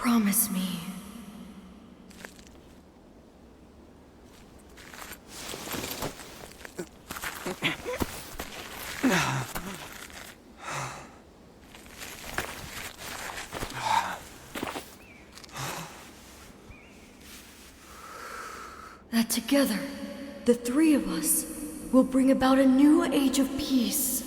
Promise me. That together, the three of us will bring about a new age of peace.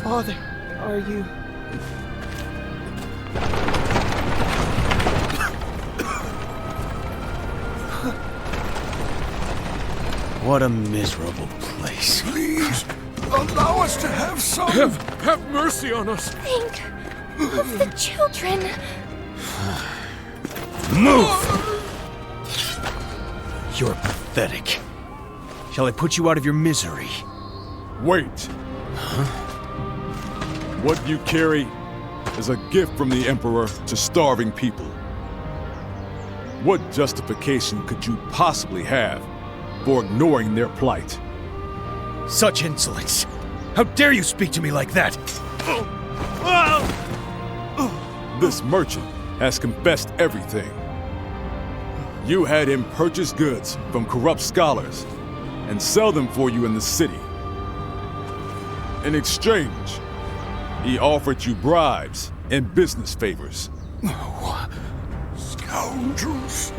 Father, are you... What a miserable place. Please, allow us to have some... Have mercy on us! Think of the children. Move! You're pathetic. Shall I put you out of your misery? Wait. What you carry is a gift from the Emperor to starving people. What justification could you possibly have for ignoring their plight? Such insolence! How dare you speak to me like that? This merchant has confessed everything. You had him purchase goods from corrupt scholars and sell them for you in the city. In exchange, he offered you bribes and business favors. Scoundrels!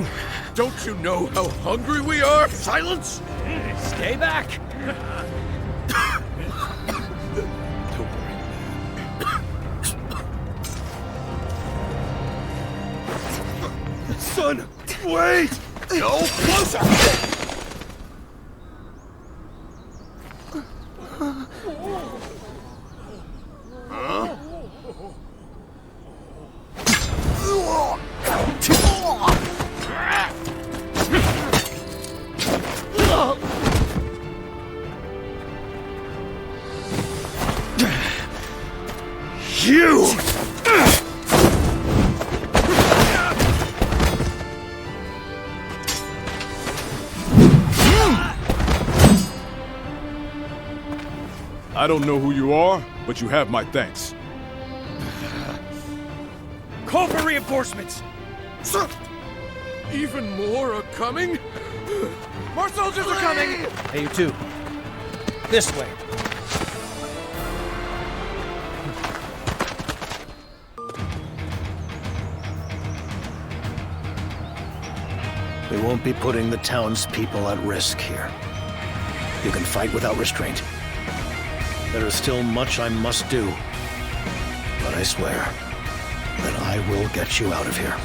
Don't you know how hungry we are? Silence! Stay back! Son, wait! Go closer! You! I don't know who you are, but you have my thanks. Call for reinforcements! Sir! Even more are coming? More soldiers are coming! Hey, you two. This way. We won't be putting the townspeople at risk here. You can fight without restraint. There is still much I must do, but I swear that I will get you out of here.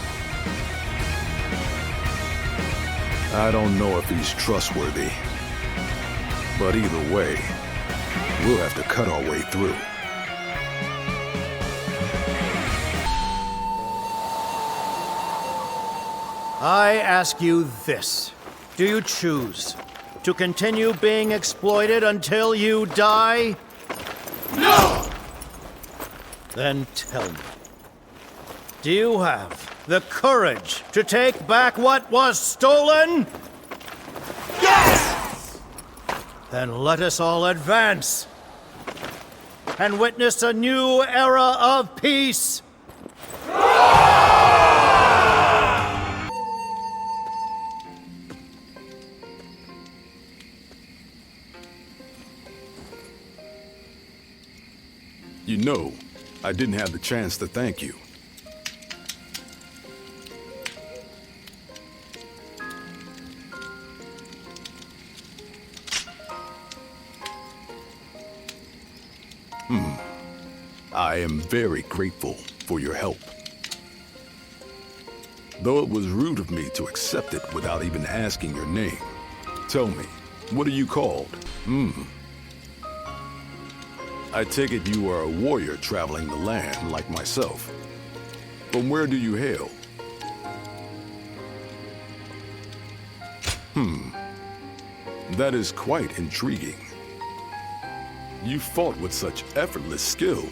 I don't know if he's trustworthy, but either way, we'll have to cut our way through. I ask you this. Do you choose to continue being exploited until you die? No! Then tell me, do you have the courage to take back what was stolen? Yes! Then let us all advance and witness a new era of peace. You know, I didn't have the chance to thank you. I am very grateful for your help. Though it was rude of me to accept it without even asking your name. Tell me, what are you called? I take it you are a warrior traveling the land like myself. From where do you hail? That is quite intriguing. You fought with such effortless skill.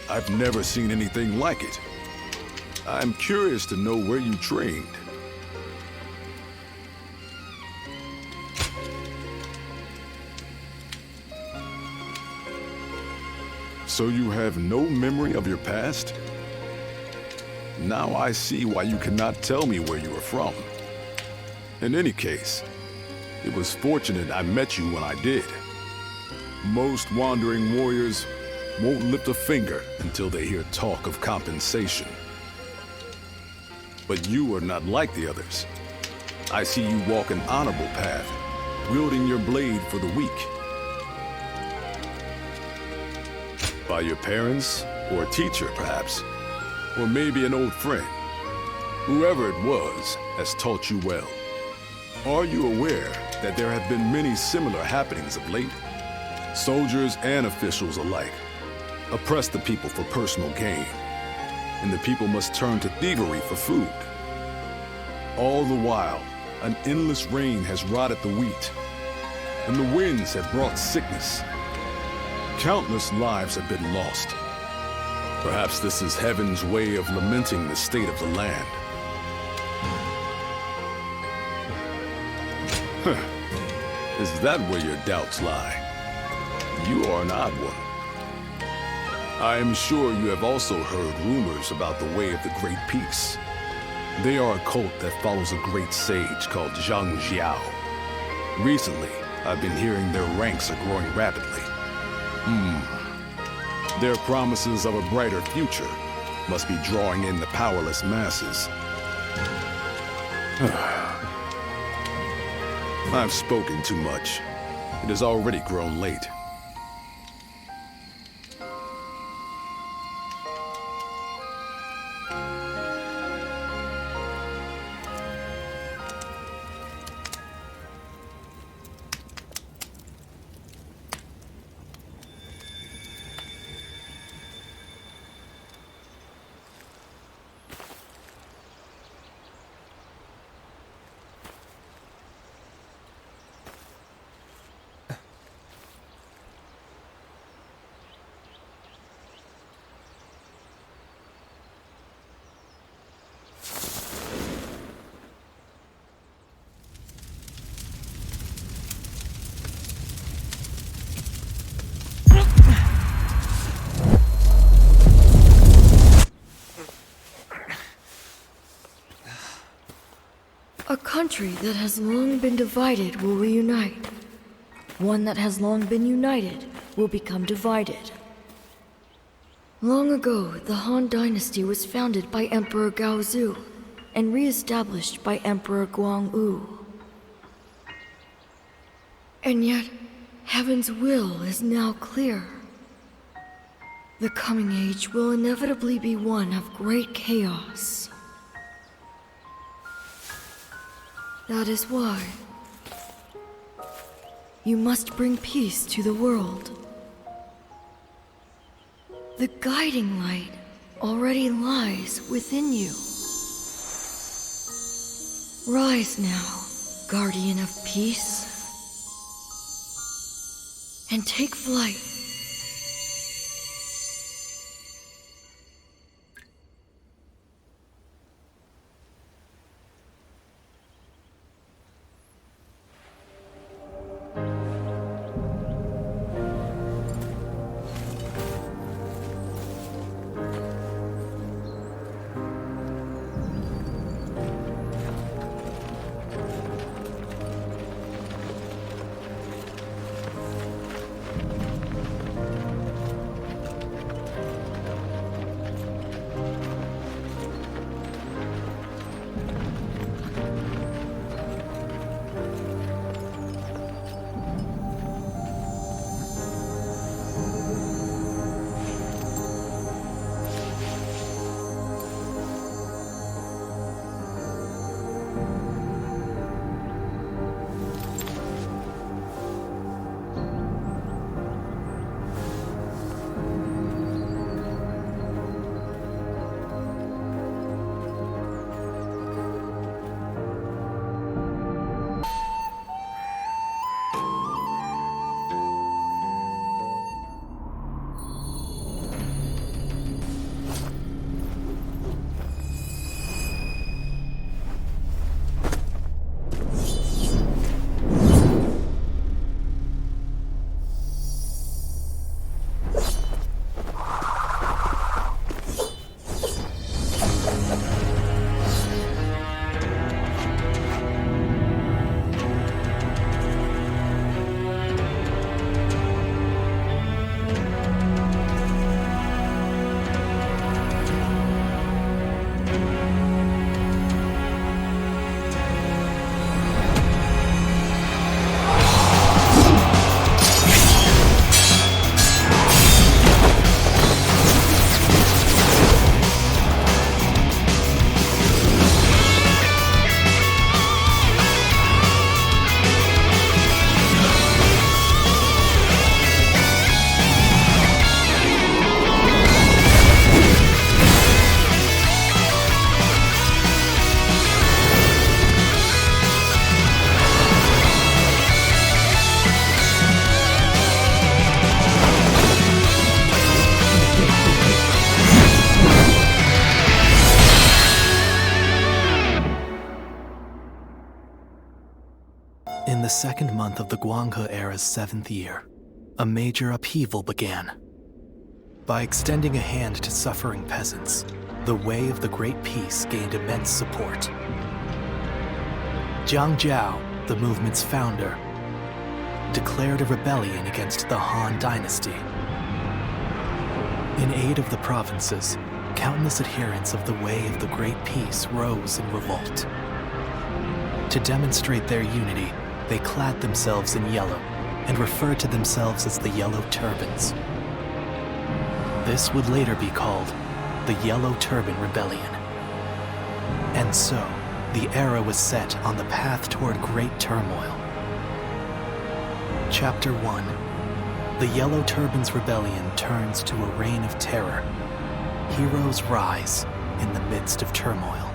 I've never seen anything like it. I'm curious to know where you trained. So you have no memory of your past? Now I see why you cannot tell me where you are from. In any case, it was fortunate I met you when I did. Most wandering warriors won't lift a finger until they hear talk of compensation. But you are not like the others. I see you walk an honorable path, wielding your blade for the weak. By your parents, or a teacher, perhaps. Or maybe an old friend. Whoever it was has taught you well. Are you aware that there have been many similar happenings of late? Soldiers and officials alike oppress the people for personal gain, and the people must turn to thievery for food. All the while, an endless rain has rotted the wheat, and the winds have brought sickness. Countless lives have been lost. Perhaps this is heaven's way of lamenting the state of the land. Is that where your doubts lie? You are an odd one. I am sure you have also heard rumors about the Way of the Great Peace. They are a cult that follows a great sage called Zhang Jiao. Recently, I've been hearing their ranks are growing rapidly. Their promises of a brighter future must be drawing in the powerless masses. I've spoken too much. It has already grown late. A country that has long been divided will reunite. One that has long been united will become divided. Long ago, the Han Dynasty was founded by Emperor Gaozu and re-established by Emperor Guangwu. And yet, Heaven's will is now clear. The coming age will inevitably be one of great chaos. That is why you must bring peace to the world. The guiding light already lies within you. Rise now, guardian of peace, and take flight. In the second month of the Guanghe era's 7th year, a major upheaval began. By extending a hand to suffering peasants, the way of the Great Peace gained immense support. Jiang Jiao, the movement's founder, declared a rebellion against the Han dynasty. In aid of the provinces, countless adherents of the way of the Great Peace rose in revolt. To demonstrate their unity, they clad themselves in yellow and referred to themselves as the Yellow Turbans. This would later be called the Yellow Turban Rebellion. And so, the era was set on the path toward great turmoil. Chapter 1. The Yellow Turbans Rebellion turns to a reign of terror. Heroes rise in the midst of turmoil.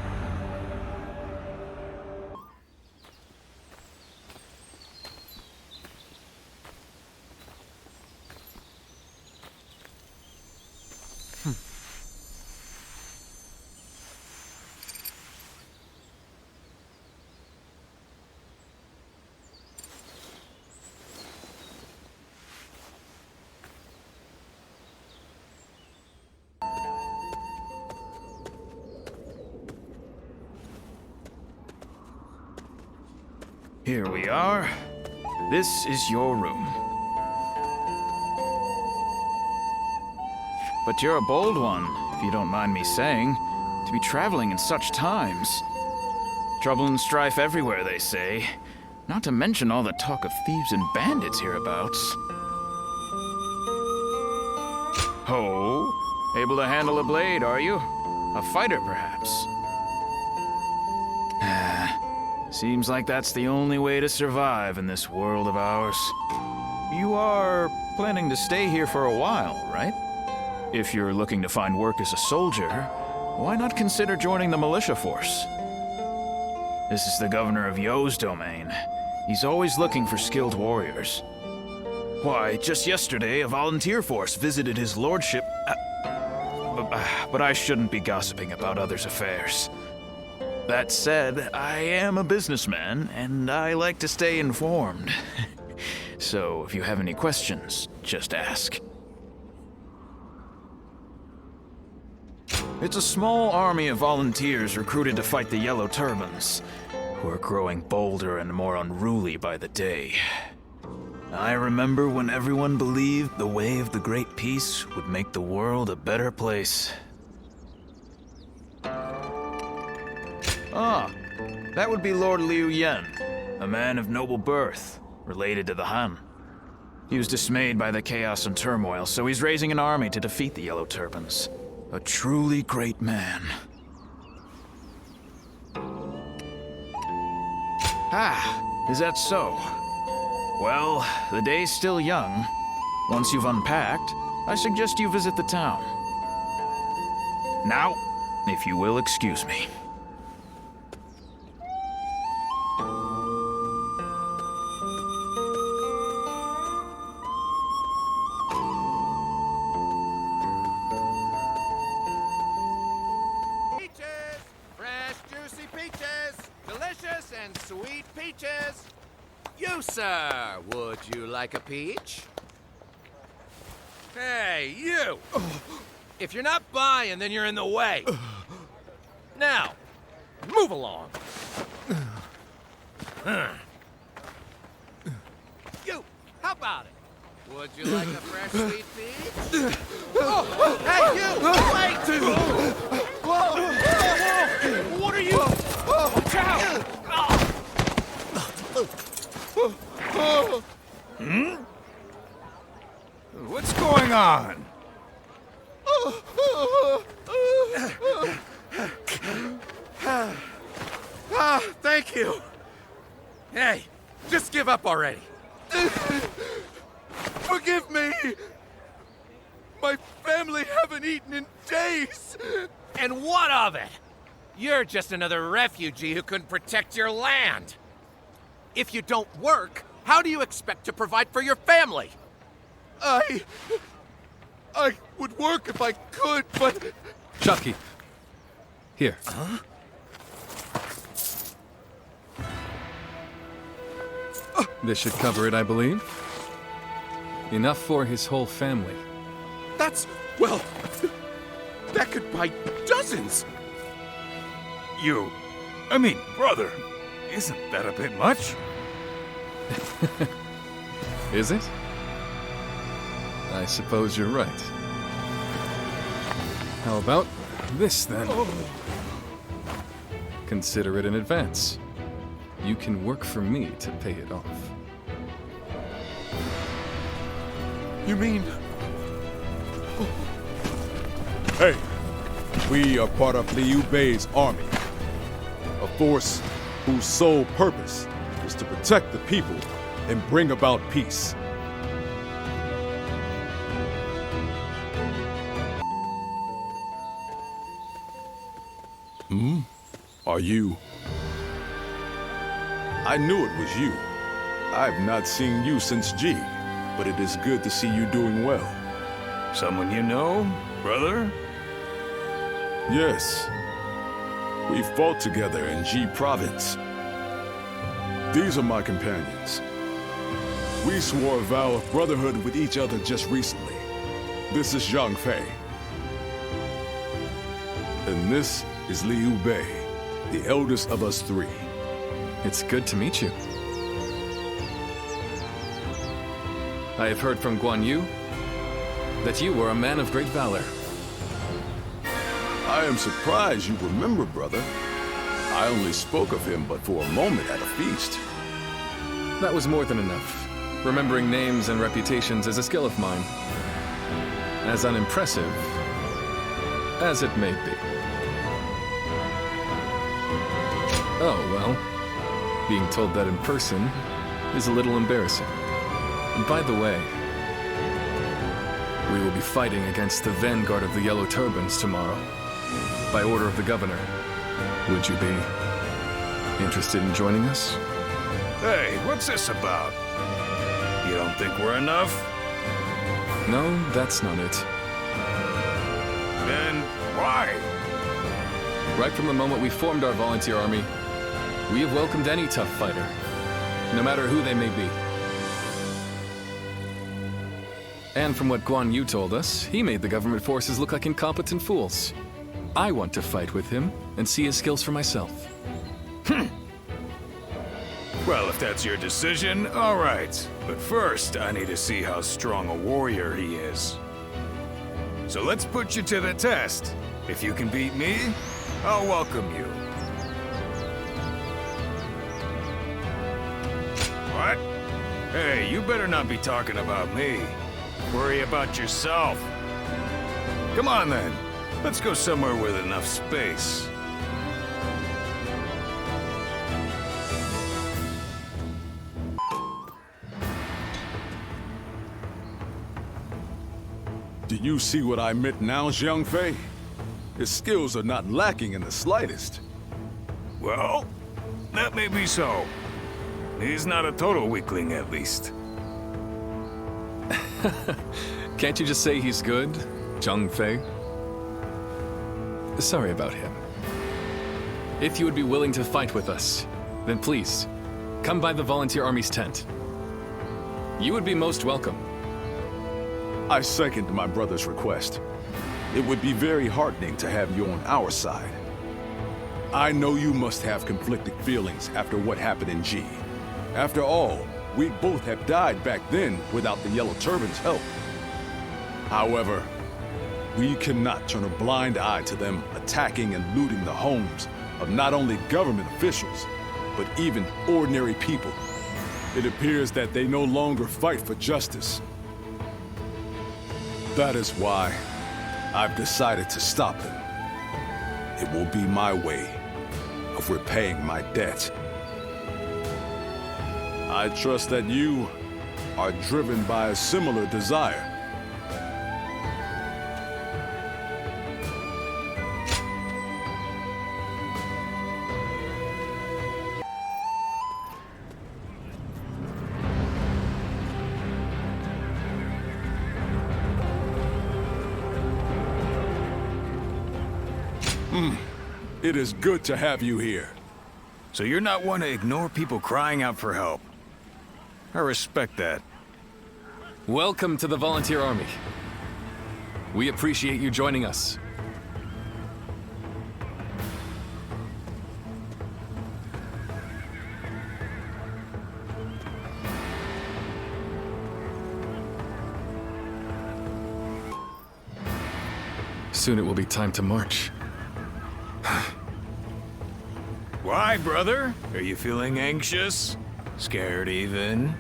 Here we are. This is your room. But you're a bold one, if you don't mind me saying, to be traveling in such times. Trouble and strife everywhere, they say. Not to mention all the talk of thieves and bandits hereabouts. Ho! Able to handle a blade, are you? A fighter, perhaps? Seems like that's the only way to survive in this world of ours. You are planning to stay here for a while, right? If you're looking to find work as a soldier, why not consider joining the militia force? This is the governor of Yo's domain. He's always looking for skilled warriors. Why, just yesterday, a volunteer force visited his lordship. But I shouldn't be gossiping about others' affairs. That said, I am a businessman, and I like to stay informed. So, if you have any questions, just ask. It's a small army of volunteers recruited to fight the Yellow Turbans, who are growing bolder and more unruly by the day. I remember when everyone believed the way of the Great Peace would make the world a better place. Ah, that would be Lord Liu Yen, a man of noble birth, related to the Han. He was dismayed by the chaos and turmoil, so he's raising an army to defeat the Yellow Turbans. A truly great man. Ah, is that so? Well, the day's still young. Once you've unpacked, I suggest you visit the town. Now, if you will excuse me. Sweet peaches! You, sir, would you like a peach? Hey, you! If you're not buying, then you're in the way. Now, move along. You, how about it? Would you like a fresh sweet peach? Oh, hey, you! Wait! Whoa! What are you? Watch out! What's going on? Thank you. Hey, just give up already. Forgive me! My family haven't eaten in days! And what of it? You're just another refugee who couldn't protect your land. If you don't work, how do you expect to provide for your family? I would work if I could, but... Chucky. Here. Huh? This should cover it, I believe. Enough for his whole family. That's, well, that could buy dozens. Brother, isn't that a bit much? Is it? I suppose you're right. How about this, then? Consider it in advance. You can work for me to pay it off. You mean... Hey, we are part of Liu Bei's army. A force whose sole purpose is to protect the people and bring about peace. Are you? I knew it was you. I've not seen you since G, but it is good to see you doing well. Someone you know, brother? Yes. We fought together in G province. These are my companions. We swore a vow of brotherhood with each other just recently. This is Zhang Fei. And this is Liu Bei, the eldest of us three. It's good to meet you. I have heard from Guan Yu that you were a man of great valor. I am surprised you remember, brother. I only spoke of him but for a moment at a feast. That was more than enough. Remembering names and reputations is a skill of mine. As unimpressive as it may be. Oh, well, being told that in person is a little embarrassing. And by the way, we will be fighting against the vanguard of the Yellow Turbans tomorrow, by order of the governor. Would you be interested in joining us? Hey, what's this about? You don't think we're enough? No, that's not it. Then why? Right from the moment we formed our volunteer army, we have welcomed any tough fighter, no matter who they may be. And from what Guan Yu told us, he made the government forces look like incompetent fools. I want to fight with him and see his skills for myself. Well, if that's your decision, all right. But first, I need to see how strong a warrior he is. So let's put you to the test. If you can beat me, I'll welcome you. What? Hey, you better not be talking about me. Worry about yourself. Come on, then. Let's go somewhere with enough space. Do you see what I meant now, Zhang Fei? His skills are not lacking in the slightest. Well, that may be so. He's not a total weakling, at least. Can't you just say he's good, Zhang Fei? Sorry about him. If you would be willing to fight with us, then please, come by the Volunteer Army's tent. You would be most welcome. I second my brother's request. It would be very heartening to have you on our side. I know you must have conflicted feelings after what happened in G. After all, we both have died back then without the Yellow Turban's help. However, we cannot turn a blind eye to them attacking and looting the homes of not only government officials, but even ordinary people. It appears that they no longer fight for justice. That is why I've decided to stop them. It will be my way of repaying my debt. I trust that you are driven by a similar desire. It is good to have you here. So you're not one to ignore people crying out for help. I respect that. Welcome to the Volunteer Army. We appreciate you joining us. Soon it will be time to march. Why, brother? Are you feeling anxious? Scared even?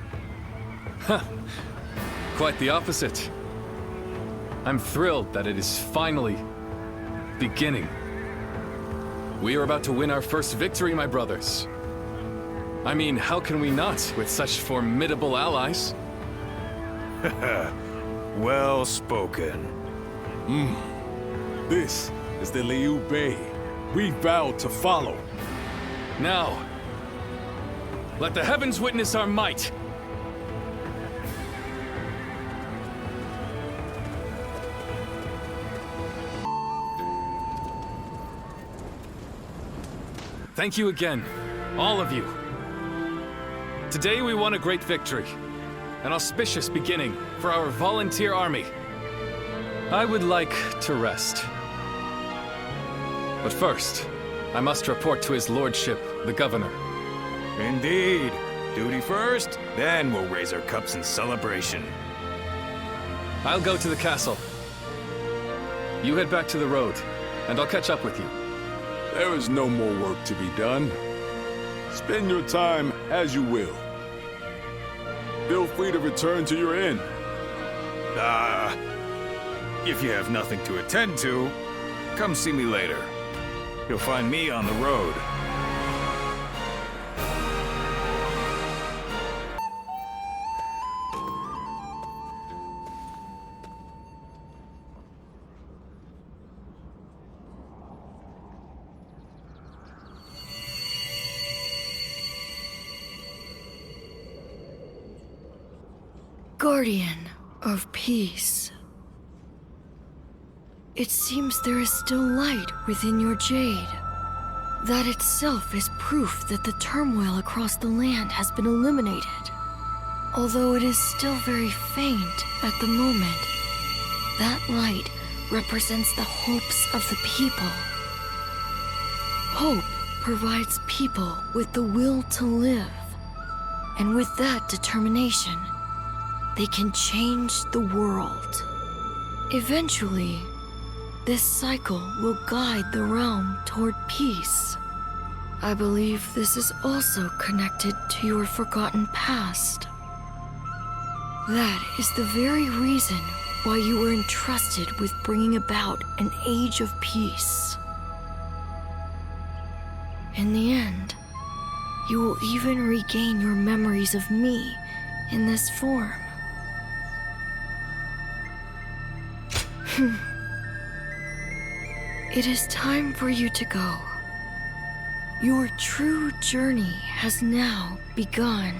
Quite the opposite. I'm thrilled that it is finally beginning. We are about to win our first victory, my brothers. I mean, how can we not with such formidable allies? Well spoken. This is the Liu Bei. We vowed to follow. Now, let the heavens witness our might. Thank you again, all of you. Today we won a great victory, an auspicious beginning for our volunteer army. I would like to rest. But first, I must report to his lordship, the governor. Indeed. Duty first, then we'll raise our cups in celebration. I'll go to the castle. You head back to the road, and I'll catch up with you. There is no more work to be done. Spend your time as you will. Feel free to return to your inn. If you have nothing to attend to, come see me later. You'll find me on the road. Guardian of peace. It seems there is still light within your jade. That itself is proof that the turmoil across the land has been eliminated. Although it is still very faint at the moment, that light represents the hopes of the people. Hope provides people with the will to live, and with that determination, they can change the world. Eventually, this cycle will guide the realm toward peace. I believe this is also connected to your forgotten past. That is the very reason why you were entrusted with bringing about an age of peace. In the end, you will even regain your memories of me in this form. It is time for you to go. Your true journey has now begun.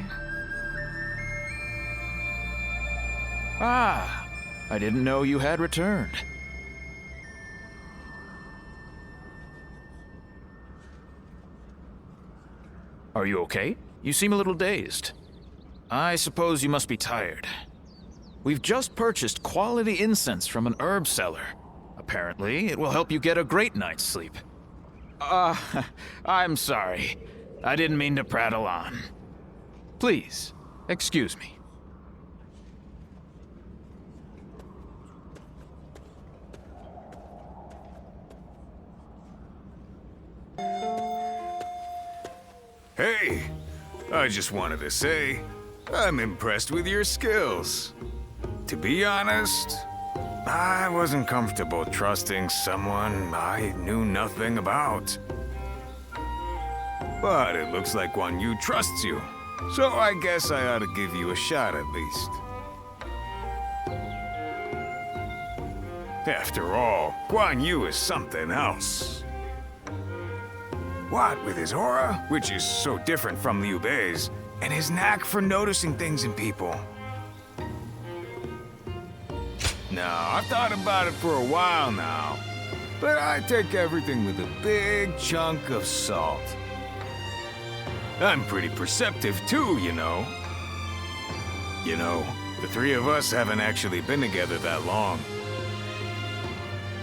Ah, I didn't know you had returned. Are you okay? You seem a little dazed. I suppose you must be tired. We've just purchased quality incense from an herb seller. Apparently, it will help you get a great night's sleep. I'm sorry. I didn't mean to prattle on. Please, excuse me. Hey, I just wanted to say, I'm impressed with your skills. To be honest, I wasn't comfortable trusting someone I knew nothing about. But it looks like Guan Yu trusts you, so I guess I ought to give you a shot at least. After all, Guan Yu is something else. What with his aura, which is so different from Liu Bei's, and his knack for noticing things in people. Now, I've thought about it for a while now, but I take everything with a big chunk of salt. I'm pretty perceptive too, you know. You know, the three of us haven't actually been together that long.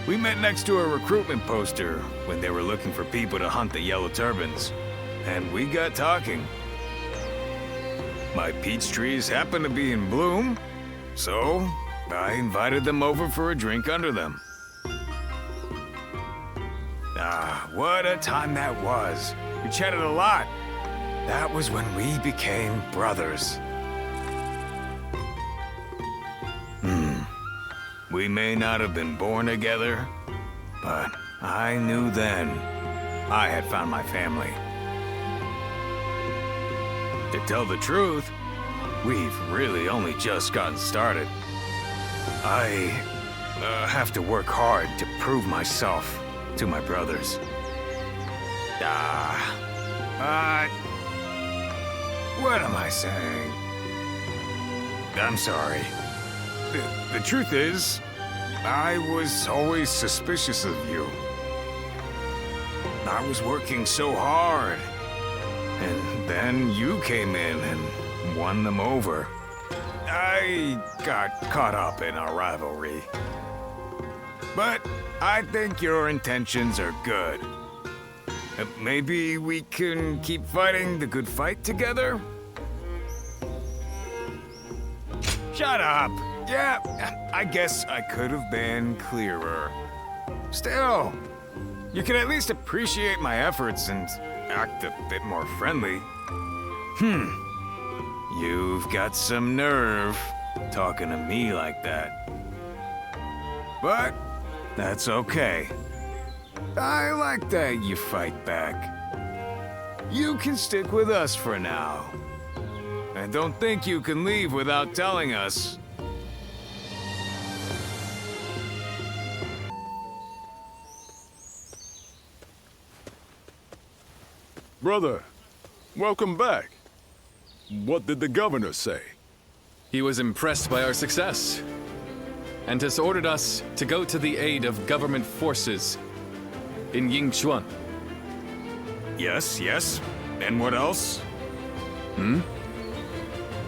We met next to a recruitment poster when they were looking for people to hunt the Yellow Turbans, and we got talking. My peach trees happen to be in bloom, so I invited them over for a drink under them. Ah, what a time that was. We chatted a lot. That was when we became brothers. We may not have been born together, but I knew then I had found my family. To tell the truth, we've really only just gotten started. I have to work hard to prove myself to my brothers. What am I saying? I'm sorry. The truth is, I was always suspicious of you. I was working so hard, and then you came in and won them over. I got caught up in our rivalry. But I think your intentions are good. Maybe we can keep fighting the good fight together? Shut up! Yeah, I guess I could have been clearer. Still, you can at least appreciate my efforts and act a bit more friendly. You've got some nerve talking to me like that. But that's okay. I like that you fight back. You can stick with us for now. I don't think you can leave without telling us. Brother, welcome back. What did the governor say? He was impressed by our success, and has ordered us to go to the aid of government forces in Yingchuan. Yes, yes. And what else?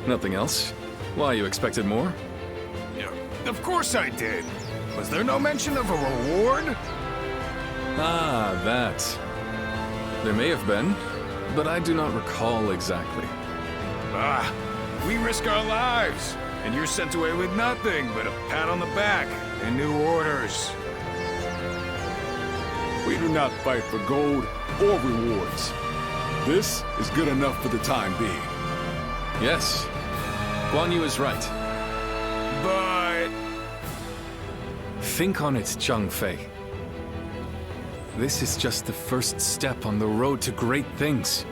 Nothing else. Why, you expected more? Yeah, of course I did. Was there no mention of a reward? Ah, that. There may have been, but I do not recall exactly. We risk our lives, and you're sent away with nothing but a pat on the back and new orders. We do not fight for gold or rewards. This is good enough for the time being. Yes, Guan Yu is right. But... Think on it, Zhang Fei. This is just the first step on the road to great things.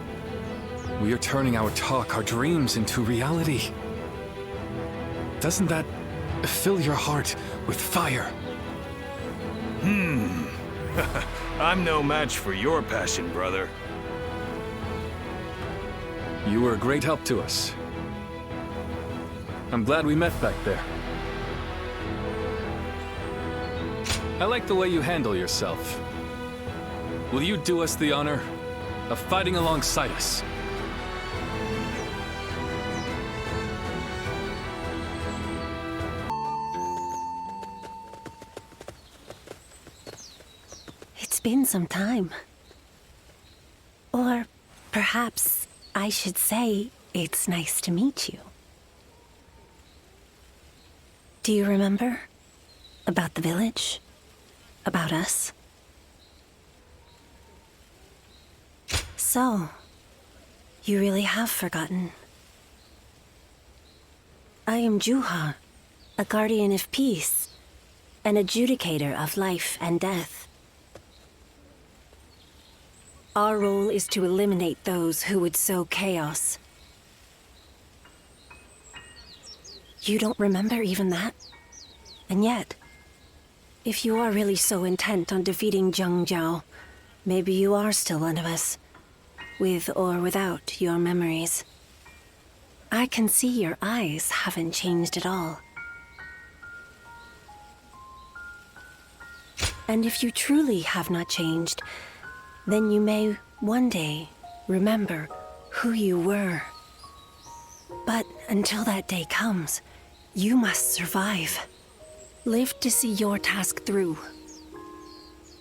We are turning our talk, our dreams into reality. Doesn't that fill your heart with fire? I'm no match for your passion, brother. You were a great help to us. I'm glad we met back there. I like the way you handle yourself. Will you do us the honor of fighting alongside us? It's been some time. Or perhaps I should say it's nice to meet you. Do you remember? About the village? About us? So, you really have forgotten. I am Juha, a guardian of peace, an adjudicator of life and death. Our role is to eliminate those who would sow chaos. You don't remember even that? And yet, if you are really so intent on defeating Zhang Jiao, maybe you are still one of us. With or without your memories. I can see your eyes haven't changed at all. And if you truly have not changed, then you may one day remember who you were. But until that day comes, you must survive. Live to see your task through.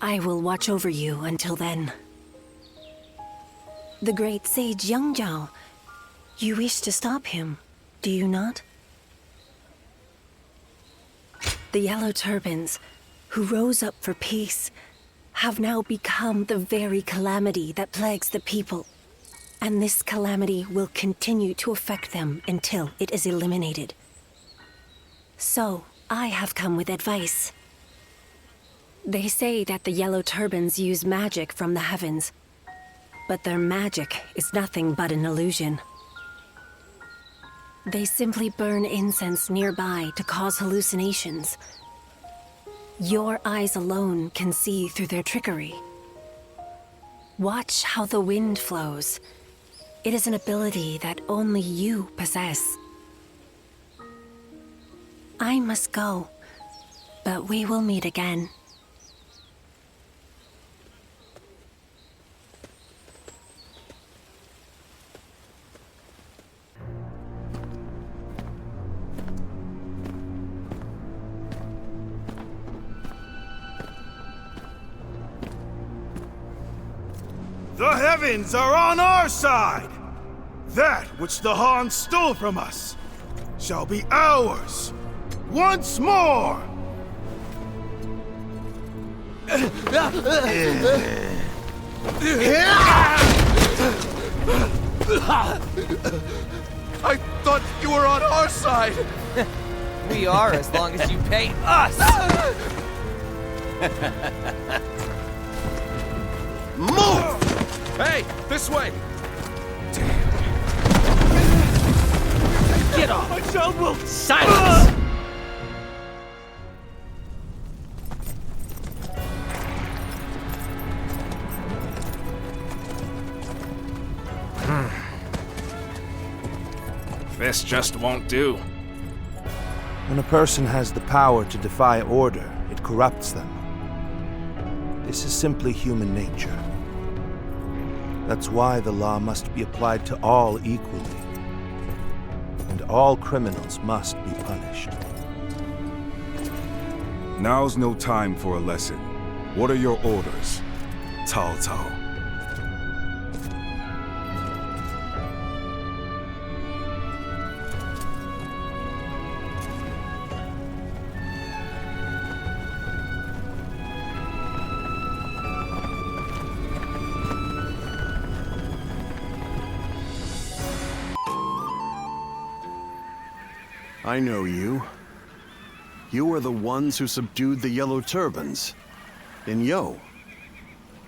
I will watch over you until then. The great sage Yangzhao. You wish to stop him, do you not? The Yellow Turbans, who rose up for peace, have now become the very calamity that plagues the people. And this calamity will continue to affect them until it is eliminated. So, I have come with advice. They say that the Yellow Turbans use magic from the heavens, but their magic is nothing but an illusion. They simply burn incense nearby to cause hallucinations. Your eyes alone can see through their trickery. Watch how the wind flows. It is an ability that only you possess. I must go, but we will meet again. The heavens are on our side! That which the Han stole from us shall be ours once more! I thought you were on our side! We are, as long as you pay us! Move! Hey, this way! Get off! My child will... Silence! This just won't do. When a person has the power to defy order, it corrupts them. This is simply human nature. That's why the law must be applied to all equally. And all criminals must be punished. Now's no time for a lesson. What are your orders, Cao Cao? I know you. You are the ones who subdued the Yellow Turbans in Yo.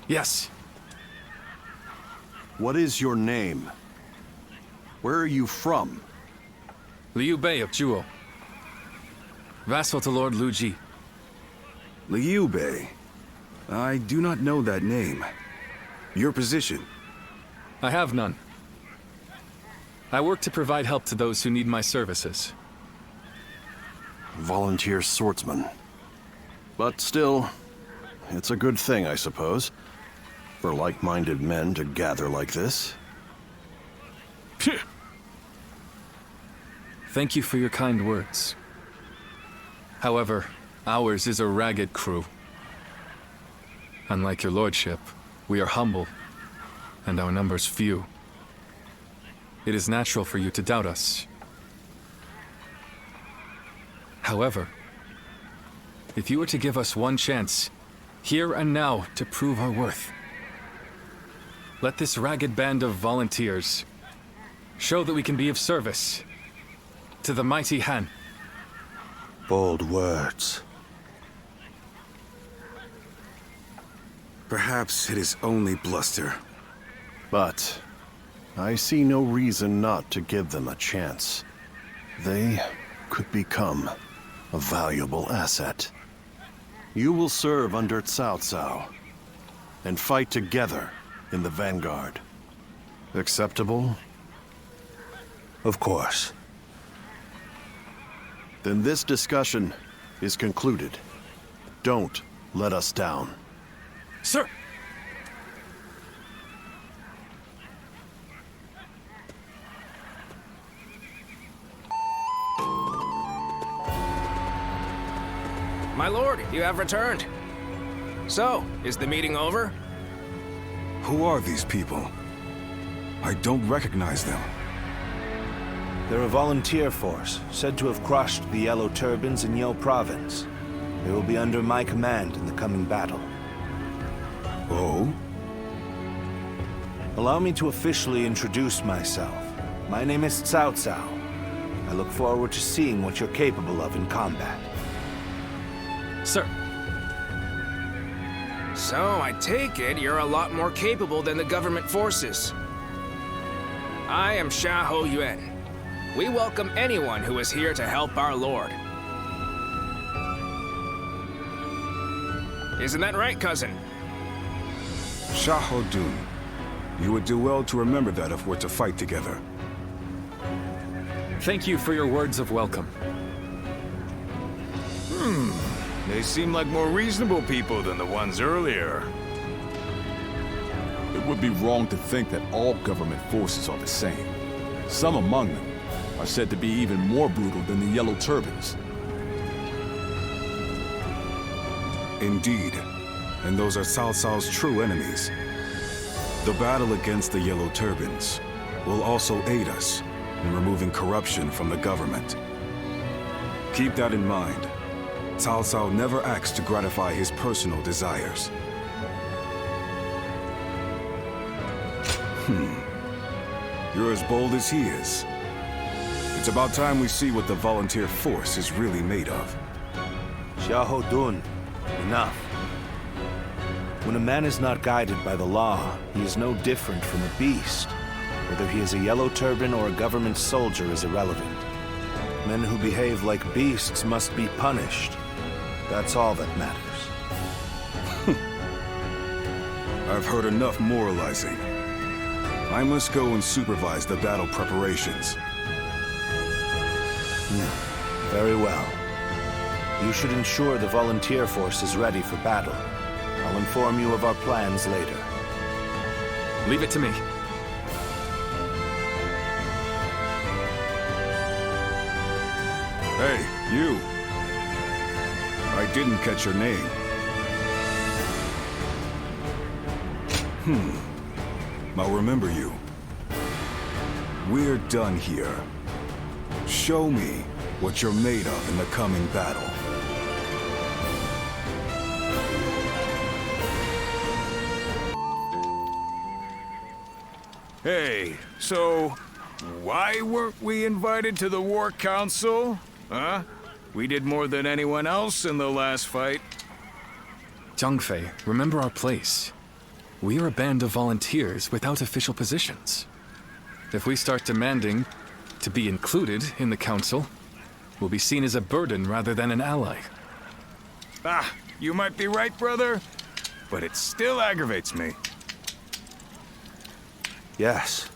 Yes. What is your name? Where are you from? Liu Bei of Zhuo. Vassal to Lord Lu Ji. Liu Bei. I do not know that name. Your position? I have none. I work to provide help to those who need my services. Volunteer swordsman. But still, it's a good thing, I suppose, for like-minded men to gather like this. Thank you for your kind words. However, ours is a ragged crew. Unlike your lordship, we are humble, and our numbers few. It is natural for you to doubt us. However, if you were to give us one chance, here and now, to prove our worth, let this ragged band of volunteers show that we can be of service to the mighty Han. Bold words. Perhaps it is only bluster. But I see no reason not to give them a chance. They could become a valuable asset. You will serve under Cao Cao and fight together in the vanguard. Acceptable? Of course. Then this discussion is concluded. Don't let us down. Sir! My lord, you have returned. So, is the meeting over? Who are these people? I don't recognize them. They're a volunteer force, said to have crushed the Yellow Turbans in Yo Province. They will be under my command in the coming battle. Oh? Allow me to officially introduce myself. My name is Cao Cao. I look forward to seeing what you're capable of in combat. Sir. So, I take it you're a lot more capable than the government forces. I am Xiahou Yuan. We welcome anyone who is here to help our lord. Isn't that right, cousin? Xiahou Dun. You would do well to remember that if we're to fight together. Thank you for your words of welcome. They seem like more reasonable people than the ones earlier. It would be wrong to think that all government forces are the same. Some among them are said to be even more brutal than the Yellow Turbans. Indeed, and those are Cao Cao's true enemies. The battle against the Yellow Turbans will also aid us in removing corruption from the government. Keep that in mind. Cao Cao never acts to gratify his personal desires. You're as bold as he is. It's about time we see what the volunteer force is really made of. Xiahou Dun, enough. When a man is not guided by the law, he is no different from a beast. Whether he is a Yellow Turban or a government soldier is irrelevant. Men who behave like beasts must be punished. That's all that matters. I've heard enough moralizing. I must go and supervise the battle preparations. Very well. You should ensure the volunteer force is ready for battle. I'll inform you of our plans later. Leave it to me. Hey, you. I didn't catch your name. I'll remember you. We're done here. Show me what you're made of in the coming battle. Hey, so why weren't we invited to the War Council? Huh? We did more than anyone else in the last fight. Zhang remember our place. We are a band of volunteers without official positions. If we start demanding to be included in the council, we'll be seen as a burden rather than an ally. Ah, you might be right, brother, but it still aggravates me. Yes.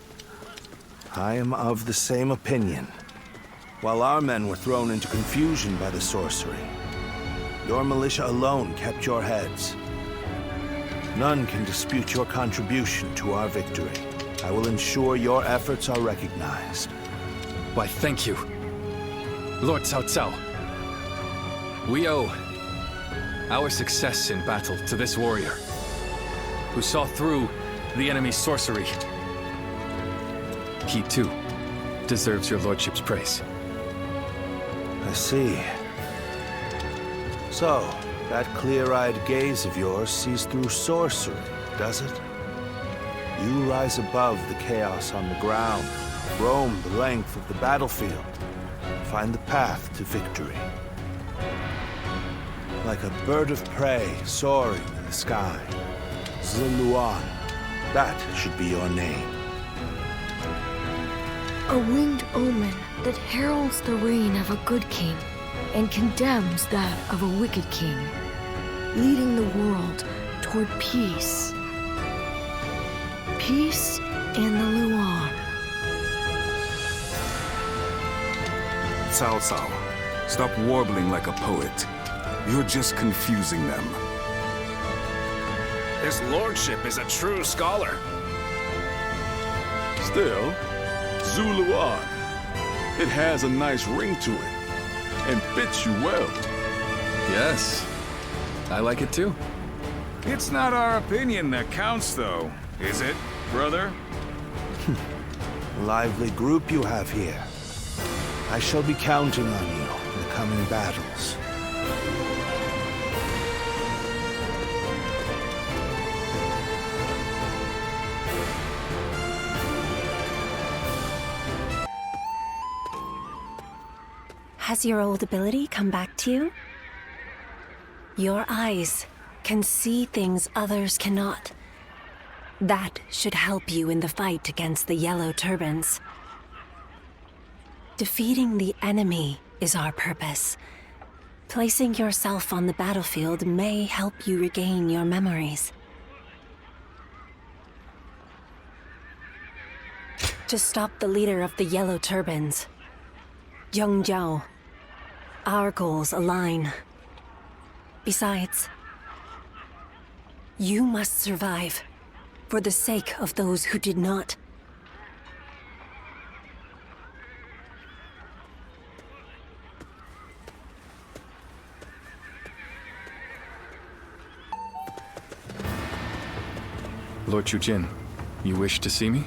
I am of the same opinion. While our men were thrown into confusion by the sorcery, your militia alone kept your heads. None can dispute your contribution to our victory. I will ensure your efforts are recognized. Why, thank you, Lord Cao Cao. We owe our success in battle to this warrior, who saw through the enemy's sorcery. He, too, deserves your lordship's praise. I see. So, that clear-eyed gaze of yours sees through sorcery, does it? You rise above the chaos on the ground, roam the length of the battlefield, find the path to victory. Like a bird of prey soaring in the sky. Ziluan, that should be your name. A winged omen that heralds the reign of a good king and condemns that of a wicked king, leading the world toward peace. Peace in the Luan. Cao Cao, stop warbling like a poet. You're just confusing them. His lordship is a true scholar. Still, Zuluan. It has a nice ring to it, and fits you well. Yes, I like it too. It's not our opinion that counts, though, is it, brother? Lively group you have here. I shall be counting on you in the coming battles. Has your old ability come back to you? Your eyes can see things others cannot. That should help you in the fight against the Yellow Turbans. Defeating the enemy is our purpose. Placing yourself on the battlefield may help you regain your memories. To stop the leader of the Yellow Turbans, Zheng Zhao, our goals align. Besides, you must survive for the sake of those who did not. Lord Chujin, you wish to see me?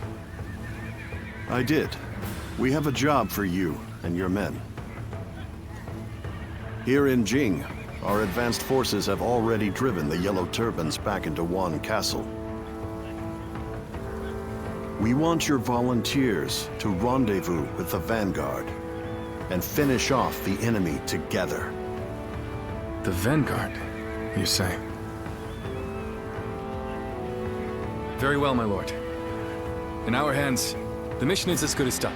I did. We have a job for you and your men. Here in Jing, our advanced forces have already driven the Yellow Turbans back into Wan Castle. We want your volunteers to rendezvous with the Vanguard and finish off the enemy together. The Vanguard, you say? Very well, my lord. In our hands, the mission is as good as done.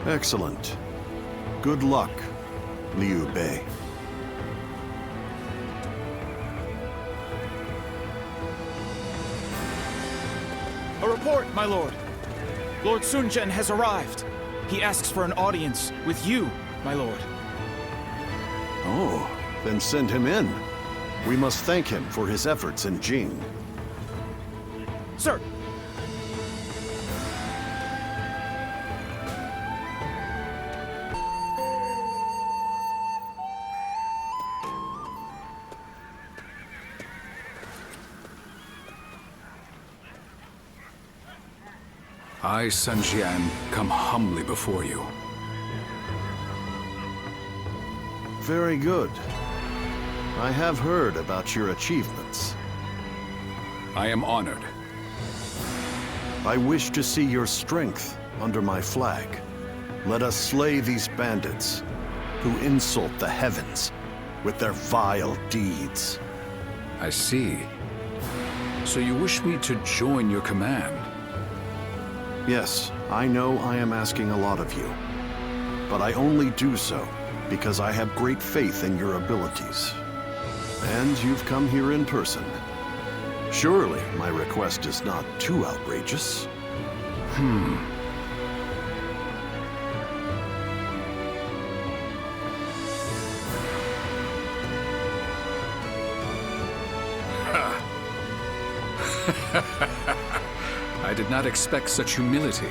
Excellent. Good luck, Liu Bei. A report, my lord. Lord Sun Jian has arrived. He asks for an audience with you, my lord. Oh, then send him in. We must thank him for his efforts in Jing. Sir! I, Sun Jian, come humbly before you. Very good. I have heard about your achievements. I am honored. I wish to see your strength under my flag. Let us slay these bandits who insult the heavens with their vile deeds. I see. So you wish me to join your command? Yes, I know I am asking a lot of you, but I only do so because I have great faith in your abilities. And you've come here in person. Surely my request is not too outrageous. I did not expect such humility.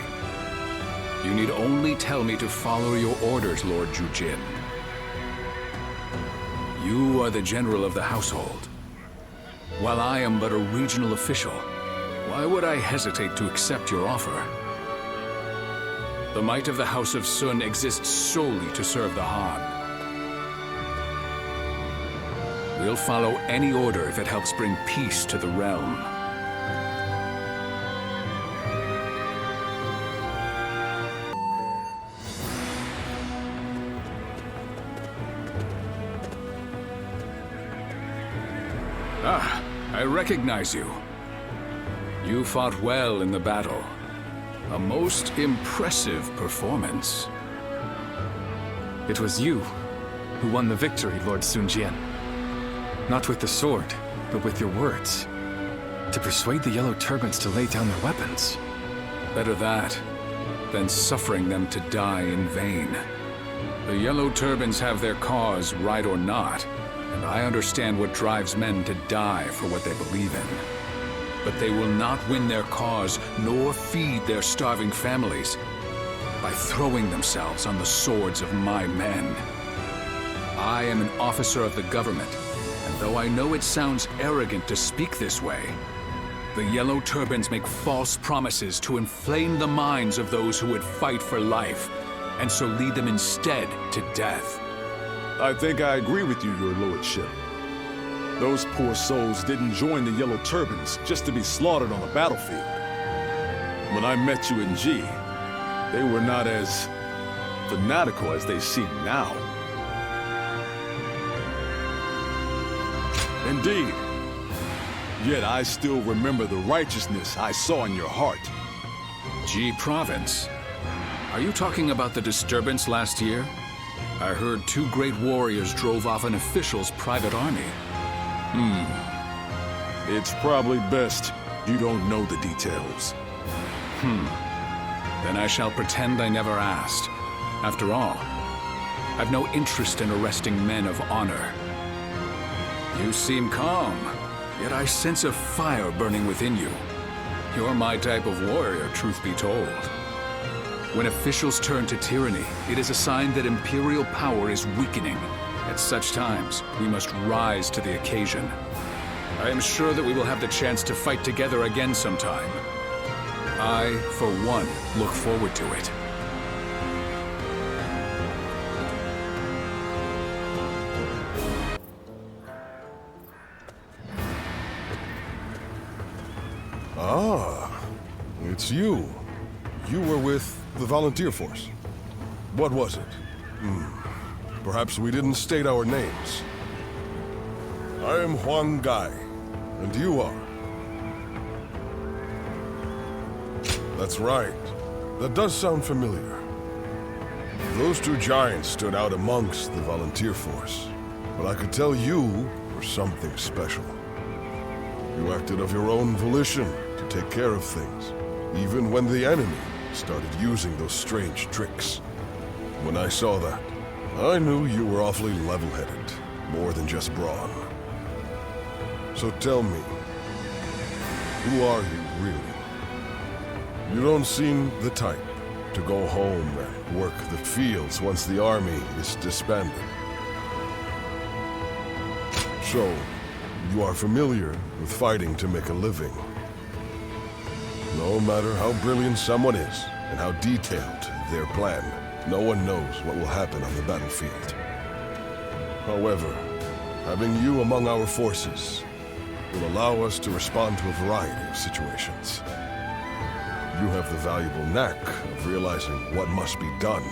You need only tell me to follow your orders, Lord Chujin. You are the general of the household. While I am but a regional official, why would I hesitate to accept your offer? The might of the House of Sun exists solely to serve the Han. We'll follow any order that helps bring peace to the realm. Ah, I recognize you. You fought well in the battle. A most impressive performance. It was you who won the victory, Lord Sun Jian. Not with the sword, but with your words. To persuade the Yellow Turbans to lay down their weapons. Better that than suffering them to die in vain. The Yellow Turbans have their cause, right or not, and I understand what drives men to die for what they believe in. But they will not win their cause, nor feed their starving families by throwing themselves on the swords of my men. I am an officer of the government, and though I know it sounds arrogant to speak this way, the Yellow Turbans make false promises to inflame the minds of those who would fight for life, and so lead them instead to death. I think I agree with you, Your Lordship. Those poor souls didn't join the Yellow Turbans just to be slaughtered on the battlefield. When I met you in G, they were not as fanatical as they seem now. Indeed. Yet I still remember the righteousness I saw in your heart. G Province? Are you talking about the disturbance last year? I heard 2 great warriors drove off an official's private army. It's probably best you don't know the details. Then I shall pretend I never asked. After all, I've no interest in arresting men of honor. You seem calm, yet I sense a fire burning within you. You're my type of warrior, truth be told. When officials turn to tyranny, it is a sign that imperial power is weakening. At such times, we must rise to the occasion. I am sure that we will have the chance to fight together again sometime. I, for one, look forward to it. Ah, it's you. You were with the volunteer force. What was it? Perhaps we didn't state our names. I am Huang Gai, and you are? That's right. That does sound familiar. Those 2 giants stood out amongst the volunteer force, but I could tell you were something special. You acted of your own volition to take care of things, even when the enemy started using those strange tricks. When I saw that, I knew you were awfully level-headed, more than just brawn. So tell me, who are you really? You don't seem the type to go home and work the fields once the army is disbanded. So, you are familiar with fighting to make a living. No matter how brilliant someone is, and how detailed their plan, no one knows what will happen on the battlefield. However, having you among our forces will allow us to respond to a variety of situations. You have the valuable knack of realizing what must be done,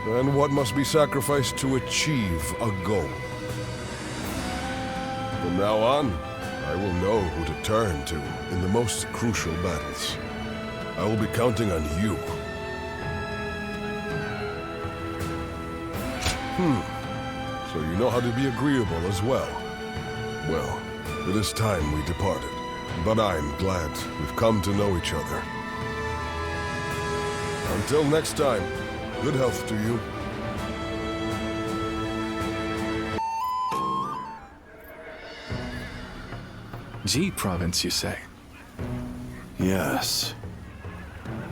and what must be sacrificed to achieve a goal. From now on, I will know who to turn to in the most crucial battles. I will be counting on you. So you know how to be agreeable as well. Well, it is time we departed, but I'm glad we've come to know each other. Until next time, good health to you. G Province, you say? Yes.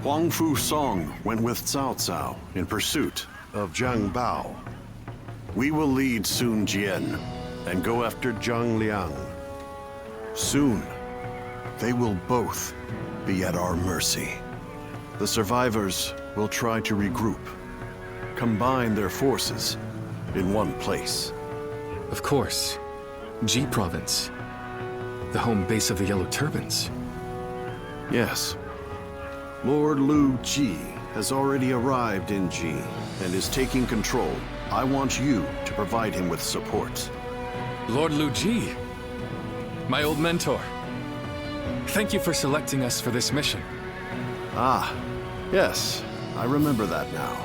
Huang Fu Song went with Cao Cao in pursuit of Zhang Bao. We will lead Sun Jian and go after Zhang Liang. Soon, they will both be at our mercy. The survivors will try to regroup, combine their forces in one place. Of course. G Province. The home base of the Yellow Turbans. Yes. Lord Lu Ji has already arrived in Ji and is taking control. I want you to provide him with support. Lord Lu Ji, my old mentor. Thank you for selecting us for this mission. Ah, yes, I remember that now.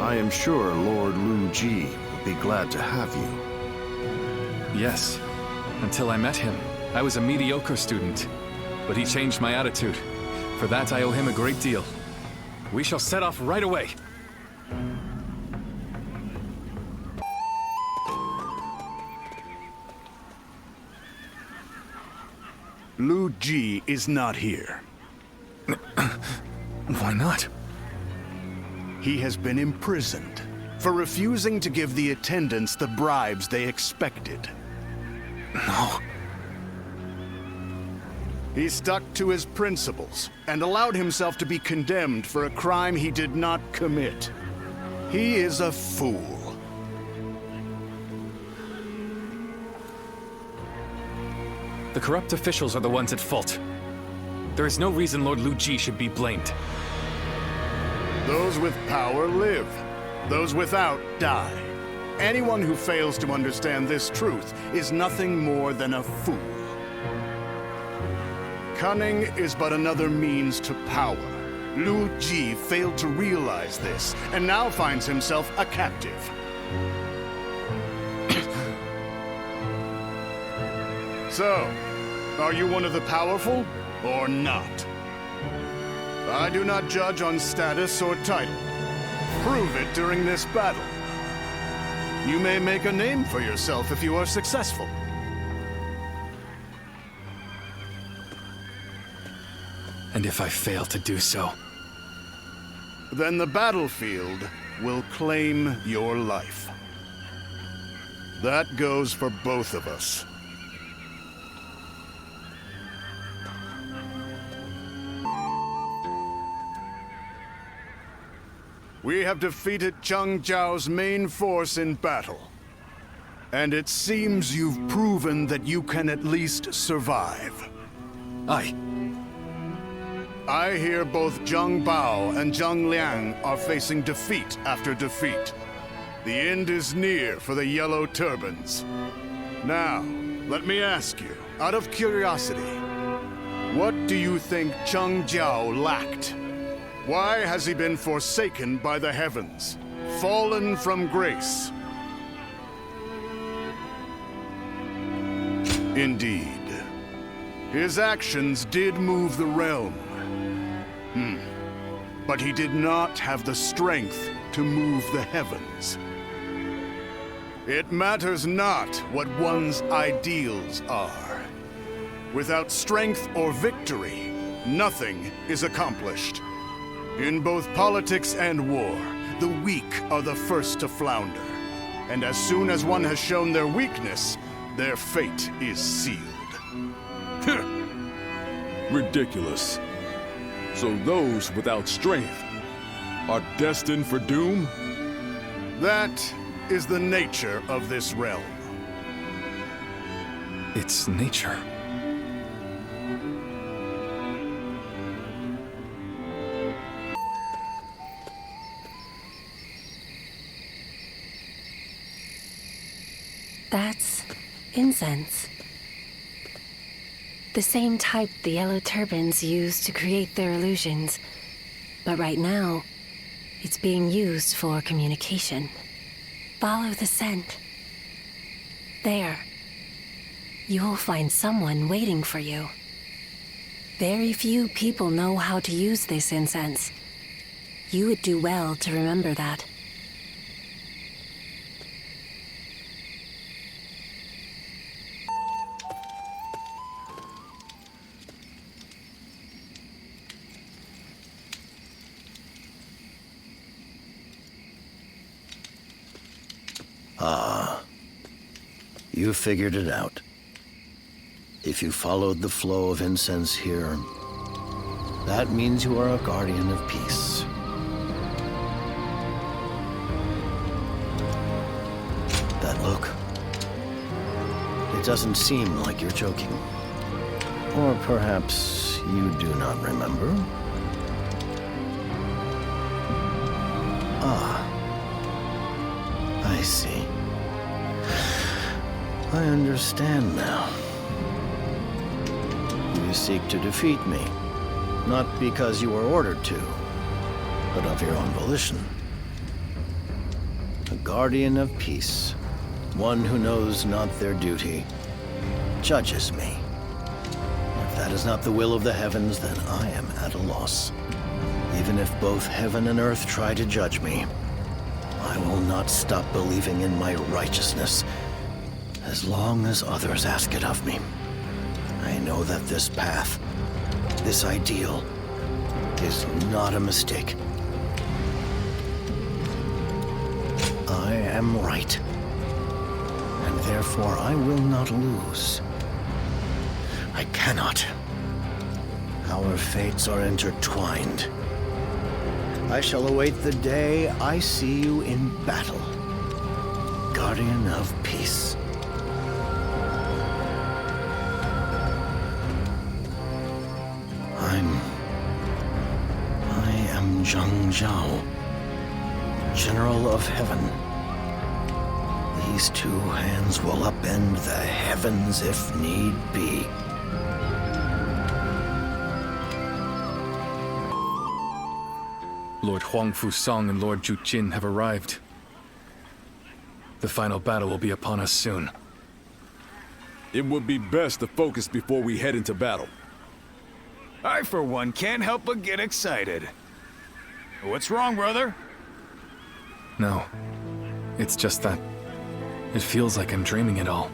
I am sure Lord Lu Ji would be glad to have you. Yes. Until I met him, I was a mediocre student. But he changed my attitude. For that, I owe him a great deal. We shall set off right away. Lu Ji is not here. Why not? He has been imprisoned. for refusing to give the attendants the bribes they expected. No. He stuck to his principles and allowed himself to be condemned for a crime he did not commit. He is a fool. The corrupt officials are the ones at fault. There is no reason Lord Lu Ji should be blamed. Those with power live. Those without die. Anyone who fails to understand this truth is nothing more than a fool. Cunning is but another means to power. Lu Ji failed to realize this, and now finds himself a captive. So, are you one of the powerful, or not? I do not judge on status or title. Prove it during this battle. You may make a name for yourself if you are successful. And if I fail to do so? Then the battlefield will claim your life. That goes for both of us. We have defeated Zhang Zhao's main force in battle. And it seems you've proven that you can at least survive. Aye. I hear both Zhang Bao and Zhang Liang are facing defeat after defeat. The end is near for the Yellow Turbans. Now, let me ask you, out of curiosity, what do you think Zhang Zhao lacked? Why has he been forsaken by the heavens, fallen from grace? Indeed. His actions did move the realm. But he did not have the strength to move the heavens. It matters not what one's ideals are. Without strength or victory, nothing is accomplished. In both politics and war, the weak are the first to flounder. And as soon as one has shown their weakness, their fate is sealed. Ridiculous. So those without strength are destined for doom? That is the nature of this realm. It's nature. That's incense. The same type the Yellow Turbans use to create their illusions. But right now, it's being used for communication. Follow the scent. There. You'll find someone waiting for you. Very few people know how to use this incense. You would do well to remember that. Ah, you figured it out. If you followed the flow of incense here, that means you are a guardian of peace. That look, it doesn't seem like you're joking. Or perhaps you do not remember? Ah. I see. I understand now. You seek to defeat me, not because you were ordered to, but of your own volition. A guardian of peace, one who knows not their duty, judges me. If that is not the will of the heavens, then I am at a loss. Even if both heaven and earth try to judge me, I will not stop believing in my righteousness, as long as others ask it of me. I know that this path, this ideal, is not a mistake. I am right. And therefore I will not lose. I cannot. Our fates are intertwined. I shall await the day I see you in battle. Guardian of Peace. I am Zhang Zhao, General of Heaven. These two hands will upend the heavens if need be. Lord Huang Fusong and Lord Ju Jin have arrived. The final battle will be upon us soon. It would be best to focus before we head into battle. I, for one, can't help but get excited. What's wrong, brother? No. It's just that it feels like I'm dreaming it all.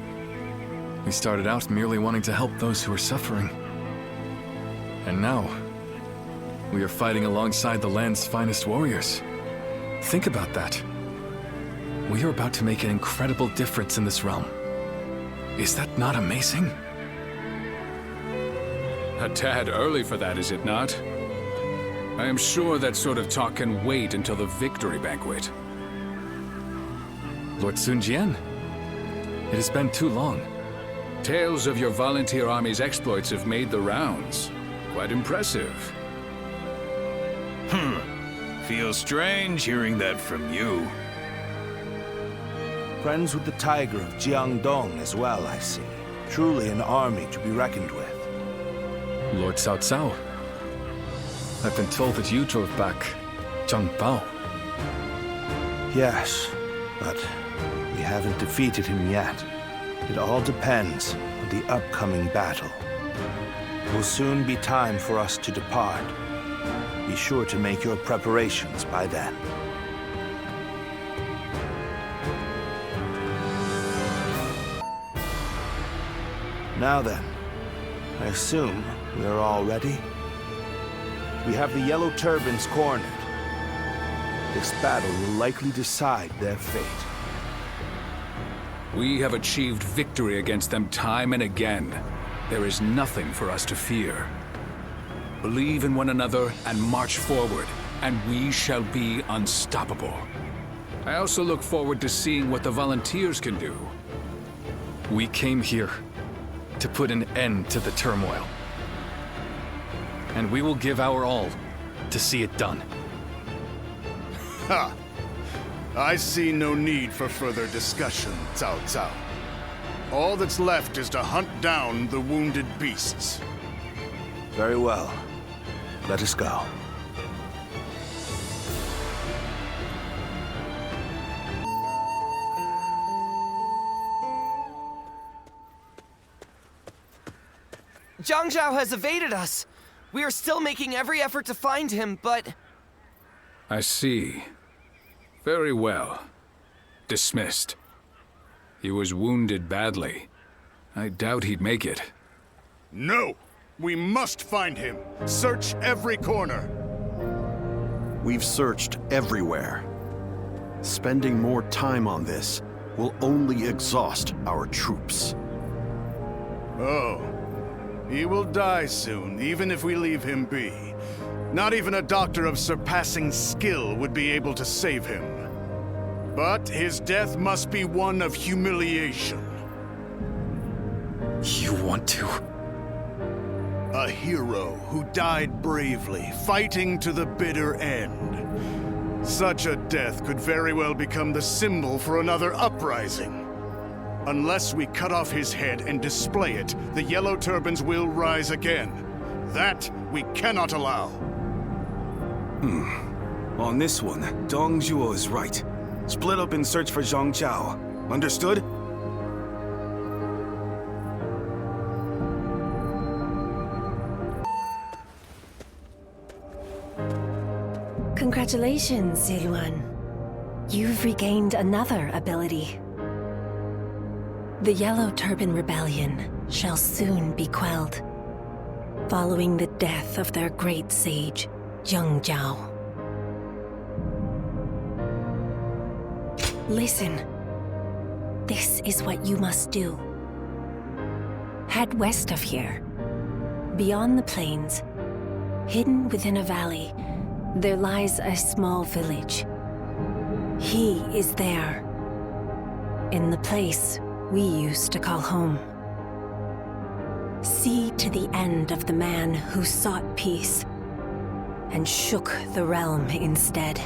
We started out merely wanting to help those who are suffering. And now, we are fighting alongside the land's finest warriors. Think about that. We are about to make an incredible difference in this realm. Is that not amazing? A tad early for that, is it not? I am sure that sort of talk can wait until the victory banquet. Lord Sun Jian, it has been too long. Tales of your volunteer army's exploits have made the rounds. Quite impressive. Feels strange hearing that from you. Friends with the Tiger of Jiangdong as well, I see. Truly an army to be reckoned with. Lord Cao Cao, I've been told that you drove back Zhang Bao. Yes, but we haven't defeated him yet. It all depends on the upcoming battle. It will soon be time for us to depart. Be sure to make your preparations by then. Now then, I assume we are all ready? We have the Yellow Turbans cornered. This battle will likely decide their fate. We have achieved victory against them time and again. There is nothing for us to fear. Believe in one another and march forward, and we shall be unstoppable. I also look forward to seeing what the volunteers can do. We came here to put an end to the turmoil. And we will give our all to see it done. Ha! I see no need for further discussion, Cao Cao. All that's left is to hunt down the wounded beasts. Very well. Let us go. Zhang Zhao has evaded us. We are still making every effort to find him, but... I see. Very well. Dismissed. He was wounded badly. I doubt he'd make it. No! We must find him! Search every corner! We've searched everywhere. Spending more time on this will only exhaust our troops. Oh. He will die soon, even if we leave him be. Not even a doctor of surpassing skill would be able to save him. But his death must be one of humiliation. You want to? A hero who died bravely, fighting to the bitter end. Such a death could very well become the symbol for another uprising. Unless we cut off his head and display it, the Yellow Turbans will rise again. That we cannot allow. On this one, Dong Zhuo is right. Split up and search for Zhang Zhao. Understood? Congratulations, Ziluan. You've regained another ability. The Yellow Turban Rebellion shall soon be quelled, following the death of their great sage, Zhang Zhao. Listen. This is what you must do. Head west of here. Beyond the plains, hidden within a valley, there lies a small village. He is there, in the place we used to call home. See to the end of the man who sought peace and shook the realm instead.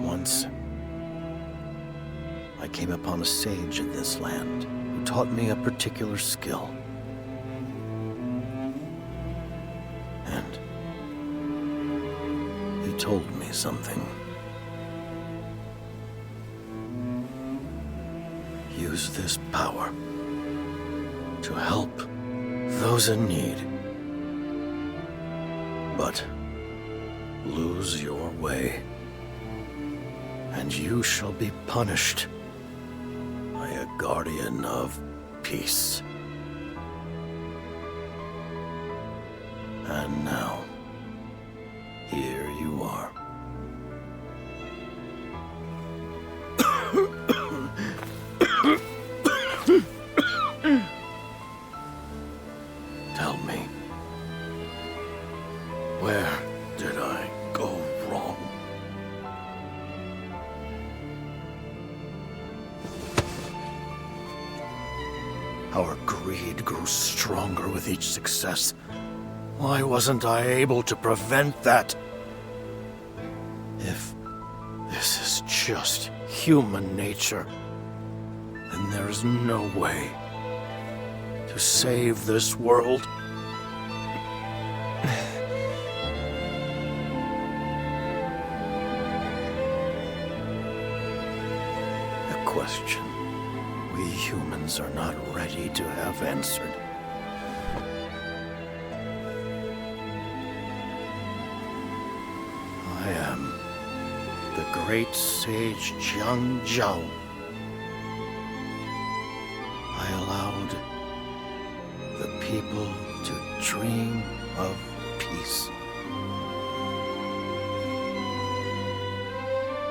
Once, I came upon a sage in this land who taught me a particular skill. And he told me something. Use this power to help those in need. But lose your way, and you shall be punished by a guardian of peace. And now, here you are. Tell me, where did I go wrong? Our greed grew stronger with each success. Why wasn't I able to prevent that? If this is just human nature, then there is no way to save this world. A question we humans are not ready to have answered. I am the great sage Jiang Zhao. I allowed the people to dream of peace.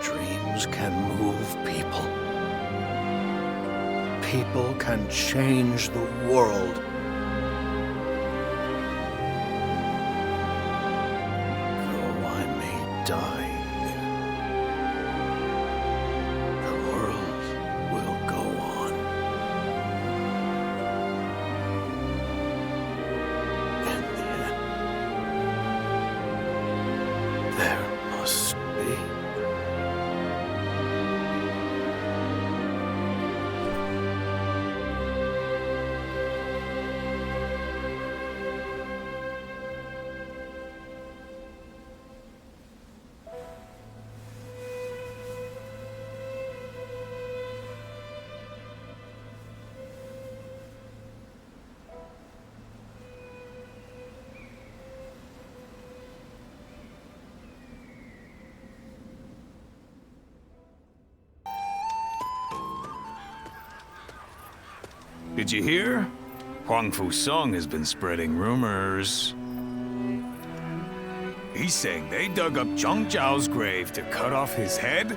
Dreams can move people. People can change the world. Though I may die, the world will go on. In the end, there must be. Did you hear? Huang Fu Song has been spreading rumors. He's saying they dug up Zhang Zhao's grave to cut off his head?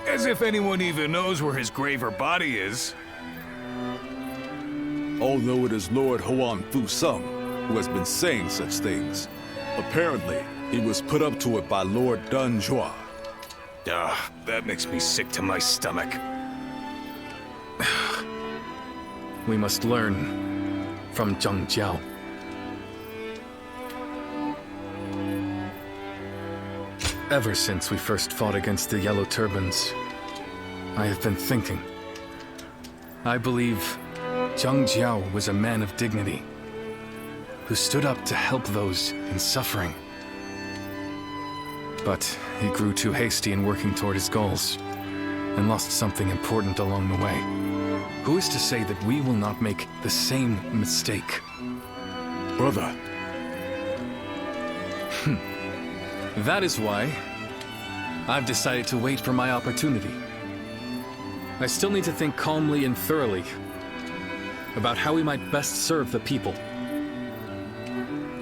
As if anyone even knows where his grave or body is. Although it is Lord Huang Fu Sung who has been saying such things, apparently he was put up to it by Lord Dun Zhua. That makes me sick to my stomach. We must learn from Zhang Jiao. Ever since we first fought against the Yellow Turbans, I have been thinking. I believe Zhang Jiao was a man of dignity, who stood up to help those in suffering. But he grew too hasty in working toward his goals, and lost something important along the way. Who is to say that we will not make the same mistake? Brother. That is why I've decided to wait for my opportunity. I still need to think calmly and thoroughly about how we might best serve the people.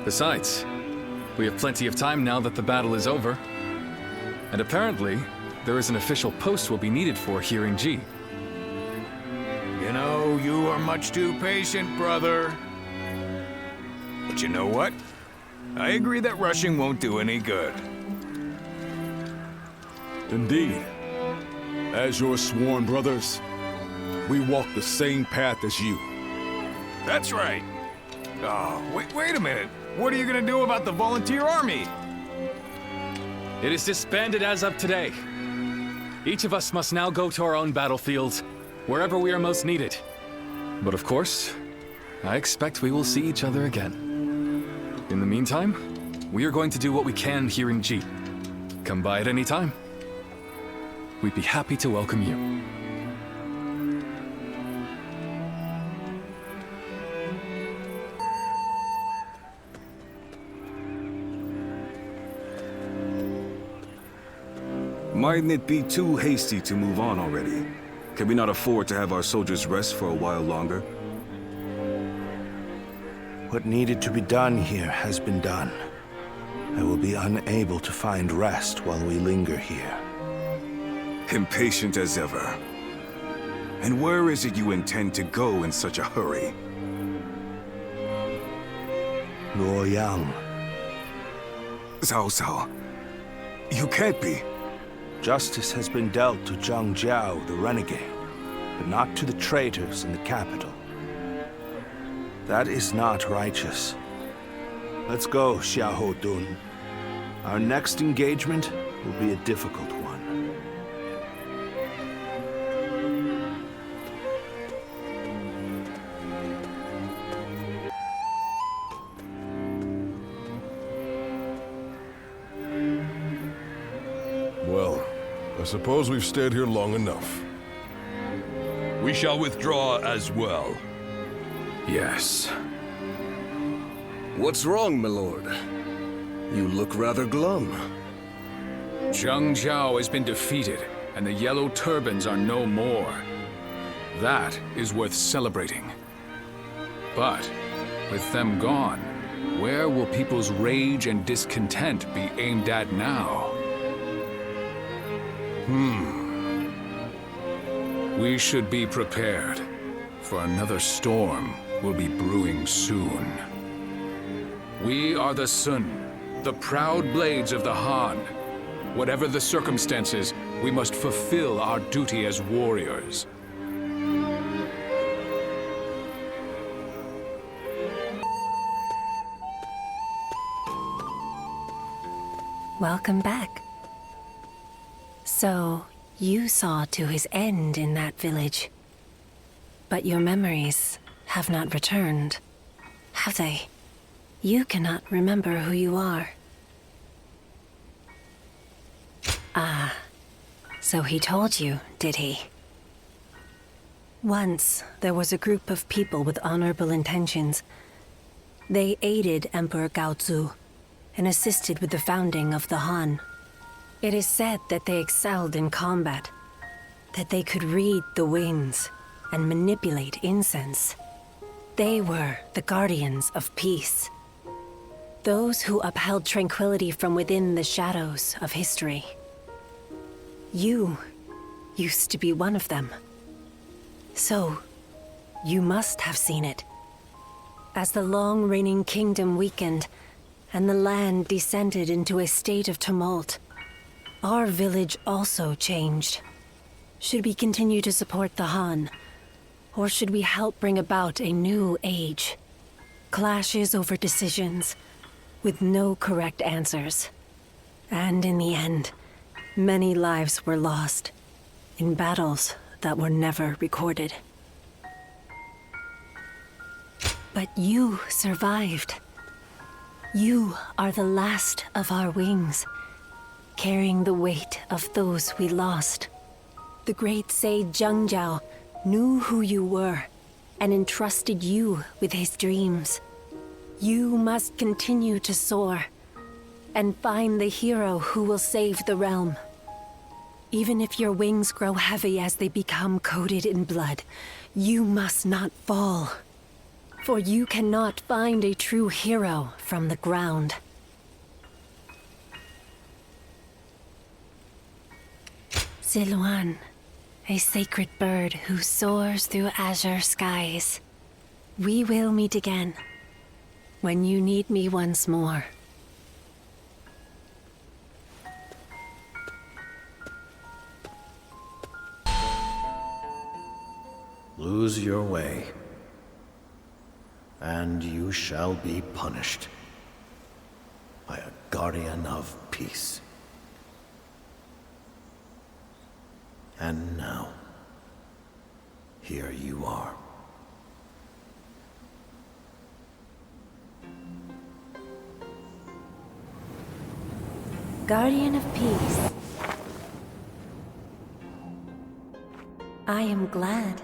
Besides, we have plenty of time now that the battle is over. And apparently, there is an official post we'll be needed for here in G. You know, you are much too patient, brother. But you know what? I agree that rushing won't do any good. Indeed. As your sworn brothers, we walk the same path as you. That's right. Oh, wait a minute. What are you gonna do about the volunteer army? It is disbanded as of today. Each of us must now go to our own battlefields, wherever we are most needed. But of course, I expect we will see each other again. In the meantime, we are going to do what we can here in G. Come by at any time. We'd be happy to welcome you. Mightn't it be too hasty to move on already? Can we not afford to have our soldiers rest for a while longer? What needed to be done here has been done. I will be unable to find rest while we linger here. Impatient as ever. And where is it you intend to go in such a hurry? Luoyang. Cao Cao. You can't be. Justice has been dealt to Zhang Jiao, the renegade, but not to the traitors in the capital. That is not righteous. Let's go, Xiahou Dun. Our next engagement will be a difficult one. Well, I suppose we've stayed here long enough. We shall withdraw as well. Yes. What's wrong, my lord? You look rather glum. Zhang Jiao has been defeated, and the Yellow Turbans are no more. That is worth celebrating. But, with them gone, where will people's rage and discontent be aimed at now? We should be prepared, for another storm will be brewing soon. We are the Sun, the proud blades of the Han. Whatever the circumstances, we must fulfill our duty as warriors. Welcome back. So, you saw to his end in that village. But your memories have not returned, have they? You cannot remember who you are. Ah, so he told you, did he? Once, there was a group of people with honorable intentions. They aided Emperor Gaozu and assisted with the founding of the Han. It is said that they excelled in combat, that they could read the winds and manipulate incense. They were the guardians of peace. Those who upheld tranquility from within the shadows of history. You used to be one of them. So, you must have seen it. As the long-reigning kingdom weakened, and the land descended into a state of tumult, our village also changed. Should we continue to support the Han? Or should we help bring about a new age? Clashes over decisions, with no correct answers. And in the end, many lives were lost, in battles that were never recorded. But you survived. You are the last of our wings. carrying the weight of those we lost. The great sage Zhangjiao knew who you were and entrusted you with his dreams. You must continue to soar and find the hero who will save the realm. Even if your wings grow heavy as they become coated in blood, you must not fall. For you cannot find a true hero from the ground. Ziluan, a sacred bird who soars through azure skies. We will meet again when you need me once more. Lose your way, and you shall be punished by a guardian of peace. And now, here you are. Guardian of Peace. I am glad.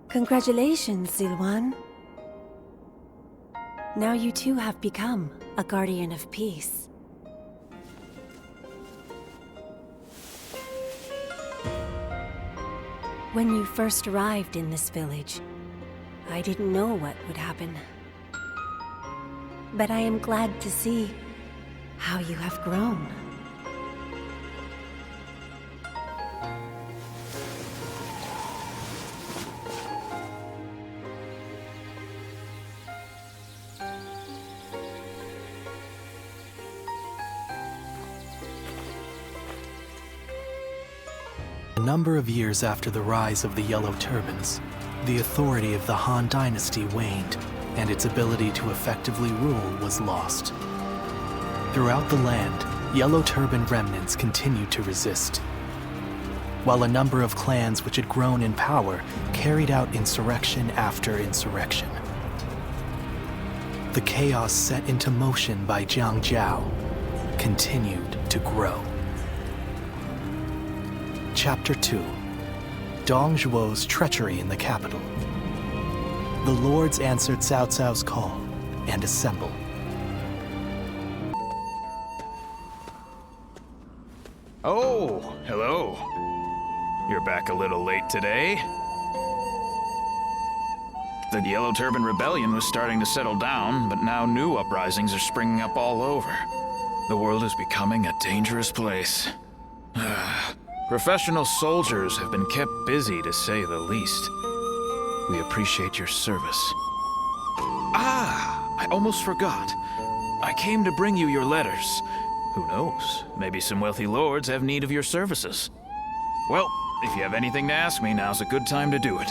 Congratulations, Ziluan. Now you too have become a Guardian of Peace. When you first arrived in this village, I didn't know what would happen. But I am glad to see how you have grown. A number of years after the rise of the Yellow Turbans, the authority of the Han Dynasty waned, and its ability to effectively rule was lost. Throughout the land, Yellow Turban remnants continued to resist, while a number of clans which had grown in power carried out insurrection after insurrection. The chaos set into motion by Jiang Jiao continued to grow. Chapter 2. Dong Zhuo's treachery in the capital. The lords answered Cao Cao's call and assembled. Oh, hello. You're back a little late today. The Yellow Turban Rebellion was starting to settle down, but now new uprisings are springing up all over. The world is becoming a dangerous place. Professional soldiers have been kept busy, to say the least. We appreciate your service. I almost forgot. I came to bring you your letters. Who knows? Maybe some wealthy lords have need of your services. Well, if you have anything to ask me, now's a good time to do it.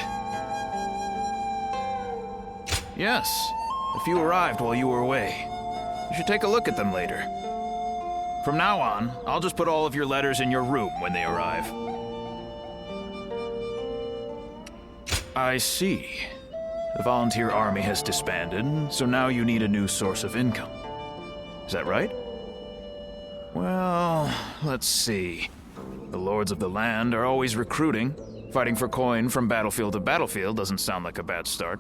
Yes, a few arrived while you were away. You should take a look at them later. From now on, I'll just put all of your letters in your room when they arrive. I see. The volunteer army has disbanded, so now you need a new source of income. Is that right? Well, let's see. The lords of the land are always recruiting. Fighting for coin from battlefield to battlefield doesn't sound like a bad start.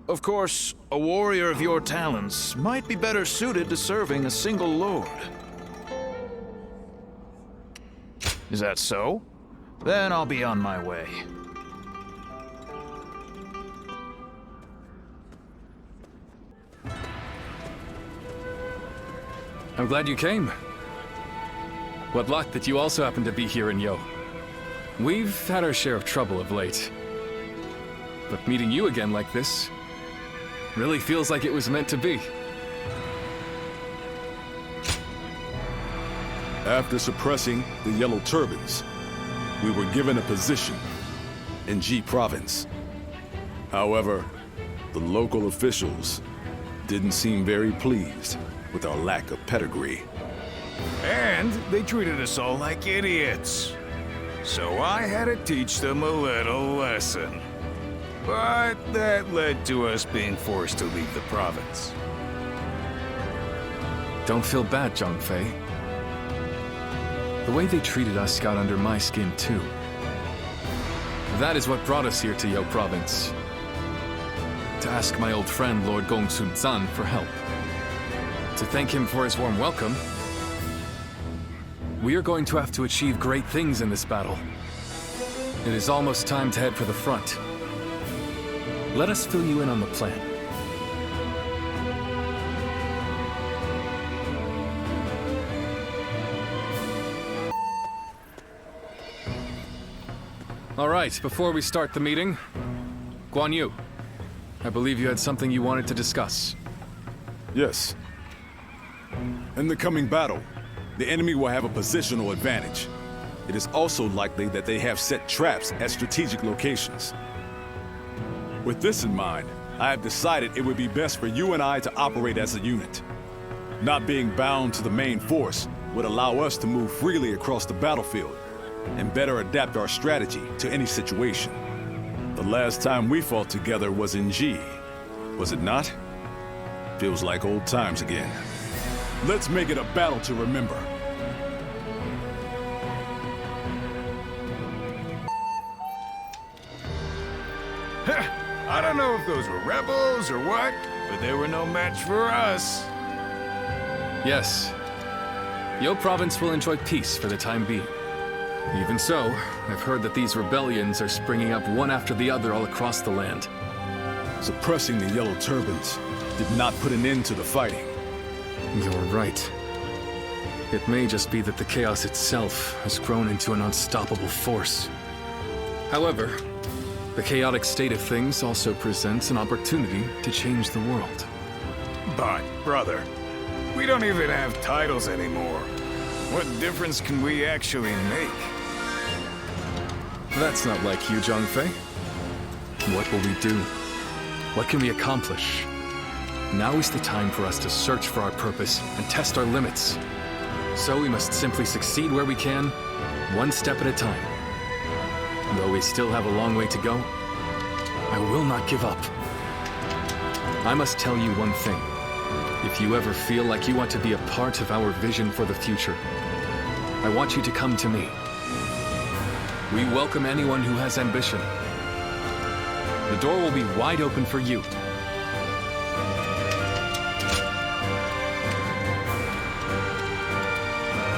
Of course, a warrior of your talents might be better suited to serving a single lord. Is that so? Then I'll be on my way. I'm glad you came. What luck that you also happen to be here in Yo. We've had our share of trouble of late. But meeting you again like this really feels like it was meant to be. After suppressing the Yellow Turbans, we were given a position in Ji Province. However, the local officials didn't seem very pleased with our lack of pedigree. And they treated us all like idiots. So I had to teach them a little lesson. But that led to us being forced to leave the province. Don't feel bad, Zhang-Fei. The way they treated us got under my skin, too. That is what brought us here to Yo Province. To ask my old friend, Lord Gongsun Zan, for help. To thank him for his warm welcome. We are going to have to achieve great things in this battle. It is almost time to head for the front. Let us fill you in on the plan. All right, before we start the meeting, Guan Yu, I believe you had something you wanted to discuss. Yes. In the coming battle, the enemy will have a positional advantage. It is also likely that they have set traps at strategic locations. With this in mind, I have decided it would be best for you and I to operate as a unit. Not being bound to the main force would allow us to move freely across the battlefield and better adapt our strategy to any situation. The last time we fought together was in G, was it not? Feels like old times again. Let's make it a battle to remember. I don't know if those were rebels or what, but they were no match for us. Yes. Yo Province will enjoy peace for the time being. Even so, I've heard that these rebellions are springing up one after the other all across the land. Suppressing the Yellow Turbans did not put an end to the fighting. You're right. It may just be that the chaos itself has grown into an unstoppable force. However, the chaotic state of things also presents an opportunity to change the world. But, brother, we don't even have titles anymore. What difference can we actually make? That's not like you, Zhang-Fei. What will we do? What can we accomplish? Now is the time for us to search for our purpose and test our limits. So we must simply succeed where we can, one step at a time. Though we still have a long way to go, I will not give up. I must tell you one thing. If you ever feel like you want to be a part of our vision for the future, I want you to come to me. We welcome anyone who has ambition. The door will be wide open for you.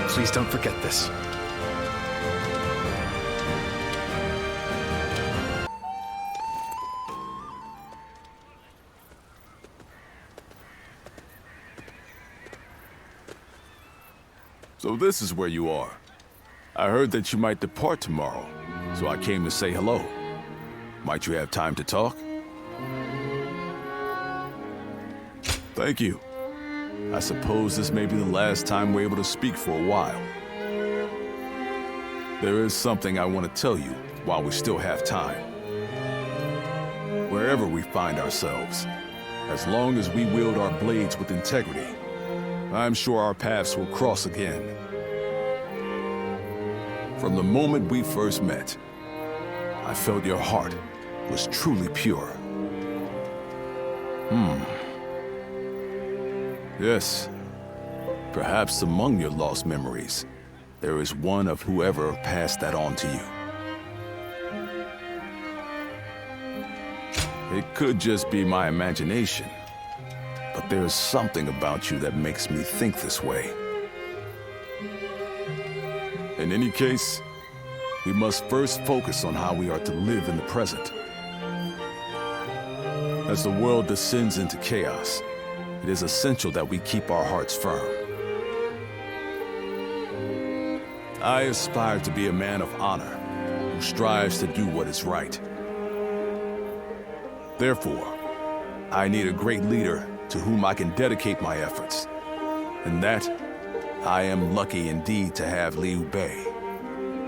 Please don't forget this. So this is where you are. I heard that you might depart tomorrow, so I came to say hello. Might you have time to talk? Thank you. I suppose this may be the last time we're able to speak for a while. There is something I want to tell you while we still have time. Wherever we find ourselves, as long as we wield our blades with integrity, I'm sure our paths will cross again. From the moment we first met, I felt your heart was truly pure. Yes, perhaps among your lost memories, there is one of whoever passed that on to you. It could just be my imagination, but there's something about you that makes me think this way. In any case, we must first focus on how we are to live in the present. As the world descends into chaos, it is essential that we keep our hearts firm. I aspire to be a man of honor who strives to do what is right. Therefore, I need a great leader to whom I can dedicate my efforts. And that, I am lucky indeed to have Liu Bei.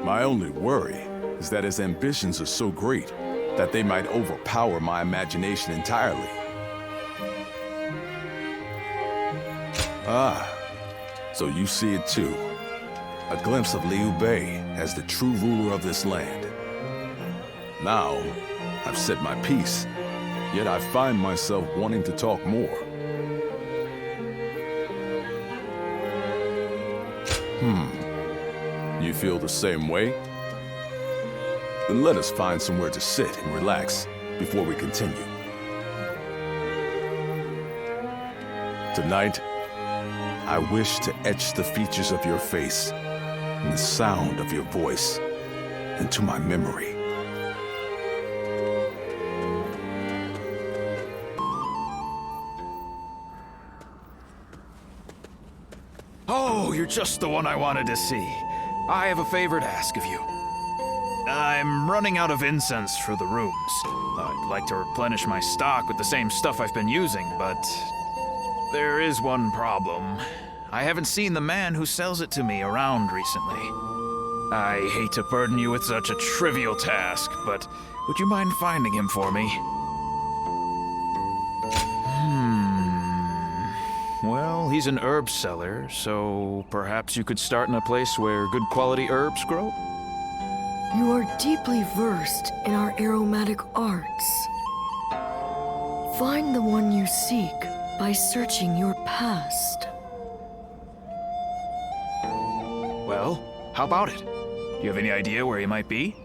My only worry is that his ambitions are so great that they might overpower my imagination entirely. Ah, so you see it too. A glimpse of Liu Bei as the true ruler of this land. Now, I've said my piece, yet I find myself wanting to talk more. You feel the same way? Then let us find somewhere to sit and relax before we continue. Tonight, I wish to etch the features of your face and the sound of your voice into my memory. Oh, you're just the one I wanted to see. I have a favor to ask of you. I'm running out of incense for the rooms. I'd like to replenish my stock with the same stuff I've been using, but there is one problem. I haven't seen the man who sells it to me around recently. I hate to burden you with such a trivial task, but would you mind finding him for me? Well, he's an herb seller, so perhaps you could start in a place where good quality herbs grow? You are deeply versed in our aromatic arts. Find the one you seek by searching your past. Well, how about it? Do you have any idea where he might be?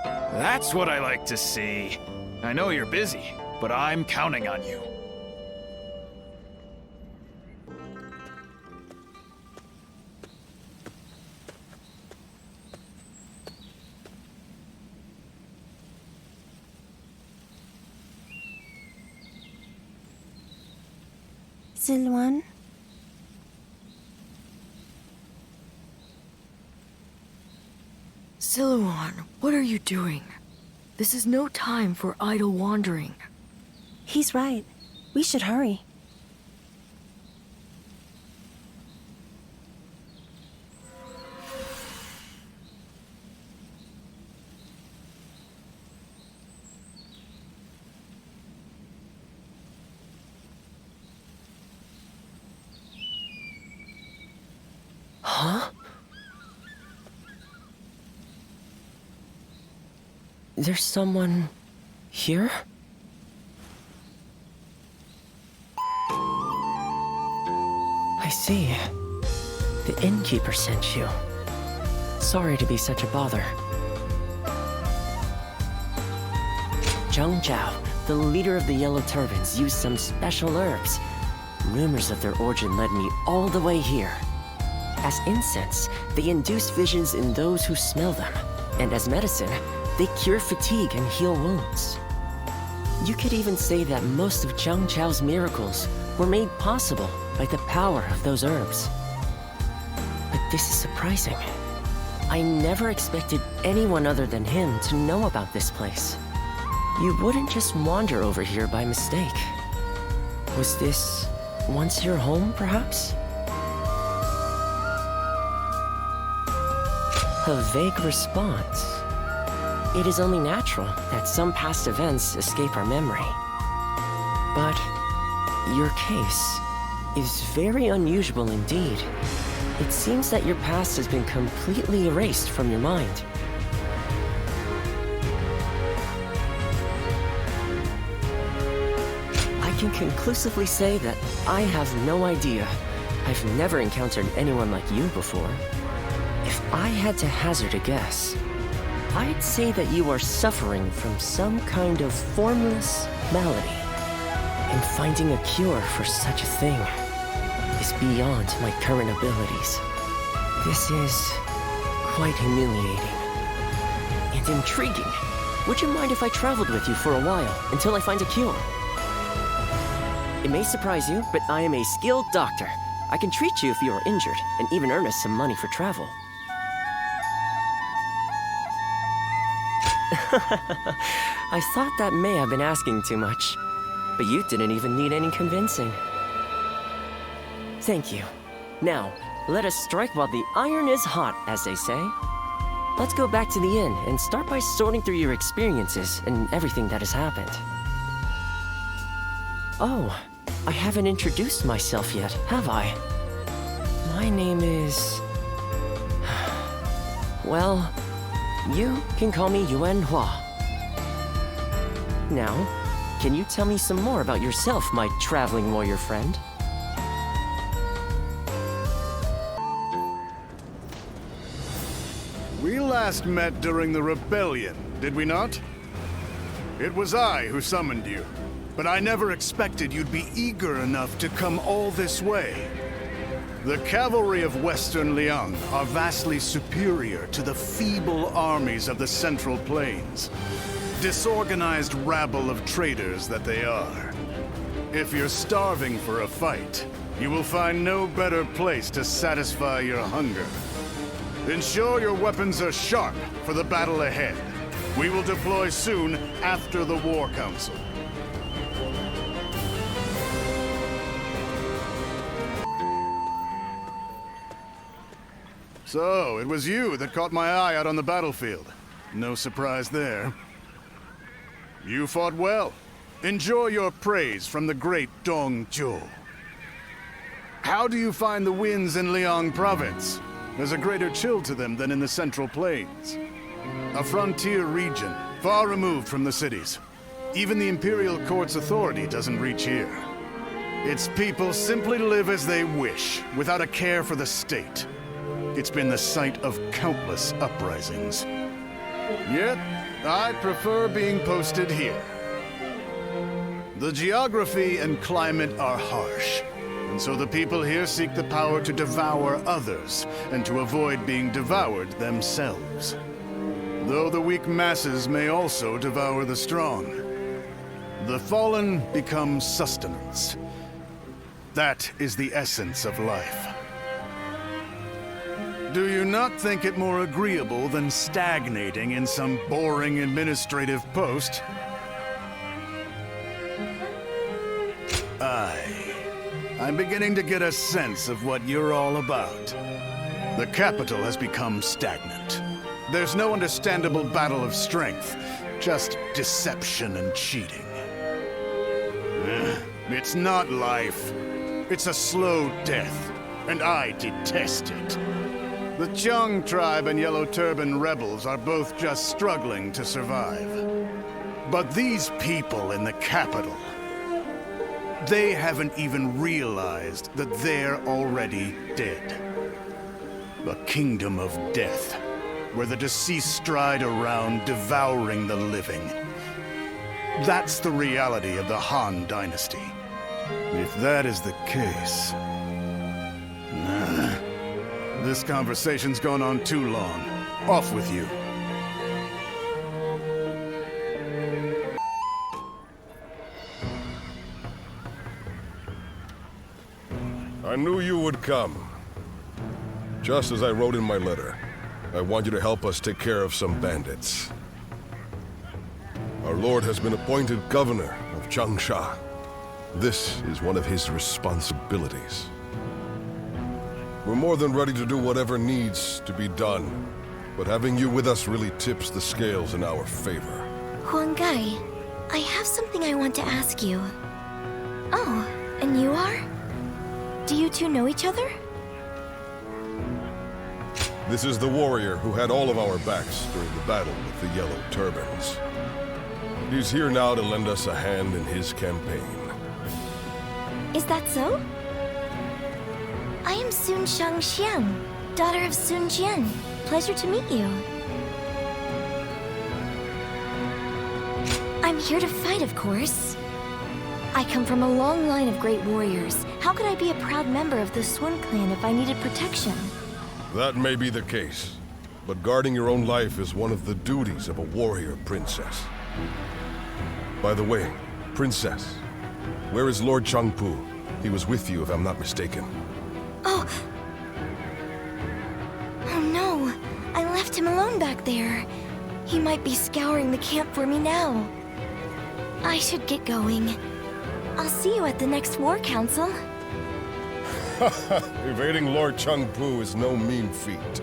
That's what I like to see. I know you're busy, but I'm counting on you. Zilwan? Zilwan, what are you doing? This is no time for idle wandering. He's right. We should hurry. Huh? There's someone here? I see. The innkeeper sent you. Sorry to be such a bother. Zhang Zhao, the leader of the Yellow Turbans, used some special herbs. Rumors of their origin led me all the way here. As incense, they induce visions in those who smell them. And as medicine, they cure fatigue and heal wounds. You could even say that most of Zhang Zhao's miracles were made possible by the power of those herbs. But this is surprising. I never expected anyone other than him to know about this place. You wouldn't just wander over here by mistake. Was this once your home, perhaps? A vague response. It is only natural that some past events escape our memory. But your case is very unusual indeed. It seems that your past has been completely erased from your mind. I can conclusively say that I have no idea. I've never encountered anyone like you before. If I had to hazard a guess, I'd say that you are suffering from some kind of formless malady. And finding a cure for such a thing is beyond my current abilities. This is quite humiliating and intriguing. Would you mind if I traveled with you for a while until I find a cure? It may surprise you, but I am a skilled doctor. I can treat you if you are injured and even earn us some money for travel. I thought that may have been asking too much, but you didn't even need any convincing. Thank you. Now, let us strike while the iron is hot, as they say. Let's go back to the inn and start by sorting through your experiences and everything that has happened. Oh, I haven't introduced myself yet, have I? My name is... Well, You can call me Yuan Hua. Now, can you tell me some more about yourself, my traveling warrior friend? We last met during the rebellion, did we not? It was I who summoned you, but I never expected you'd be eager enough to come all this way. The cavalry of Western Liang are vastly superior to the feeble armies of the Central Plains. Disorganized rabble of traitors that they are. If you're starving for a fight, you will find no better place to satisfy your hunger. Ensure your weapons are sharp for the battle ahead. We will deploy soon after the War Council. So, it was you that caught my eye out on the battlefield. No surprise there. You fought well. Enjoy your praise from the great Dong Zhuo. How do you find the winds in Liang Province? There's a greater chill to them than in the Central Plains. A frontier region, far removed from the cities. Even the Imperial Court's authority doesn't reach here. Its people simply live as they wish, without a care for the state. It's been the site of countless uprisings. Yet, I prefer being posted here. The geography and climate are harsh, and so the people here seek the power to devour others, and to avoid being devoured themselves. Though the weak masses may also devour the strong. The fallen become sustenance. That is the essence of life. Do you not think it more agreeable than stagnating in some boring administrative post? I'm beginning to get a sense of what you're all about. The capital has become stagnant. There's no understandable battle of strength, just deception and cheating. It's not life. It's a slow death, and I detest it. The Chung tribe and Yellow Turban rebels are both just struggling to survive. But these people in the capital, they haven't even realized that they're already dead. A kingdom of death, where the deceased stride around devouring the living. That's the reality of the Han Dynasty. If that is the case... This conversation's gone on too long. Off with you. I knew you would come. Just as I wrote in my letter, I want you to help us take care of some bandits. Our lord has been appointed governor of Changsha. This is one of his responsibilities. We're more than ready to do whatever needs to be done, but having you with us really tips the scales in our favor. Huang Gai, I have something I want to ask you. Oh, and you are? Do you two know each other? This is the warrior who had all of our backs during the battle with the Yellow Turbans. He's here now to lend us a hand in his campaign. Is that so? I am Sun Shang Xiang, daughter of Sun Jian. Pleasure to meet you. I'm here to fight, of course. I come from a long line of great warriors. How could I be a proud member of the Sun clan if I needed protection? That may be the case, but guarding your own life is one of the duties of a warrior princess. By the way, princess, where is Lord Changpu? He was with you, if I'm not mistaken. Oh no, I left him alone back there. He might be scouring the camp for me now. I should get going. I'll see you at the next War Council. Evading Lord Changpu is no mean feat.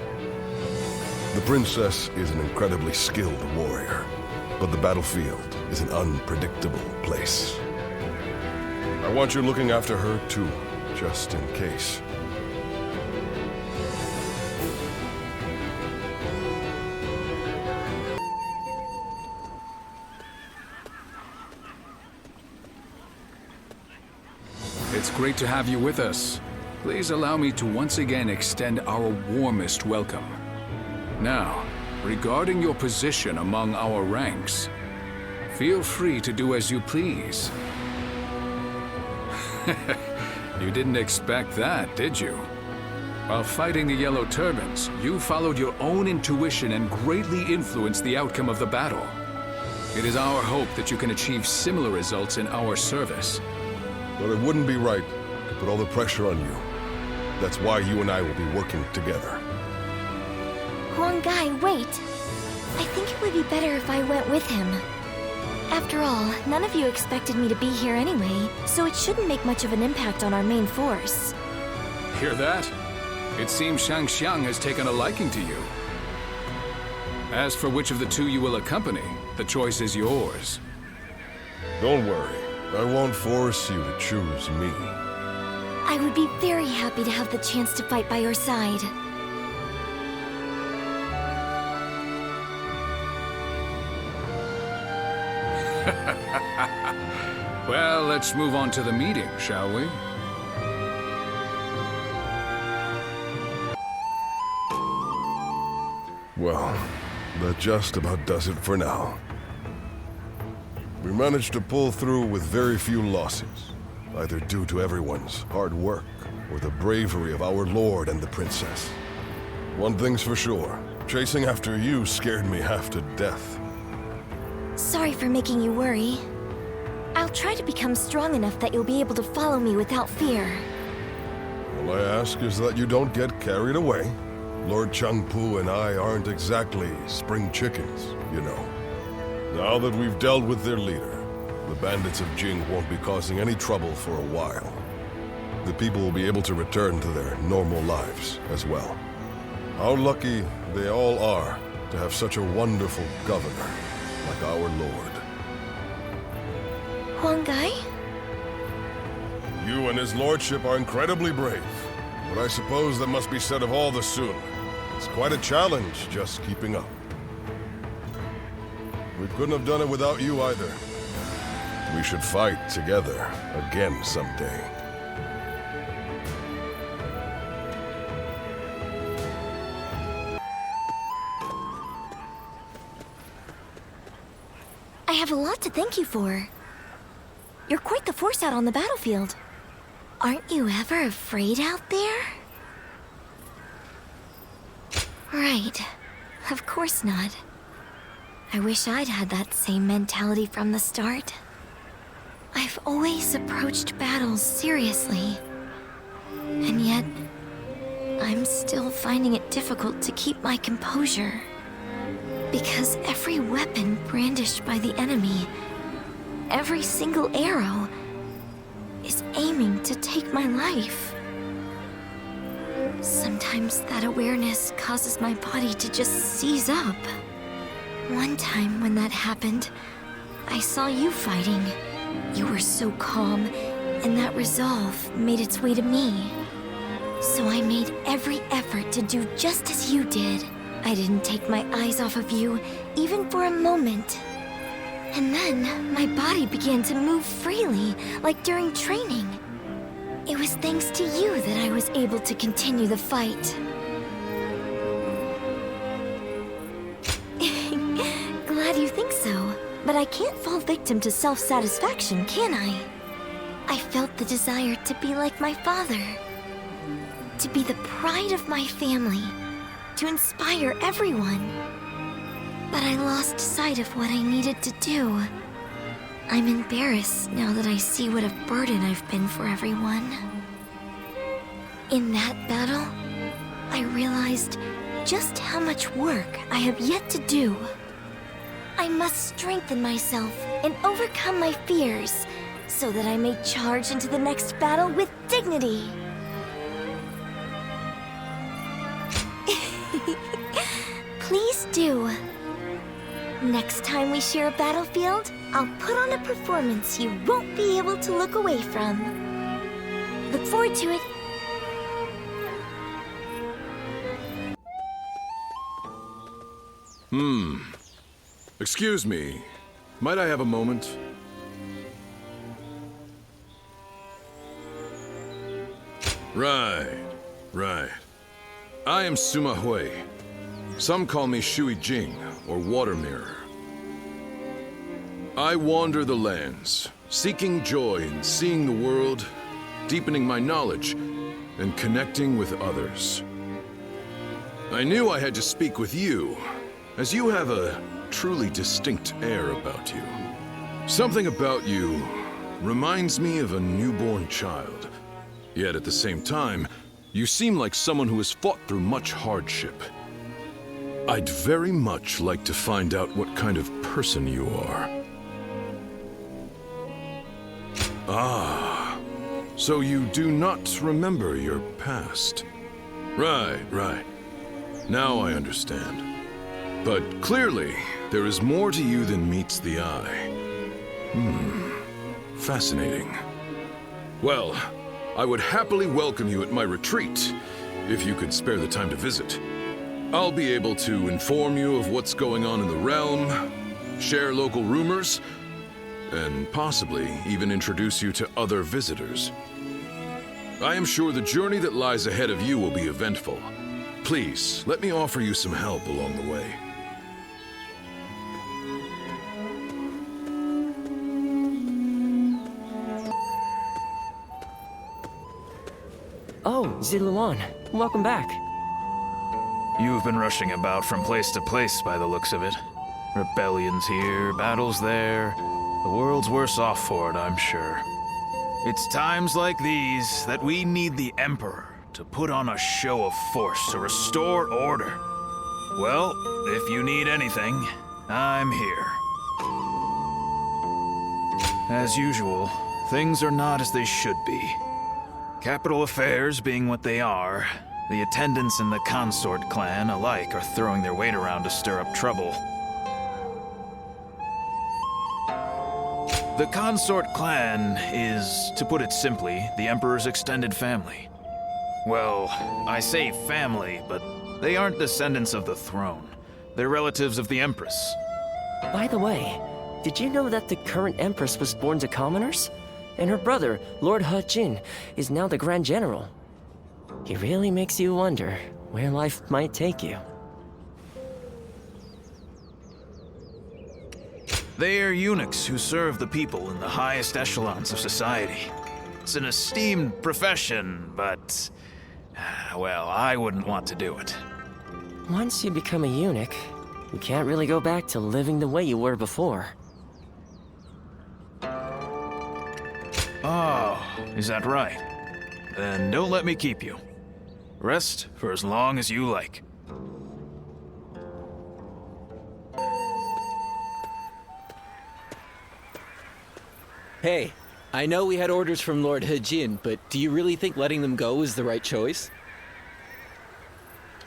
The princess is an incredibly skilled warrior, but the battlefield is an unpredictable place. I want you looking after her too, just in case. It's great to have you with us. Please allow me to once again extend our warmest welcome. Now, regarding your position among our ranks, feel free to do as you please. You didn't expect that, did you? While fighting the Yellow Turbans, you followed your own intuition and greatly influenced the outcome of the battle. It is our hope that you can achieve similar results in our service. But it wouldn't be right to put all the pressure on you. That's why you and I will be working together. Huang-Gai, wait. I think it would be better if I went with him. After all, none of you expected me to be here anyway, so it shouldn't make much of an impact on our main force. Hear that? It seems Shangxiang has taken a liking to you. As for which of the two you will accompany, the choice is yours. Don't worry. I won't force you to choose me. I would be very happy to have the chance to fight by your side. Well, let's move on to the meeting, shall we? Well, that just about does it for now. We managed to pull through with very few losses, either due to everyone's hard work or the bravery of our lord and the princess. One thing's for sure, chasing after you scared me half to death. Sorry for making you worry. I'll try to become strong enough that you'll be able to follow me without fear. All I ask is that you don't get carried away. Lord Changpu and I aren't exactly spring chickens, you know. Now that we've dealt with their leader, the bandits of Jing won't be causing any trouble for a while. The people will be able to return to their normal lives as well. How lucky they all are to have such a wonderful governor like our lord. Huang-Gai? You and his lordship are incredibly brave, but I suppose that must be said of all the Sun. It's quite a challenge just keeping up. We couldn't have done it without you either. We should fight together again someday. I have a lot to thank you for. You're quite the force out on the battlefield. Aren't you ever afraid out there? Right. Of course not. I wish I'd had that same mentality from the start. I've always approached battles seriously. And yet, I'm still finding it difficult to keep my composure. Because every weapon brandished by the enemy, every single arrow, is aiming to take my life. Sometimes that awareness causes my body to just seize up. One time when that happened, I saw you fighting. You were so calm, and that resolve made its way to me. So I made every effort to do just as you did. I didn't take my eyes off of you, even for a moment. And then, my body began to move freely, like during training. It was thanks to you that I was able to continue the fight. Glad you think so, but I can't fall victim to self-satisfaction, can I? I felt the desire to be like my father. To be the pride of my family. To inspire everyone. But I lost sight of what I needed to do. I'm embarrassed now that I see what a burden I've been for everyone. In that battle, I realized just how much work I have yet to do. I must strengthen myself and overcome my fears so that I may charge into the next battle with dignity. Please do. Next time we share a battlefield, I'll put on a performance you won't be able to look away from. Look forward to it. Excuse me. Might I have a moment? Right. I am Sima Hui. Some call me Shui Jing, or Water Mirror. I wander the lands, seeking joy in seeing the world, deepening my knowledge, and connecting with others. I knew I had to speak with you, as you have a truly distinct air about you. Something about you reminds me of a newborn child. Yet at the same time, you seem like someone who has fought through much hardship. I'd very much like to find out what kind of person you are. Ah, so you do not remember your past. Right. Now I understand. But clearly, there is more to you than meets the eye. Fascinating. Well, I would happily welcome you at my retreat, if you could spare the time to visit. I'll be able to inform you of what's going on in the realm, share local rumors, and possibly even introduce you to other visitors. I am sure the journey that lies ahead of you will be eventful. Please, let me offer you some help along the way. Oh, Ziluan, welcome back. You've been rushing about from place to place by the looks of it. Rebellions here, battles there. The world's worse off for it, I'm sure. It's times like these that we need the Emperor to put on a show of force to restore order. Well, if you need anything, I'm here. As usual, things are not as they should be. Capital affairs being what they are, the attendants in the consort clan alike are throwing their weight around to stir up trouble. The consort clan is, to put it simply, the Emperor's extended family. Well, I say family, but they aren't descendants of the throne. They're relatives of the Empress. By the way, did you know that the current Empress was born to commoners? And her brother, Lord He Jin, is now the Grand General. He really makes you wonder where life might take you. They are eunuchs who serve the people in the highest echelons of society. It's an esteemed profession, but, well, I wouldn't want to do it. Once you become a eunuch, you can't really go back to living the way you were before. Oh, is that right? Then don't let me keep you. Rest for as long as you like. Hey, I know we had orders from Lord He Jin, but do you really think letting them go was the right choice?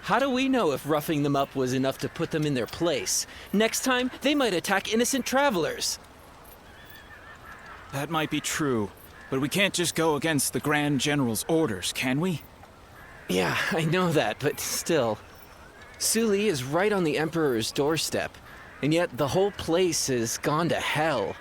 How do we know if roughing them up was enough to put them in their place? Next time, they might attack innocent travelers. That might be true, but we can't just go against the Grand General's orders, can we? Yeah, I know that, but still. Suli is right on the Emperor's doorstep, and yet the whole place has gone to hell.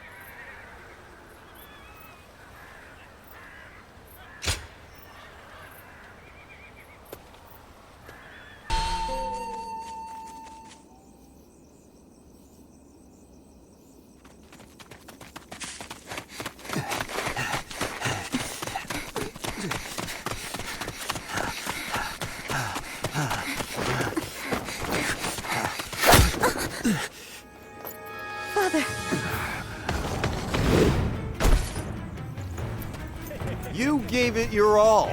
You gave it your all,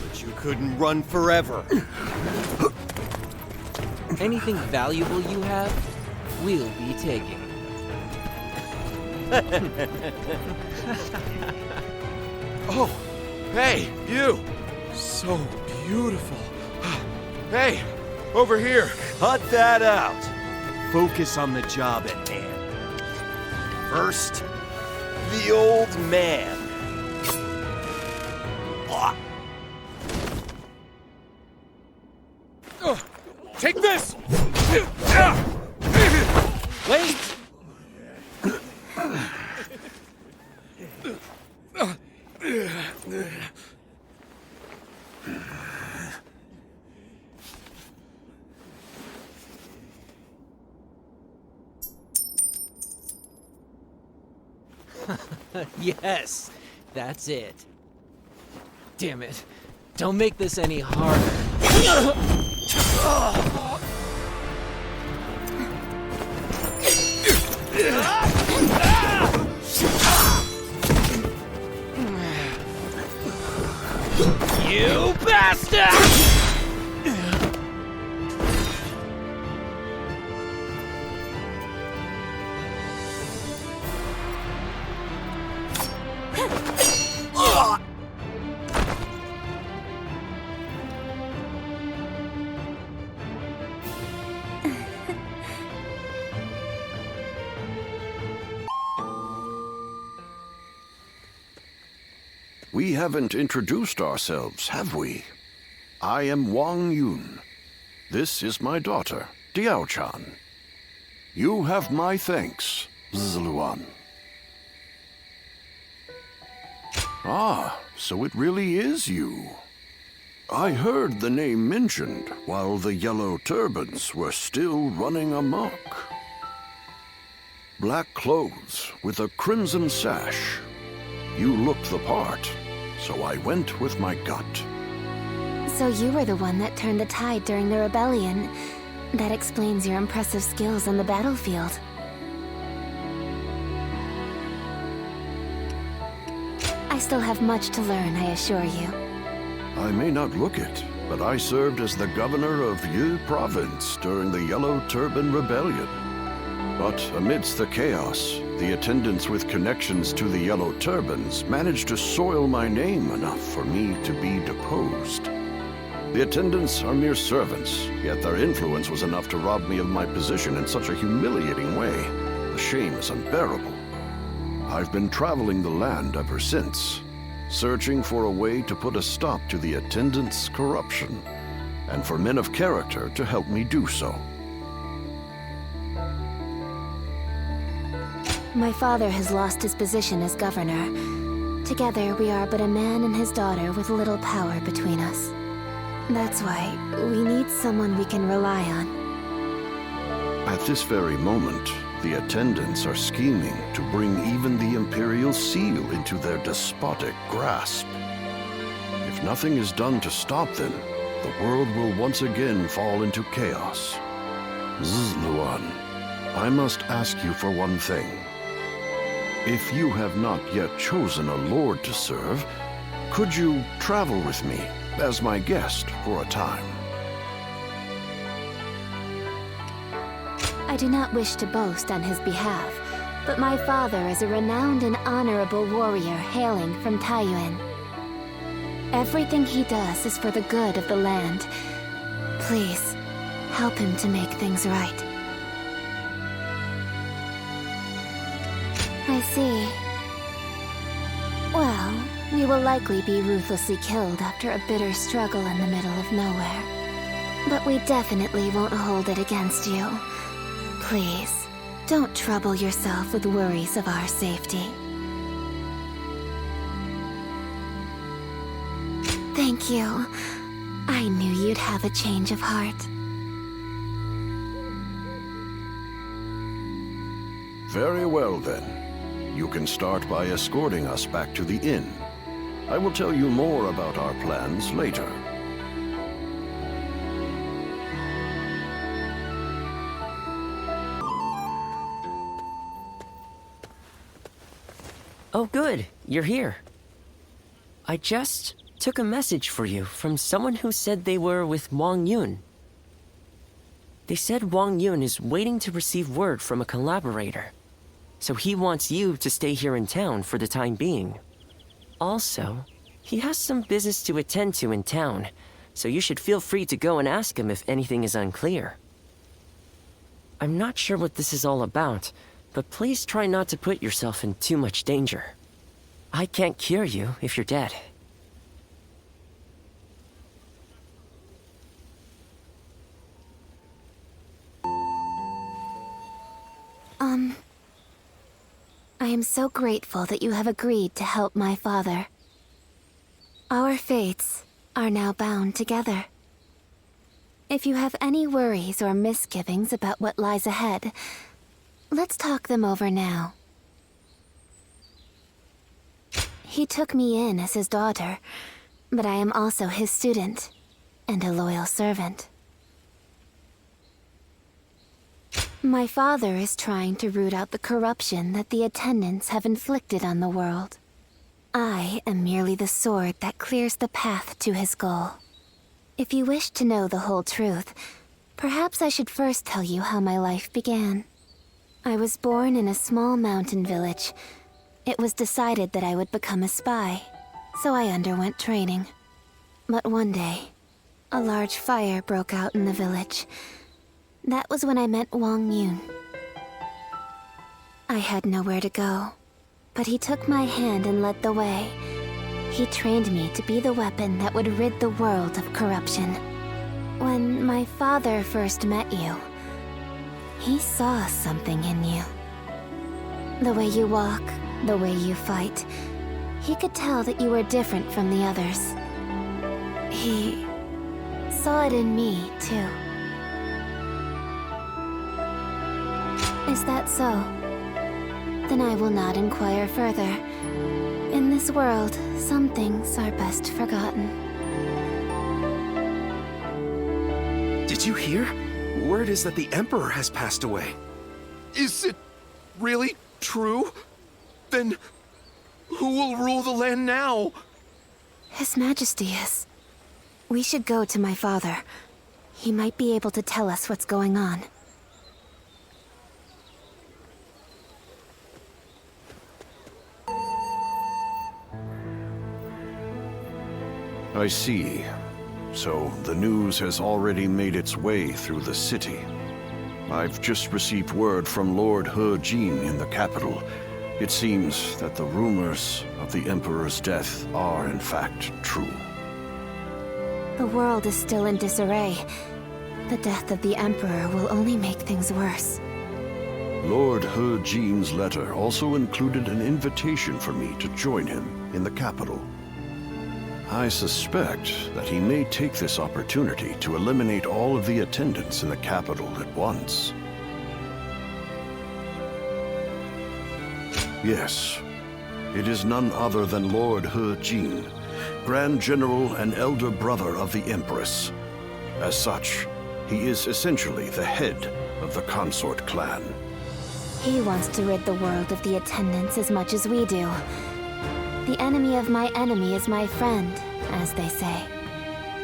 but you couldn't run forever. Anything valuable you have, we'll be taking. Oh, hey, you! So beautiful. Hey, over here. Cut that out. Focus on the job at hand. First, the old man. Take this! Wait! Yes, that's it. Damn it. Don't make this any harder. You bastard! We haven't introduced ourselves, have we? I am Wang Yun. This is my daughter, Diao-chan. You have my thanks, Zluan. Ah, so it really is you. I heard the name mentioned while the Yellow Turbans were still running amok. Black clothes with a crimson sash. You looked the part, so I went with my gut. So you were the one that turned the tide during the rebellion. That explains your impressive skills on the battlefield. I still have much to learn, I assure you. I may not look it, but I served as the governor of Yi Province during the Yellow Turban Rebellion. But amidst the chaos, the attendants with connections to the Yellow Turbans managed to soil my name enough for me to be deposed. The attendants are mere servants, yet their influence was enough to rob me of my position in such a humiliating way. The shame is unbearable. I've been traveling the land ever since, searching for a way to put a stop to the attendants' corruption, and for men of character to help me do so. My father has lost his position as governor. Together, we are but a man and his daughter with little power between us. That's why we need someone we can rely on. At this very moment, the attendants are scheming to bring even the Imperial Seal into their despotic grasp. If nothing is done to stop them, the world will once again fall into chaos. Zluan, I must ask you for one thing. If you have not yet chosen a lord to serve, could you travel with me as my guest for a time? I do not wish to boast on his behalf, but my father is a renowned and honorable warrior hailing from Taiyuan. Everything he does is for the good of the land. Please, help him to make things right. I see. Well, you will likely be ruthlessly killed after a bitter struggle in the middle of nowhere. But we definitely won't hold it against you. Please, don't trouble yourself with worries of our safety. Thank you. I knew you'd have a change of heart. Very well, then. You can start by escorting us back to the inn. I will tell you more about our plans later. Oh, good. You're here. I just took a message for you from someone who said they were with Wang Yun. They said Wang Yun is waiting to receive word from a collaborator. So he wants you to stay here in town for the time being. Also, he has some business to attend to in town, so you should feel free to go and ask him if anything is unclear. I'm not sure what this is all about, but please try not to put yourself in too much danger. I can't cure you if you're dead. I am so grateful that you have agreed to help my father. Our fates are now bound together. If you have any worries or misgivings about what lies ahead, let's talk them over now. He took me in as his daughter, but I am also his student, and a loyal servant. My father is trying to root out the corruption that the attendants have inflicted on the world. I am merely the sword that clears the path to his goal. If you wish to know the whole truth, perhaps I should first tell you how my life began. I was born in a small mountain village. It was decided that I would become a spy, so I underwent training. But one day, a large fire broke out in the village. That was when I met Wang Yun. I had nowhere to go, but he took my hand and led the way. He trained me to be the weapon that would rid the world of corruption. When my father first met you, he saw something in you. The way you walk, the way you fight, he could tell that you were different from the others. He saw it in me, too. Is that so? Then I will not inquire further. In this world, some things are best forgotten. Did you hear? Word is that the Emperor has passed away. Is it really true? Then who will rule the land now? His Majesty is. We should go to my father. He might be able to tell us what's going on. I see. So the news has already made its way through the city. I've just received word from Lord He Jin in the capital. It seems that the rumors of the Emperor's death are in fact true. The world is still in disarray. The death of the Emperor will only make things worse. Lord He Jin's letter also included an invitation for me to join him in the capital. I suspect that he may take this opportunity to eliminate all of the attendants in the capital at once. Yes, it is none other than Lord He Jin, Grand General and elder brother of the Empress. As such, he is essentially the head of the consort clan. He wants to rid the world of the attendants as much as we do. The enemy of my enemy is my friend, as they say.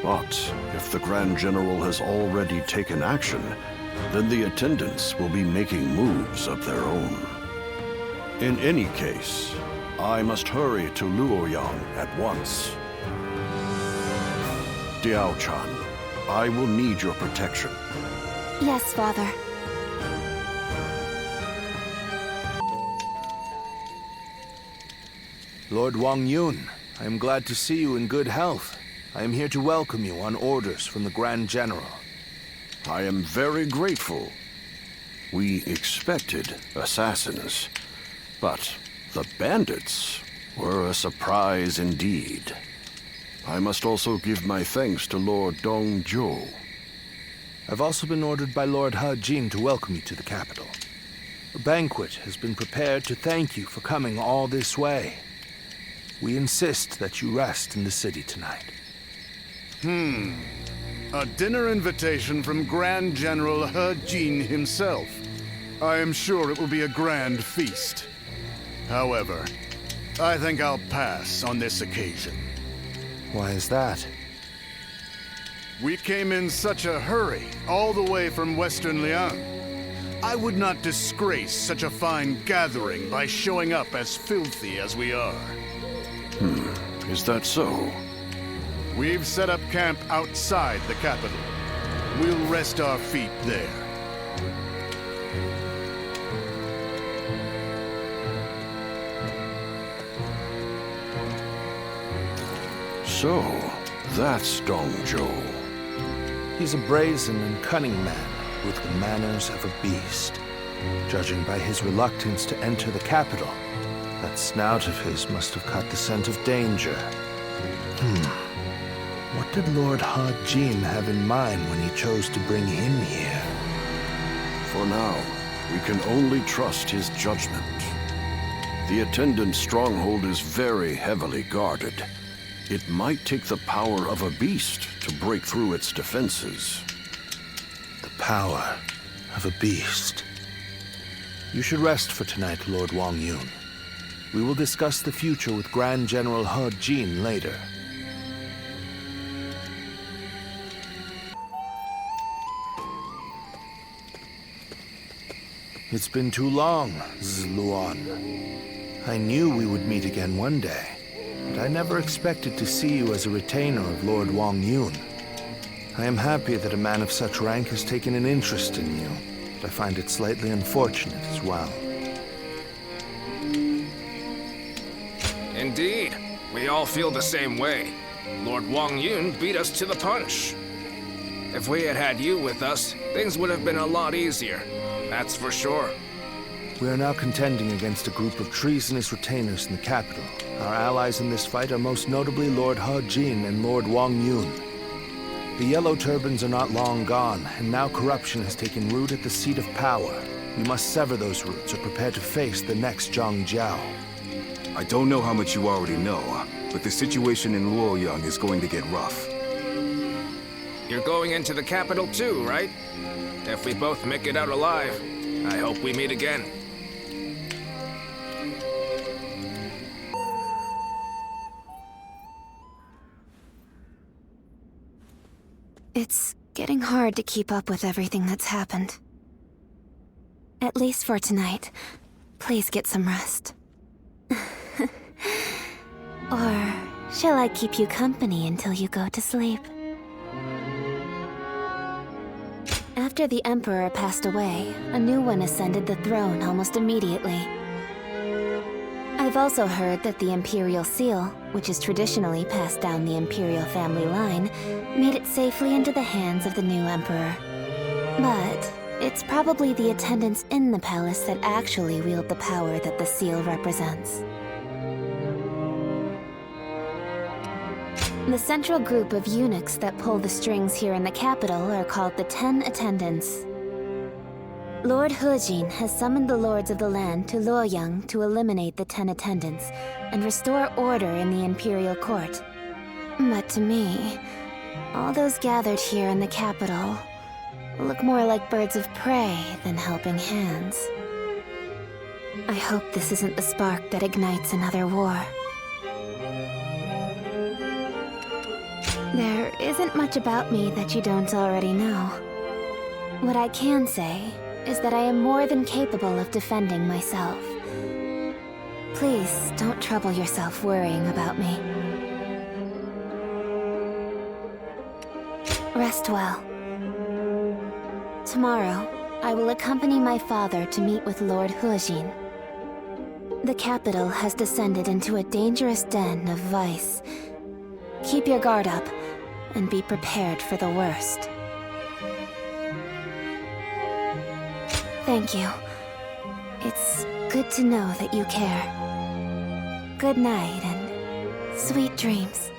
But if the Grand General has already taken action, then the attendants will be making moves of their own. In any case, I must hurry to Luoyang at once. Diao-chan, I will need your protection. Yes, Father. Lord Wang Yun, I am glad to see you in good health. I am here to welcome you on orders from the Grand General. I am very grateful. We expected assassins, but the bandits were a surprise indeed. I must also give my thanks to Lord Dong Zhou. I've also been ordered by Lord He Jin to welcome you to the capital. A banquet has been prepared to thank you for coming all this way. We insist that you rest in the city tonight. A dinner invitation from Grand General He Jin himself. I am sure it will be a grand feast. However, I think I'll pass on this occasion. Why is that? We came in such a hurry, all the way from Western Liang. I would not disgrace such a fine gathering by showing up as filthy as we are. Is that so? We've set up camp outside the capital. We'll rest our feet there. So, that's Dong Zhou. He's a brazen and cunning man with the manners of a beast. Judging by his reluctance to enter the capital, that snout of his must have caught the scent of danger. What did Lord He Jin have in mind when he chose to bring him here? For now, we can only trust his judgment. The attendant's stronghold is very heavily guarded. It might take the power of a beast to break through its defenses. The power of a beast. You should rest for tonight, Lord Wang Yun. We will discuss the future with Grand General He Jin later. It's been too long, Zluan. I knew we would meet again one day, but I never expected to see you as a retainer of Lord Wang Yun. I am happy that a man of such rank has taken an interest in you, but I find it slightly unfortunate as well. Indeed. We all feel the same way. Lord Wang Yun beat us to the punch. If we had had you with us, things would have been a lot easier. That's for sure. We are now contending against a group of treasonous retainers in the capital. Our allies in this fight are most notably Lord He Jin and Lord Wang Yun. The Yellow Turbans are not long gone, and now corruption has taken root at the seat of power. We must sever those roots or prepare to face the next Zhang Jiao. I don't know how much you already know, but the situation in Luoyang is going to get rough. You're going into the capital too, right? If we both make it out alive, I hope we meet again. It's getting hard to keep up with everything that's happened. At least for tonight, please get some rest. Or shall I keep you company until you go to sleep? After the Emperor passed away, a new one ascended the throne almost immediately. I've also heard that the Imperial Seal, which is traditionally passed down the Imperial family line, made it safely into the hands of the new Emperor. But it's probably the attendants in the palace that actually wield the power that the seal represents. The central group of eunuchs that pull the strings here in the capital are called the 10 Attendants. Lord He Jin has summoned the lords of the land to Luoyang to eliminate the 10 Attendants and restore order in the Imperial Court. But to me, all those gathered here in the capital look more like birds of prey than helping hands. I hope this isn't the spark that ignites another war. There isn't much about me that you don't already know. What I can say is that I am more than capable of defending myself. Please don't trouble yourself worrying about me. Rest well. Tomorrow, I will accompany my father to meet with Lord He Jin. The capital has descended into a dangerous den of vice. Keep your guard up, and be prepared for the worst. Thank you. It's good to know that you care. Good night, and sweet dreams.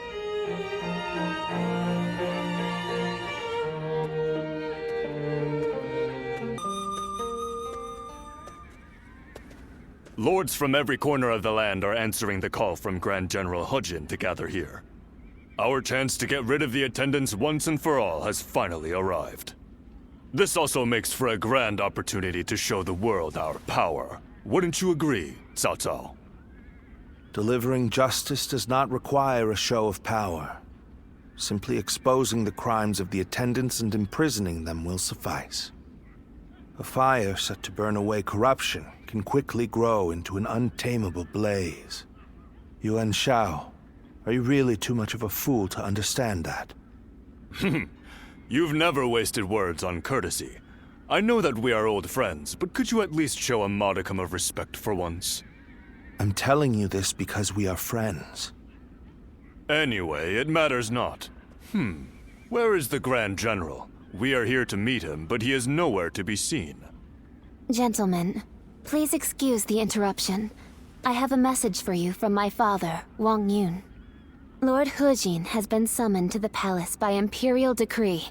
Lords from every corner of the land are answering the call from Grand General He Jin to gather here. Our chance to get rid of the attendants once and for all has finally arrived. This also makes for a grand opportunity to show the world our power. Wouldn't you agree, Cao Cao? Delivering justice does not require a show of power. Simply exposing the crimes of the attendants and imprisoning them will suffice. A fire set to burn away corruption can quickly grow into an untamable blaze. Yuan Shao, are you really too much of a fool to understand that? You've never wasted words on courtesy. I know that we are old friends, but could you at least show a modicum of respect for once? I'm telling you this because we are friends. Anyway, it matters not. Where is the Grand General? We are here to meet him, but he is nowhere to be seen. Gentlemen, please excuse the interruption. I have a message for you from my father, Wang Yun. Lord He Jin has been summoned to the palace by imperial decree.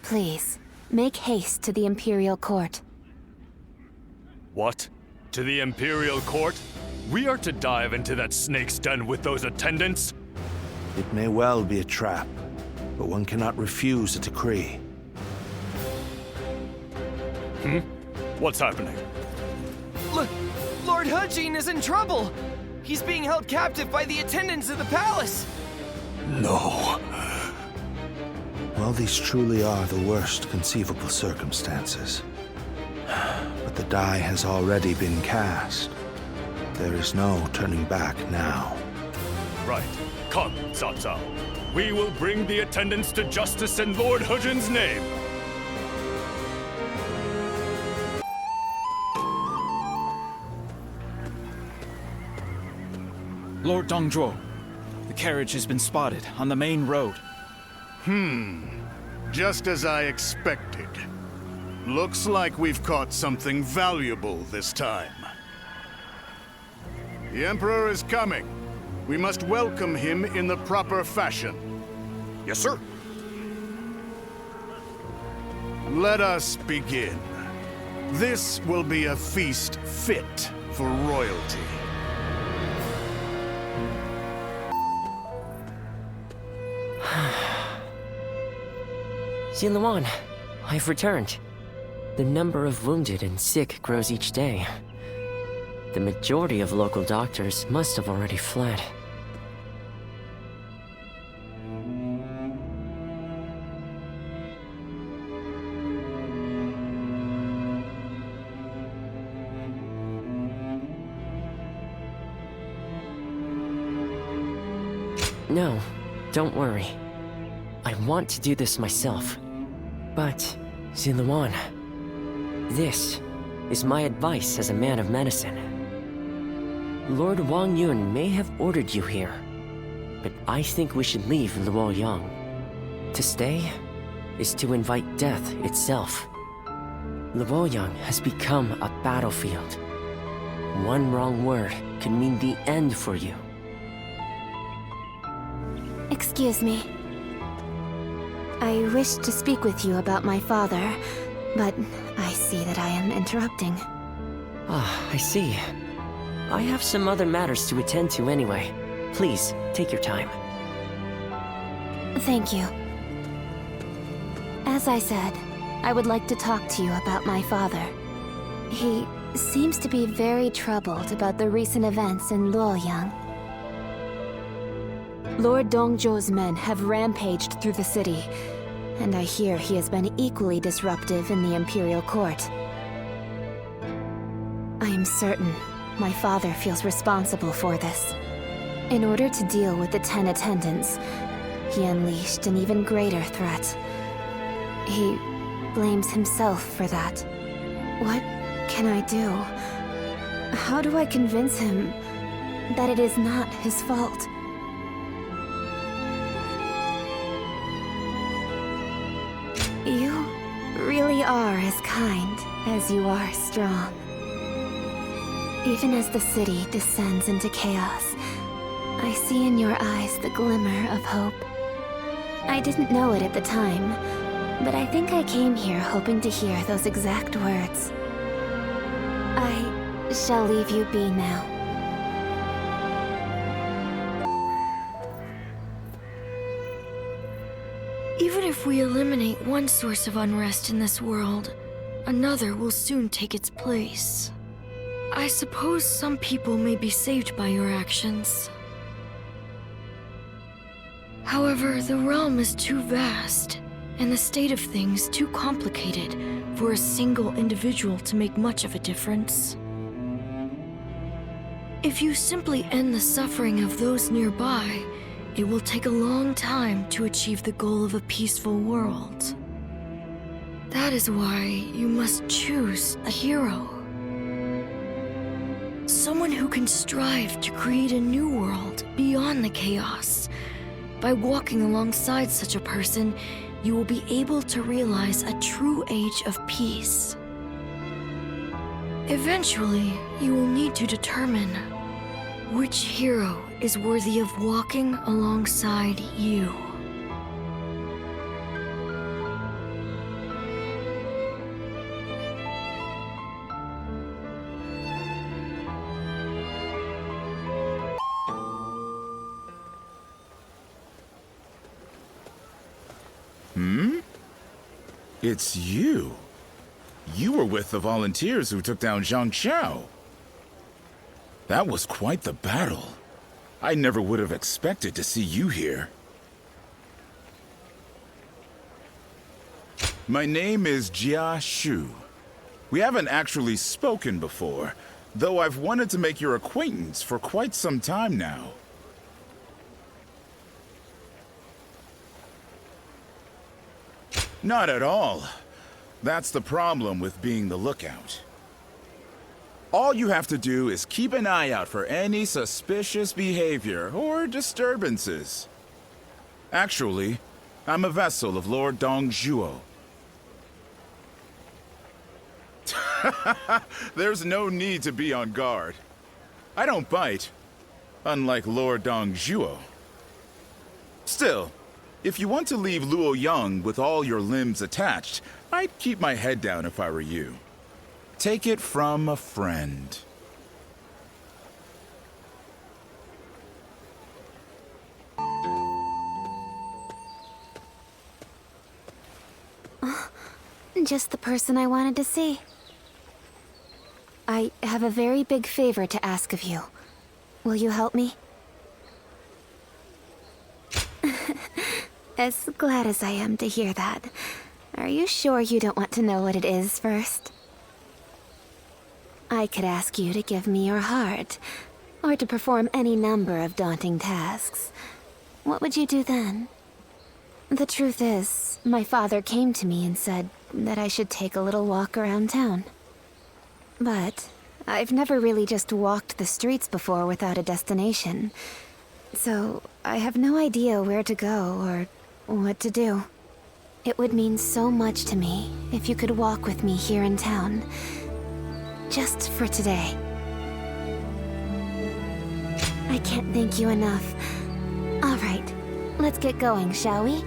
Please, make haste to the Imperial Court. What? To the Imperial Court? We are to dive into that snake's den with those attendants? It may well be a trap, but one cannot refuse a decree. What's happening? Look, Lord Hujin is in trouble! He's being held captive by the attendants of the palace! No. Well, these truly are the worst conceivable circumstances. But the die has already been cast. There is no turning back now. Right. Come, Cao Cao. We will bring the attendants to justice in Lord Hujin's name. Lord Dongzhuo, the carriage has been spotted on the main road. Just as I expected. Looks like we've caught something valuable this time. The Emperor is coming. We must welcome him in the proper fashion. Yes, sir. Let us begin. This will be a feast fit for royalty. Ziluan, I've returned. The number of wounded and sick grows each day. The majority of local doctors must have already fled. No, don't worry. I want to do this myself. But, Ziluan, this is my advice as a man of medicine. Lord Wang Yun may have ordered you here, but I think we should leave Luoyang. To stay is to invite death itself. Luoyang has become a battlefield. One wrong word could mean the end for you. Excuse me. I wish to speak with you about my father, but I see that I am interrupting. Ah, I see. I have some other matters to attend to anyway. Please, take your time. Thank you. As I said, I would like to talk to you about my father. He seems to be very troubled about the recent events in Luoyang. Lord Dongzhuo's men have rampaged through the city, and I hear he has been equally disruptive in the Imperial Court. I am certain my father feels responsible for this. In order to deal with the 10 attendants, he unleashed an even greater threat. He blames himself for that. What can I do? How do I convince him that it is not his fault? You really are as kind as you are strong. Even as the city descends into chaos, I see in your eyes the glimmer of hope. I didn't know it at the time, but I think I came here hoping to hear those exact words. I shall leave you be now. Even if we eliminate one source of unrest in this world, another will soon take its place. I suppose some people may be saved by your actions. However, the realm is too vast, and the state of things too complicated for a single individual to make much of a difference. If you simply end the suffering of those nearby, it will take a long time to achieve the goal of a peaceful world. That is why you must choose a hero. Someone who can strive to create a new world beyond the chaos. By walking alongside such a person, you will be able to realize a true age of peace. Eventually, you will need to determine which hero is worthy of walking alongside you. It's you. You were with the volunteers who took down Zhang Xiao. That was quite the battle. I never would have expected to see you here. My name is Jia Shu. We haven't actually spoken before, though I've wanted to make your acquaintance for quite some time now. Not at all. That's the problem with being the lookout. All you have to do is keep an eye out for any suspicious behavior or disturbances. Actually, I'm a vessel of Lord Dongzhuo. There's no need to be on guard. I don't bite, unlike Lord Dongzhuo. Still, if you want to leave Luoyang with all your limbs attached, I'd keep my head down if I were you. Take it from a friend. Just the person I wanted to see. I have a very big favor to ask of you. Will you help me? As glad as I am to hear that. Are you sure you don't want to know what it is first? I could ask you to give me your heart, or to perform any number of daunting tasks. What would you do then? The truth is, my father came to me and said that I should take a little walk around town. But I've never really just walked the streets before without a destination. So I have no idea where to go or what to do. It would mean so much to me if you could walk with me here in town. Just for today. I can't thank you enough. All right, let's get going, shall we?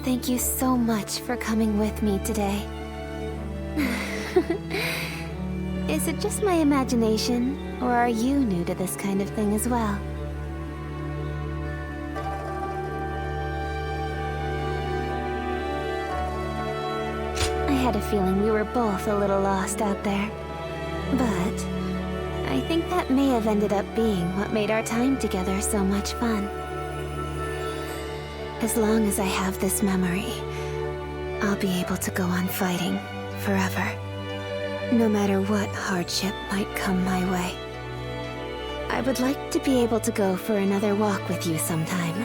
Thank you so much for coming with me today. Is it just my imagination, or are you new to this kind of thing as well? I had a feeling we were both a little lost out there. But I think that may have ended up being what made our time together so much fun. As long as I have this memory, I'll be able to go on fighting forever. No matter what hardship might come my way. I would like to be able to go for another walk with you sometime.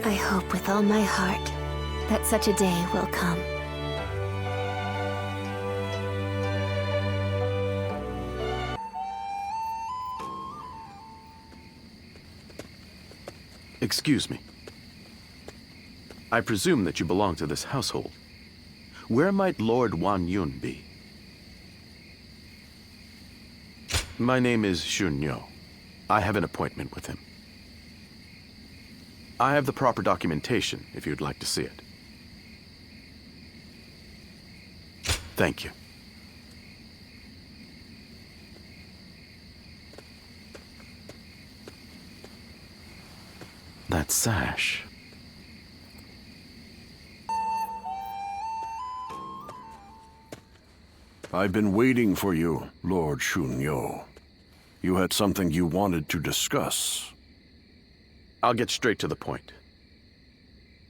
I hope with all my heart that such a day will come. Excuse me. I presume that you belong to this household. Where might Lord Wan Yun be? My name is Xun Yo. I have an appointment with him. I have the proper documentation if you'd like to see it. Thank you. That sash. I've been waiting for you, Lord Shunyo. You had something you wanted to discuss. I'll get straight to the point.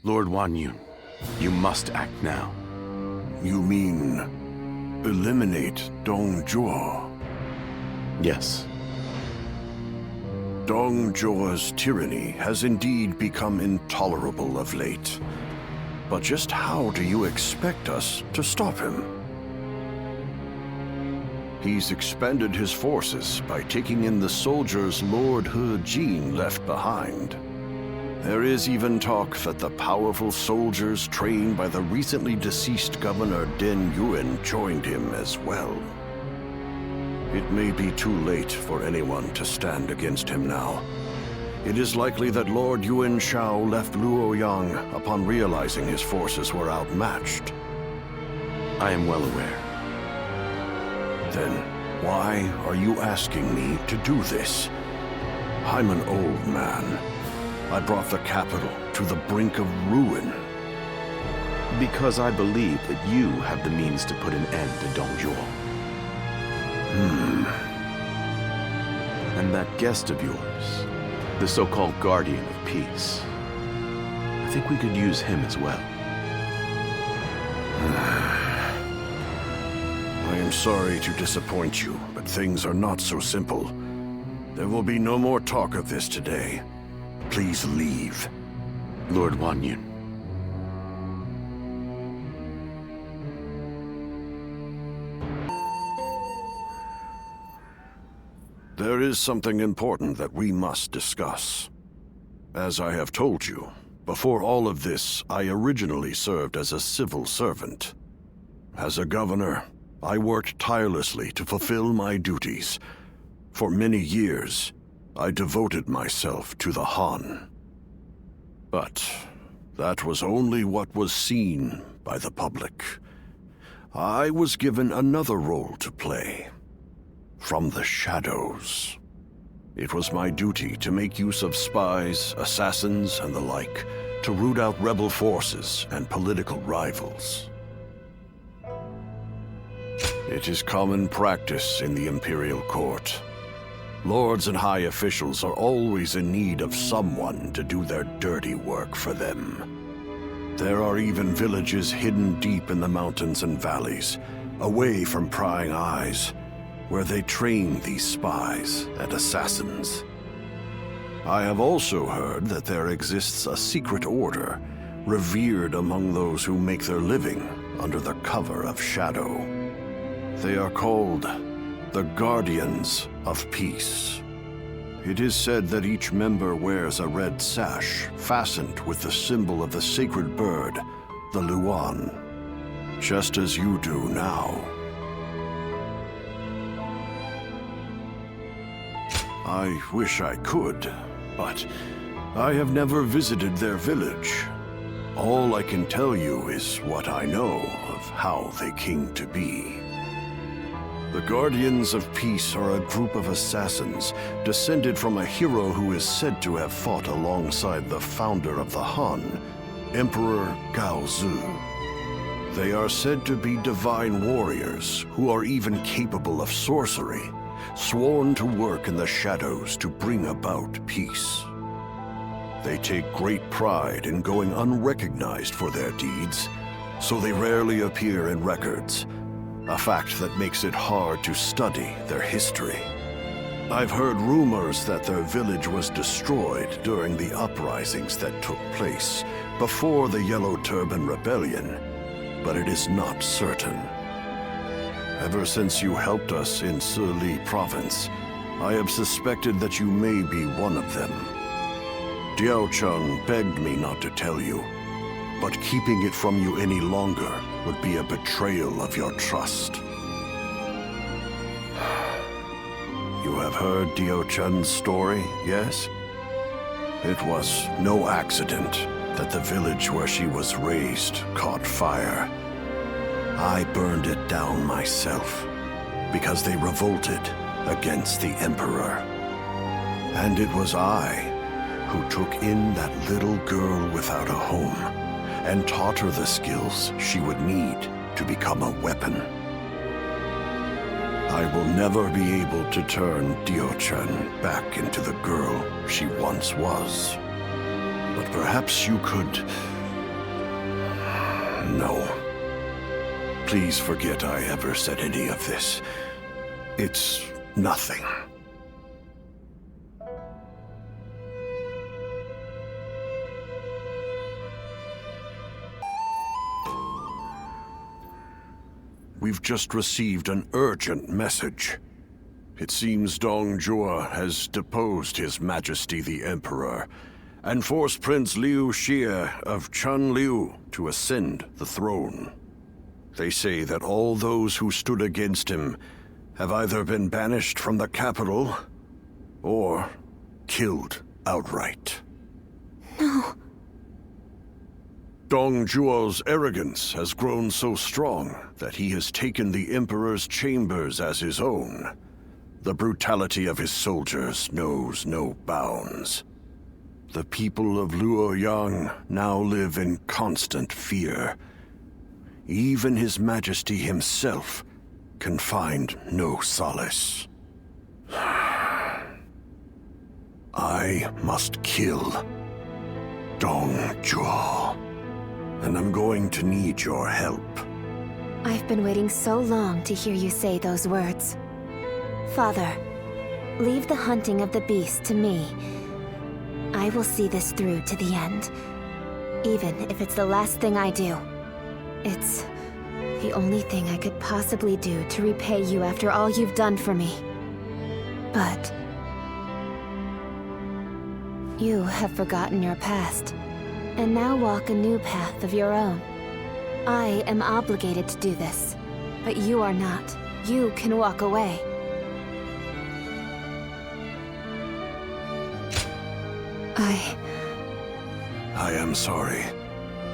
Lord Wan Yun, you must act now. You mean eliminate Dong Zhuo? Yes. Dong Zhuo's tyranny has indeed become intolerable of late. But just how do you expect us to stop him? He's expanded his forces by taking in the soldiers Lord He Jin left behind. There is even talk that the powerful soldiers trained by the recently deceased Governor Den Yuan joined him as well. It may be too late for anyone to stand against him now. It is likely that Lord Yuan Shao left Luoyang upon realizing his forces were outmatched. I am well aware. Then why are you asking me to do this? I'm an old man. I brought the capital to the brink of ruin. Because I believe that you have the means to put an end to Dong Zhuo. And that guest of yours, the so-called Guardian of Peace, I think we could use him as well. I am sorry to disappoint you, but things are not so simple. There will be no more talk of this today. Please leave. Lord Wan Yun. There is something important that we must discuss. As I have told you, before all of this, I originally served as a civil servant. As a governor, I worked tirelessly to fulfill my duties. For many years, I devoted myself to the Han. But that was only what was seen by the public. I was given another role to play. From the shadows. It was my duty to make use of spies, assassins, and the like, to root out rebel forces and political rivals. It is common practice in the Imperial Court. Lords and high officials are always in need of someone to do their dirty work for them. There are even villages hidden deep in the mountains and valleys, away from prying eyes, where they train these spies and assassins. I have also heard that there exists a secret order, revered among those who make their living under the cover of shadow. They are called the Guardians of Peace. It is said that each member wears a red sash fastened with the symbol of the sacred bird, the Luan, just as you do now. I wish I could, but I have never visited their village. All I can tell you is what I know of how they came to be. The Guardians of Peace are a group of assassins descended from a hero who is said to have fought alongside the founder of the Han, Emperor Gaozu. They are said to be divine warriors who are even capable of sorcery, sworn to work in the shadows to bring about peace. They take great pride in going unrecognized for their deeds, so they rarely appear in records, a fact that makes it hard to study their history. I've heard rumors that their village was destroyed during the uprisings that took place before the Yellow Turban Rebellion, but it is not certain. Ever since you helped us in Sili Province, I have suspected that you may be one of them. Diao Cheng begged me not to tell you, but keeping it from you any longer would be a betrayal of your trust. You have heard Diao Chen's story, yes? It was no accident that the village where she was raised caught fire. I burned it down myself, because they revolted against the Emperor. And it was I who took in that little girl without a home, and taught her the skills she would need to become a weapon. I will never be able to turn Dio-chan back into the girl she once was. But perhaps you could... No. Please forget I ever said any of this. It's nothing. We've just received an urgent message. It seems Dong Zhuo has deposed His Majesty the Emperor and forced Prince Liu Xie of Chunliu to ascend the throne. They say that all those who stood against him have either been banished from the capital or killed outright. No. Dong Zhuo's arrogance has grown so strong that he has taken the Emperor's chambers as his own. The brutality of his soldiers knows no bounds. The people of Luoyang now live in constant fear. Even His Majesty himself can find no solace. I must kill Dong Zhuo. And I'm going to need your help. I've been waiting so long to hear you say those words. Father, leave the hunting of the beast to me. I will see this through to the end. Even if it's the last thing I do. It's the only thing I could possibly do to repay you after all you've done for me. But you have forgotten your past, and now walk a new path of your own. I am obligated to do this, but you are not. You can walk away. I am sorry,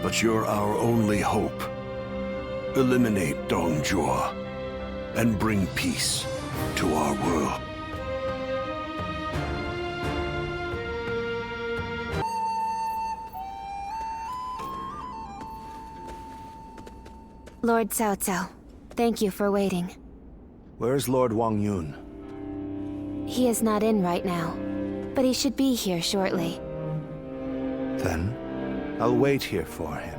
but you're our only hope. Eliminate Dong Zhuo and bring peace to our world. Lord Cao Cao, thank you for waiting. Where's Lord Wang Yun? He is not in right now, but he should be here shortly. Then, I'll wait here for him.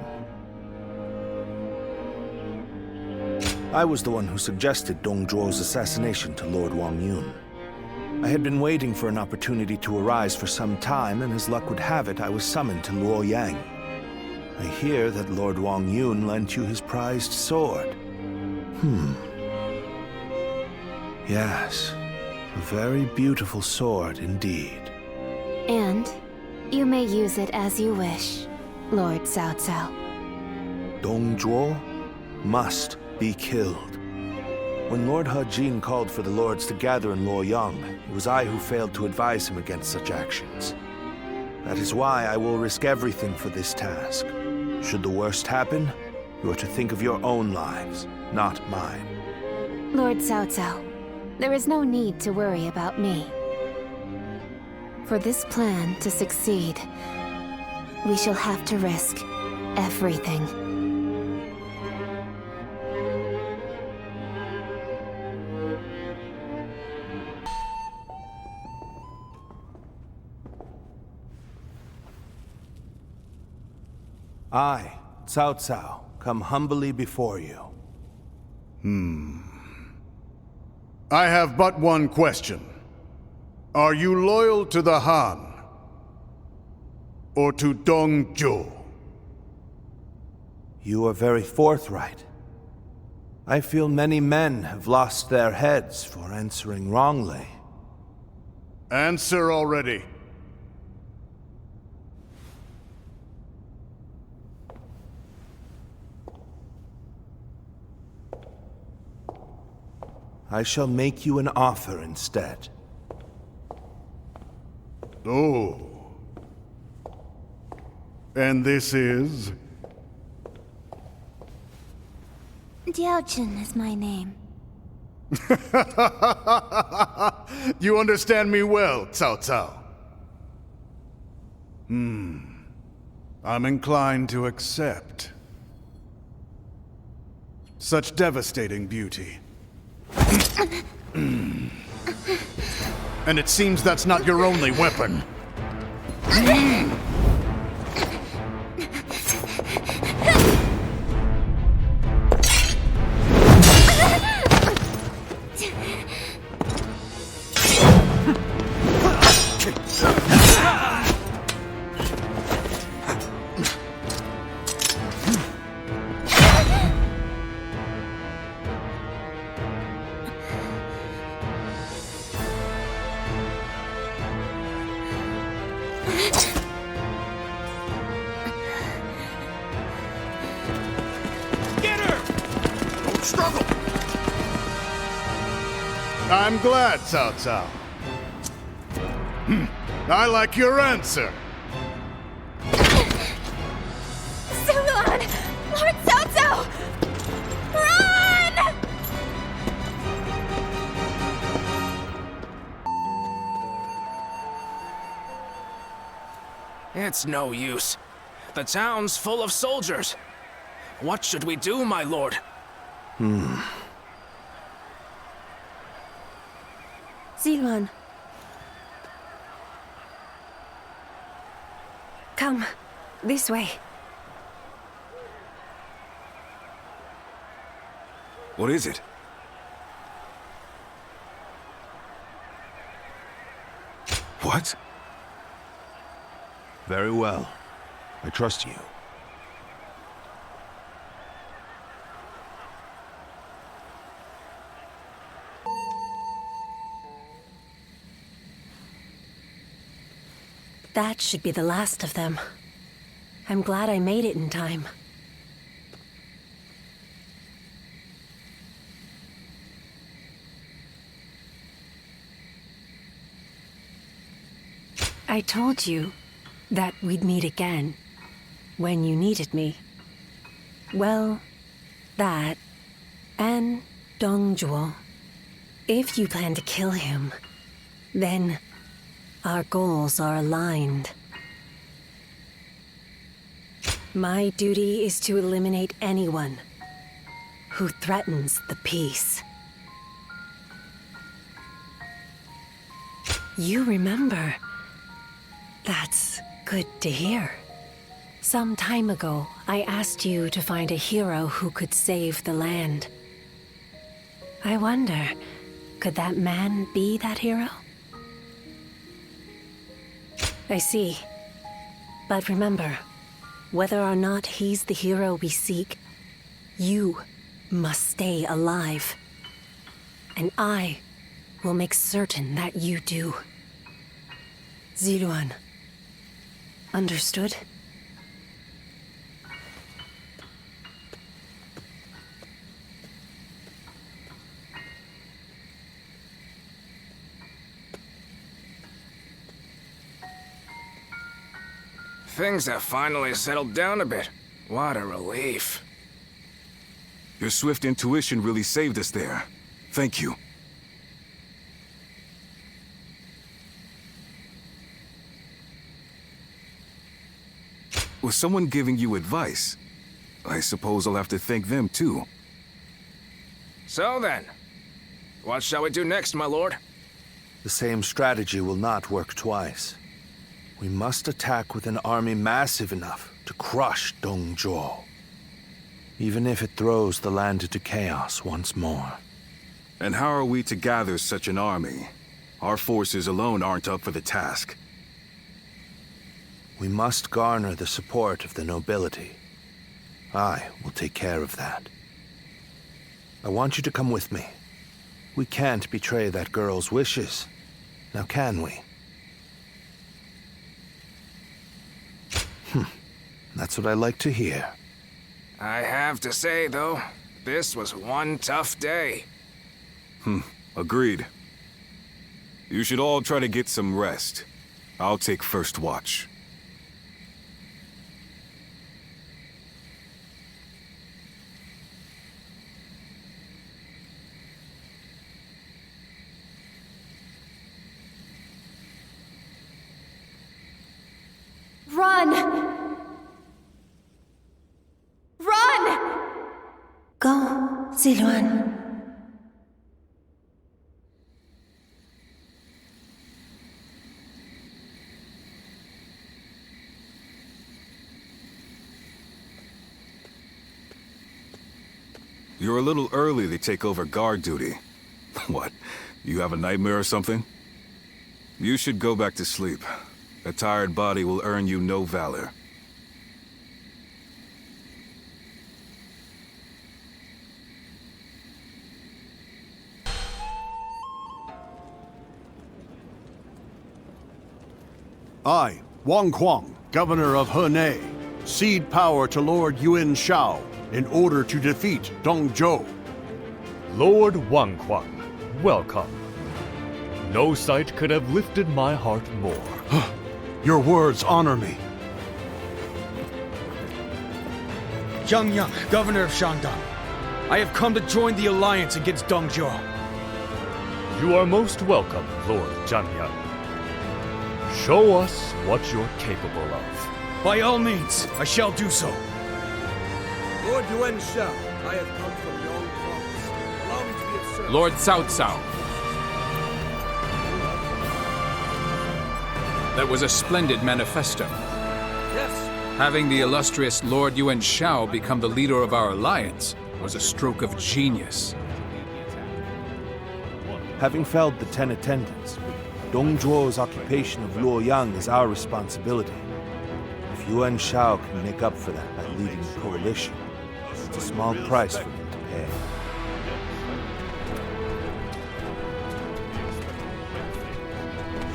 I was the one who suggested Dong Zhuo's assassination to Lord Wang Yun. I had been waiting for an opportunity to arise for some time, and as luck would have it, I was summoned to Luoyang. I hear that Lord Wang Yun lent you his prized sword. Yes, a very beautiful sword indeed. And you may use it as you wish, Lord Cao Cao. Dong Zhuo must be killed. When Lord He Jin called for the lords to gather in Luoyang, it was I who failed to advise him against such actions. That is why I will risk everything for this task. Should the worst happen, you are to think of your own lives, not mine. Lord Cao Cao, there is no need to worry about me. For this plan to succeed, we shall have to risk everything. I, Cao Cao, come humbly before you. I have but one question. Are you loyal to the Han? Or to Dong Zhuo? You are very forthright. I feel many men have lost their heads for answering wrongly. Answer already. I shall make you an offer instead. Oh. And this is? Diao-Jun is my name. You understand me well, Cao Cao. I'm inclined to accept. Such devastating beauty. And it seems that's not your only weapon. Struggle! I'm glad, Cao Cao. I like your answer. Sulan! Lord Cao Cao! Run! It's no use. The town's full of soldiers. What should we do, my lord? Ziluan. Come, this way. What is it? What? Very well. I trust you. That should be the last of them. I'm glad I made it in time. I told you that we'd meet again when you needed me. Well, that and Dongzhuo. If you plan to kill him, then our goals are aligned. My duty is to eliminate anyone who threatens the peace. You remember. That's good to hear. Some time ago, I asked you to find a hero who could save the land. I wonder, could that man be that hero? I see. But remember, whether or not he's the hero we seek, you must stay alive. And I will make certain that you do. Ziluan. Understood? Things have finally settled down a bit. What a relief. Your swift intuition really saved us there. Thank you. Was someone giving you advice? I suppose I'll have to thank them too. So then, what shall we do next, my lord? The same strategy will not work twice. We must attack with an army massive enough to crush Dongzhuo, even if it throws the land into chaos once more. And how are we to gather such an army? Our forces alone aren't up for the task. We must garner the support of the nobility. I will take care of that. I want you to come with me. We can't betray that girl's wishes. Now can we? That's what I like to hear. I have to say, though, this was one tough day. Agreed. You should all try to get some rest. I'll take first watch. Run! Run! Go, Ziluan. You're a little early to take over guard duty. What, you have a nightmare or something? You should go back to sleep. A tired body will earn you no valor. I, Wang Kuang, Governor of Henei, cede power to Lord Yuan Shao in order to defeat Dong Zhuo. Lord Wang Kuang, welcome. No sight could have lifted my heart more. Your words honor me. Zhang Yang, Governor of Shandong. I have come to join the alliance against Dong Zhuo. You are most welcome, Lord Zhang Yang. Show us what you're capable of. By all means, I shall do so. Lord Yuan Shao, I have come from Yong Province. Allow me to be of service. Lord Cao Cao. That was a splendid manifesto. Yes. Having the illustrious Lord Yuan Shao become the leader of our alliance was a stroke of genius. Having felled the 10 attendants, Dong Zhuo's occupation of Luoyang is our responsibility. If Yuan Shao can make up for that by leading the coalition, it's a small price for him to pay.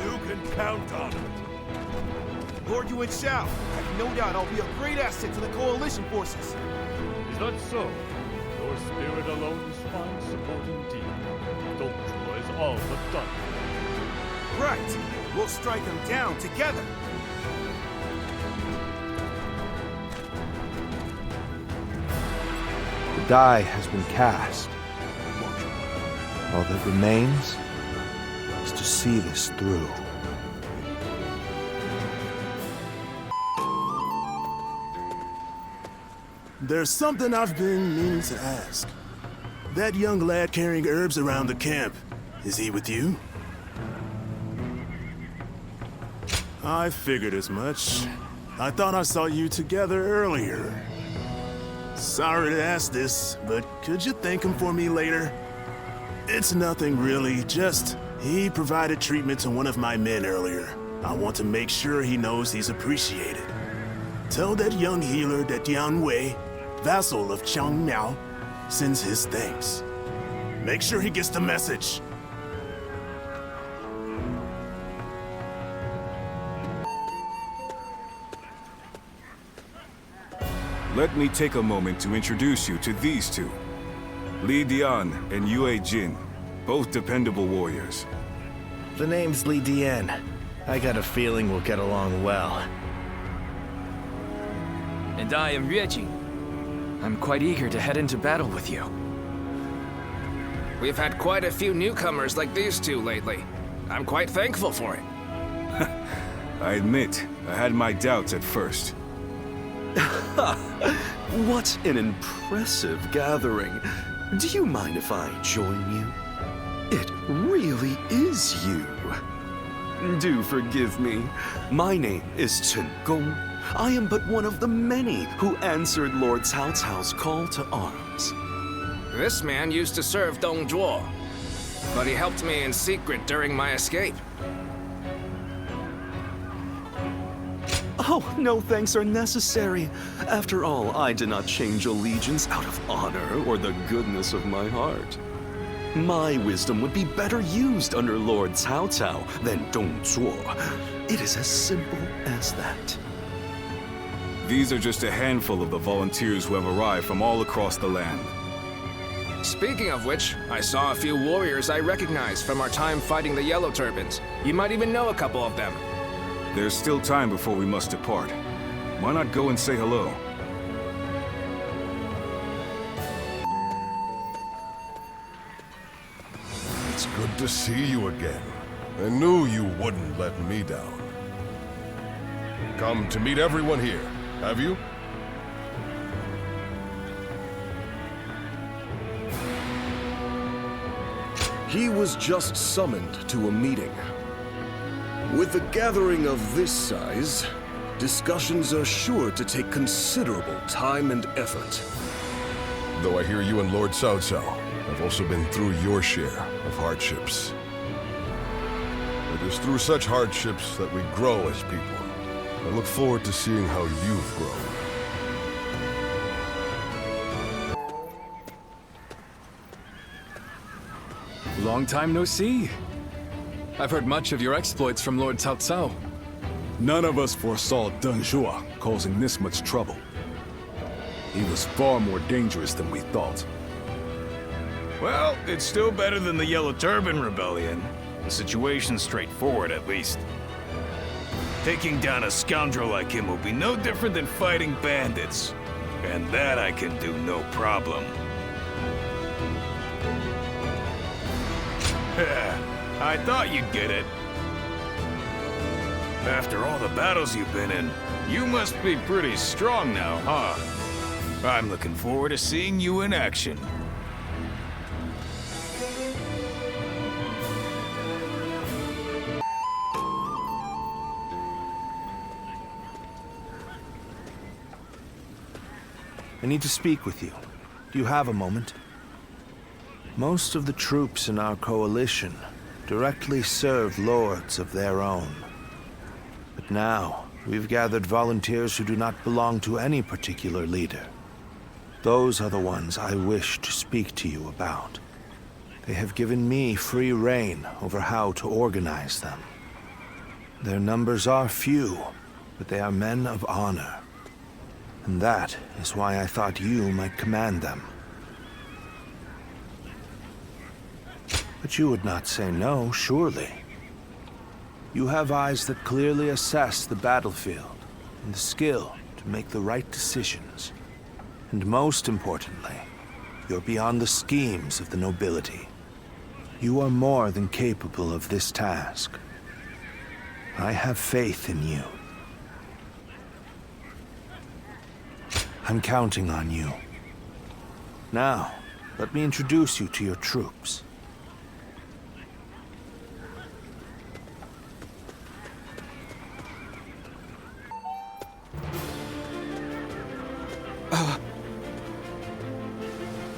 You can count on it. Lord Yuan Shao, I have no doubt I'll be a great asset to the coalition forces. Is that so? Your spirit alone finds support indeed. Dong Zhuo is all but done. Right. We'll strike them down together. The die has been cast. All that remains is to see this through. There's something I've been meaning to ask. That young lad carrying herbs around the camp, is he with you? I figured as much. I thought I saw you together earlier. Sorry to ask this, but could you thank him for me later? It's nothing really, just he provided treatment to one of my men earlier. I want to make sure he knows he's appreciated. Tell that young healer that Dian Wei, vassal of Chang Miao, sends his thanks. Make sure he gets the message. Let me take a moment to introduce you to these two. Li Dian and Yue Jin, both dependable warriors. The name's Li Dian. I got a feeling we'll get along well. And I am Yue Jin. I'm quite eager to head into battle with you. We've had quite a few newcomers like these two lately. I'm quite thankful for it. I admit, I had my doubts at first. What an impressive gathering. Do you mind if I join you? It really is you. Do forgive me. My name is Chen Gong. I am but one of the many who answered Lord Cao Cao's call to arms. This man used to serve Dong Zhuo, but he helped me in secret during my escape. Oh, no thanks are necessary. After all, I did not change allegiance out of honor or the goodness of my heart. My wisdom would be better used under Lord Cao Cao than Dong Zhuo. It is as simple as that. These are just a handful of the volunteers who have arrived from all across the land. Speaking of which, I saw a few warriors I recognize from our time fighting the Yellow Turbans. You might even know a couple of them. There's still time before we must depart. Why not go and say hello? It's good to see you again. I knew you wouldn't let me down. Come to meet everyone here, have you? He was just summoned to a meeting. With a gathering of this size, discussions are sure to take considerable time and effort. though I hear you and Lord Cao Cao have also been through your share of hardships. It is through such hardships that we grow as people. I look forward to seeing how you've grown. Long time no see. I've heard much of your exploits from Lord Cao Cao. None of us foresaw Deng Zhuo causing this much trouble. He was far more dangerous than we thought. Well, it's still better than the Yellow Turban Rebellion. The situation's straightforward, at least. Taking down a scoundrel like him will be no different than fighting bandits. And that I can do no problem. I thought you'd get it. After all the battles you've been in, you must be pretty strong now, huh? I'm looking forward to seeing you in action. I need to speak with you. Do you have a moment? Most of the troops in our coalition directly serve lords of their own. But now, we've gathered volunteers who do not belong to any particular leader. Those are the ones I wish to speak to you about. They have given me free rein over how to organize them. Their numbers are few, but they are men of honor. And that is why I thought you might command them. But you would not say no, surely. You have eyes that clearly assess the battlefield, and the skill to make the right decisions. And most importantly, you're beyond the schemes of the nobility. You are more than capable of this task. I have faith in you. I'm counting on you. Now, let me introduce you to your troops.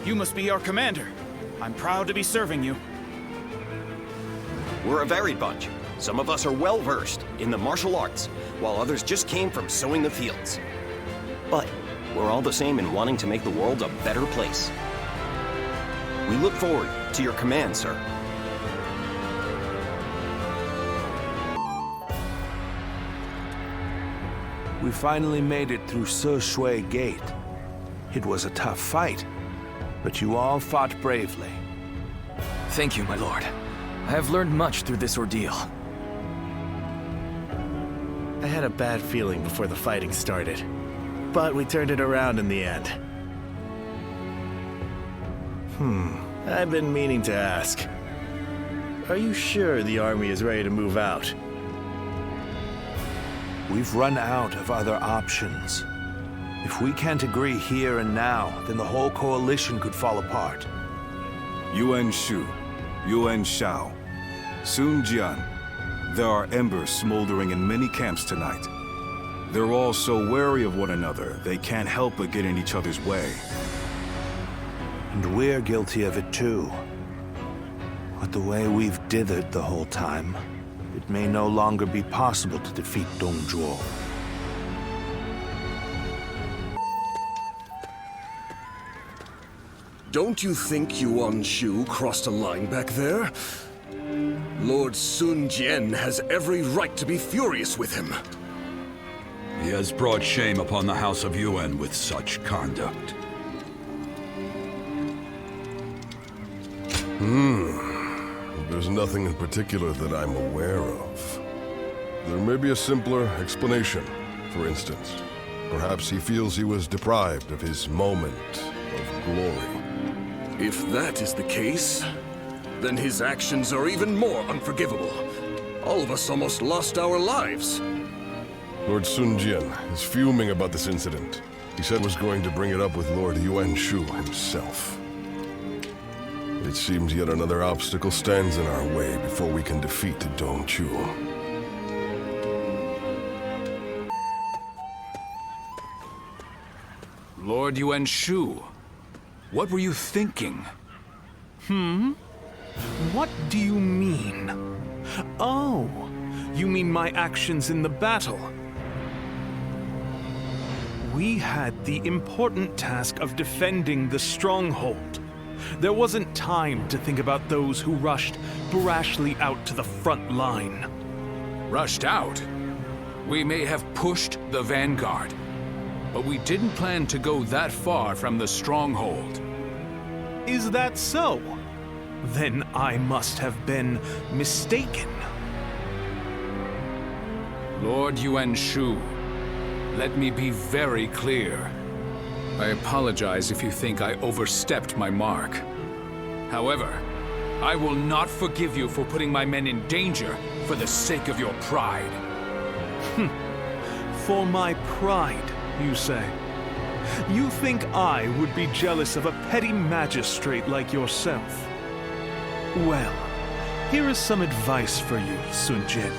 You must be our commander. I'm proud to be serving you. We're a varied bunch. Some of us are well-versed in the martial arts, while others just came from sowing the fields. But we're all the same in wanting to make the world a better place. We look forward to your command, sir. We finally made it through Se Shui Gate. It was a tough fight, but you all fought bravely. Thank you, my lord. I have learned much through this ordeal. I had a bad feeling before the fighting started, but we turned it around in the end. I've been meaning to ask. Are you sure the army is ready to move out? We've run out of other options. If we can't agree here and now, then the whole coalition could fall apart. Yuan Shu, Yuan Shao, Sun Jian. There are embers smoldering in many camps tonight. They're all so wary of one another, they can't help but get in each other's way. And we're guilty of it too. But the way we've dithered the whole time, it may no longer be possible to defeat Dong Zhuo. Don't you think Yuan Shu crossed a line back there? Lord Sun Jian has every right to be furious with him. He has brought shame upon the House of Yuan with such conduct. There's nothing in particular that I'm aware of. There may be a simpler explanation. For instance, perhaps he feels he was deprived of his moment of glory. If that is the case, then his actions are even more unforgivable. All of us almost lost our lives. Lord Sun Jian is fuming about this incident. He said was going to bring it up with Lord Yuan Shu himself. It seems yet another obstacle stands in our way before we can defeat Dong Zhuo. Lord Yuan Shu. What were you thinking? What do you mean? Oh, you mean my actions in the battle? We had the important task of defending the stronghold. There wasn't time to think about those who rushed brashly out to the front line. Rushed out? We may have pushed the vanguard, but we didn't plan to go that far from the stronghold. Is that so? Then I must have been mistaken. Lord Yuan Shu, let me be very clear. I apologize if you think I overstepped my mark. However, I will not forgive you for putting my men in danger for the sake of your pride. For my pride, you say? You think I would be jealous of a petty magistrate like yourself? Well, here is some advice for you, Sun Jin.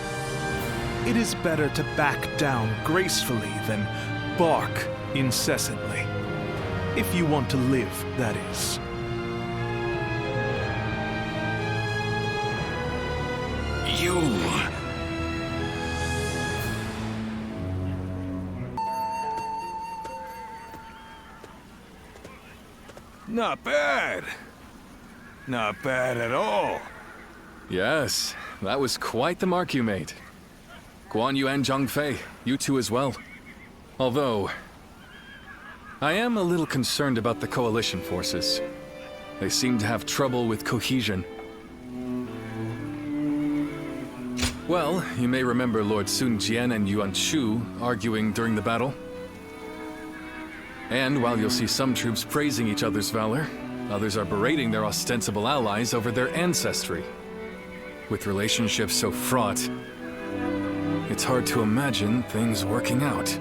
It is better to back down gracefully than bark incessantly. If you want to live, that is. You... Not bad. Not bad at all. Yes, that was quite the mark you made. Guan Yu and Zhang Fei, you two as well. Although, I am a little concerned about the coalition forces. They seem to have trouble with cohesion. Well, you may remember Lord Sun Jian and Yuan Shu arguing during the battle. And while you'll see some troops praising each other's valor, others are berating their ostensible allies over their ancestry. With relationships so fraught, it's hard to imagine things working out.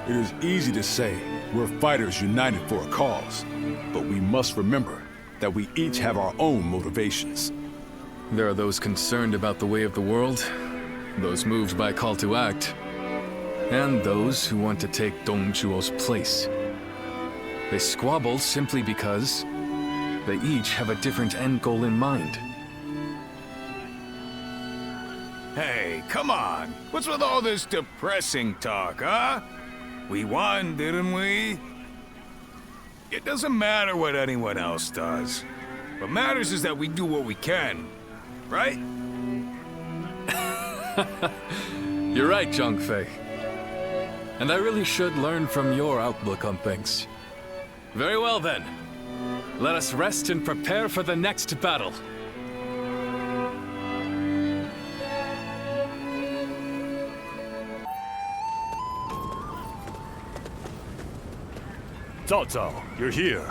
It is easy to say we're fighters united for a cause, but we must remember that we each have our own motivations. There are those concerned about the way of the world, those moved by call to act, and those who want to take Dong Zhuo's place. They squabble simply because they each have a different end goal in mind. Hey, come on. What's with all this depressing talk, huh? We won, didn't we? It doesn't matter what anyone else does. What matters is that we do what we can, right? You're right, Zhang Fei. And I really should learn from your outlook on things. Very well then. Let us rest and prepare for the next battle. Cao Cao, you're here.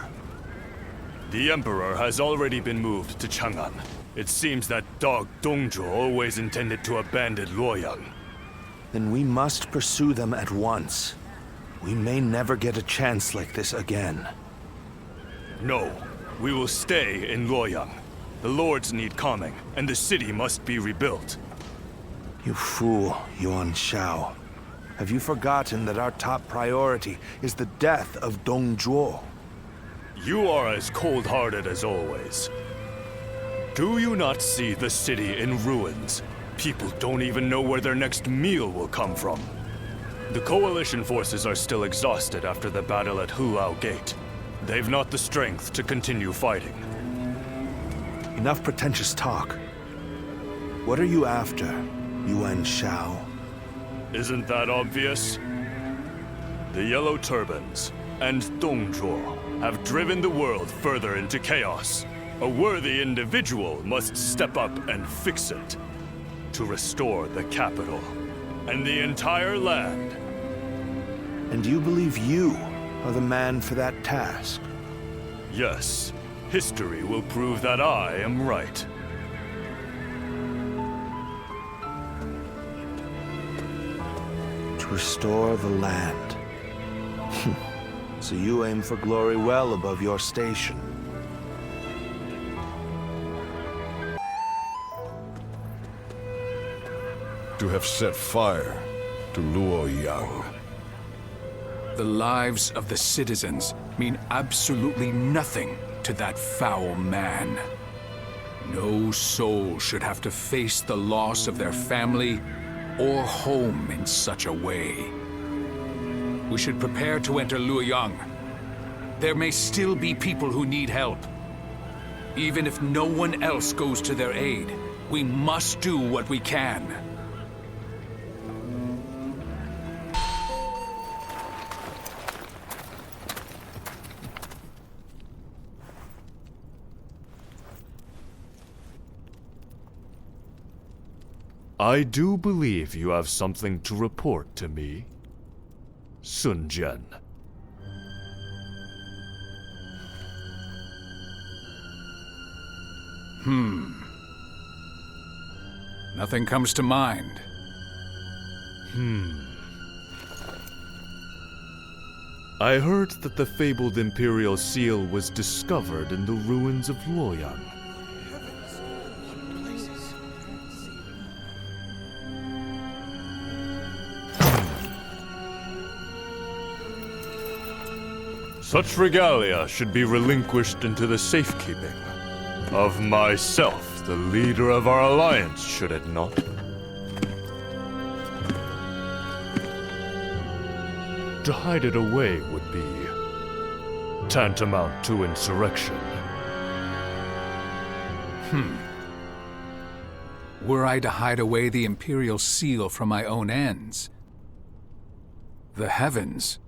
The Emperor has already been moved to Chang'an. It seems that dog Dong Zhuo always intended to abandon Luoyang. Then we must pursue them at once. We may never get a chance like this again. No, we will stay in Luoyang. The lords need calming, and the city must be rebuilt. You fool, Yuan Shao. Have you forgotten that our top priority is the death of Dong Zhuo? You are as cold-hearted as always. Do you not see the city in ruins? People don't even know where their next meal will come from. The coalition forces are still exhausted after the battle at Hulao Gate. They've not the strength to continue fighting. Enough pretentious talk. What are you after, Yuan Shao? Isn't that obvious? The Yellow Turbans and Dong Zhuo have driven the world further into chaos. A worthy individual must step up and fix it. To restore the capital and the entire land. And you believe you are the man for that task? Yes. History will prove that I am right. To restore the land. So you aim for glory well above your station. To have set fire to Luoyang. The lives of the citizens mean absolutely nothing to that foul man. No soul should have to face the loss of their family or home in such a way. We should prepare to enter Luoyang. There may still be people who need help. Even if no one else goes to their aid, we must do what we can. I do believe you have something to report to me, Sun Jian. Nothing comes to mind. I heard that the fabled Imperial Seal was discovered in the ruins of Luoyang. Such regalia should be relinquished into the safekeeping of myself, the leader of our alliance, should it not? To hide it away would be tantamount to insurrection. Were I to hide away the Imperial Seal from my own ends, the heavens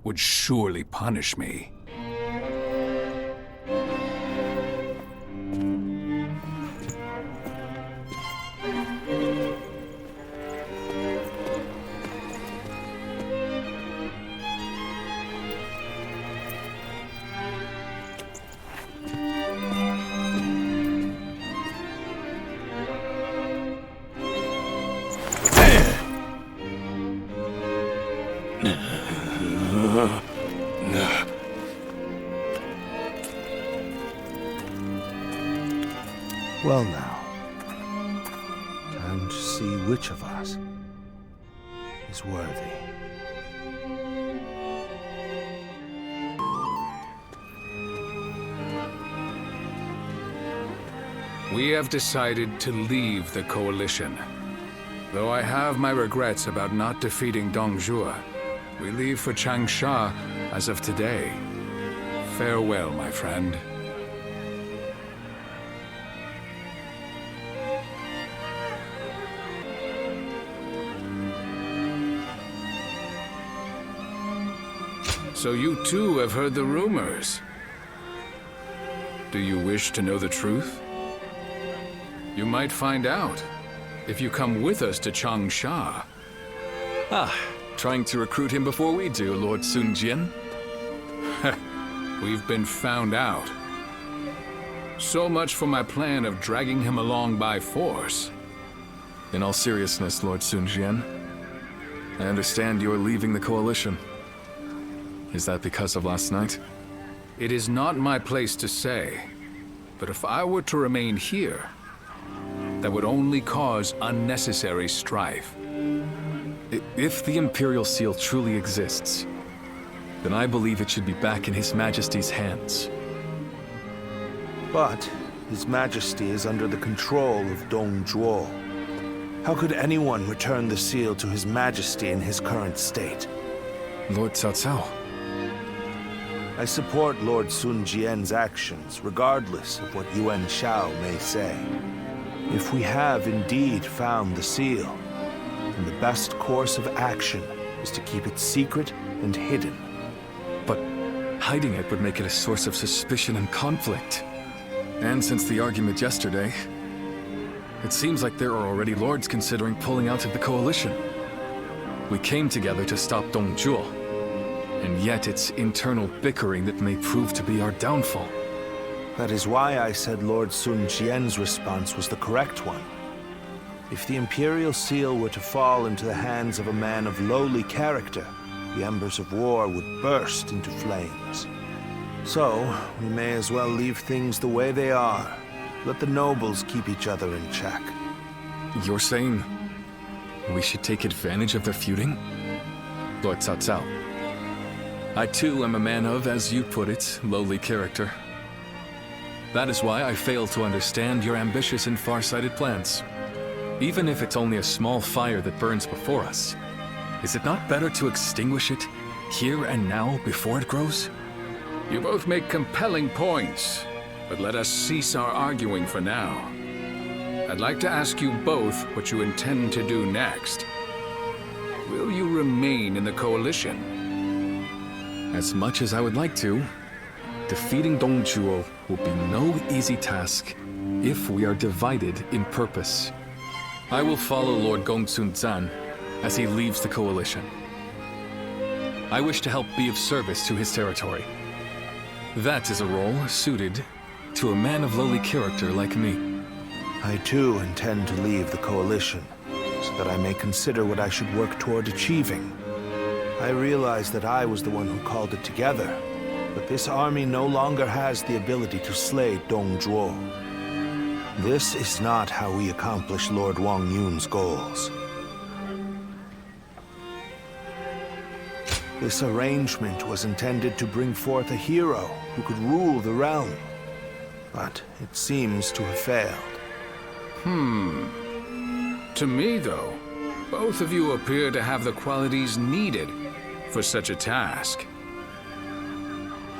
would surely punish me. Well now, time to see which of us is worthy. We have decided to leave the coalition. Though I have my regrets about not defeating Dongzhuo, we leave for Changsha as of today. Farewell, my friend. So you too have heard the rumors. Do you wish to know the truth? You might find out if you come with us to Changsha. Trying to recruit him before we do, Lord Sun Jian? We've been found out. So much for my plan of dragging him along by force. In all seriousness, Lord Sun Jian, I understand you're leaving the coalition. Is that because of last night? It is not my place to say, but if I were to remain here, that would only cause unnecessary strife. If the Imperial Seal truly exists, then I believe it should be back in His Majesty's hands. But His Majesty is under the control of Dongzhuo. How could anyone return the seal to His Majesty in his current state? Lord Cao Cao. I support Lord Sun Jian's actions, regardless of what Yuan Shao may say. If we have indeed found the seal, then the best course of action is to keep it secret and hidden. But hiding it would make it a source of suspicion and conflict. And since the argument yesterday, it seems like there are already lords considering pulling out of the coalition. We came together to stop Dongzhuo, and yet it's internal bickering that may prove to be our downfall. That is why I said Lord Sun Jian's response was the correct one. If the Imperial Seal were to fall into the hands of a man of lowly character, the embers of war would burst into flames. So, we may as well leave things the way they are. Let the nobles keep each other in check. You're saying we should take advantage of their feuding? Lord Cao Cao, I too am a man of, as you put it, lowly character. That is why I fail to understand your ambitious and far-sighted plans. Even if it's only a small fire that burns before us, is it not better to extinguish it here and now before it grows? You both make compelling points, but let us cease our arguing for now. I'd like to ask you both what you intend to do next. Will you remain in the coalition? As much as I would like to, defeating Dongzhuo will be no easy task if we are divided in purpose. I will follow Lord Gongsun Zan as he leaves the coalition. I wish to help be of service to his territory. That is a role suited to a man of lowly character like me. I too intend to leave the coalition, so that I may consider what I should work toward achieving. I realize that I was the one who called it together, but this army no longer has the ability to slay Dongzhuo. This is not how we accomplish Lord Wang Yun's goals. This arrangement was intended to bring forth a hero who could rule the realm, but it seems to have failed. To me, though, both of you appear to have the qualities needed for such a task.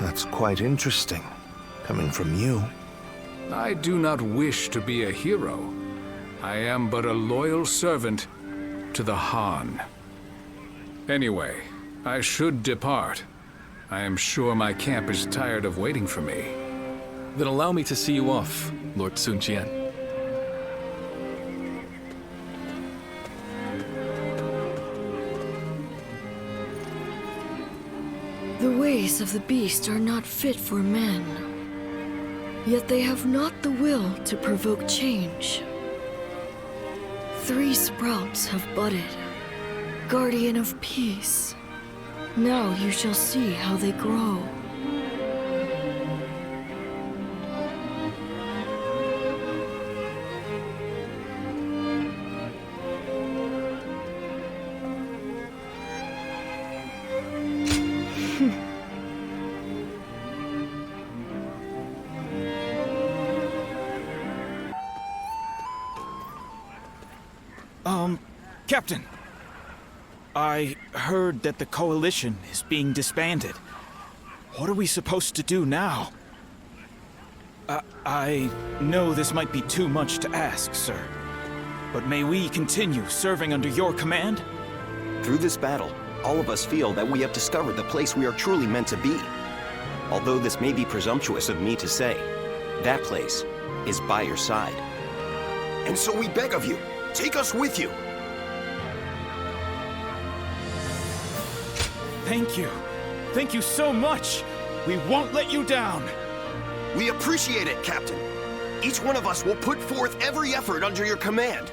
That's quite interesting, coming from you. I do not wish to be a hero. I am but a loyal servant to the Han. Anyway, I should depart. I am sure my camp is tired of waiting for me. Then allow me to see you off, Lord Sun Jian. The ways of the beast are not fit for men. Yet they have not the will to provoke change. 3 sprouts have budded, guardian of peace. Now you shall see how they grow. Captain, I heard that the coalition is being disbanded. What are we supposed to do now? I know this might be too much to ask, sir, but may we continue serving under your command? Through this battle, all of us feel that we have discovered the place we are truly meant to be. Although this may be presumptuous of me to say, that place is by your side. And so we beg of you, take us with you. Thank you. Thank you so much. We won't let you down. We appreciate it, Captain. Each one of us will put forth every effort under your command.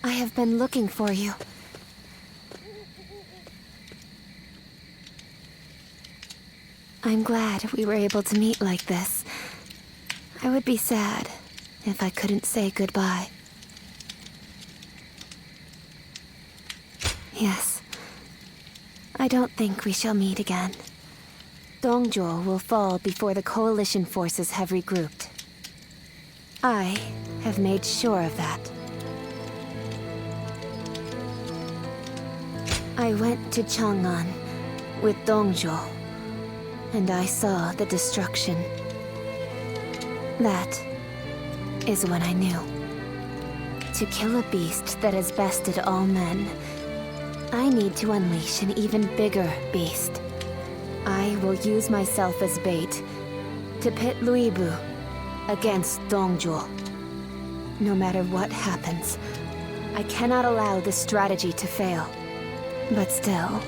I have been looking for you. I'm glad we were able to meet like this. I would be sad if I couldn't say goodbye. Yes. I don't think we shall meet again. Dongzhuo will fall before the coalition forces have regrouped. I have made sure of that. I went to Chang'an with Dongzhuo, and I saw the destruction. That is when I knew. To kill a beast that has bested all men, I need to unleash an even bigger beast. I will use myself as bait to pit Luibu against Dongzhuo. No matter what happens, I cannot allow this strategy to fail. But still,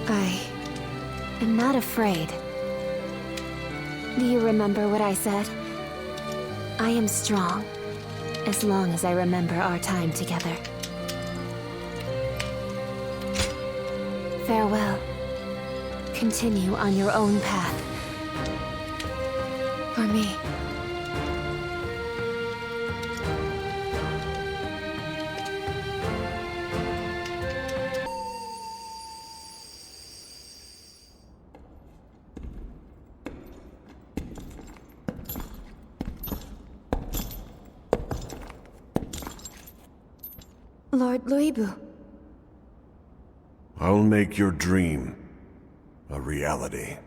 I am not afraid. Do you remember what I said? I am strong, as long as I remember our time together. Farewell. Continue on your own path. For me. Lord Luibu. I'll make your dream a reality.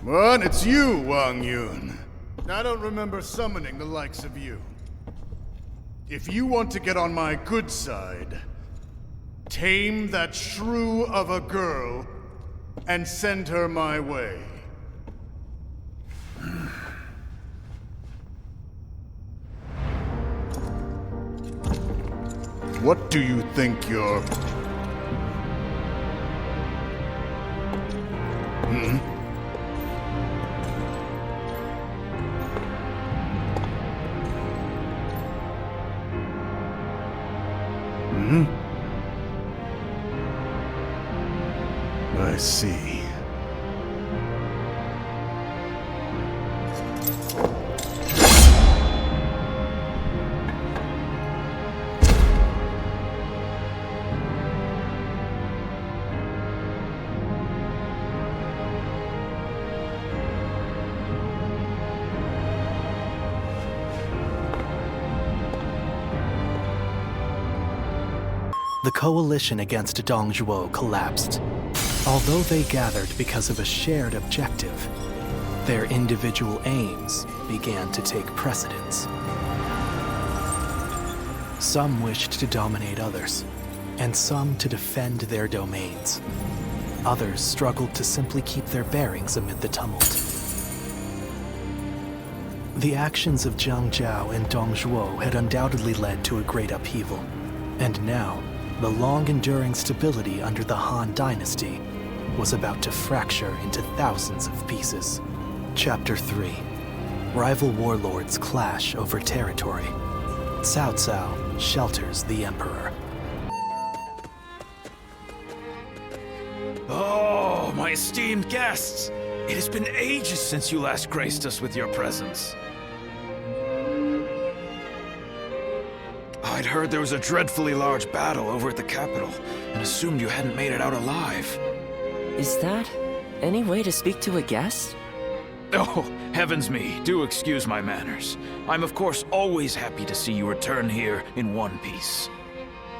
What? It's you, Wang Yun. I don't remember summoning the likes of you. If you want to get on my good side, tame that shrew of a girl and send her my way. What do you think you're... I see. The coalition against Dongzhuo collapsed. Although they gathered because of a shared objective, their individual aims began to take precedence. Some wished to dominate others, and some to defend their domains. Others struggled to simply keep their bearings amid the tumult. The actions of Zhang Jiao and Dongzhuo had undoubtedly led to a great upheaval, and now, the long-enduring stability under the Han Dynasty was about to fracture into thousands of pieces. Chapter 3. Rival warlords clash over territory. Cao Cao shelters the Emperor. Oh, my esteemed guests! It has been ages since you last graced us with your presence. I'd heard there was a dreadfully large battle over at the capital, and assumed you hadn't made it out alive. Is that any way to speak to a guest? Oh, heavens me, do excuse my manners. I'm of course always happy to see you return here in one piece.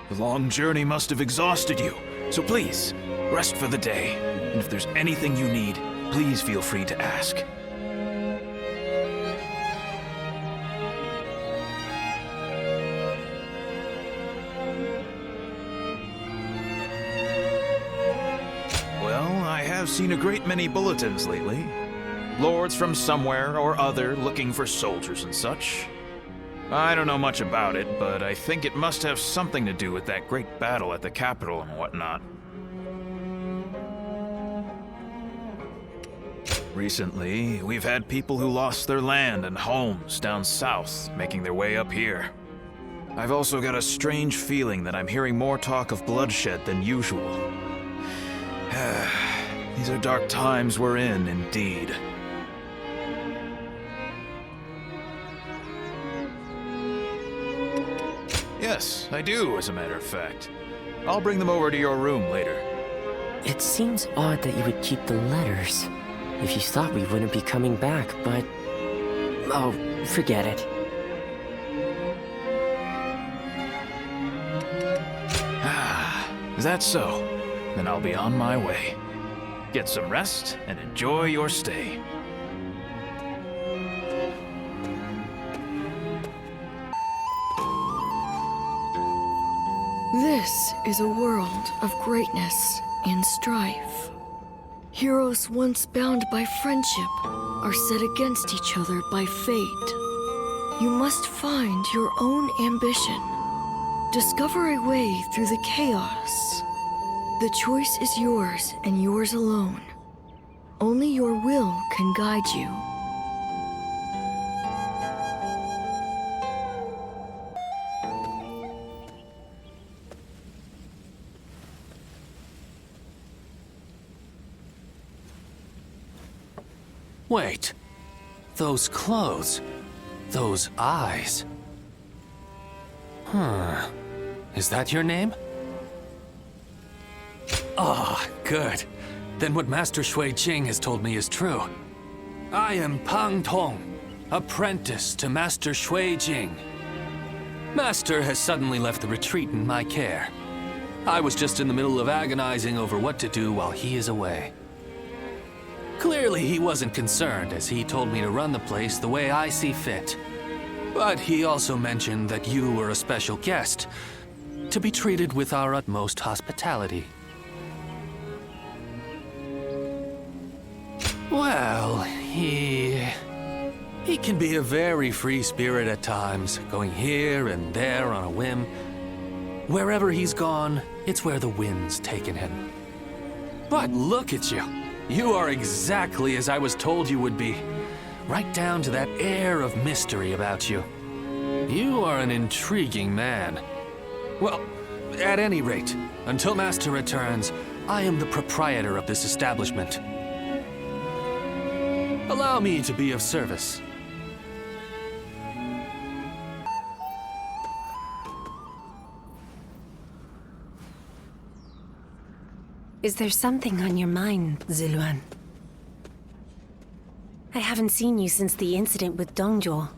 The long journey must have exhausted you, so please, rest for the day. And if there's anything you need, please feel free to ask. I've seen a great many bulletins lately. Lords from somewhere or other looking for soldiers and such. I don't know much about it, but I think it must have something to do with that great battle at the capital and whatnot. Recently, we've had people who lost their land and homes down south, making their way up here. I've also got a strange feeling that I'm hearing more talk of bloodshed than usual. These are dark times we're in, indeed. Yes, I do, as a matter of fact. I'll bring them over to your room later. It seems odd that you would keep the letters, if you thought we wouldn't be coming back, but... oh, forget it. Is that so? Then I'll be on my way. Get some rest and enjoy your stay. This is a world of greatness and strife. Heroes once bound by friendship are set against each other by fate. You must find your own ambition. Discover a way through the chaos. The choice is yours and yours alone. Only your will can guide you. Wait. Those clothes. Those eyes. Huh. Is that your name? Ah, good. Then what Master Shui Jing has told me is true. I am Pang Tong, apprentice to Master Shui Jing. Master has suddenly left the retreat in my care. I was just in the middle of agonizing over what to do while he is away. Clearly he wasn't concerned, as he told me to run the place the way I see fit. But he also mentioned that you were a special guest, to be treated with our utmost hospitality. Well, he can be a very free spirit at times, going here and there on a whim. Wherever he's gone, it's where the wind's taken him. But look at you. You are exactly as I was told you would be. Right down to that air of mystery about you. You are an intriguing man. Well, at any rate, until Master returns, I am the proprietor of this establishment. Allow me to be of service. Is there something on your mind, Ziluan? I haven't seen you since the incident with Dongzhuo.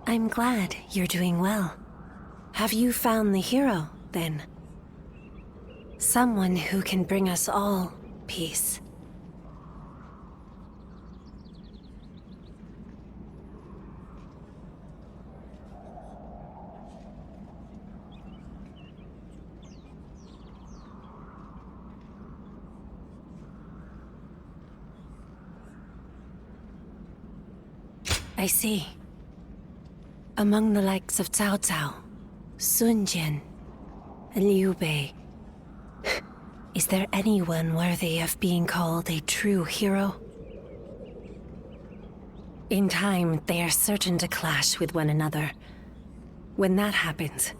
I'm glad you're doing well. Have you found the hero, then? Someone who can bring us all peace. I see. Among the likes of Cao Cao, Sun Jian, and Liu Bei, is there anyone worthy of being called a true hero? In time, they are certain to clash with one another. When that happens,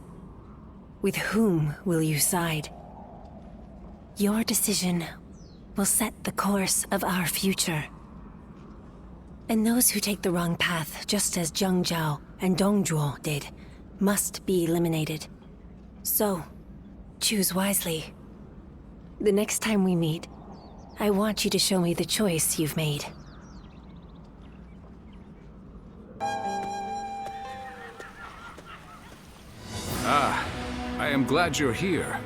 with whom will you side? Your decision will set the course of our future. And those who take the wrong path, just as Zheng Zhao and Dongzhuo did, must be eliminated. So, choose wisely. The next time we meet, I want you to show me the choice you've made. Ah, I am glad you're here.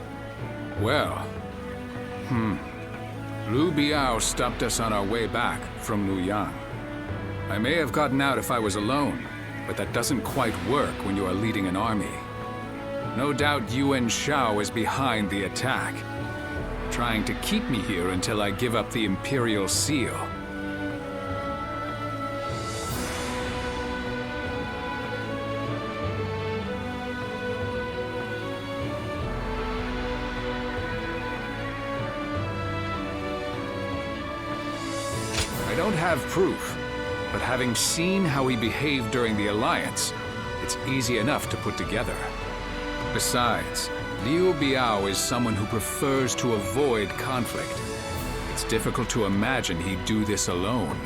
Well, Lu Biao stopped us on our way back from Luoyang. I may have gotten out if I was alone, but that doesn't quite work when you are leading an army. No doubt Yuan Shao is behind the attack, trying to keep me here until I give up the Imperial Seal. I don't have proof, but having seen how he behaved during the Alliance, it's easy enough to put together. Besides, Liu Biao is someone who prefers to avoid conflict. It's difficult to imagine he'd do this alone.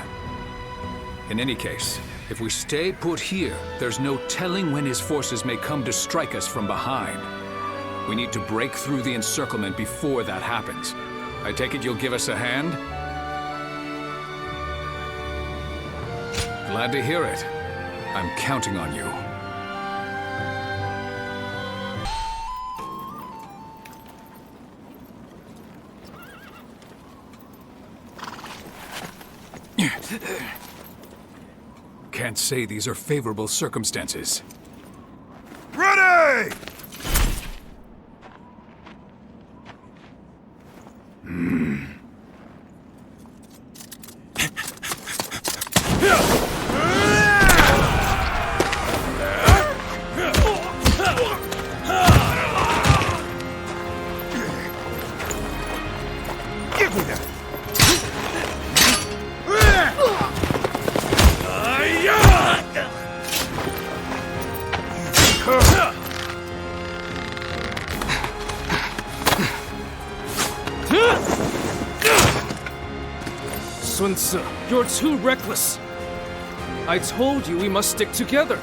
In any case, if we stay put here, there's no telling when his forces may come to strike us from behind. We need to break through the encirclement before that happens. I take it you'll give us a hand? Glad to hear it. I'm counting on you. Can't say these are favorable circumstances. Ready! Give me that! Sun Tzu, you're too reckless. I told you we must stick together.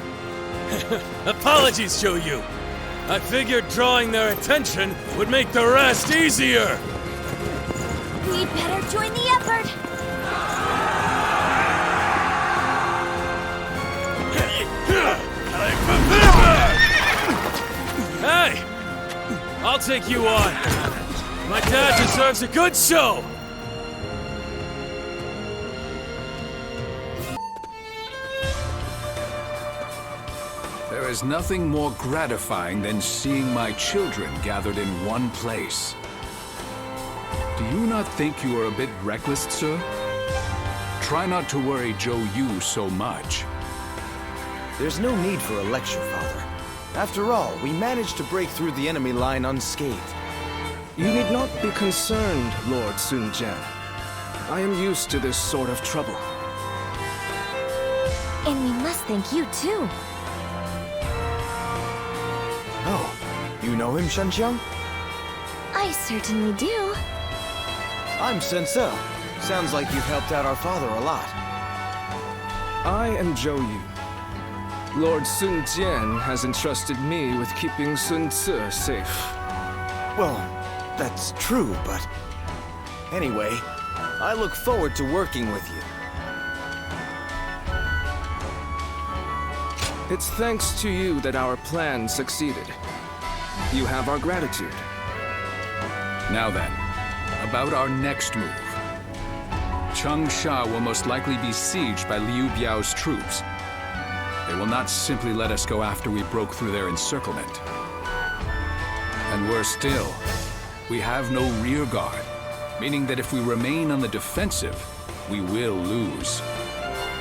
Apologies, Zhou Yu. I figured drawing their attention would make the rest easier. We'd better join the effort. Hey! I'll take you on. My dad deserves a good show. There is nothing more gratifying than seeing my children gathered in one place. Do you not think you are a bit reckless, sir? Try not to worry Zhou Yu so much. There's no need for a lecture, Father. After all, we managed to break through the enemy line unscathed. You need not be concerned, Lord Sun Jian. I am used to this sort of trouble. And we must thank you, too. Oh, you know him, Shenqiang? I certainly do. I'm Sensei. Sounds like you've helped out our father a lot. I am Zhou Yu. Lord Sun Jian has entrusted me with keeping Sun Ce safe. Well, that's true, but... Anyway, I look forward to working with you. It's thanks to you that our plan succeeded. You have our gratitude. Now then, about our next move. Changsha will most likely be besieged by Liu Biao's troops. They will not simply let us go after we broke through their encirclement. And worse still, we have no rear guard, meaning that if we remain on the defensive, we will lose.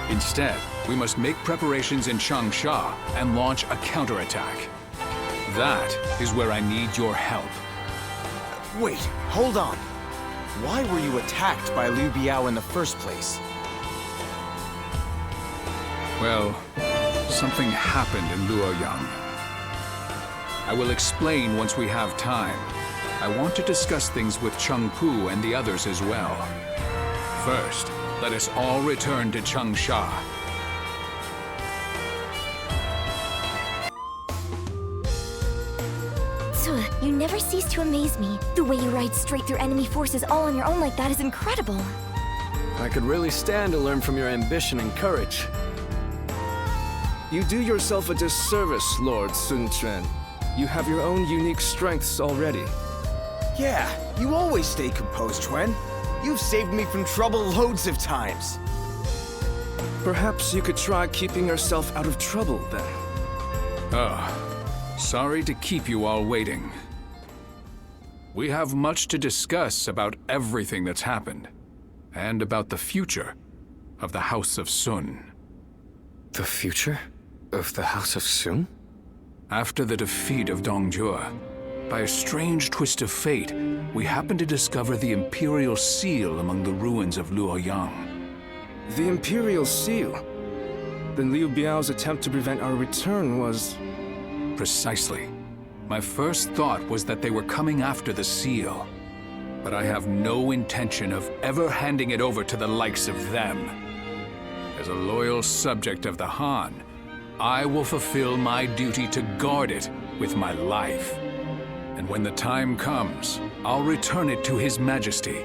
Instead, we must make preparations in Changsha and launch a counterattack. That is where I need your help. Wait, hold on. Why were you attacked by Liu Biao in the first place? Well, something happened in Luoyang. I will explain once we have time. I want to discuss things with Cheng Pu and the others as well. First, let us all return to Changsha. You never cease to amaze me. The way you ride straight through enemy forces all on your own like that is incredible. I could really stand to learn from your ambition and courage. You do yourself a disservice, Lord Sun Quan. You have your own unique strengths already. Yeah, you always stay composed, Quan. You've saved me from trouble loads of times. Perhaps you could try keeping yourself out of trouble, then. Sorry to keep you all waiting. We have much to discuss about everything that's happened, and about the future of the House of Sun. The future of the House of Sun? After the defeat of Dongjue, by a strange twist of fate, we happened to discover the Imperial Seal among the ruins of Luoyang. The Imperial Seal? Then Liu Biao's attempt to prevent our return was... Precisely. My first thought was that they were coming after the seal. But I have no intention of ever handing it over to the likes of them. As a loyal subject of the Han, I will fulfill my duty to guard it with my life. And when the time comes, I'll return it to His Majesty.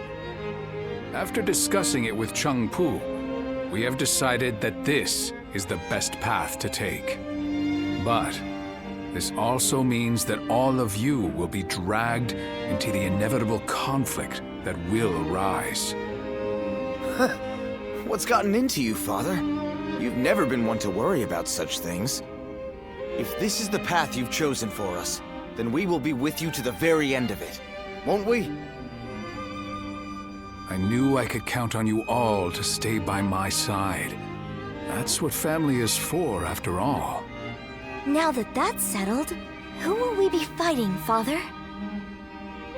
After discussing it with Cheng Pu, we have decided that this is the best path to take. But this also means that all of you will be dragged into the inevitable conflict that will arise. What's gotten into you, Father? You've never been one to worry about such things. If this is the path you've chosen for us, then we will be with you to the very end of it, won't we? I knew I could count on you all to stay by my side. That's what family is for, after all. Now that that's settled, who will we be fighting, Father?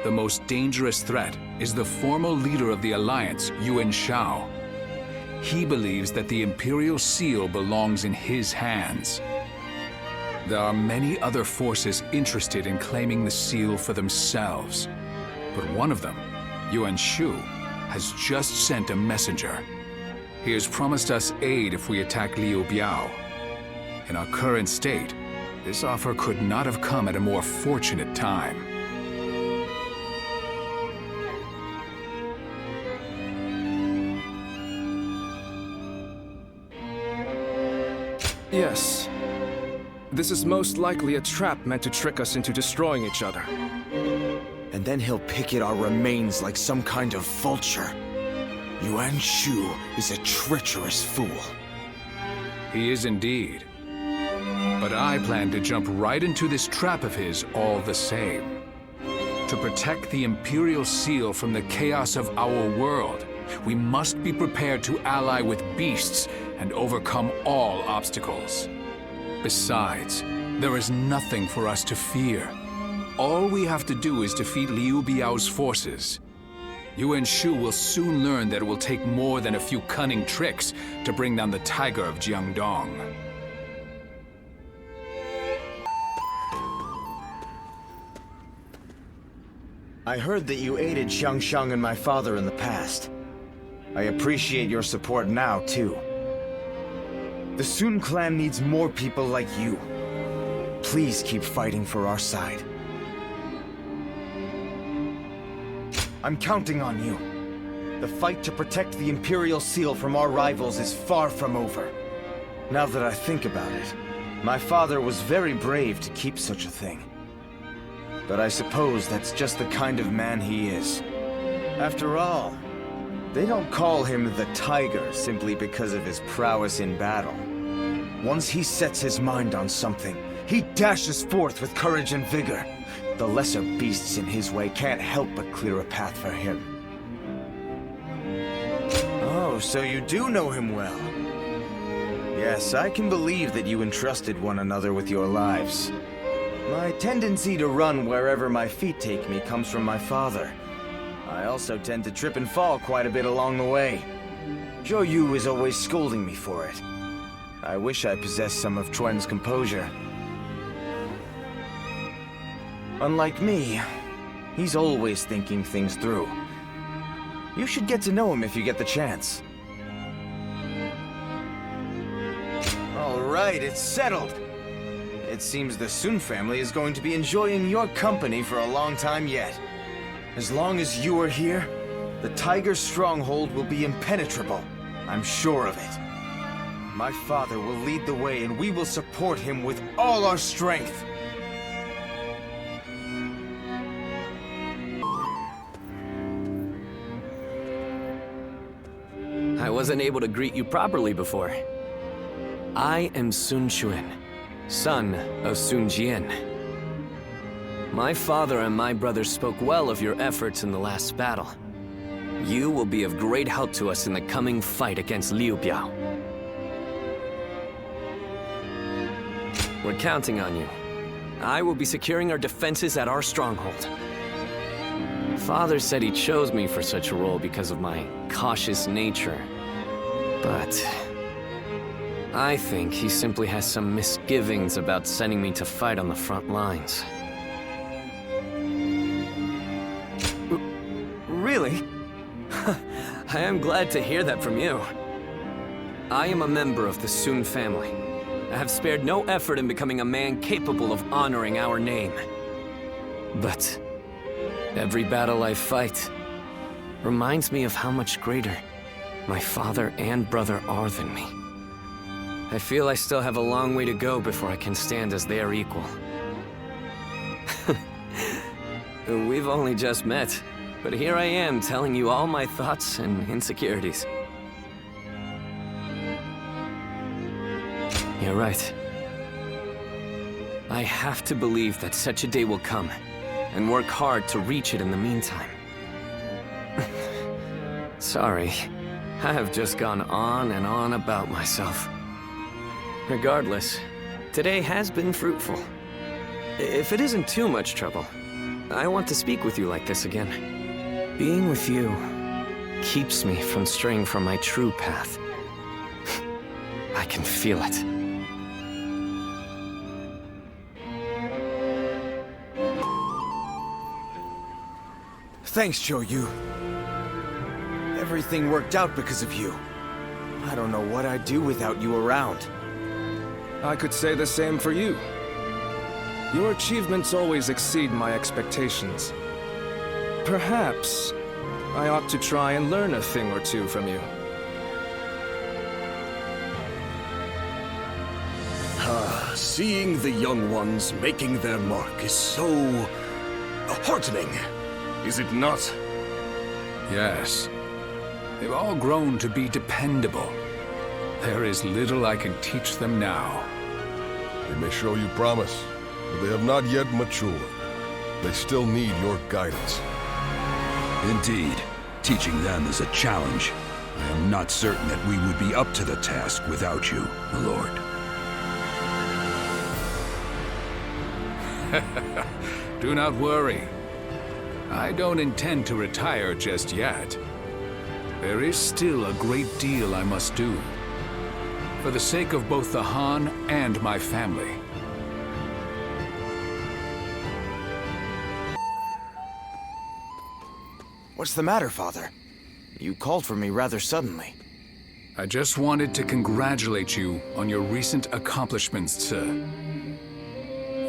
The most dangerous threat is the formal leader of the Alliance, Yuan Shao. He believes that the Imperial Seal belongs in his hands. There are many other forces interested in claiming the seal for themselves. But one of them, Yuan Shu, has just sent a messenger. He has promised us aid if we attack Liu Biao. In our current state, This offer could not have come at a more fortunate time. Yes. This is most likely a trap meant to trick us into destroying each other. And then he'll pick at our remains like some kind of vulture. Yuan Shu is a treacherous fool. He is indeed. But I plan to jump right into this trap of his all the same. To protect the Imperial Seal from the chaos of our world, we must be prepared to ally with beasts and overcome all obstacles. Besides, there is nothing for us to fear. All we have to do is defeat Liu Biao's forces. Yuan Shu will soon learn that it will take more than a few cunning tricks to bring down the Tiger of Jiangdong. I heard that you aided Xiangshang and my father in the past. I appreciate your support now, too. The Sun clan needs more people like you. Please keep fighting for our side. I'm counting on you. The fight to protect the Imperial Seal from our rivals is far from over. Now that I think about it, my father was very brave to keep such a thing. But I suppose that's just the kind of man he is. After all, they don't call him the Tiger simply because of his prowess in battle. Once he sets his mind on something, he dashes forth with courage and vigor. The lesser beasts in his way can't help but clear a path for him. Oh, so you do know him well. Yes, I can believe that you entrusted one another with your lives. My tendency to run wherever my feet take me comes from my father. I also tend to trip and fall quite a bit along the way. Zhou Yu is always scolding me for it. I wish I possessed some of Chuan's composure. Unlike me, he's always thinking things through. You should get to know him if you get the chance. All right, it's settled. It seems the Sun family is going to be enjoying your company for a long time yet. As long as you are here, the Tiger stronghold will be impenetrable. I'm sure of it. My father will lead the way and we will support him with all our strength. I wasn't able to greet you properly before. I am Sun Quan, son of Sun Jian. My father and my brother spoke well of your efforts in the last battle. You will be of great help to us in the coming fight against Liu Biao. We're counting on you. I will be securing our defenses at our stronghold. Father said he chose me for such a role because of my cautious nature. But I think he simply has some misgivings about sending me to fight on the front lines. Really? I am glad to hear that from you. I am a member of the Sun family. I have spared no effort in becoming a man capable of honoring our name. But every battle I fight reminds me of how much greater my father and brother are than me. I feel I still have a long way to go before I can stand as their equal. We've only just met, but here I am telling you all my thoughts and insecurities. You're right. I have to believe that such a day will come, and work hard to reach it in the meantime. Sorry, I have just gone on and on about myself. Regardless, today has been fruitful. If it isn't too much trouble, I want to speak with you like this again. Being with you keeps me from straying from my true path. I can feel it. Thanks, Zhou Yu. Everything worked out because of you. I don't know what I'd do without you around. I could say the same for you. Your achievements always exceed my expectations. Perhaps I ought to try and learn a thing or two from you. Seeing the young ones making their mark is so heartening, is it not? Yes. They've all grown to be dependable. There is little I can teach them now. They may show you promise, but they have not yet matured. They still need your guidance. Indeed. Teaching them is a challenge. I am not certain that we would be up to the task without you, my lord. Do not worry. I don't intend to retire just yet. There is still a great deal I must do. For the sake of both the Han and my family. What's the matter, Father? You called for me rather suddenly. I just wanted to congratulate you on your recent accomplishments, sir.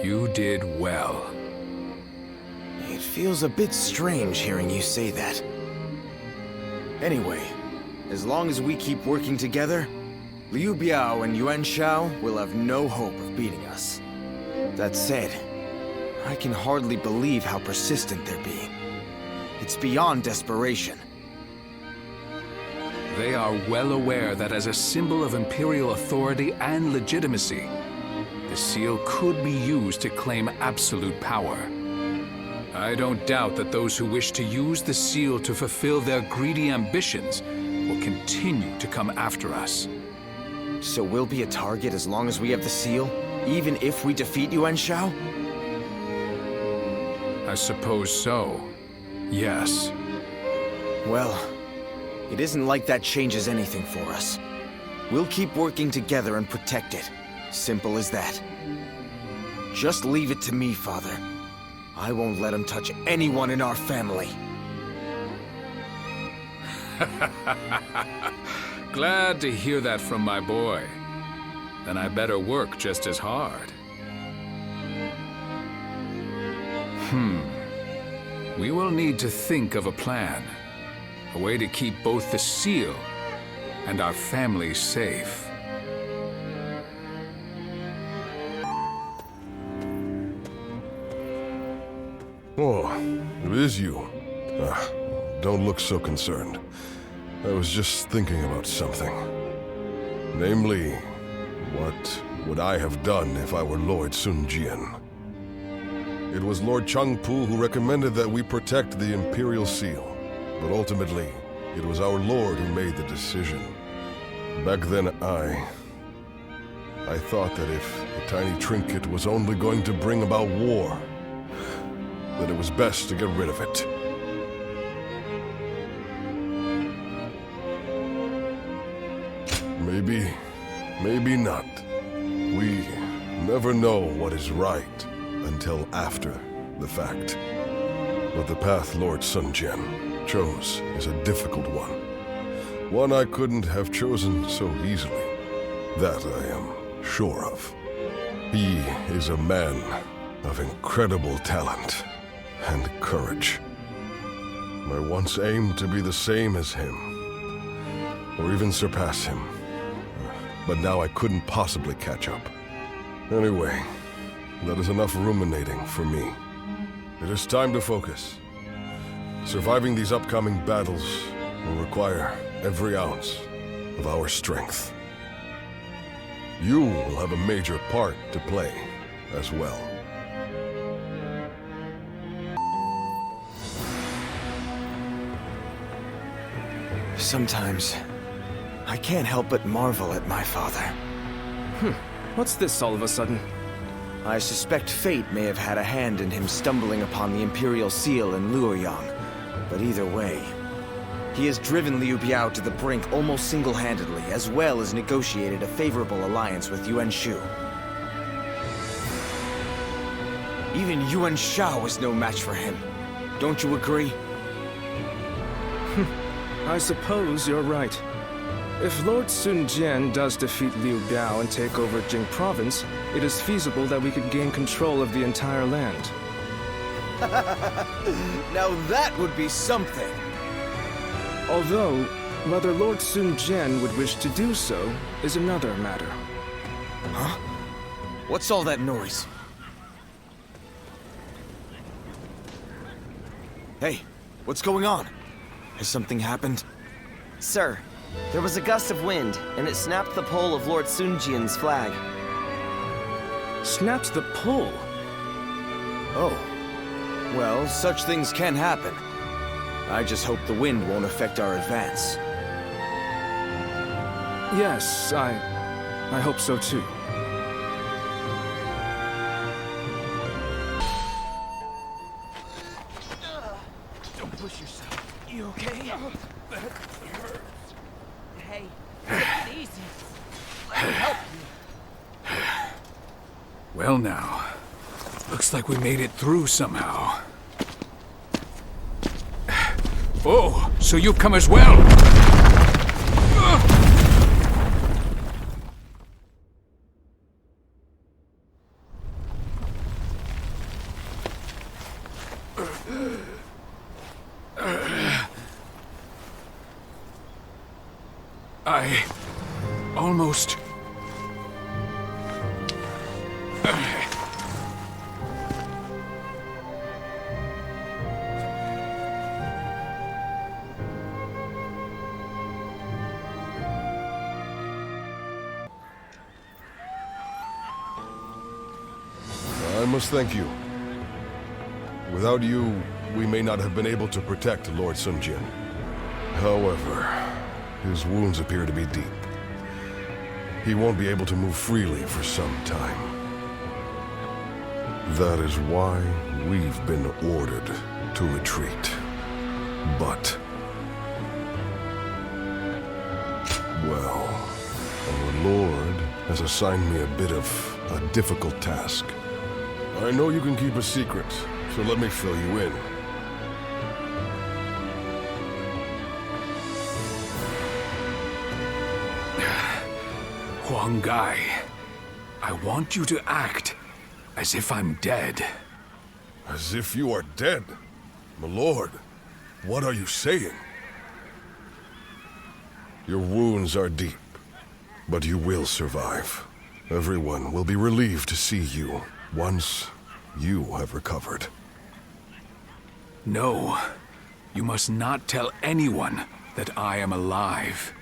You did well. It feels a bit strange hearing you say that. Anyway, as long as we keep working together, Liu Biao and Yuan Shao will have no hope of beating us. That said, I can hardly believe how persistent they're being. It's beyond desperation. They are well aware that as a symbol of Imperial authority and legitimacy, the seal could be used to claim absolute power. I don't doubt that those who wish to use the seal to fulfill their greedy ambitions will continue to come after us. So we'll be a target as long as we have the seal, even if we defeat Yuan Shao? I suppose so. Yes. Well, it isn't like that changes anything for us. We'll keep working together and protect it. Simple as that. Just leave it to me, Father. I won't let him touch anyone in our family. Glad to hear that from my boy. Then I better work just as hard. We will need to think of a plan. A way to keep both the seal and our family safe. Oh, it is you. Don't look so concerned. I was just thinking about something. Namely, what would I have done if I were Lord Sun Jian? It was Lord Changpu who recommended that we protect the Imperial Seal, but ultimately, it was our Lord who made the decision. Back then, I thought that if the tiny trinket was only going to bring about war, that it was best to get rid of it. Maybe not. We never know what is right until after the fact. But the path Lord Sun Jian chose is a difficult one. One I couldn't have chosen so easily. That I am sure of. He is a man of incredible talent and courage. I once aimed to be the same as him, or even surpass him. But now I couldn't possibly catch up. Anyway, that is enough ruminating for me. It is time to focus. Surviving these upcoming battles will require every ounce of our strength. You will have a major part to play as well. Sometimes, I can't help but marvel at my father. What's this all of a sudden? I suspect fate may have had a hand in him stumbling upon the Imperial Seal in Luoyang. But either way, he has driven Liu Biao to the brink almost single-handedly, as well as negotiated a favorable alliance with Yuan Shu. Even Yuan Shao was no match for him. Don't you agree? I suppose you're right. If Lord Sun Jian does defeat Liu Biao and take over Jing Province, it is feasible that we could gain control of the entire land. Now that would be something! Although, whether Lord Sun Jian would wish to do so is another matter. Huh? What's all that noise? Hey, what's going on? Has something happened? Sir, there was a gust of wind, and it snapped the pole of Lord Sun Jian's flag. Snapped the pole? Oh. Well, such things can happen. I just hope the wind won't affect our advance. Yes, I hope so too. Don't push yourself. You okay? That hurts. Hey, take it easy. Let me help you. Well now, looks like we made it through somehow. Oh, so you've come as well! I almost... I must thank you. Without you, we may not have been able to protect Lord Sun Jian. However, his wounds appear to be deep. He won't be able to move freely for some time. That is why we've been ordered to retreat. But... well, our Lord has assigned me a bit of a difficult task. I know you can keep a secret, so let me fill you in. Huang Gai, I want you to act as if I'm dead. As if you are dead? My lord, what are you saying? Your wounds are deep, but you will survive. Everyone will be relieved to see you once you have recovered. No, you must not tell anyone that I am alive.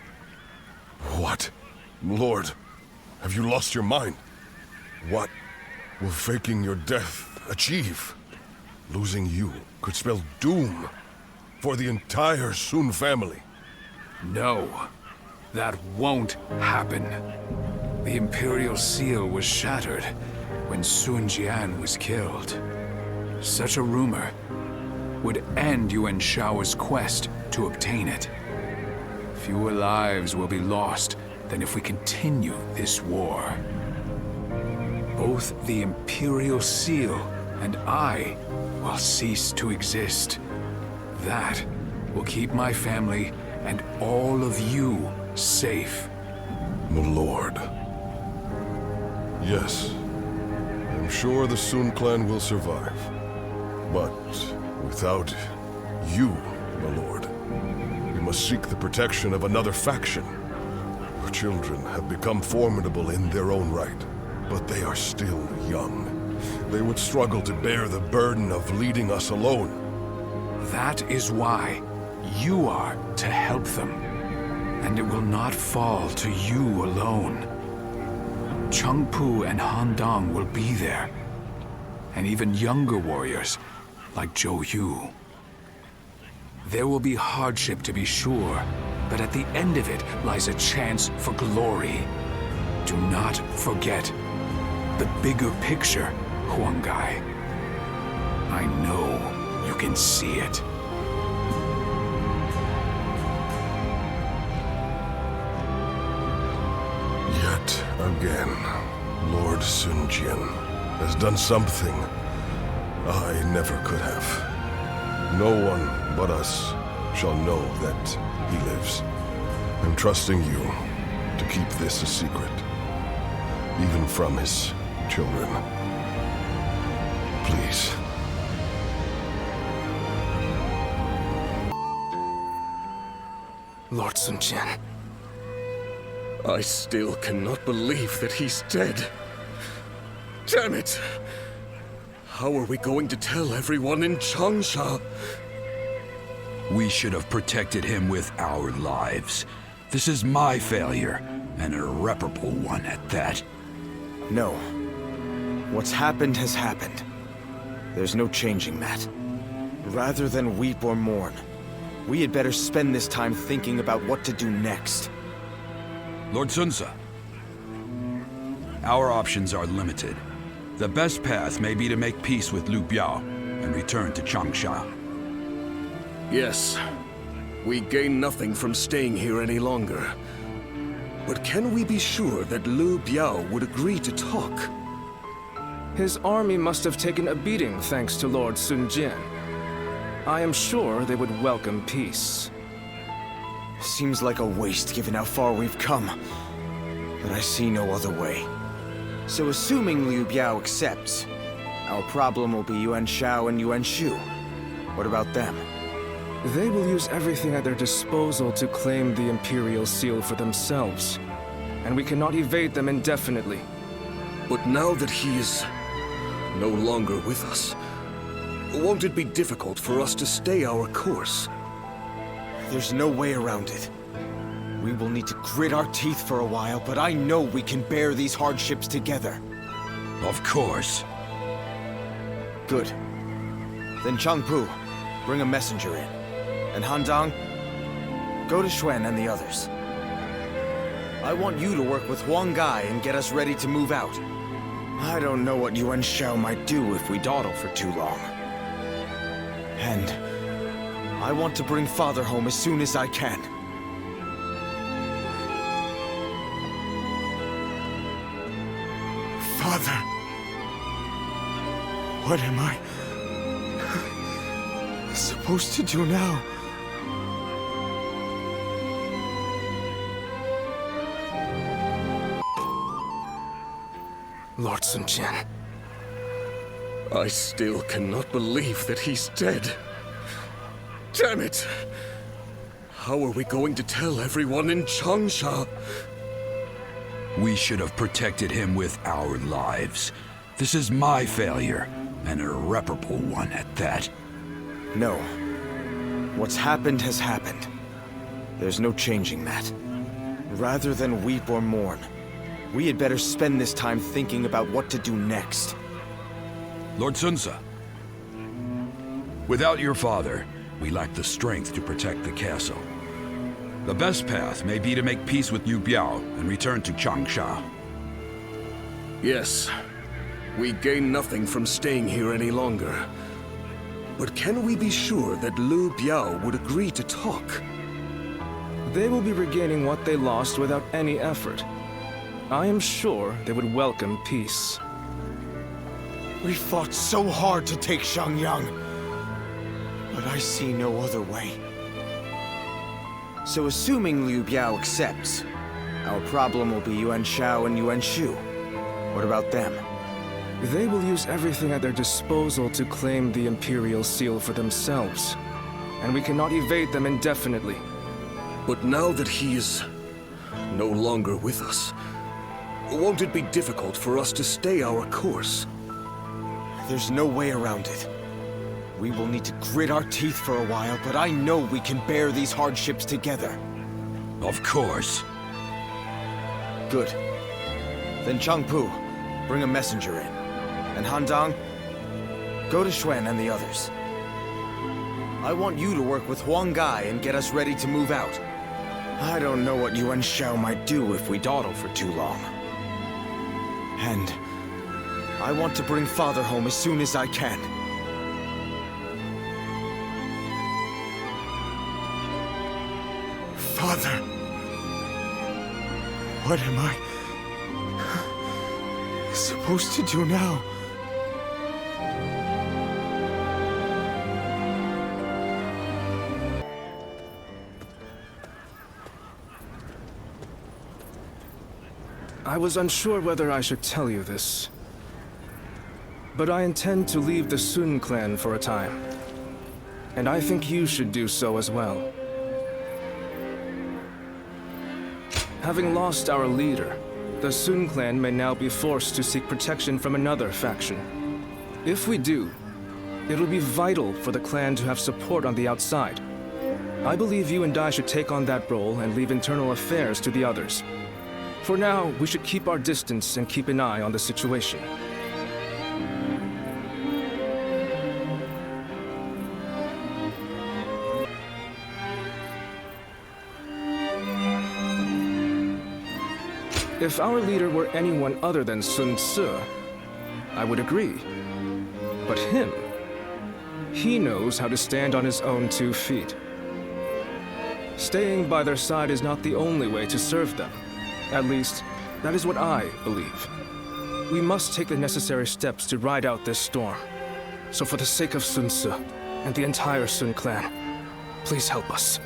What? Lord, have you lost your mind? What will faking your death achieve? Losing you could spell doom for the entire Sun family. No, that won't happen. The Imperial Seal was shattered when Sun Jian was killed. Such a rumor would end Yuan Shao's quest to obtain it. Fewer lives will be lost than if we continue this war. Both the Imperial Seal and I will cease to exist. That will keep my family and all of you safe. My lord. Yes, I'm sure the Sun clan will survive. But without you, my lord, we must seek the protection of another faction. Our children have become formidable in their own right, but they are still young. They would struggle to bear the burden of leading us alone. That is why you are to help them. And it will not fall to you alone. Chengpu and Han Dong will be there. And even younger warriors, like Zhou Yu. There will be hardship to be sure, but at the end of it lies a chance for glory. Do not forget the bigger picture, Huang Gai. I know you can see it. Yet again, Lord Sun Jian has done something I never could have. No one but us shall know that he lives. I'm trusting you to keep this a secret, even from his children. Please. Lord Sun Jian. I still cannot believe that he's dead. Damn it! How are we going to tell everyone in Changsha? We should have protected him with our lives. This is my failure, an irreparable one at that. No. What's happened has happened. There's no changing that. Rather than weep or mourn, we had better spend this time thinking about what to do next. Lord Sunsa, our options are limited. The best path may be to make peace with Liu Biao and return to Changsha. Yes. We gain nothing from staying here any longer. But can we be sure that Liu Biao would agree to talk? His army must have taken a beating thanks to Lord Sun Jian. I am sure they would welcome peace. Seems like a waste given how far we've come. But I see no other way. So assuming Liu Biao accepts, our problem will be Yuan Shao and Yuan Shu. What about them? They will use everything at their disposal to claim the Imperial Seal for themselves. And we cannot evade them indefinitely. But now that he is no longer with us, won't it be difficult for us to stay our course? There's no way around it. We will need to grit our teeth for a while, but I know we can bear these hardships together. Of course. Good. Then Changpu, bring a messenger in. And Handang, go to Xuan and the others. I want you to work with Huang Gai and get us ready to move out. I don't know what Yuan Shao might do if we dawdle for too long. And I want to bring Father home as soon as I can. Father, what am I supposed to do now? Lord Sun Jian. I still cannot believe that he's dead. Damn it! How are we going to tell everyone in Changsha? We should have protected him with our lives. This is my failure, an irreparable one at that. No. What's happened has happened. There's no changing that. Rather than weep or mourn, we had better spend this time thinking about what to do next. Lord Sunsa, without your father, we lack the strength to protect the castle. The best path may be to make peace with Liu Biao and return to Changsha. Yes. We gain nothing from staying here any longer. But can we be sure that Liu Biao would agree to talk? They will be regaining what they lost without any effort. I am sure they would welcome peace. We fought so hard to take Shangyang, but I see no other way. So assuming Liu Biao accepts, our problem will be Yuan Shao and Yuan Shu. What about them? They will use everything at their disposal to claim the Imperial Seal for themselves. And we cannot evade them indefinitely. But now that he is no longer with us, won't it be difficult for us to stay our course? There's no way around it. We will need to grit our teeth for a while, but I know we can bear these hardships together. Of course. Good. Then Changpu, bring a messenger in. And Handang, go to Xuan and the others. I want you to work with Huang Gai and get us ready to move out. I don't know what Yuan Shao might do if we dawdle for too long. And I want to bring Father home as soon as I can. Father, what am I supposed to do now? I was unsure whether I should tell you this, but I intend to leave the Sun clan for a time, and I think you should do so as well. Having lost our leader, the Sun clan may now be forced to seek protection from another faction. If we do, it'll be vital for the clan to have support on the outside. I believe you and I should take on that role and leave internal affairs to the others. For now, we should keep our distance and keep an eye on the situation. If our leader were anyone other than Sun Tzu, I would agree. But him, he knows how to stand on his own 2 feet. Staying by their side is not the only way to serve them. At least, that is what I believe. We must take the necessary steps to ride out this storm. So for the sake of Sun Tzu and the entire Sun clan, please help us.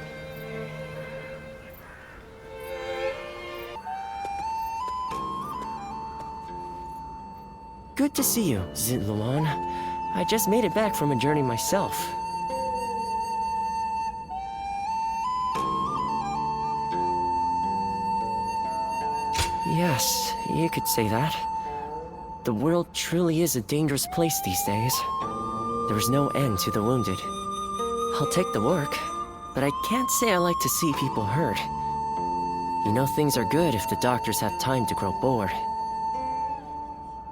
Good to see you, Zitluan. I just made it back from a journey myself. Yes, you could say that. The world truly is a dangerous place these days. There is no end to the wounded. I'll take the work, but I can't say I like to see people hurt. You know things are good if the doctors have time to grow bored.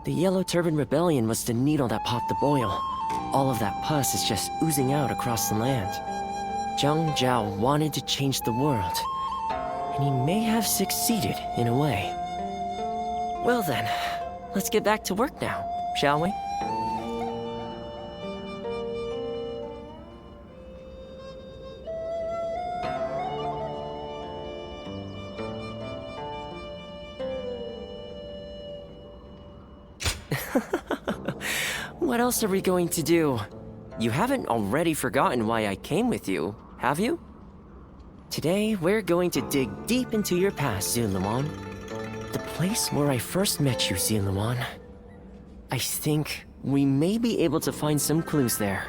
The Yellow Turban Rebellion was the needle that popped the boil. All of that pus is just oozing out across the land. Zhang Zhao wanted to change the world, and he may have succeeded in a way. Well then, let's get back to work now, shall we? What else are we going to do? You haven't already forgotten why I came with you, have you? Today, we're going to dig deep into your past, Zitluan. The place where I first met you, Zitluan. I think we may be able to find some clues there.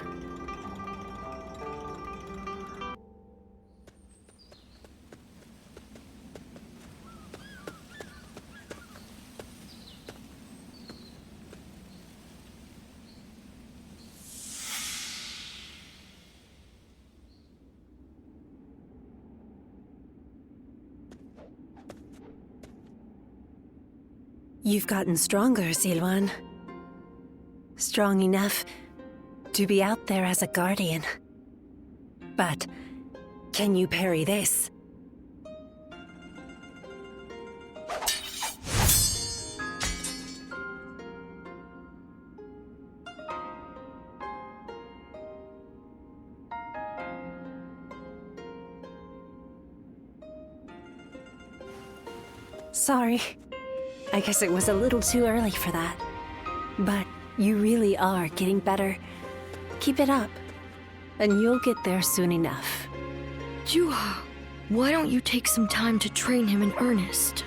You've gotten stronger, Zilwan. Strong enough to be out there as a guardian. But can you parry this? Sorry. I guess it was a little too early for that. But you really are getting better. Keep it up, and you'll get there soon enough. Juha, why don't you take some time to train him in earnest?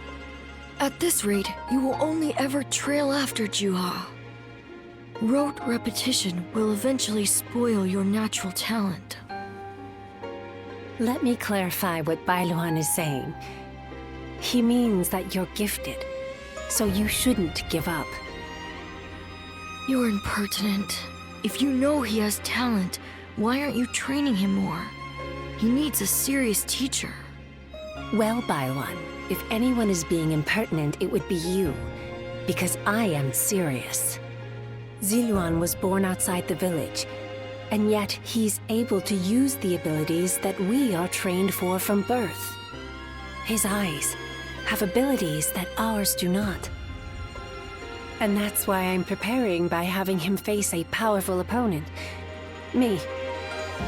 At this rate, you will only ever trail after Juha. Rote repetition will eventually spoil your natural talent. Let me clarify what Bailuan is saying. He means that you're gifted, so you shouldn't give up. You're impertinent. If you know he has talent, why aren't you training him more? He needs a serious teacher. Well, Bailuan, if anyone is being impertinent, it would be you. Because I am serious. Zilluan was born outside the village, and yet he's able to use the abilities that we are trained for from birth. His eyes have abilities that ours do not. And that's why I'm preparing by having him face a powerful opponent. Me.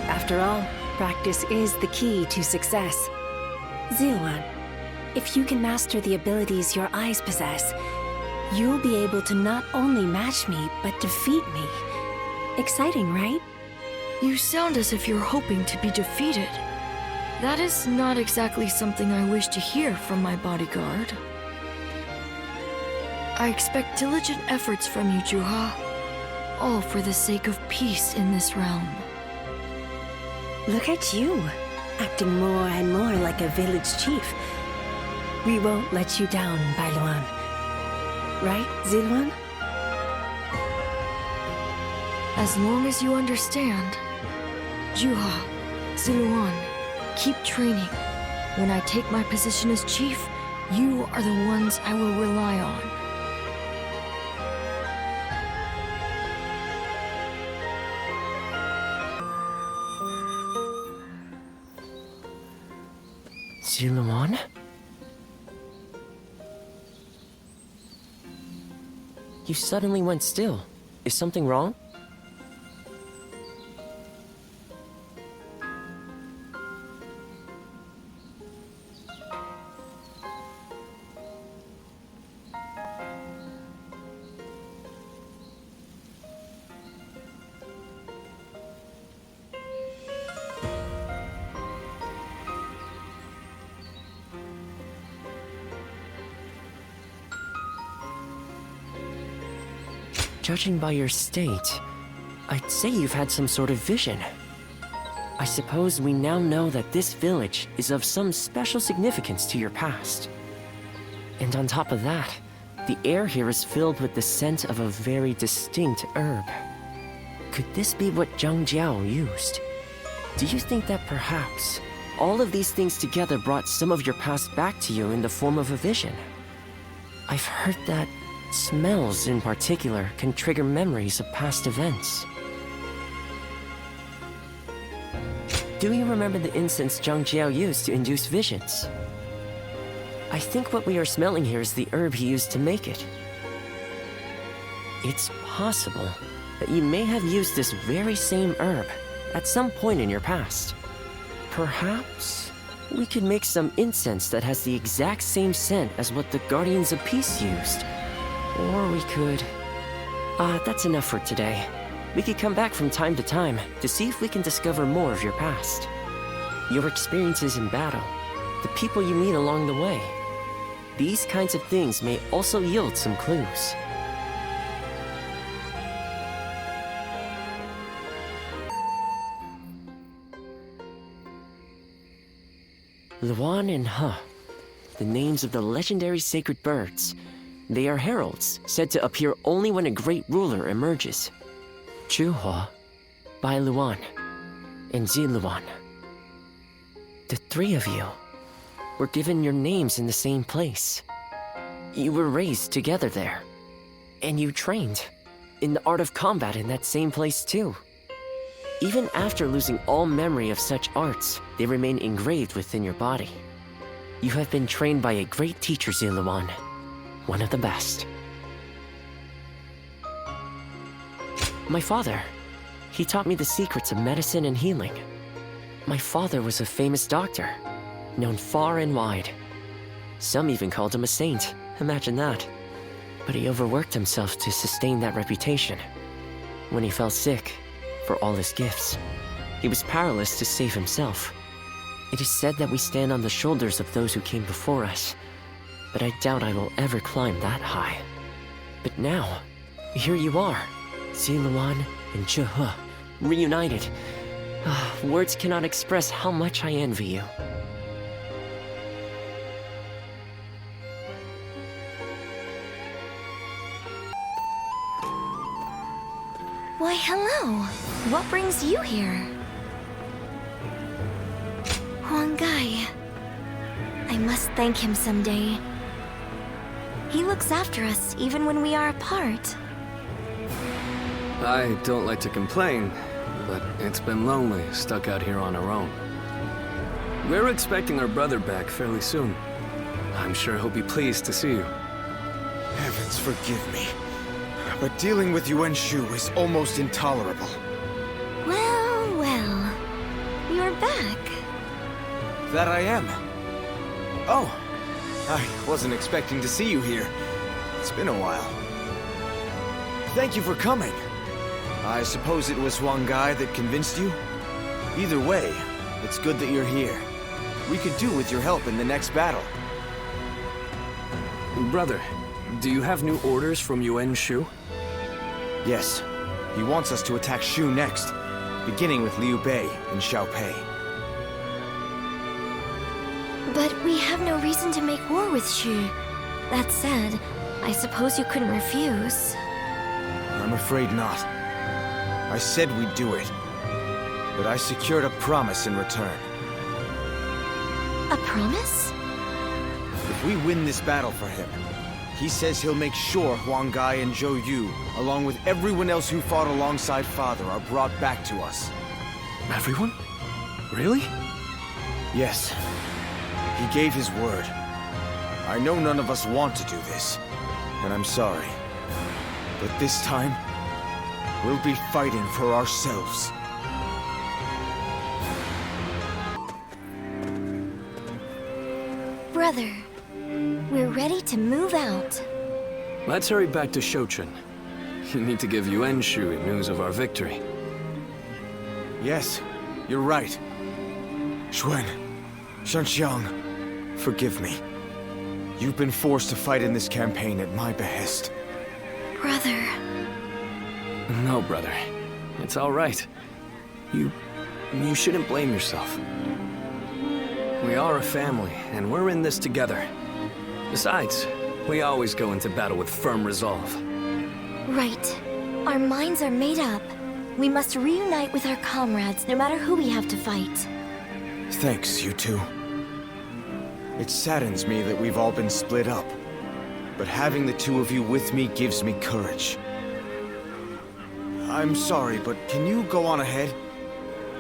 After all, practice is the key to success. Zilwan, if you can master the abilities your eyes possess, you'll be able to not only match me, but defeat me. Exciting, right? You sound as if you're hoping to be defeated. That is not exactly something I wish to hear from my bodyguard. I expect diligent efforts from you, Juha. All for the sake of peace in this realm. Look at you, acting more and more like a village chief. We won't let you down, Bailuan. Right, Zilwan? As long as you understand. Juha, Zilwan, keep training. When I take my position as chief, you are the ones I will rely on. Zilwan? You suddenly went still. Is something wrong? Judging by your state, I'd say you've had some sort of vision. I suppose we now know that this village is of some special significance to your past. And on top of that, the air here is filled with the scent of a very distinct herb. Could this be what Zhang Jiao used? Do you think that perhaps all of these things together brought some of your past back to you in the form of a vision? I've heard that smells, in particular, can trigger memories of past events. Do you remember the incense Zhang Jiao used to induce visions? I think what we are smelling here is the herb he used to make it. It's possible that you may have used this very same herb at some point in your past. Perhaps we could make some incense that has the exact same scent as what the Guardians of Peace used. Or we could... that's enough for today. We could come back from time to time to see if we can discover more of your past. Your experiences in battle, the people you meet along the way. These kinds of things may also yield some clues. Luan and He, the names of the legendary sacred birds. They are heralds, said to appear only when a great ruler emerges. Juha, Bailuan, and Zilwan. The three of you were given your names in the same place. You were raised together there, and you trained in the art of combat in that same place too. Even after losing all memory of such arts, they remain engraved within your body. You have been trained by a great teacher, Zilwan. One of the best. My father. He taught me the secrets of medicine and healing. My father was a famous doctor, known far and wide. Some even called him a saint. Imagine that. But he overworked himself to sustain that reputation. When he fell sick, for all his gifts, he was powerless to save himself. It is said that we stand on the shoulders of those who came before us, but I doubt I will ever climb that high. But now, here you are, Zilwan and Juha, reunited. Words cannot express how much I envy you. Why, hello. What brings you here? Huang Gai. I must thank him someday. He looks after us even when we are apart. I don't like to complain, but it's been lonely, stuck out here on our own. We're expecting our brother back fairly soon. I'm sure he'll be pleased to see you. Heavens forgive me, but dealing with Yuan Shu is almost intolerable. Well, well. You're back. That I am. Oh, I wasn't expecting to see you here. It's been a while. Thank you for coming. I suppose it was Huang Gai that convinced you? Either way, it's good that you're here. We could do with your help in the next battle. Brother, Do you have new orders from Yuan Shu? Yes. He wants us to attack Shu next, beginning with Liu Bei and Xiao Pei. But we have no reason to make war with Shu. That said, I suppose you couldn't refuse. I'm afraid not. I said we'd do it, but I secured a promise in return. A promise? If we win this battle for him, he says he'll make sure Huang Gai and Zhou Yu, along with everyone else who fought alongside Father, are brought back to us. Everyone? Really? Yes. He gave his word. I know none of us want to do this, and I'm sorry. But this time, we'll be fighting for ourselves. Brother, we're ready to move out. Let's hurry back to Shouchun. You need to give Yuan Shu news of our victory. Yes, you're right. Xuan, Shanxiang, forgive me. You've been forced to fight in this campaign at my behest. Brother. No, brother. It's all right. You shouldn't blame yourself. We are a family, and we're in this together. Besides, we always go into battle with firm resolve. Right. Our minds are made up. We must reunite with our comrades, no matter who we have to fight. Thanks, you two. It saddens me that we've all been split up, but having the two of you with me gives me courage. I'm sorry, but can you go on ahead?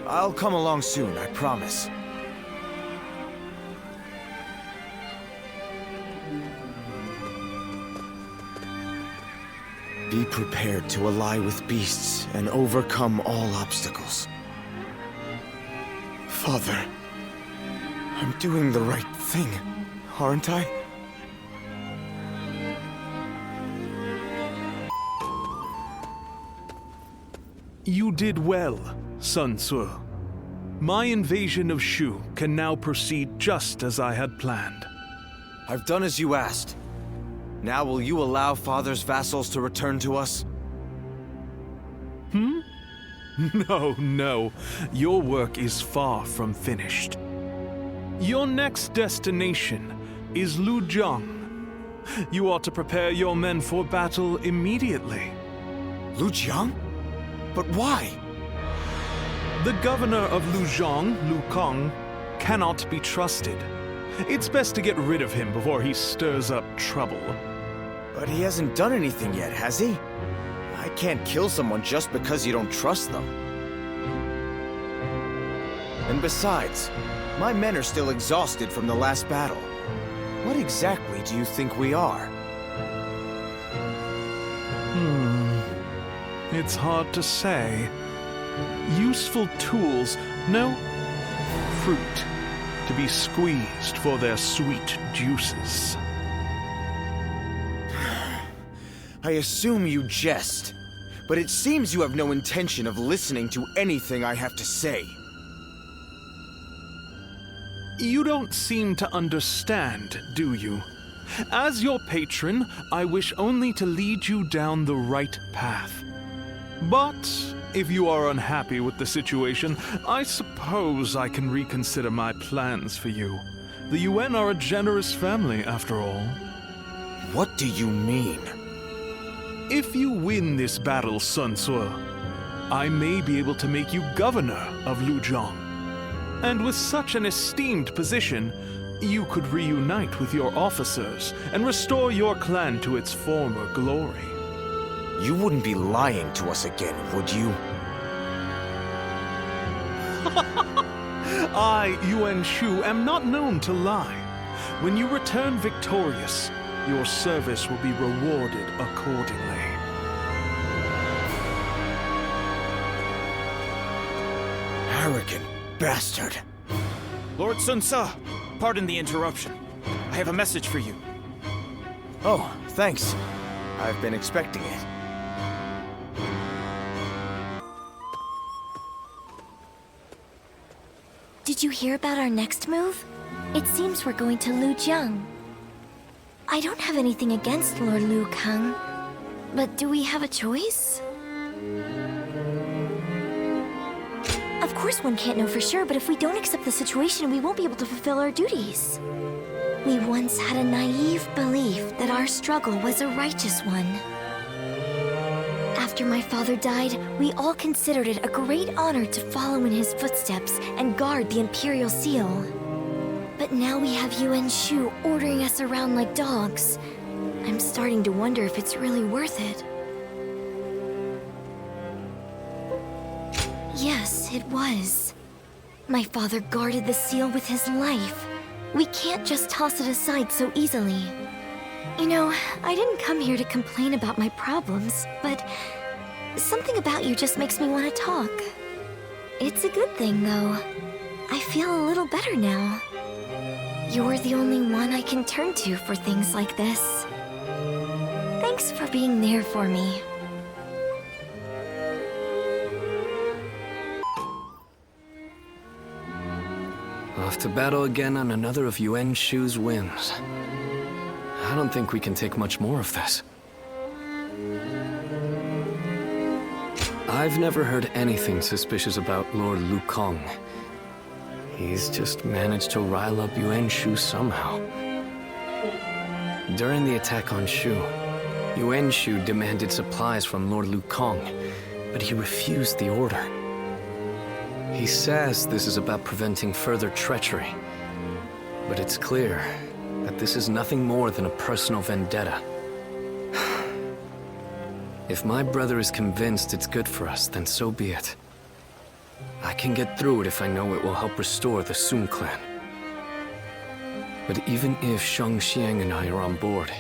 I'll come along soon, I promise. Be prepared to ally with beasts and overcome all obstacles. Father, I'm doing the right thing, aren't I? You did well, Sun Tzu. My invasion of Shu can now proceed just as I had planned. I've done as you asked. Now will you allow Father's vassals to return to us? No. Your work is far from finished. Your next destination is Lujiang. You ought to prepare your men for battle immediately. Lujiang? But why? The governor of Lujiang, Lu Kang, cannot be trusted. It's best to get rid of him before he stirs up trouble. But he hasn't done anything yet, has he? I can't kill someone just because you don't trust them. And besides, my men are still exhausted from the last battle. What exactly do you think we are? It's hard to say. Useful tools, no. Fruit, to be squeezed for their sweet juices. I assume you jest, but it seems you have no intention of listening to anything I have to say. You don't seem to understand, do you? As your patron, I wish only to lead you down the right path. But if you are unhappy with the situation, I suppose I can reconsider my plans for you. The Yuan are a generous family, after all. What do you mean? If you win this battle, Sun Tzu, I may be able to make you governor of Lujiang. And with such an esteemed position, you could reunite with your officers and restore your clan to its former glory. You wouldn't be lying to us again, would you? I, Yuan Shu, am not known to lie. When you return victorious, your service will be rewarded accordingly. Arrogant bastard. Lord Sun Tzu, pardon the interruption. I have a message for you. Oh, thanks. I've been expecting it. Did you hear about our next move? It seems we're going to Lujiang. I don't have anything against Lord Liu Kang, but do we have a choice? Of course one can't know for sure, but if we don't accept the situation, we won't be able to fulfill our duties. We once had a naive belief that our struggle was a righteous one. After my father died, we all considered it a great honor to follow in his footsteps and guard the Imperial Seal. But now we have Yuan Shu ordering us around like dogs. I'm starting to wonder if it's really worth it. Yes, it was. My father guarded the seal with his life. We can't just toss it aside so easily. You know, I didn't come here to complain about my problems, but something about you just makes me want to talk. It's a good thing, though. I feel a little better now. You're the only one I can turn to for things like this. Thanks for being there for me. Off to battle again on another of Yuan Shu's whims. I don't think we can take much more of this. I've never heard anything suspicious about Lord Liu Kang. He's just managed to rile up Yuan Shu somehow. During the attack on Shu, Yuan Shu demanded supplies from Lord Liu Kang, but he refused the order. He says this is about preventing further treachery, but it's clear that this is nothing more than a personal vendetta. If my brother is convinced it's good for us, then so be it. I can get through it if I know it will help restore the Sun clan. But even if Shang Xiang and I are on board,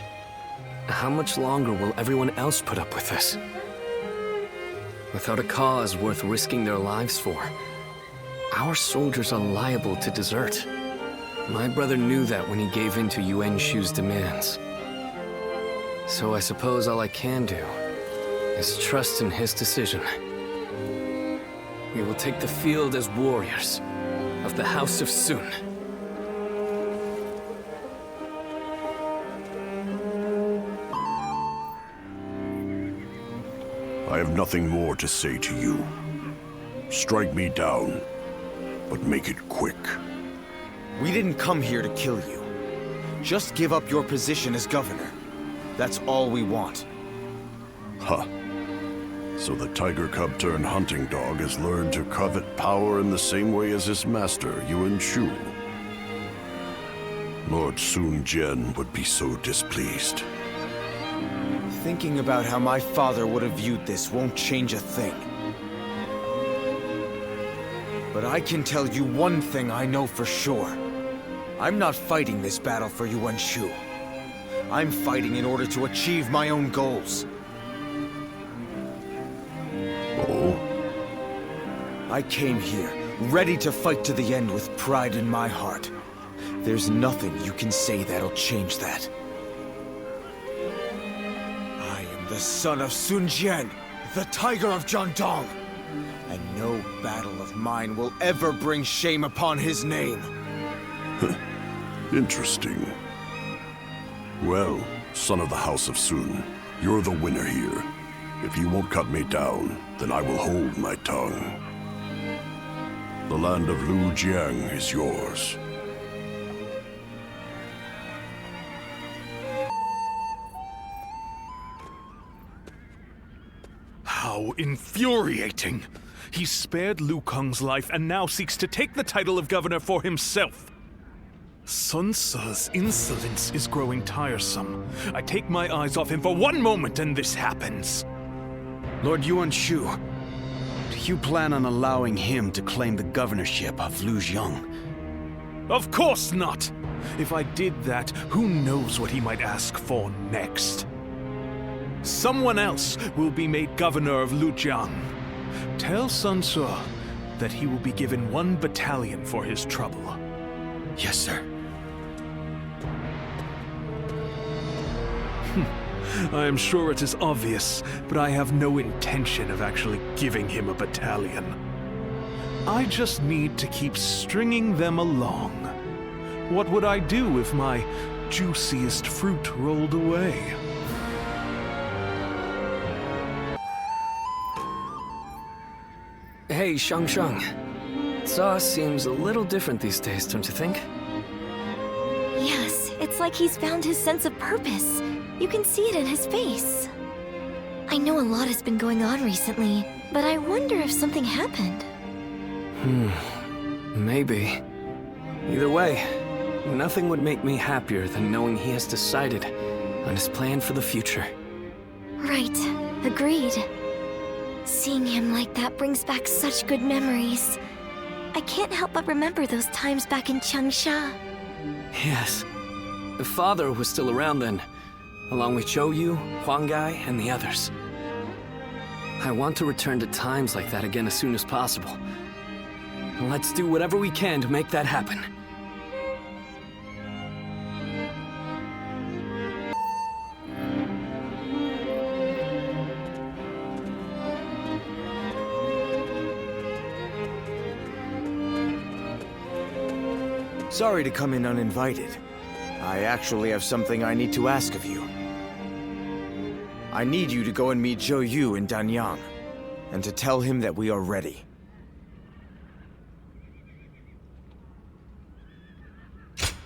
how much longer will everyone else put up with this? Without a cause worth risking their lives for, our soldiers are liable to desert. My brother knew that when he gave in to Yuan Shu's demands. So I suppose all I can do is trust in his decision. We will take the field as warriors of the House of Sun. I have nothing more to say to you. Strike me down, but make it quick. We didn't come here to kill you. Just give up your position as governor. That's all we want. Huh. So the tiger cub turned hunting dog has learned to covet power in the same way as his master, Yuan Shu. Lord Sun Jian would be so displeased. Thinking about how my father would have viewed this won't change a thing. But I can tell you one thing I know for sure. I'm not fighting this battle for Yuan Shu. I'm fighting in order to achieve my own goals. Oh? I came here, ready to fight to the end with pride in my heart. There's nothing you can say that'll change that. I am the son of Sun Jian, the Tiger of Jiangdong. And no battle of mine will ever bring shame upon his name. Interesting. Well, son of the House of Sun, you're the winner here. If you won't cut me down, then I will hold my tongue. The land of Lu Jiang is yours. How infuriating! He spared Liu Kang's life and now seeks to take the title of governor for himself. Sun Ce's insolence is growing tiresome. I take my eyes off him for one moment and this happens. Lord Yuan Shu, do you plan on allowing him to claim the governorship of Lujiang? Of course not! If I did that, who knows what he might ask for next? Someone else will be made governor of Lujiang. Tell Sun Ce that he will be given 1 battalion for his trouble. Yes, sir. I am sure it is obvious, but I have no intention of actually giving him a battalion. I just need to keep stringing them along. What would I do if my juiciest fruit rolled away. Hey, Shang. Saw seems a little different these days, don't you think? Yes, it's like he's found his sense of purpose. You can see it in his face. I know a lot has been going on recently, but I wonder if something happened. Maybe. Either way, nothing would make me happier than knowing he has decided on his plan for the future. Right, agreed. Seeing him like that brings back such good memories. I can't help but remember those times back in Changsha. Yes. The father was still around then, along with Zhou Yu, Huang Gai, and the others. I want to return to times like that again as soon as possible. Let's do whatever we can to make that happen. Sorry to come in uninvited. I actually have something I need to ask of you. I need you to go and meet Zhou Yu in Danyang, and to tell him that we are ready.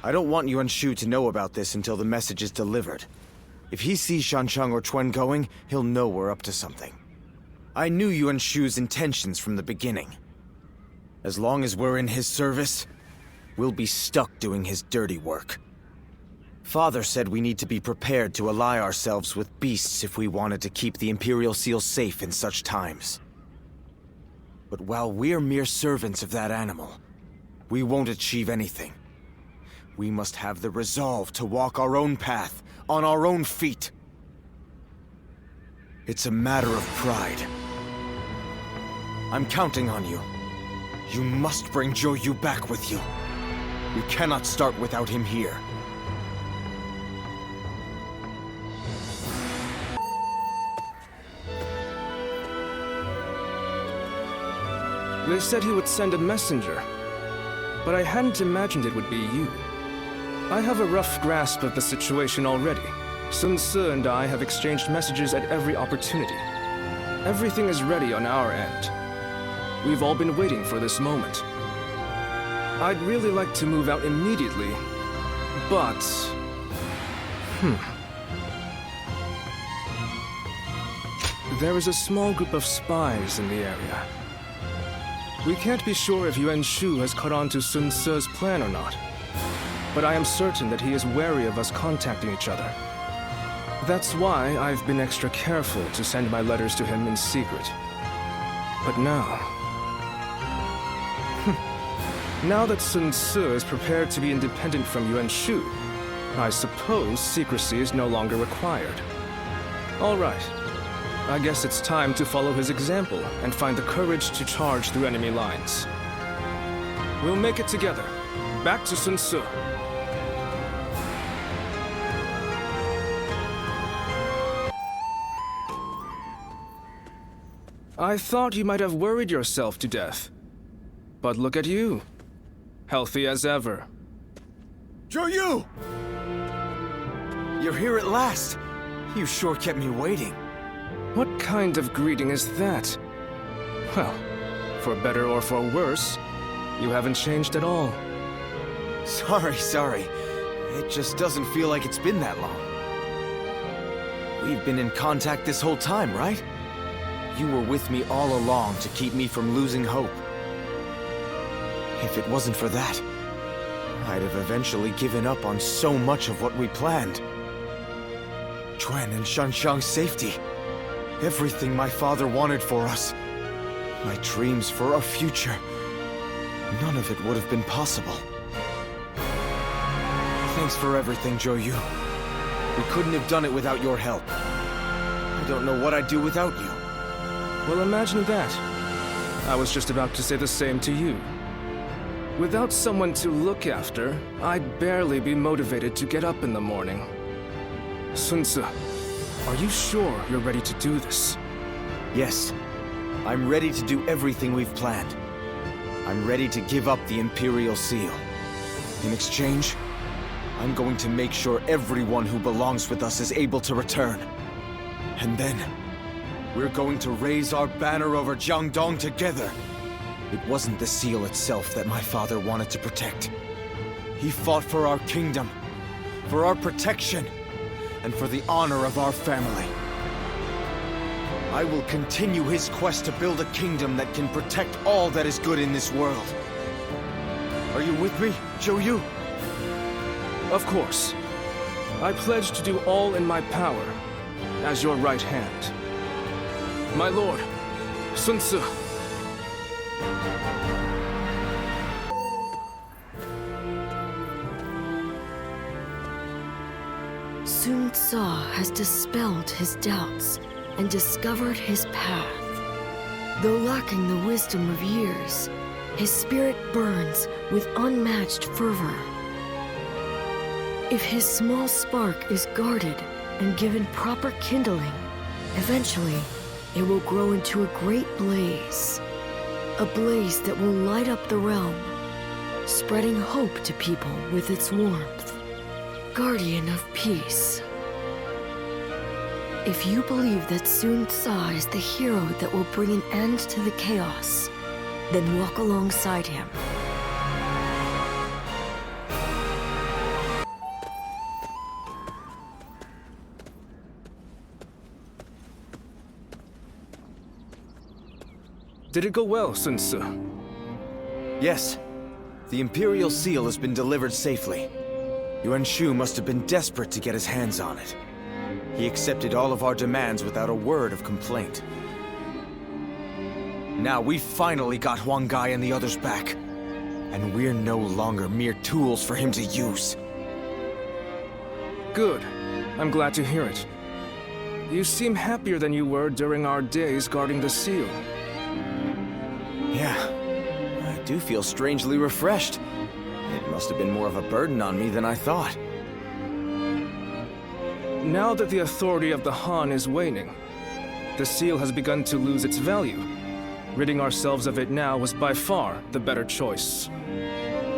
I don't want Yuan Shu to know about this until the message is delivered. If he sees Shancheng or Chuen going, he'll know we're up to something. I knew Yuan Shu's intentions from the beginning. As long as we're in his service, we'll be stuck doing his dirty work. Father said we need to be prepared to ally ourselves with beasts if we wanted to keep the Imperial Seal safe in such times. But while we're mere servants of that animal, we won't achieve anything. We must have the resolve to walk our own path, on our own feet. It's a matter of pride. I'm counting on you. You must bring Zhou Yu back with you. We cannot start without him here. They said he would send a messenger, but I hadn't imagined it would be you. I have a rough grasp of the situation already. Sun Ce and I have exchanged messages at every opportunity. Everything is ready on our end. We've all been waiting for this moment. I'd really like to move out immediately, but... There is a small group of spies in the area. We can't be sure if Yuan Shu has caught on to Sun Ce's plan or not, but I am certain that he is wary of us contacting each other. That's why I've been extra careful to send my letters to him in secret. But now... Now that Sun Ce is prepared to be independent from Yuan Shu, I suppose secrecy is no longer required. All right. I guess it's time to follow his example and find the courage to charge through enemy lines. We'll make it together. Back to Sun Ce. I thought you might have worried yourself to death. But look at you. Healthy as ever. Zhou Yu! You're here at last. You sure kept me waiting. What kind of greeting is that? Well, for better or for worse, you haven't changed at all. Sorry. It just doesn't feel like it's been that long. We've been in contact this whole time, right? You were with me all along to keep me from losing hope. If it wasn't for that, I'd have eventually given up on so much of what we planned. Chuen and Shanshang's safety. Everything my father wanted for us. My dreams for our future. None of it would have been possible. Thanks for everything, Zhou Yu. We couldn't have done it without your help. I don't know what I'd do without you. Well, imagine that. I was just about to say the same to you. Without someone to look after, I'd barely be motivated to get up in the morning. Sun Ce, are you sure you're ready to do this? Yes. I'm ready to do everything we've planned. I'm ready to give up the Imperial Seal. In exchange, I'm going to make sure everyone who belongs with us is able to return. And then, we're going to raise our banner over Jiangdong together. It wasn't the seal itself that my father wanted to protect. He fought for our kingdom, for our protection, and for the honor of our family. I will continue his quest to build a kingdom that can protect all that is good in this world. Are you with me, Zhou? Of course. I pledge to do all in my power, as your right hand. My lord, Sun Ce. Sun Ce has dispelled his doubts and discovered his path. Though lacking the wisdom of years, his spirit burns with unmatched fervor. If his small spark is guarded and given proper kindling, eventually it will grow into a great blaze. A blaze that will light up the realm, spreading hope to people with its warmth. Guardian of peace. If you believe that Sun Ce is the hero that will bring an end to the chaos, then walk alongside him. Did it go well, Sun Ce? Yes. The Imperial Seal has been delivered safely. Yuan Shu must have been desperate to get his hands on it. He accepted all of our demands without a word of complaint. Now we finally got Huang Gai and the others back. And we're no longer mere tools for him to use. Good. I'm glad to hear it. You seem happier than you were during our days guarding the seal. Yeah, I do feel strangely refreshed. It must have been more of a burden on me than I thought. Now that the authority of the Han is waning, the seal has begun to lose its value. Ridding ourselves of it now was by far the better choice.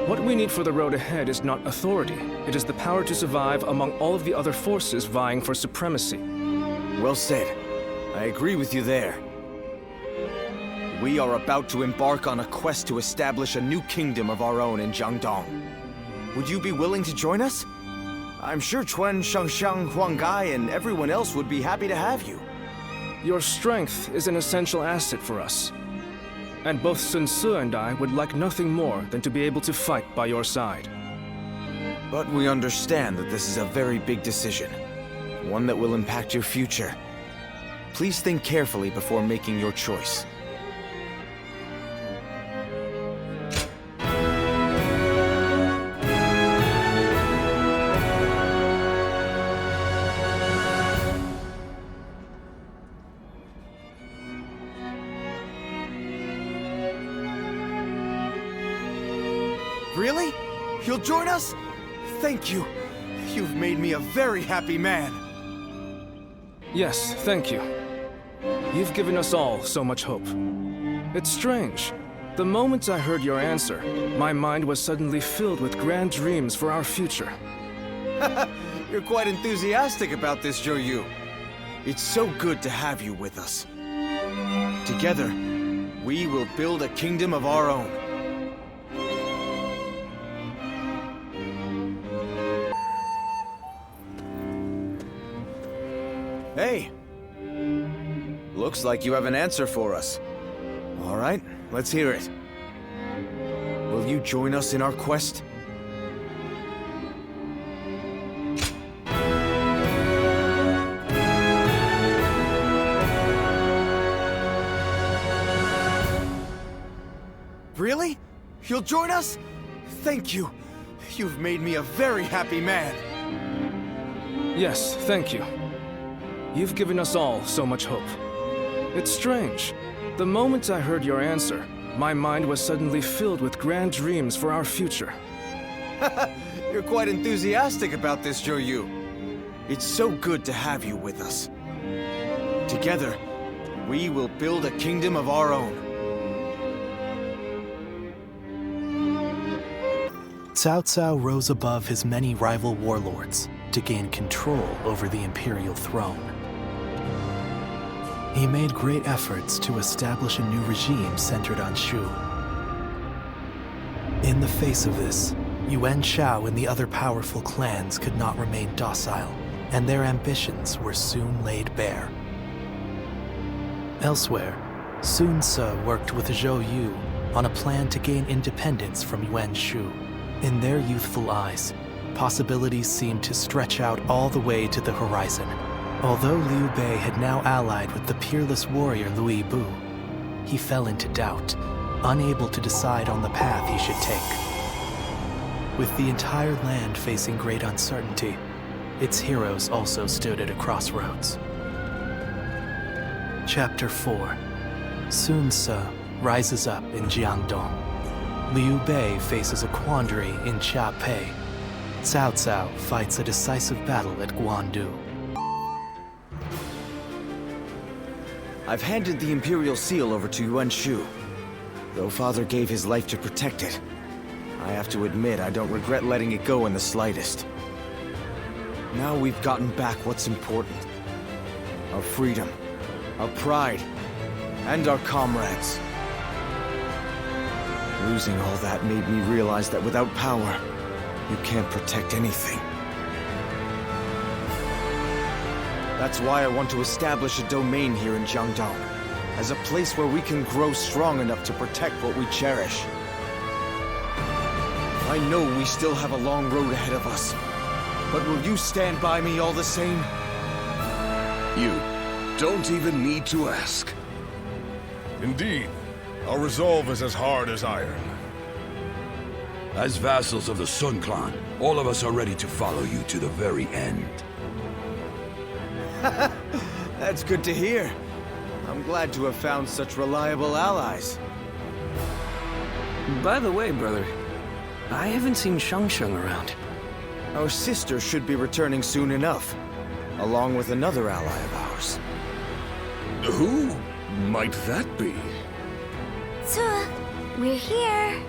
What we need for the road ahead is not authority. It is the power to survive among all of the other forces vying for supremacy. Well said. I agree with you there. We are about to embark on a quest to establish a new kingdom of our own in Jiangdong. Would you be willing to join us? I'm sure Chuan, Shangxiang, Huang Gai, and everyone else would be happy to have you. Your strength is an essential asset for us. And both Sun Ce and I would like nothing more than to be able to fight by your side. But we understand that this is a very big decision. One that will impact your future. Please think carefully before making your choice. Really? You'll join us? Thank you. You've made me a very happy man. Yes, thank you. You've given us all so much hope. It's strange. The moment I heard your answer, my mind was suddenly filled with grand dreams for our future. You're quite enthusiastic about this, Zhou. It's so good to have you with us. Together, we will build a kingdom of our own. Hey! Looks like you have an answer for us. All right, let's hear it. Will you join us in our quest? Really? You'll join us? Thank you. You've made me a very happy man. Yes, thank you. You've given us all so much hope. It's strange. The moment I heard your answer, my mind was suddenly filled with grand dreams for our future. You're quite enthusiastic about this, Zhou. It's so good to have you with us. Together, we will build a kingdom of our own. Cao Cao rose above his many rival warlords to gain control over the imperial throne. He made great efforts to establish a new regime centered on Shu. In the face of this, Yuan Shao and the other powerful clans could not remain docile, and their ambitions were soon laid bare. Elsewhere, Sun Ce worked with Zhou Yu on a plan to gain independence from Yuan Shu. In their youthful eyes, possibilities seemed to stretch out all the way to the horizon. Although Liu Bei had now allied with the peerless warrior Liu Bu, he fell into doubt, unable to decide on the path he should take. With the entire land facing great uncertainty, its heroes also stood at a crossroads. Chapter 4. Sun Ce rises up in Jiangdong. Liu Bei faces a quandary in Chiapei. Cao Cao fights a decisive battle at Guandu. I've handed the Imperial Seal over to Yuan Shu. Though Father gave his life to protect it, I have to admit I don't regret letting it go in the slightest. Now we've gotten back what's important. Our freedom, our pride, and our comrades. Losing all that made me realize that without power, you can't protect anything. That's why I want to establish a domain here in Jiangdong, as a place where we can grow strong enough to protect what we cherish. I know we still have a long road ahead of us, but will you stand by me all the same? You don't even need to ask. Indeed, our resolve is as hard as iron. As vassals of the Sun Clan, all of us are ready to follow you to the very end. That's good to hear. I'm glad to have found such reliable allies. By the way, brother, I haven't seen Shang around. Our sister should be returning soon enough, along with another ally of ours. Who might that be? Ce, we're here.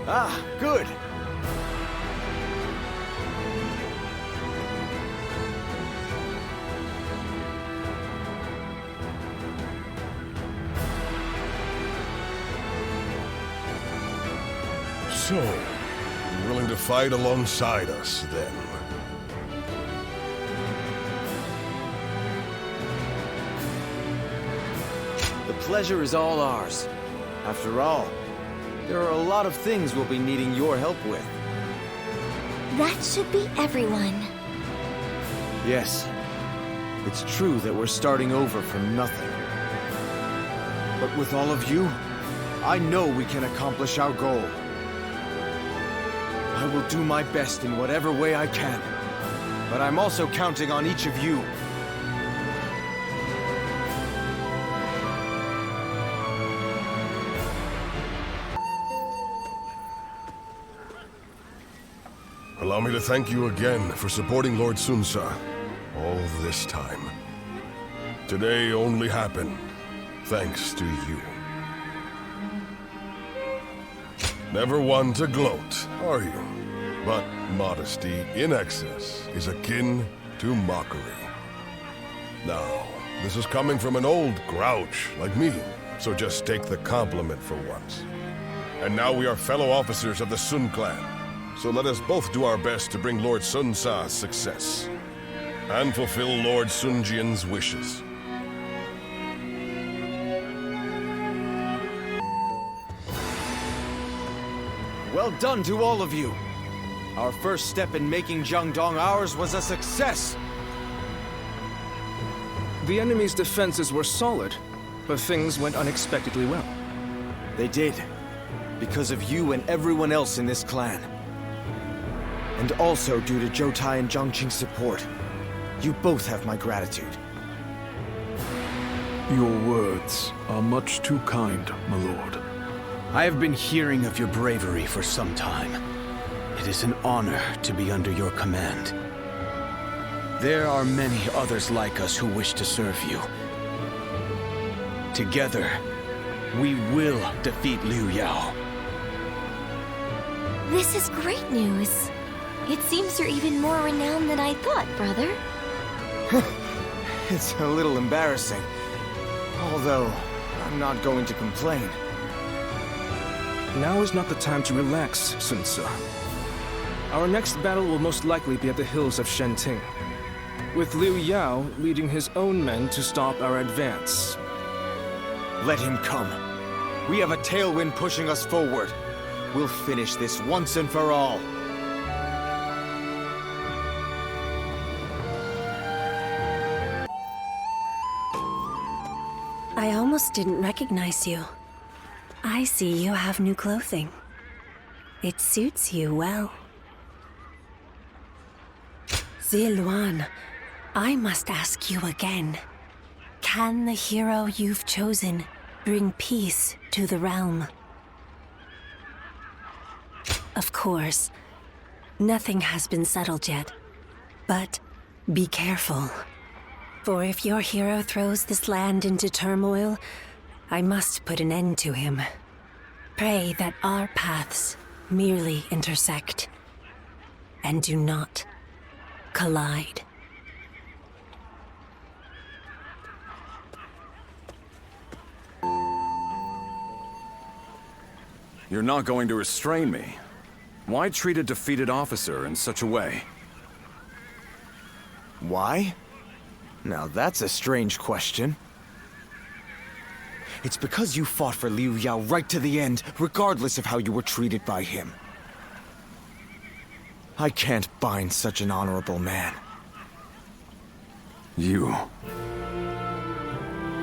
Ah, good. So, you're willing to fight alongside us, then? The pleasure is all ours. After all, there are a lot of things we'll be needing your help with. That should be everyone. Yes, it's true that we're starting over from nothing. But with all of you, I know we can accomplish our goal. I will do my best in whatever way I can, but I'm also counting on each of you. Allow me to thank you again for supporting Lord Sun Ce all this time. Today only happened thanks to you. Never one to gloat, are you? But modesty in excess is akin to mockery. Now, this is coming from an old grouch like me, so just take the compliment for once. And now we are fellow officers of the Sun Clan, so let us both do our best to bring Lord Sun Ce's success, and fulfill Lord Sun Jian's wishes. Well done to all of you! Our first step in making Jiangdong ours was a success! The enemy's defenses were solid, but things went unexpectedly well. They did, because of you and everyone else in this clan. And also due to Zhou Tai and Zhang Qing's support. You both have my gratitude. Your words are much too kind, my lord. I have been hearing of your bravery for some time. It is an honor to be under your command. There are many others like us who wish to serve you. Together, we will defeat Liu Yao. This is great news. It seems you're even more renowned than I thought, brother. It's a little embarrassing. Although, I'm not going to complain. Now is not the time to relax, Sun Ce. Our next battle will most likely be at the hills of Shenting, with Liu Yao leading his own men to stop our advance. Let him come. We have a tailwind pushing us forward. We'll finish this once and for all. I almost didn't recognize you. I see you have new clothing. It suits you well. Ziluan, I must ask you again. Can the hero you've chosen bring peace to the realm? Of course, nothing has been settled yet. But be careful. For if your hero throws this land into turmoil, I must put an end to him. Pray that our paths merely intersect and do not collide. You're not going to restrain me. Why treat a defeated officer in such a way? Why? Now that's a strange question. It's because you fought for Liu Yao right to the end, regardless of how you were treated by him. I can't bind such an honorable man. You...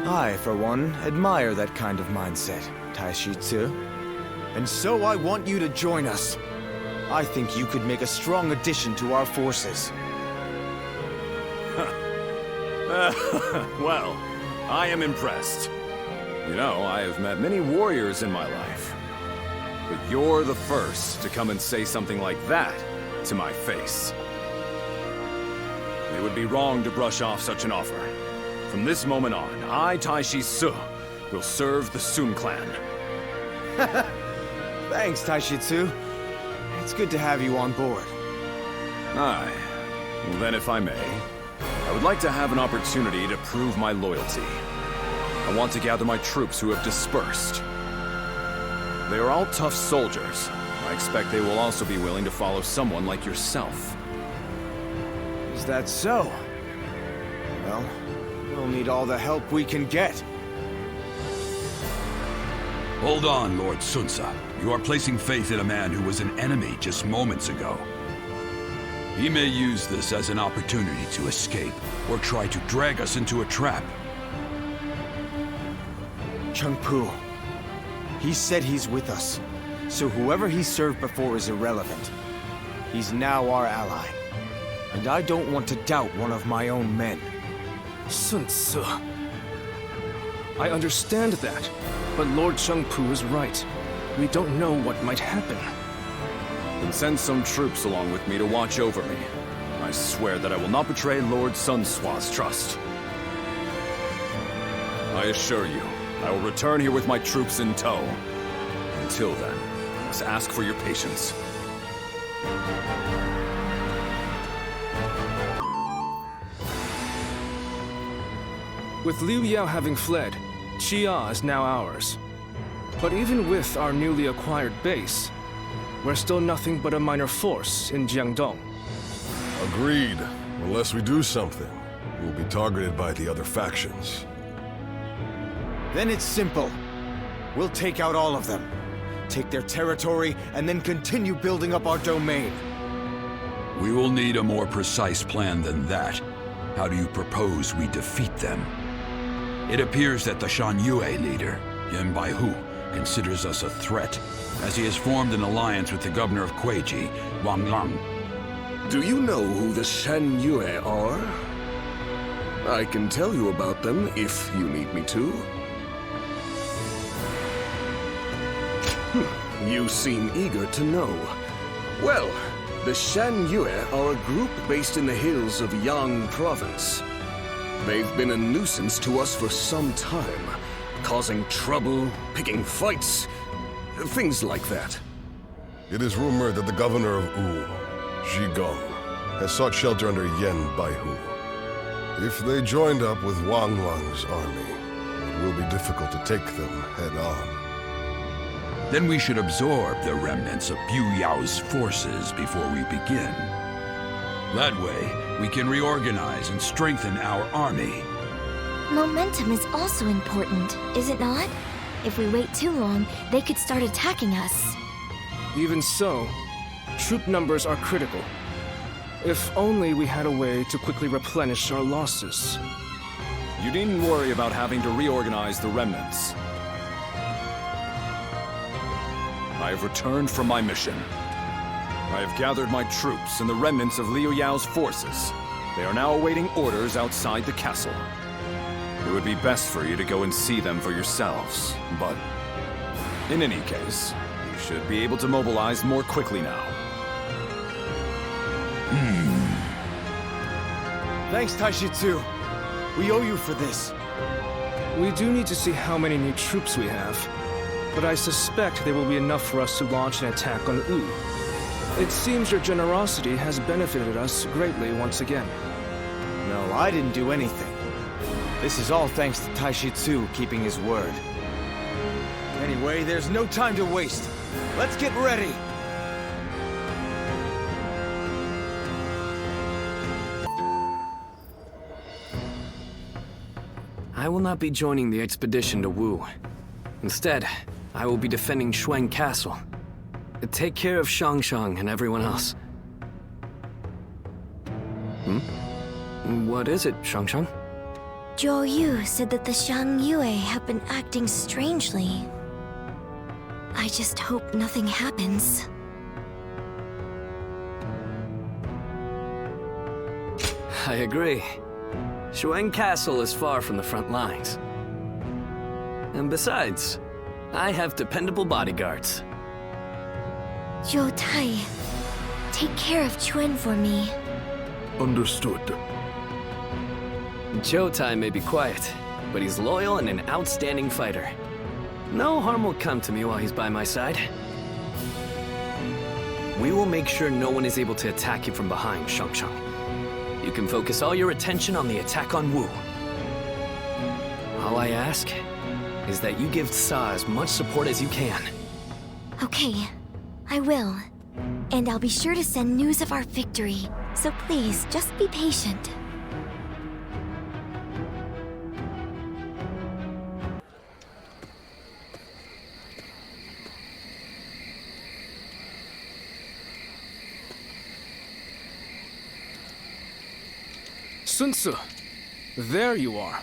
I, for one, admire that kind of mindset, Taishi Ci. And so I want you to join us. I think you could make a strong addition to our forces. Well, I am impressed. You know, I have met many warriors in my life. But you're the first to come and say something like that to my face. It would be wrong to brush off such an offer. From this moment on, I, Taishi Ci, will serve the Sun clan. Thanks, Taishi Ci. It's good to have you on board. Aye. Well, then, if I may, I would like to have an opportunity to prove my loyalty. I want to gather my troops who have dispersed. They are all tough soldiers. I expect they will also be willing to follow someone like yourself. Is that so? Well, we'll need all the help we can get. Hold on, Lord Sun Ce. You are placing faith in a man who was an enemy just moments ago. He may use this as an opportunity to escape, or try to drag us into a trap. Chengpu. He said he's with us, so whoever he served before is irrelevant. He's now our ally, and I don't want to doubt one of my own men. Sun Ce. I understand that, but Lord Chengpu is right. We don't know what might happen. Then send some troops along with me to watch over me. I swear that I will not betray Lord Sun Sua's trust. I assure you, I will return here with my troops in tow. Until then, I must ask for your patience. With Liu Yao having fled, Xia is now ours. But even with our newly acquired base, we're still nothing but a minor force in Jiangdong. Agreed. Unless we do something, we'll be targeted by the other factions. Then it's simple. We'll take out all of them, take their territory, and then continue building up our domain. We will need a more precise plan than that. How do you propose we defeat them? It appears that the Shan Yue leader, Yan Baihu, considers us a threat, as he has formed an alliance with the governor of Kueiji, Wang Lang. Do you know who the Shan Yue are? I can tell you about them if you need me to. You seem eager to know. Well, the Shan Yue are a group based in the hills of Yang Province. They've been a nuisance to us for some time, causing trouble, picking fights, things like that. It is rumored that the governor of Wu, Zhigong, has sought shelter under Yen Baihu. If they joined up with Wang Lang's army, it will be difficult to take them head-on. Then we should absorb the remnants of Yu Yao's forces before we begin. That way, we can reorganize and strengthen our army. Momentum is also important, is it not? If we wait too long, they could start attacking us. Even so, troop numbers are critical. If only we had a way to quickly replenish our losses. You needn't worry about having to reorganize the remnants. I have returned from my mission. I have gathered my troops and the remnants of Liu Yao's forces. They are now awaiting orders outside the castle. It would be best for you to go and see them for yourselves, but in any case, you should be able to mobilize more quickly now. Thanks, Taishitsu. We owe you for this. We do need to see how many new troops we have, but I suspect there will be enough for us to launch an attack on Wu. It seems your generosity has benefited us greatly once again. No, I didn't do anything. This is all thanks to Taishitsu keeping his word. Anyway, there's no time to waste. Let's get ready! I will not be joining the expedition to Wu. Instead, I will be defending Xuan Castle. Take care of Shangshang and everyone else. What is it, Shangshang? Zhou Yu said that the Shang Yue have been acting strangely. I just hope nothing happens. I agree. Xuan Castle is far from the front lines. And besides, I have dependable bodyguards. Zhou Tai, take care of Chuen for me. Understood. Zhou Tai may be quiet, but he's loyal and an outstanding fighter. No harm will come to me while he's by my side. We will make sure no one is able to attack you from behind, Shangshang. You can focus all your attention on the attack on Wu. All I ask is that you give Sa as much support as you can. Okay, I will. And I'll be sure to send news of our victory. So please, just be patient. Sun Tzu, there you are.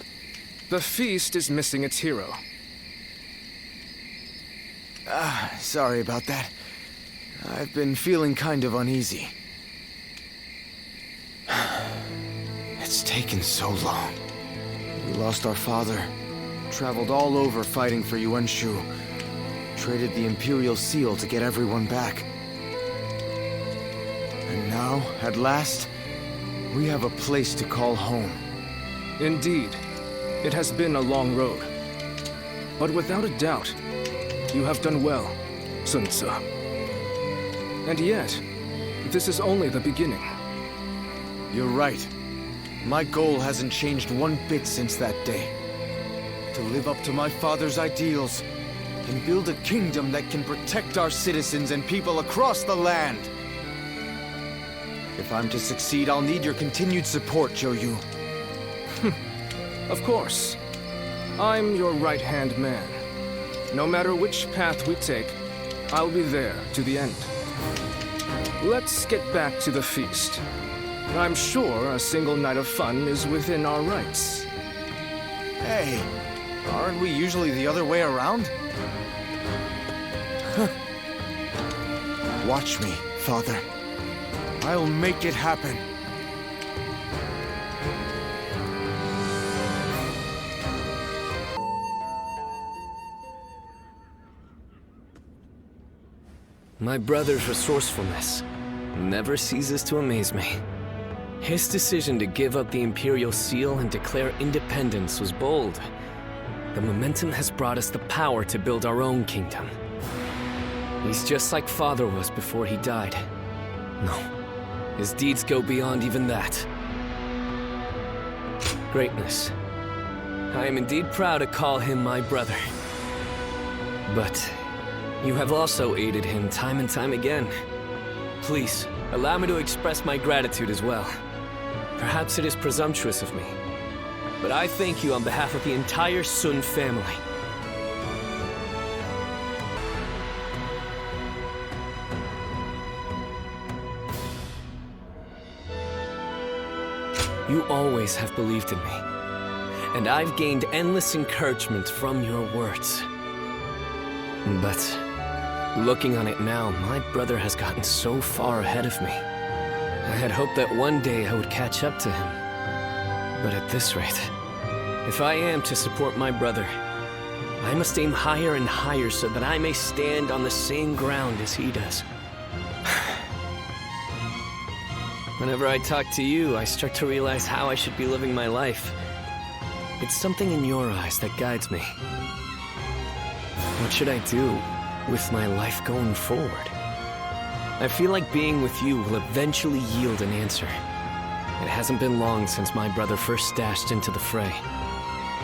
The feast is missing its hero. Sorry about that. I've been feeling kind of uneasy. It's taken so long. We lost our father, traveled all over fighting for Yuan Shu, traded the Imperial Seal to get everyone back. And now, at last, we have a place to call home. Indeed, it has been a long road. But without a doubt, you have done well, Sun Tzu. And yet, this is only the beginning. You're right. My goal hasn't changed one bit since that day. To live up to my father's ideals, and build a kingdom that can protect our citizens and people across the land. If I'm to succeed, I'll need your continued support, Zhou Yu. Of course. I'm your right-hand man. No matter which path we take, I'll be there to the end. Let's get back to the feast. I'm sure a single night of fun is within our rights. Hey, aren't we usually the other way around? Watch me, Father. I'll make it happen. My brother's resourcefulness never ceases to amaze me. His decision to give up the Imperial Seal and declare independence was bold. The momentum has brought us the power to build our own kingdom. He's just like Father was before he died. No, his deeds go beyond even that. Greatness. I am indeed proud to call him my brother. But you have also aided him time and time again. Please, allow me to express my gratitude as well. Perhaps it is presumptuous of me, but I thank you on behalf of the entire Sun family. You always have believed in me, and I've gained endless encouragement from your words. But looking on it now, my brother has gotten so far ahead of me. I had hoped that one day I would catch up to him. But at this rate, if I am to support my brother, I must aim higher and higher so that I may stand on the same ground as he does. Whenever I talk to you, I start to realize how I should be living my life. It's something in your eyes that guides me. What should I do with my life going forward? I feel like being with you will eventually yield an answer. It hasn't been long since my brother first dashed into the fray.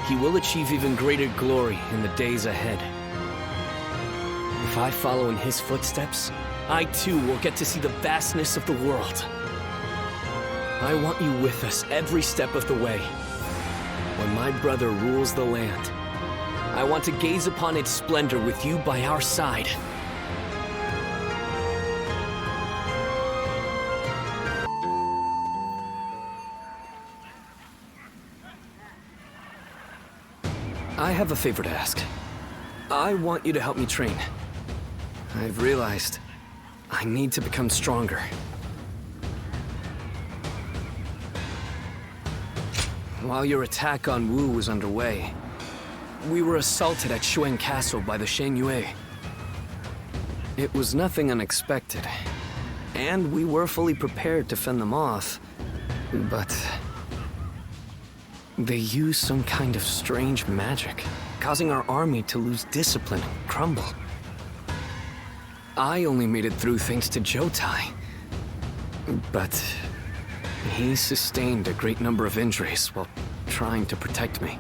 He will achieve even greater glory in the days ahead. If I follow in his footsteps, I too will get to see the vastness of the world. I want you with us every step of the way. When my brother rules the land, I want to gaze upon its splendor with you by our side. I have a favor to ask. I want you to help me train. I've realized I need to become stronger. While your attack on Wu was underway, we were assaulted at Xuan Castle by the Shen Yue. It was nothing unexpected, and we were fully prepared to fend them off, but they used some kind of strange magic, causing our army to lose discipline and crumble. I only made it through thanks to Jotai, but he sustained a great number of injuries while trying to protect me.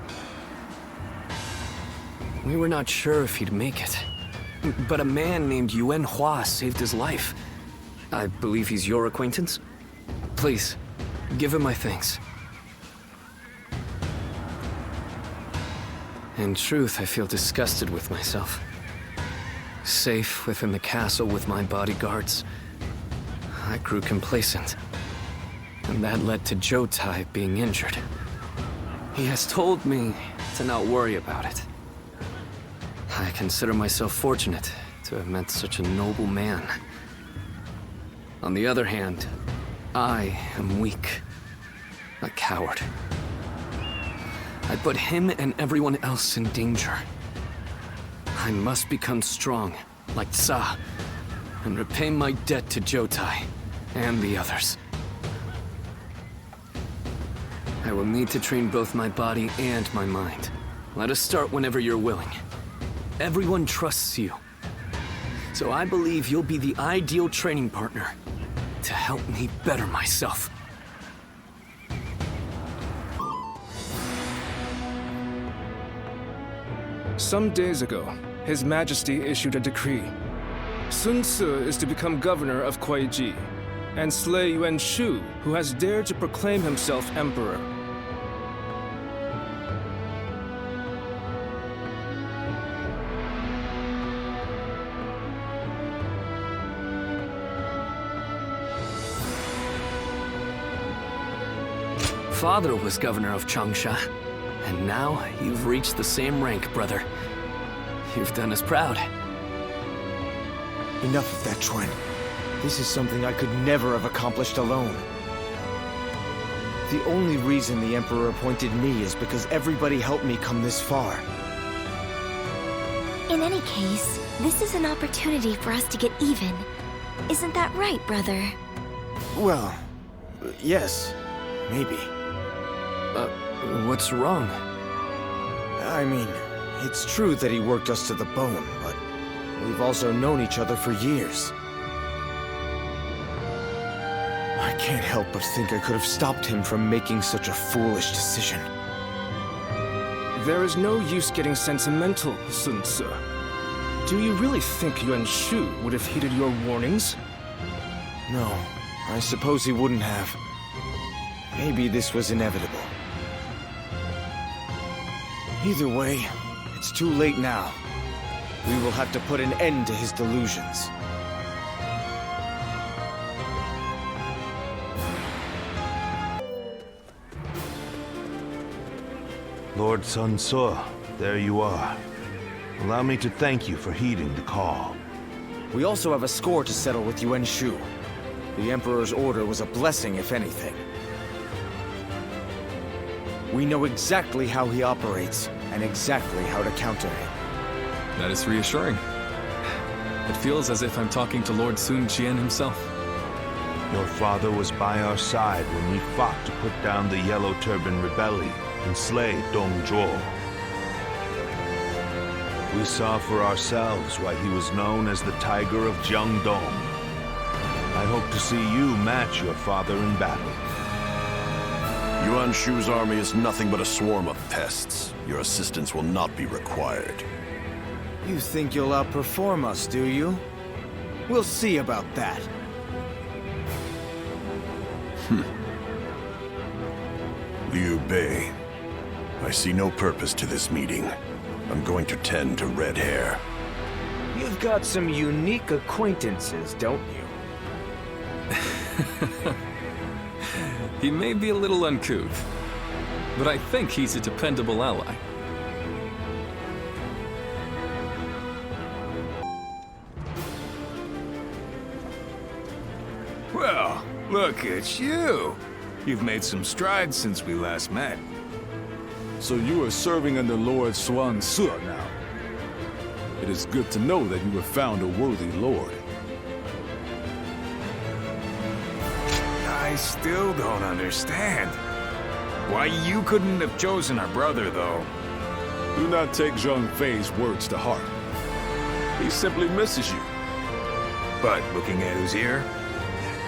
We were not sure if he'd make it, but a man named Yuan Hua saved his life. I believe he's your acquaintance? Please, give him my thanks. In truth, I feel disgusted with myself. Safe within the castle with my bodyguards, I grew complacent. And that led to Jotai being injured. He has told me to not worry about it. I consider myself fortunate to have met such a noble man. On the other hand, I am weak. A coward. I put him and everyone else in danger. I must become strong, like Tsa, and repay my debt to Jotai and the others. I will need to train both my body and my mind. Let us start whenever you're willing. Everyone trusts you. So I believe you'll be the ideal training partner to help me better myself. Some days ago, His Majesty issued a decree. Sun Ce is to become governor of Kuai-ji, and slay Yuan Shu, who has dared to proclaim himself emperor. Father was governor of Changsha, and now you've reached the same rank, brother. You've done us proud. Enough of that, Chuan. This is something I could never have accomplished alone. The only reason the Emperor appointed me is because everybody helped me come this far. In any case, this is an opportunity for us to get even. Isn't that right, brother? Well, yes, maybe. What's wrong? I mean, it's true that he worked us to the bone, but We've also known each other for years. I can't help but think I could have stopped him from making such a foolish decision. There is no use getting sentimental, Sun Ce. Do you really think Yuan Shu would have heeded your warnings? No, I suppose he wouldn't have. Maybe this was inevitable. Either way, it's too late now. We will have to put an end to his delusions. Lord Sun Ce, there you are. Allow me to thank you for heeding the call. We also have a score to settle with Yuan Shu. The Emperor's order was a blessing, if anything. We know exactly how he operates, and exactly how to counter him. That is reassuring. It feels as if I'm talking to Lord Sun Jian himself. Your father was by our side when we fought to put down the Yellow Turban Rebellion and slay Dong Zhuo. We saw for ourselves why he was known as the Tiger of Jiangdong. I hope to see you match your father in battle. Yuan Shu's army is nothing but a swarm of pests. Your assistance will not be required. You think you'll outperform us, do you? We'll see about that. Liu Bei, I see no purpose to this meeting. I'm going to tend to red hair. You've got some unique acquaintances, don't you? He may be a little uncouth, but I think he's a dependable ally. Well, look at you. You've made some strides since we last met. So you are serving under Lord Sun Ce now. It is good to know that you have found a worthy lord. I still don't understand. Why you couldn't have chosen our brother, though. Do not take Zhang Fei's words to heart. He simply misses you. But looking at who's here,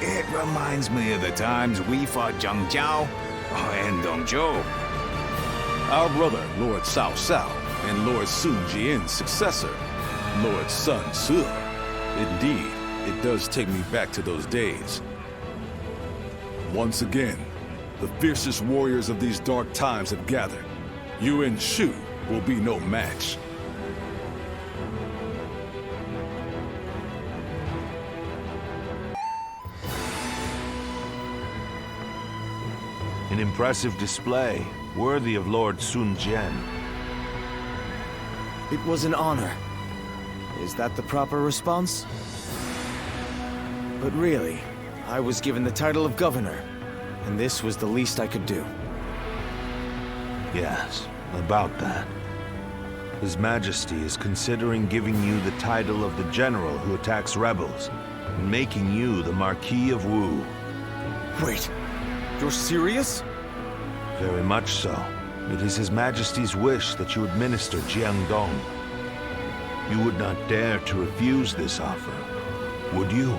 it reminds me of the times we fought Zhang Jiao and Dong Zhuo. Our brother, Lord Cao Cao, and Lord Sun Jian's successor, Lord Sun Ce. Indeed, it does take me back to those days. Once again, the fiercest warriors of these dark times have gathered. Yuan Shu will be no match. An impressive display, worthy of Lord Sun Jian. It was an honor. Is that the proper response? But really, I was given the title of governor, and this was the least I could do. Yes, about that. His Majesty is considering giving you the title of the general who attacks rebels, and making you the Marquis of Wu. Wait, you're serious? Very much so. It is His Majesty's wish that you administer Jiangdong. You would not dare to refuse this offer, would you?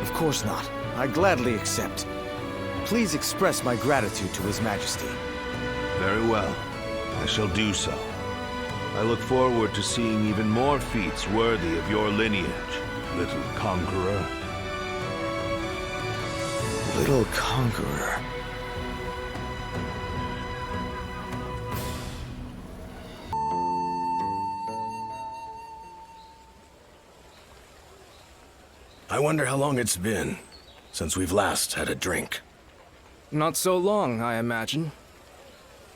Of course not. I gladly accept. Please express my gratitude to His Majesty. Very well. I shall do so. I look forward to seeing even more feats worthy of your lineage, little conqueror. Little conqueror. I wonder how long it's been since we've last had a drink. Not so long, I imagine.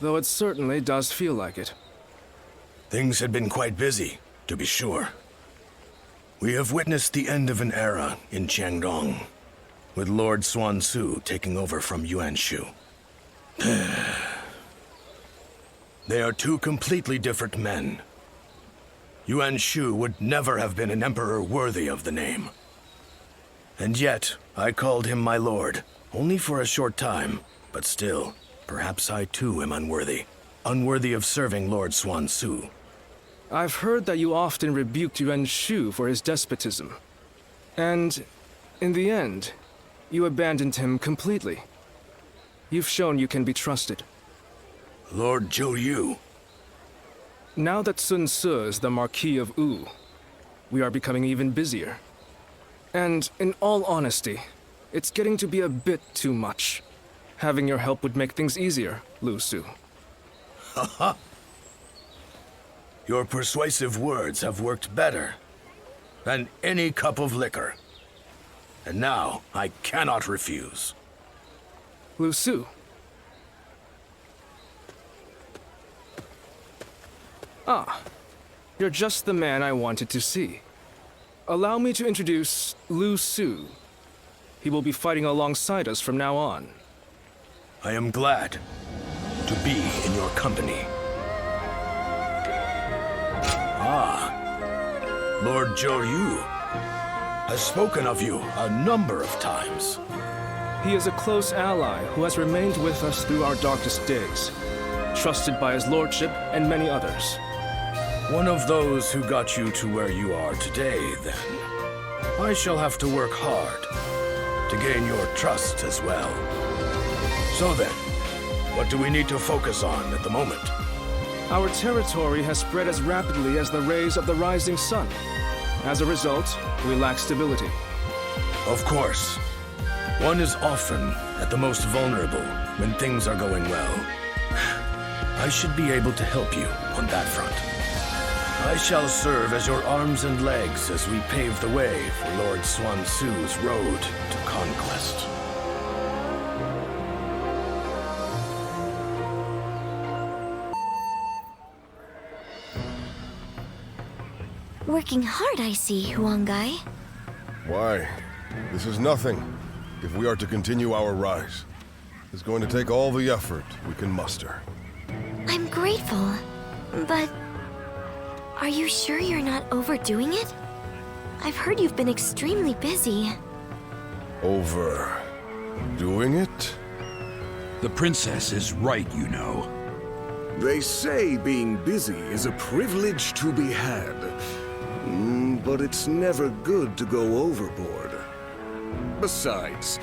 Though it certainly does feel like it. Things had been quite busy, to be sure. We have witnessed the end of an era in Jiangdong, with Lord Sun Ce taking over from Yuan Shu. They are two completely different men. Yuan Shu would never have been an emperor worthy of the name. And yet, I called him my lord, only for a short time, but still, perhaps I too am unworthy. Unworthy of serving Lord Sun Ce. I've heard that you often rebuked Yuan Shu for his despotism. And, in the end, you abandoned him completely. You've shown you can be trusted. Lord Zhou Yu. Now that Sun Ce is the Marquis of Wu, we are becoming even busier. And, in all honesty, it's getting to be a bit too much. Having your help would make things easier, Lu Su. Haha. Your persuasive words have worked better than any cup of liquor. And now, I cannot refuse. Lu Su. Ah, you're just the man I wanted to see. Allow me to introduce Lu Su. He will be fighting alongside us from now on. I am glad to be in your company. Ah, Lord Zhou Yu has spoken of you a number of times. He is a close ally who has remained with us through our darkest days, trusted by his lordship and many others. One of those who got you to where you are today, then. I shall have to work hard to gain your trust as well. So then, what do we need to focus on at the moment? Our territory has spread as rapidly as the rays of the rising sun. As a result, we lack stability. Of course. One is often at the most vulnerable when things are going well. I should be able to help you on that front. I shall serve as your arms and legs as we pave the way for Lord Xuan Su's road to conquest. Working hard, I see, Huangai. Why? This is nothing. If we are to continue our rise, it's going to take all the effort we can muster. I'm grateful, but are you sure you're not overdoing it? I've heard you've been extremely busy. Overdoing it? The princess is right, you know. They say being busy is a privilege to be had. But it's never good to go overboard. Besides,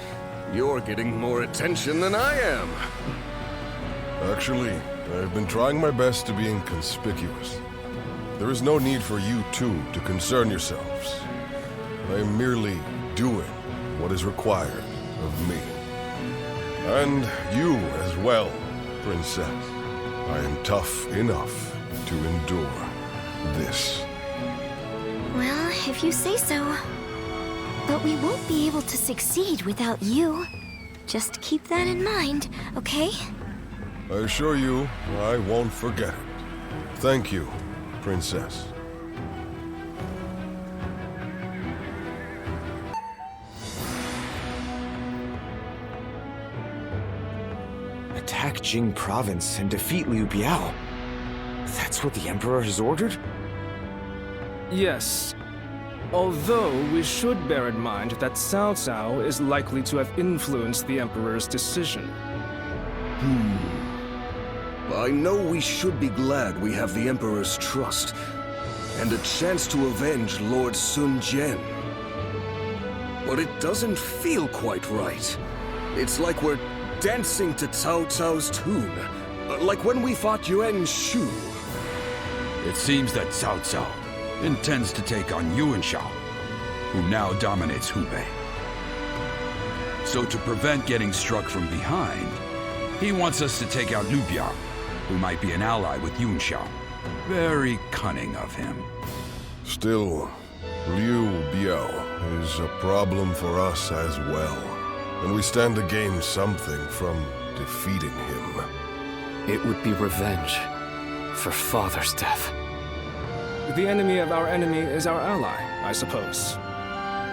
you're getting more attention than I am. Actually, I've been trying my best to be inconspicuous. There is no need for you two to concern yourselves. I am merely doing what is required of me. And you as well, Princess. I am tough enough to endure this. Well, if you say so. But we won't be able to succeed without you. Just keep that in mind, okay? I assure you, I won't forget it. Thank you, Princess. Attack Jing Province and defeat Liu Biao. That's what the Emperor has ordered? Yes. Although we should bear in mind that Cao Cao is likely to have influenced the Emperor's decision. I know we should be glad we have the Emperor's trust, and a chance to avenge Lord Sun Jian. But it doesn't feel quite right. It's like we're dancing to Cao Cao's tune, like when we fought Yuan Shu. It seems that Cao Cao intends to take on Yuan Shao, who now dominates Hubei. So to prevent getting struck from behind, he wants us to take out Liu Biao, who might be an ally with Yuan Shao. Very cunning of him. Still, Liu Biao is a problem for us as well, and we stand to gain something from defeating him. It would be revenge for Father's death. The enemy of our enemy is our ally, I suppose.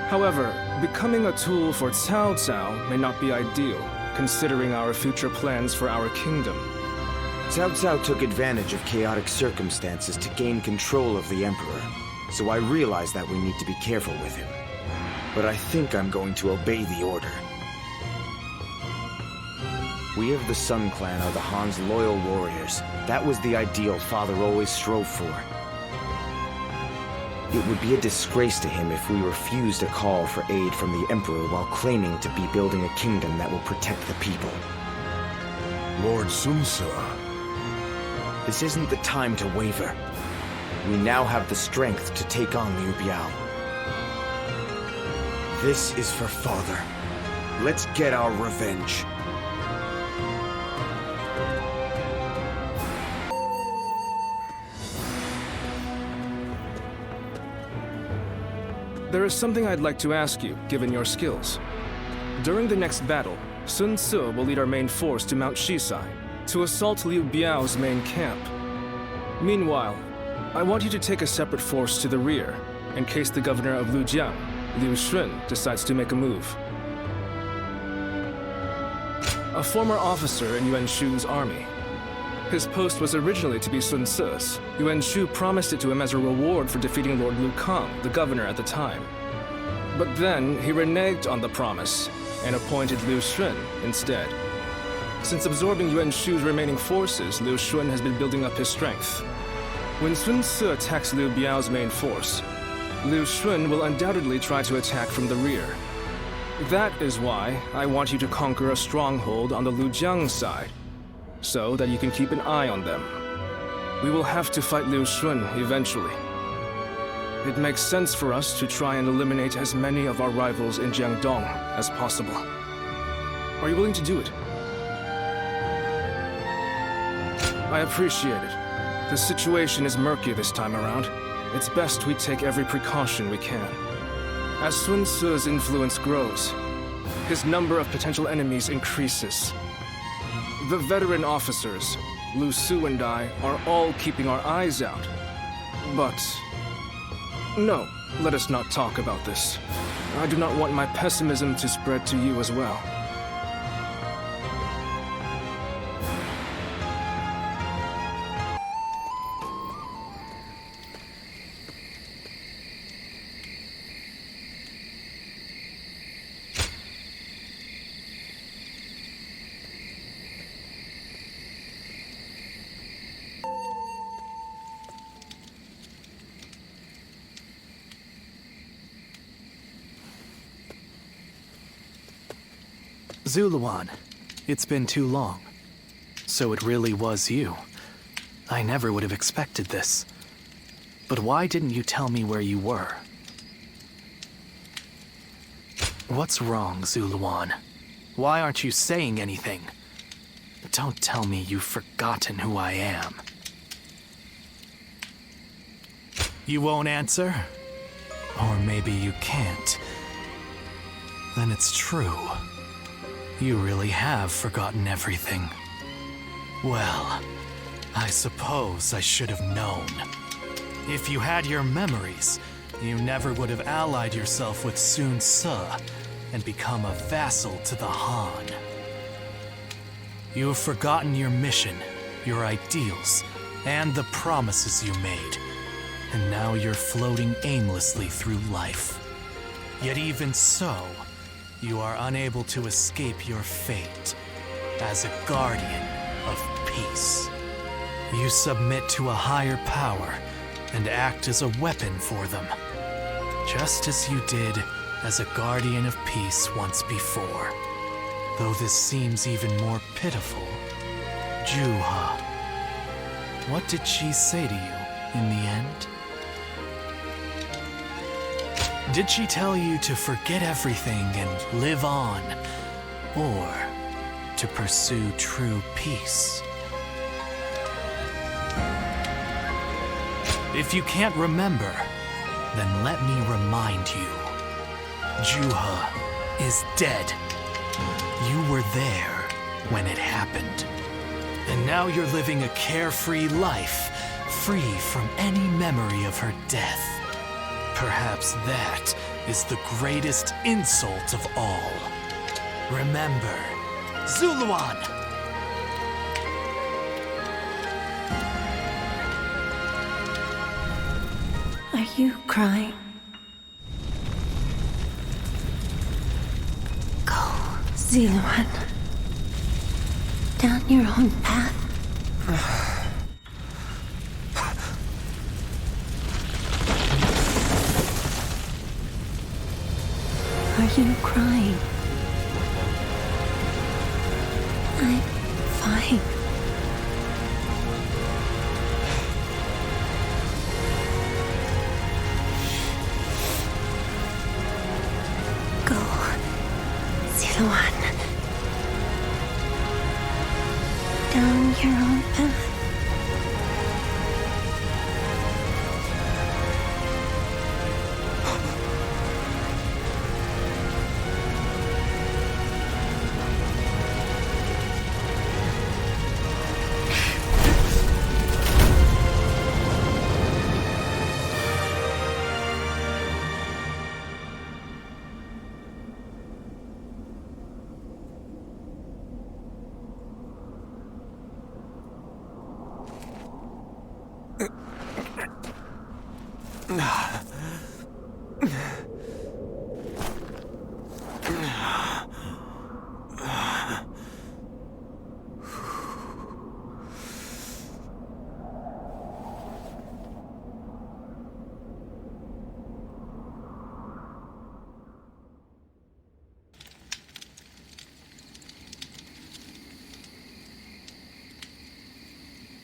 However, becoming a tool for Cao Cao may not be ideal, considering our future plans for our kingdom. Cao Cao took advantage of chaotic circumstances to gain control of the Emperor, so I realize that we need to be careful with him. But I think I'm going to obey the order. We of the Sun Clan are the Han's loyal warriors. That was the ideal Father always strove for. It would be a disgrace to him if we refused a call for aid from the Emperor while claiming to be building a kingdom that will protect the people. Lord Sun Ce. This isn't the time to waver. We now have the strength to take on Liu Biao. This is for Father. Let's get our revenge. There is something I'd like to ask you, given your skills. During the next battle, Sun Ce will lead our main force to Mount Shisai, to assault Liu Biao's main camp. Meanwhile, I want you to take a separate force to the rear, in case the governor of Lujiang, Liu Shun, decides to make a move. A former officer in Yuan Shu's army. His post was originally to be Sun Ce's. Yuan Shu promised it to him as a reward for defeating Lord Lu Kang, the governor at the time. But then he reneged on the promise and appointed Liu Shun instead. Since absorbing Yuan Shu's remaining forces, Liu Shun has been building up his strength. When Sun Ce attacks Liu Biao's main force, Liu Shun will undoubtedly try to attack from the rear. That is why I want you to conquer a stronghold on the Lujiang side, so that you can keep an eye on them. We will have to fight Liu Shun eventually. It makes sense for us to try and eliminate as many of our rivals in Jiangdong as possible. Are you willing to do it? I appreciate it. The situation is murky this time around. It's best we take every precaution we can. As Sun Ce's influence grows, his number of potential enemies increases. The veteran officers, Lu Su and I, are all keeping our eyes out. But... no, let us not talk about this. I do not want my pessimism to spread to you as well. Zuluan, it's been too long. So it really was you. I never would have expected this. But why didn't you tell me where you were? What's wrong, Zuluan? Why aren't you saying anything? Don't tell me you've forgotten who I am. You won't answer? Or maybe you can't. Then it's true. You really have forgotten everything. Well, I suppose I should have known. If you had your memories, you never would have allied yourself with Sun Ce and become a vassal to the Han. You have forgotten your mission, your ideals, and the promises you made. And now you're floating aimlessly through life. Yet even so, you are unable to escape your fate as a guardian of peace. You submit to a higher power and act as a weapon for them, just as you did as a guardian of peace once before. Though this seems even more pitiful, Juha, what did she say to you in the end? Did she tell you to forget everything and live on, or to pursue true peace? If you can't remember, then let me remind you. Juha is dead. You were there when it happened. And now you're living a carefree life, free from any memory of her death. Perhaps that is the greatest insult of all. Remember, Zuluan! Are you crying? Go, Zuluan. Down your own path. you crying? I'm fine. Go, Siluan. Down your own path.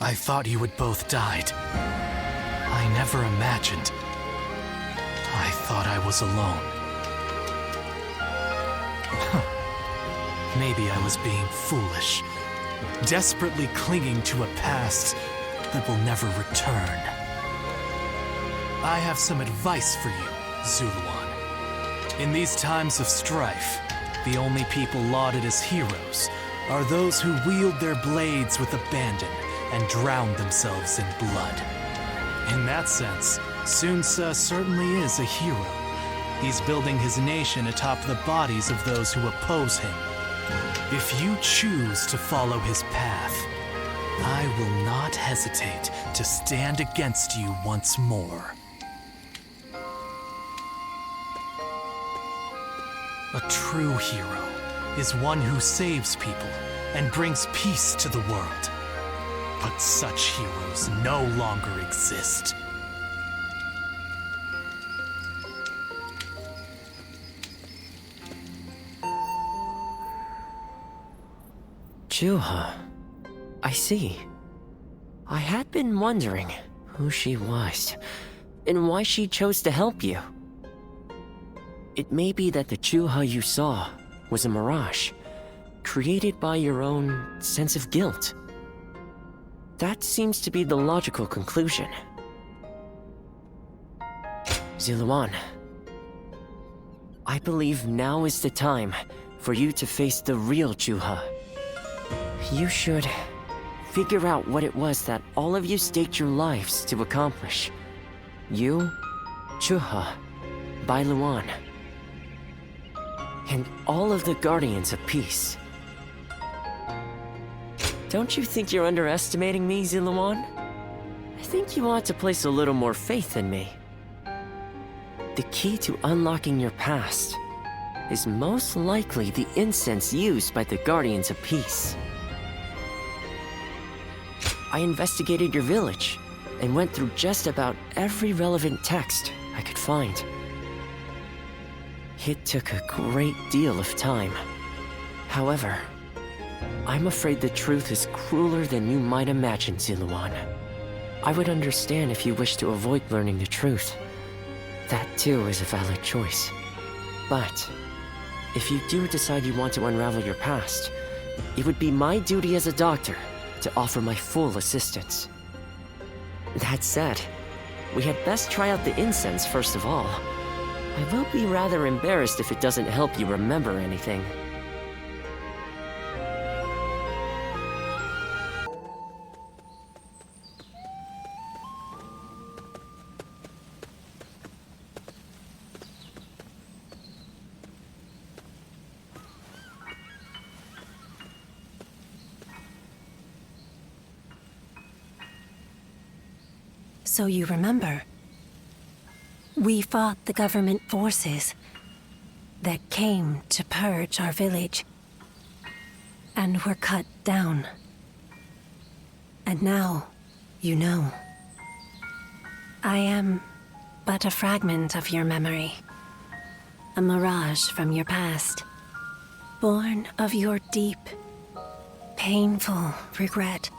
I thought you had both died. I never imagined. I thought I was alone. Maybe I was being foolish, desperately clinging to a past that will never return. I have some advice for you, Zuluan. In these times of strife, the only people lauded as heroes are those who wield their blades with abandon and drown themselves in blood. In that sense, Sun Ce certainly is a hero. He's building his nation atop the bodies of those who oppose him. If you choose to follow his path, I will not hesitate to stand against you once more. A true hero is one who saves people and brings peace to the world. But such heroes no longer exist. Juha. I see. I had been wondering who she was, and why she chose to help you. It may be that the Juha you saw was a mirage, created by your own sense of guilt. That seems to be the logical conclusion. Zuluan, I believe now is the time for you to face the real Juha. You should figure out what it was that all of you staked your lives to accomplish. You, Juha, Bailuan, and all of the Guardians of Peace. Don't you think you're underestimating me, Zuluan? I think you ought to place a little more faith in me. The key to unlocking your past is most likely the incense used by the Guardians of Peace. I investigated your village and went through just about every relevant text I could find. It took a great deal of time. However, I'm afraid the truth is crueler than you might imagine, Zuluan. I would understand if you wish to avoid learning the truth. That too is a valid choice. But if you do decide you want to unravel your past, it would be my duty as a doctor to offer my full assistance. That said, we had best try out the incense first of all. I will be rather embarrassed if it doesn't help you remember anything. So you remember, we fought the government forces that came to purge our village, and were cut down. And now, you know. I am but a fragment of your memory. a mirage from your past, born of your deep, painful regret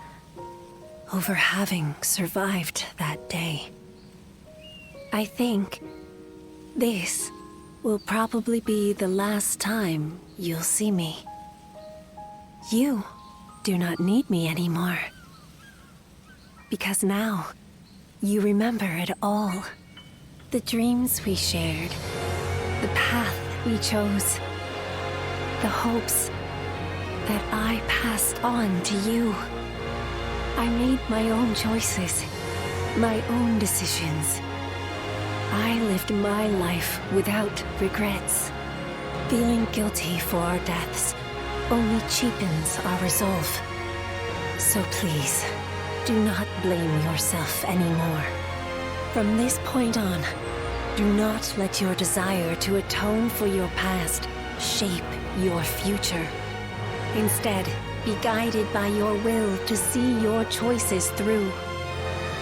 over having survived that day. I think this will probably be the last time you'll see me. You do not need me anymore. Because now, you remember it all. The dreams we shared, the path we chose, the hopes that I passed on to you. I made my own choices, my own decisions. I lived my life without regrets. Feeling guilty for our deaths only cheapens our resolve. So please, do not blame yourself anymore. From this point on, do not let your desire to atone for your past shape your future. Instead, be guided by your will to see your choices through.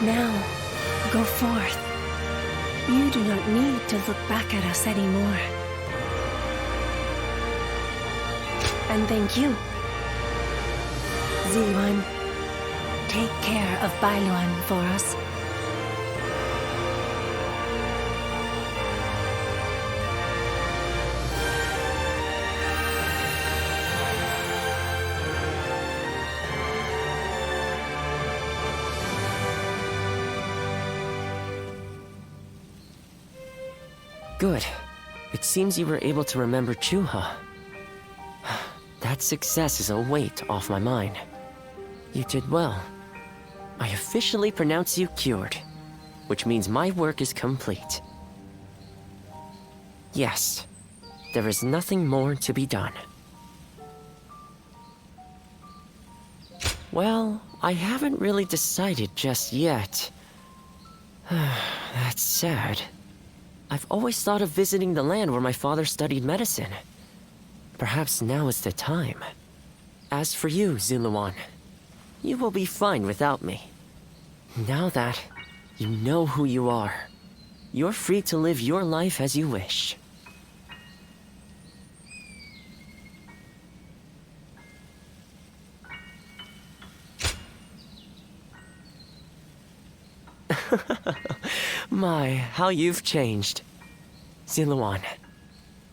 Now, go forth. You do not need to look back at us anymore. And thank you. Ziluan, take care of Bailuan for us. Good. It seems you were able to remember Chuha. That success is a weight off my mind. You did well. I officially pronounce you cured, which means my work is complete. Yes, there is nothing more to be done. Well, I haven't really decided just yet. That's sad. I've always thought of visiting the land where my father studied medicine. Perhaps now is the time. As for you, Ziluan, you will be fine without me. Now that you know who you are, you're free to live your life as you wish. My, how you've changed. Ziluan,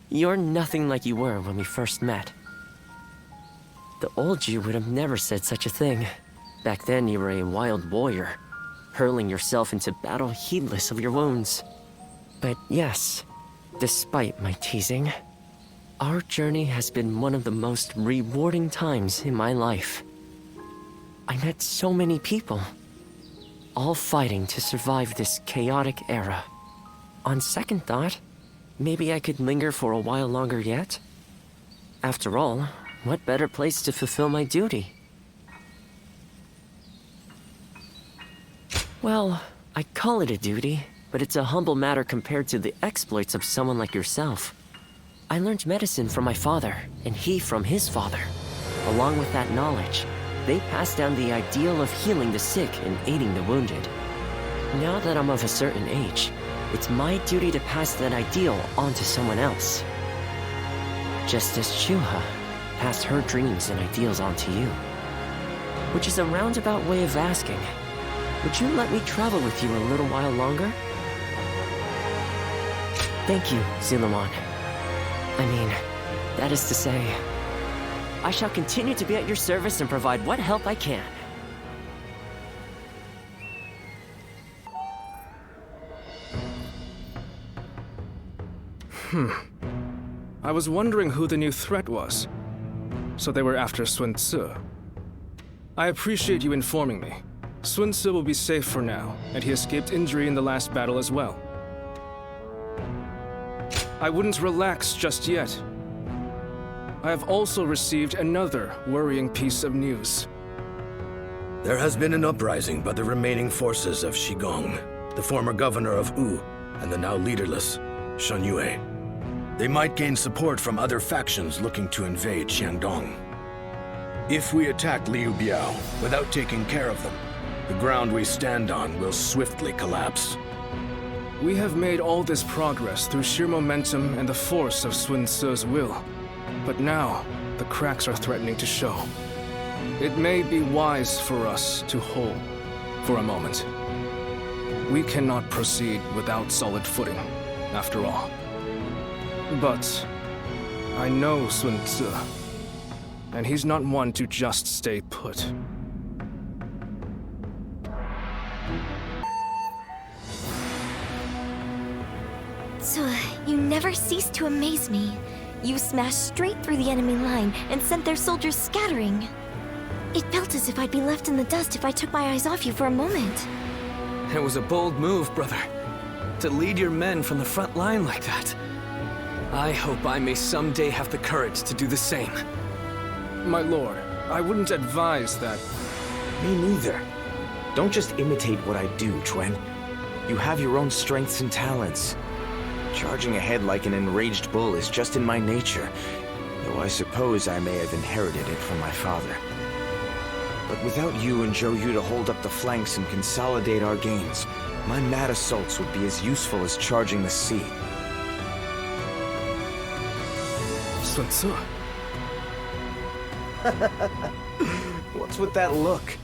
you're nothing like you were when we first met. The old you would have never said such a thing. Back then you were a wild warrior, hurling yourself into battle heedless of your wounds. But yes, despite my teasing, our journey has been one of the most rewarding times in my life. I met so many people, all fighting to survive this chaotic era. On second thought, maybe I could linger for a while longer yet. After all, what better place to fulfill my duty? Well, I call it a duty, but it's a humble matter compared to the exploits of someone like yourself. I learned medicine from my father, and he from his father. Along with that knowledge, they passed down the ideal of healing the sick and aiding the wounded. Now that I'm of a certain age, it's my duty to pass that ideal on to someone else. Just as Chuha passed her dreams and ideals on to you. Which is a roundabout way of asking, would you let me travel with you a little while longer? Thank you, Ziluan. I mean, that is to say, I shall continue to be at your service and provide what help I can. I was wondering who the new threat was. So they were after Sun Tzu. I appreciate you informing me. Sun Tzu will be safe for now, and he escaped injury in the last battle as well. I wouldn't relax just yet. I have also received another worrying piece of news. There has been an uprising by the remaining forces of Shigong, the former governor of Wu, and the now leaderless Shan Yue. They might gain support from other factions looking to invade Xiangdong. If we attack Liu Biao without taking care of them, the ground we stand on will swiftly collapse. We have made all this progress through sheer momentum and the force of Sun Ce's will. But now, the cracks are threatening to show. It may be wise for us to hold for a moment. We cannot proceed without solid footing, after all. But I know Sun Ce, and he's not one to just stay put. So, you never cease to amaze me. You smashed straight through the enemy line and sent their soldiers scattering. It felt as if I'd be left in the dust if I took my eyes off you for a moment. It was a bold move, brother. To lead your men from the front line like that. I hope I may someday have the courage to do the same. My lord, I wouldn't advise that. Me neither. Don't just imitate what I do, Chuen. You have your own strengths and talents. Charging ahead like an enraged bull is just in my nature, though I suppose I may have inherited it from my father. But without you and Zhou Yu to hold up the flanks and consolidate our gains, my mad assaults would be as useful as charging the sea. Sun Ce. What's with that look?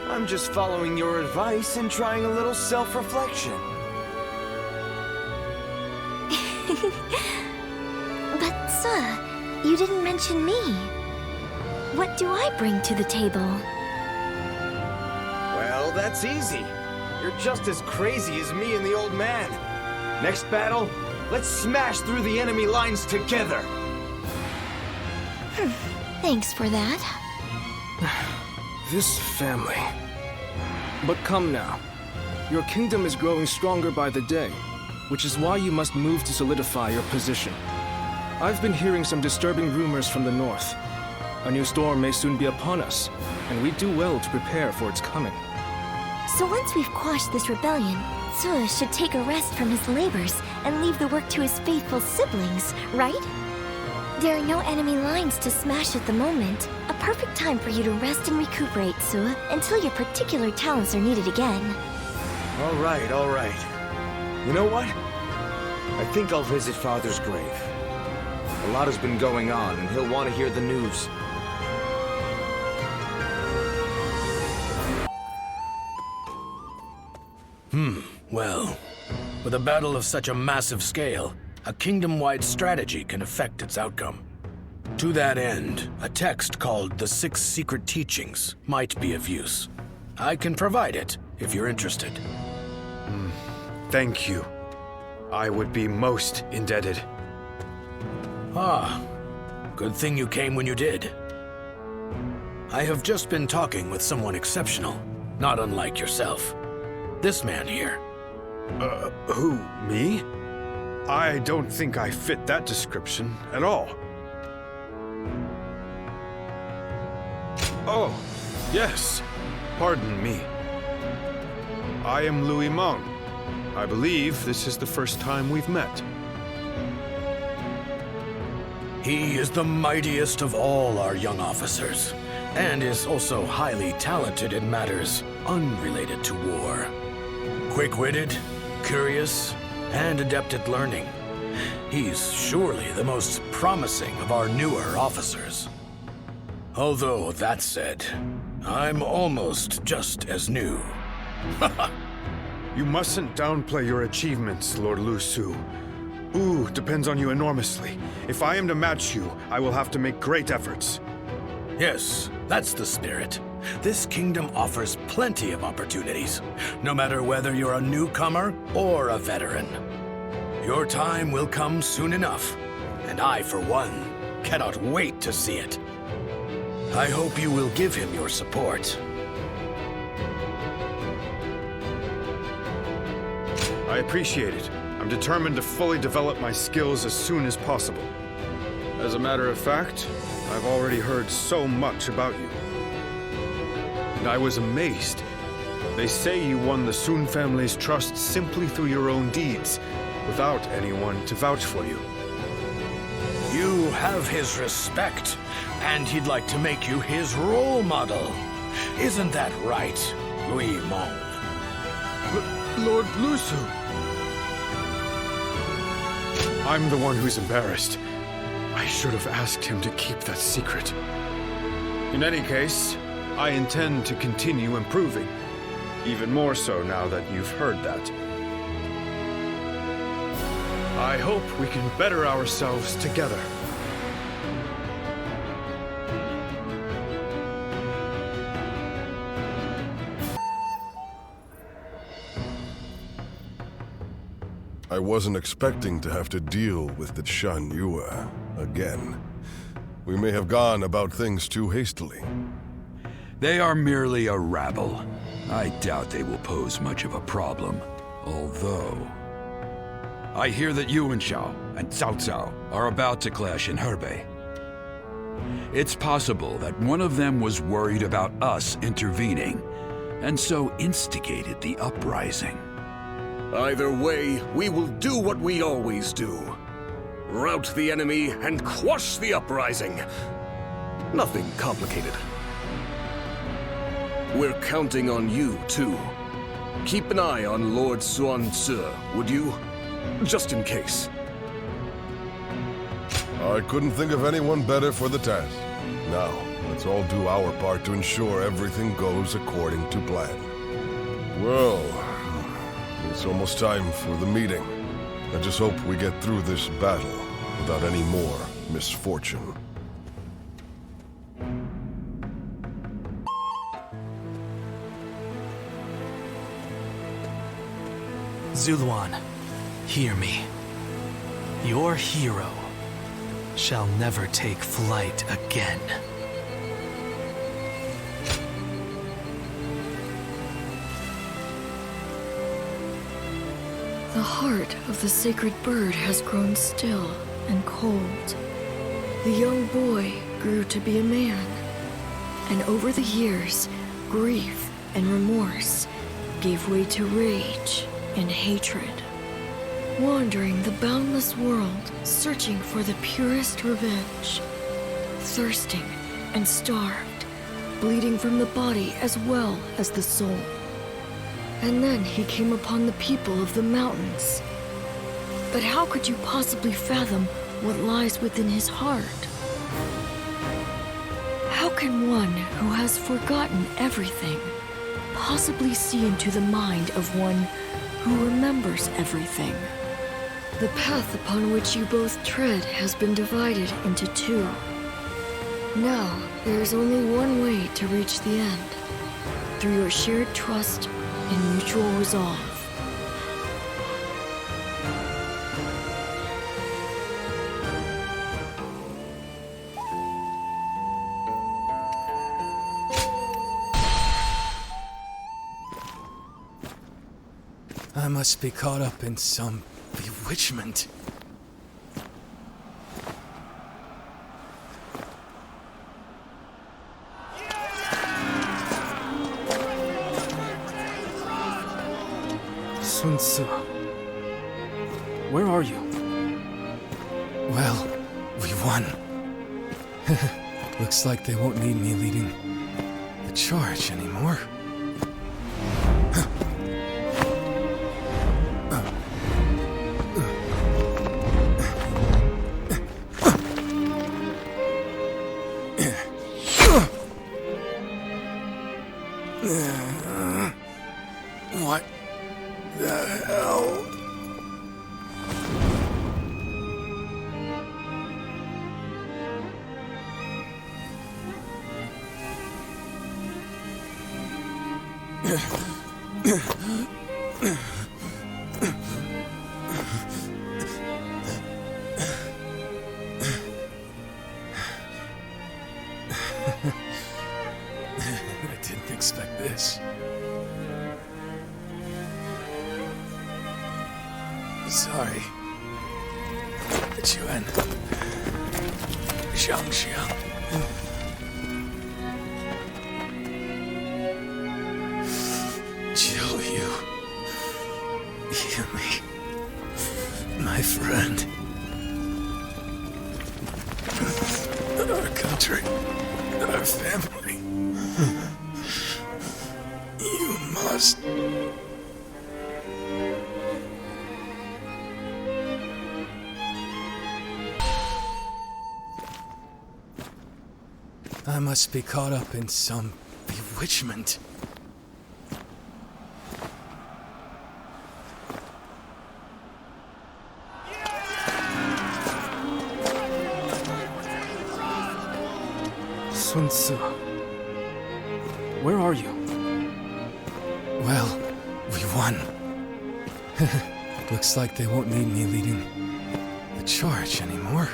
I'm just following your advice and trying a little self-reflection. But, Ce, you didn't mention me. What do I bring to the table? Well, that's easy. You're just as crazy as me and the old man. Next battle, let's smash through the enemy lines together. Thanks for that. This family. But come now. Your kingdom is growing stronger by the day, which is why you must move to solidify your position. I've been hearing some disturbing rumors from the north. A new storm may soon be upon us, and we do well to prepare for its coming. So once we've quashed this rebellion, Ce should take a rest from his labors and leave the work to his faithful siblings, right? There are no enemy lines to smash at the moment. A perfect time for you to rest and recuperate, Ce, until your particular talents are needed again. All right, all right. You know what? I think I'll visit Father's grave. A lot has been going on, and he'll want to hear the news. Well, with a battle of such a massive scale, a kingdom-wide strategy can affect its outcome. To that end, a text called The Six Secret Teachings might be of use. I can provide it, if you're interested. Thank you. I would be most indebted. Ah, good thing you came when you did. I have just been talking with someone exceptional, not unlike yourself. This man here. Who, me? I don't think I fit that description at all. Oh, yes. Pardon me. I am Louis Meng. I believe this is the first time we've met. He is the mightiest of all our young officers, and is also highly talented in matters unrelated to war. Quick-witted, curious, and adept at learning. He's surely the most promising of our newer officers. Although, that said, I'm almost just as new. You mustn't downplay your achievements, Lord Lu Su. Wu depends on you enormously. If I am to match you, I will have to make great efforts. Yes, that's the spirit. This kingdom offers plenty of opportunities, no matter whether you're a newcomer or a veteran. Your time will come soon enough, and I, for one, cannot wait to see it. I hope you will give him your support. I appreciate it. I'm determined to fully develop my skills as soon as possible. As a matter of fact, I've already heard so much about you. And I was amazed. They say you won the Sun family's trust simply through your own deeds, without anyone to vouch for you. You have his respect, and he'd like to make you his role model. Isn't that right, Louis Meng? Lord Lusu! I'm the one who's embarrassed. I should have asked him to keep that secret. In any case, I intend to continue improving. Even more so now that you've heard that. I hope we can better ourselves together. I wasn't expecting to have to deal with the Shan Yue again. We may have gone about things too hastily. They are merely a rabble. I doubt they will pose much of a problem. Although... I hear that Yuan Shao and Cao Cao are about to clash in Hebei. It's possible that one of them was worried about us intervening, and so instigated the uprising. Either way, we will do what we always do. Rout the enemy and quash the uprising. Nothing complicated. We're counting on you, too. Keep an eye on Lord Xuanzi, would you? Just in case. I couldn't think of anyone better for the task. Now, let's all do our part to ensure everything goes according to plan. Well, it's almost time for the meeting. I just hope we get through this battle without any more misfortune. Zuluan, hear me. Your hero shall never take flight again. The heart of the sacred bird has grown still and cold. The young boy grew to be a man, and over the years, grief and remorse gave way to rage and hatred. Wandering the boundless world, searching for the purest revenge. Thirsting and starved, bleeding from the body as well as the soul. And then he came upon the people of the mountains. But how could you possibly fathom what lies within his heart? How can one who has forgotten everything possibly see into the mind of one who remembers everything? The path upon which you both tread has been divided into two. Now, there is only one way to reach the end, through your shared trust and mutual resolve. I must be caught up in some bewitchment. Sun Tzu, where are you? Well, we won. Looks like they won't need me leading the charge anymore. What the hell? I didn't expect this. Sorry. Yuan. Xiang. Jiu Yu. Hear me. My friend. Our country. Our family. You must I must be caught up in some bewitchment. Sun Tzu, where are you? Well, we won. Looks like they won't need me leading the charge anymore.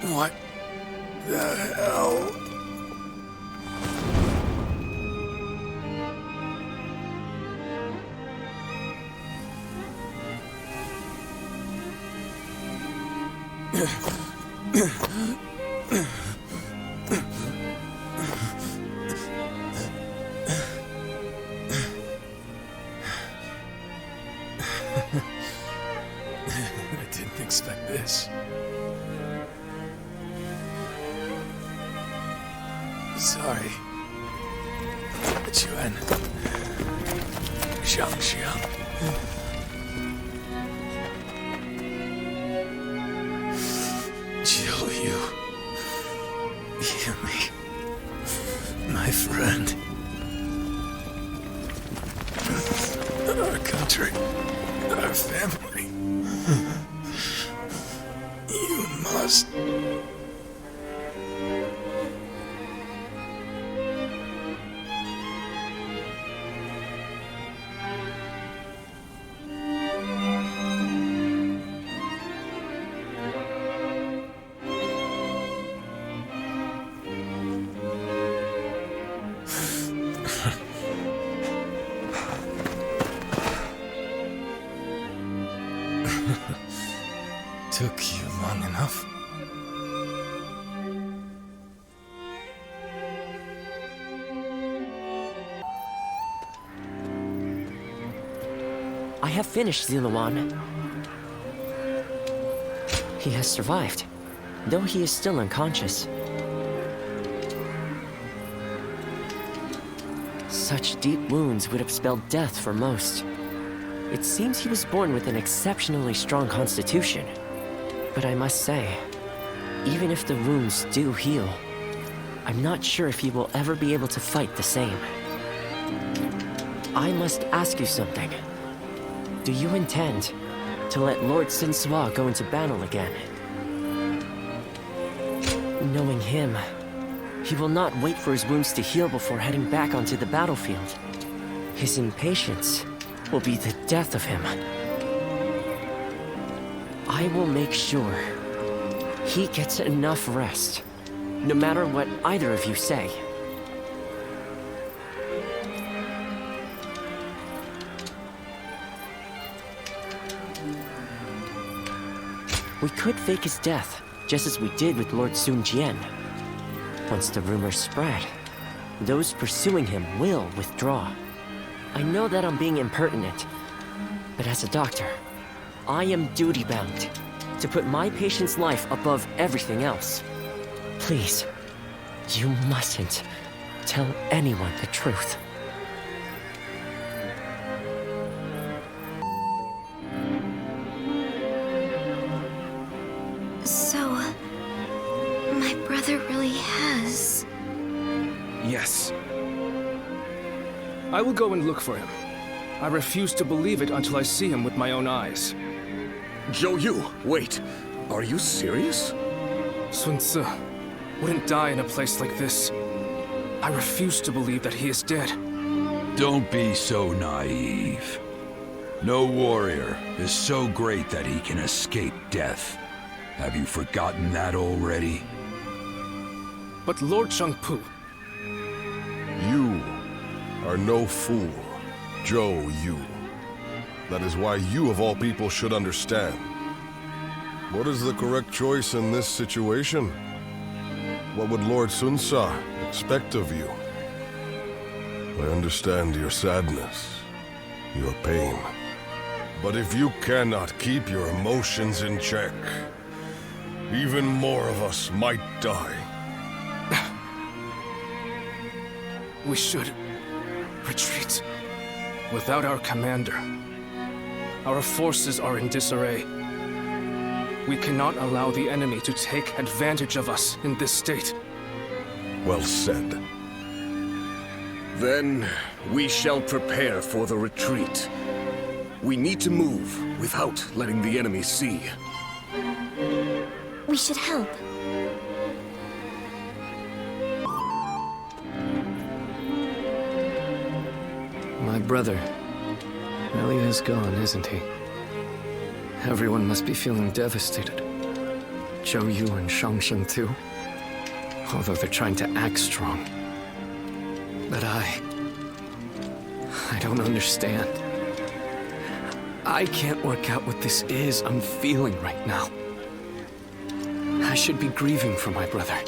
What the hell? I didn't expect this. Sorry. Yuan. Xiang. Yu. Hear me. My friend. Our country. Our family. You must... Took you long enough. I have finished Ziluan. He has survived, though he is still unconscious. Such deep wounds would have spelled death for most. It seems he was born with an exceptionally strong constitution. But I must say, even if the wounds do heal, I'm not sure if he will ever be able to fight the same. I must ask you something. Do you intend to let Lord Sinsua go into battle again? Knowing him, he will not wait for his wounds to heal before heading back onto the battlefield. His impatience will be the death of him. I will make sure he gets enough rest, no matter what either of you say. We could fake his death, just as we did with Lord Sun Jian. Once the rumors spread, those pursuing him will withdraw. I know that I'm being impertinent, but as a doctor, I am duty-bound to put my patient's life above everything else. Please, you mustn't tell anyone the truth. So, my brother really has... Yes. I will go and look for him. I refuse to believe it until I see him with my own eyes. Zhou Yu, wait. Are you serious? Sun Tzu wouldn't die in a place like this. I refuse to believe that he is dead. Don't be so naive. No warrior is so great that he can escape death. Have you forgotten that already? But Lord Changpu... You are no fool, Zhou Yu. That is why you of all people should understand. What is the correct choice in this situation? What would Lord Sun Tzu expect of you? I understand your sadness, your pain. But if you cannot keep your emotions in check, even more of us might die. We should retreat. Without our commander, our forces are in disarray. We cannot allow the enemy to take advantage of us in this state. Well said. Then we shall prepare for the retreat. We need to move without letting the enemy see. We should help. My brother really is gone, isn't he? Everyone must be feeling devastated. Zhou Yu and Shangsheng too. Although they're trying to act strong. But I don't understand. I can't work out what this is I'm feeling right now. I should be grieving for my brother.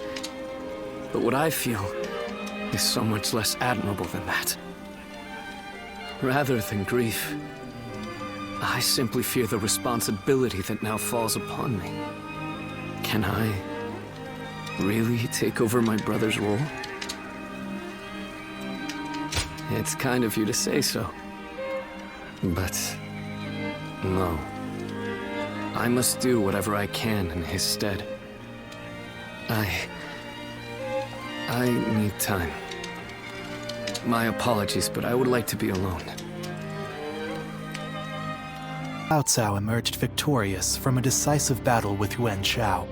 But what I feel is so much less admirable than that. Rather than grief, I simply fear the responsibility that now falls upon me. Can I really take over my brother's role? It's kind of you to say so. But no. I must do whatever I can in his stead. I need time. My apologies, but I would like to be alone. Cao Cao emerged victorious from a decisive battle with Yuan Shao,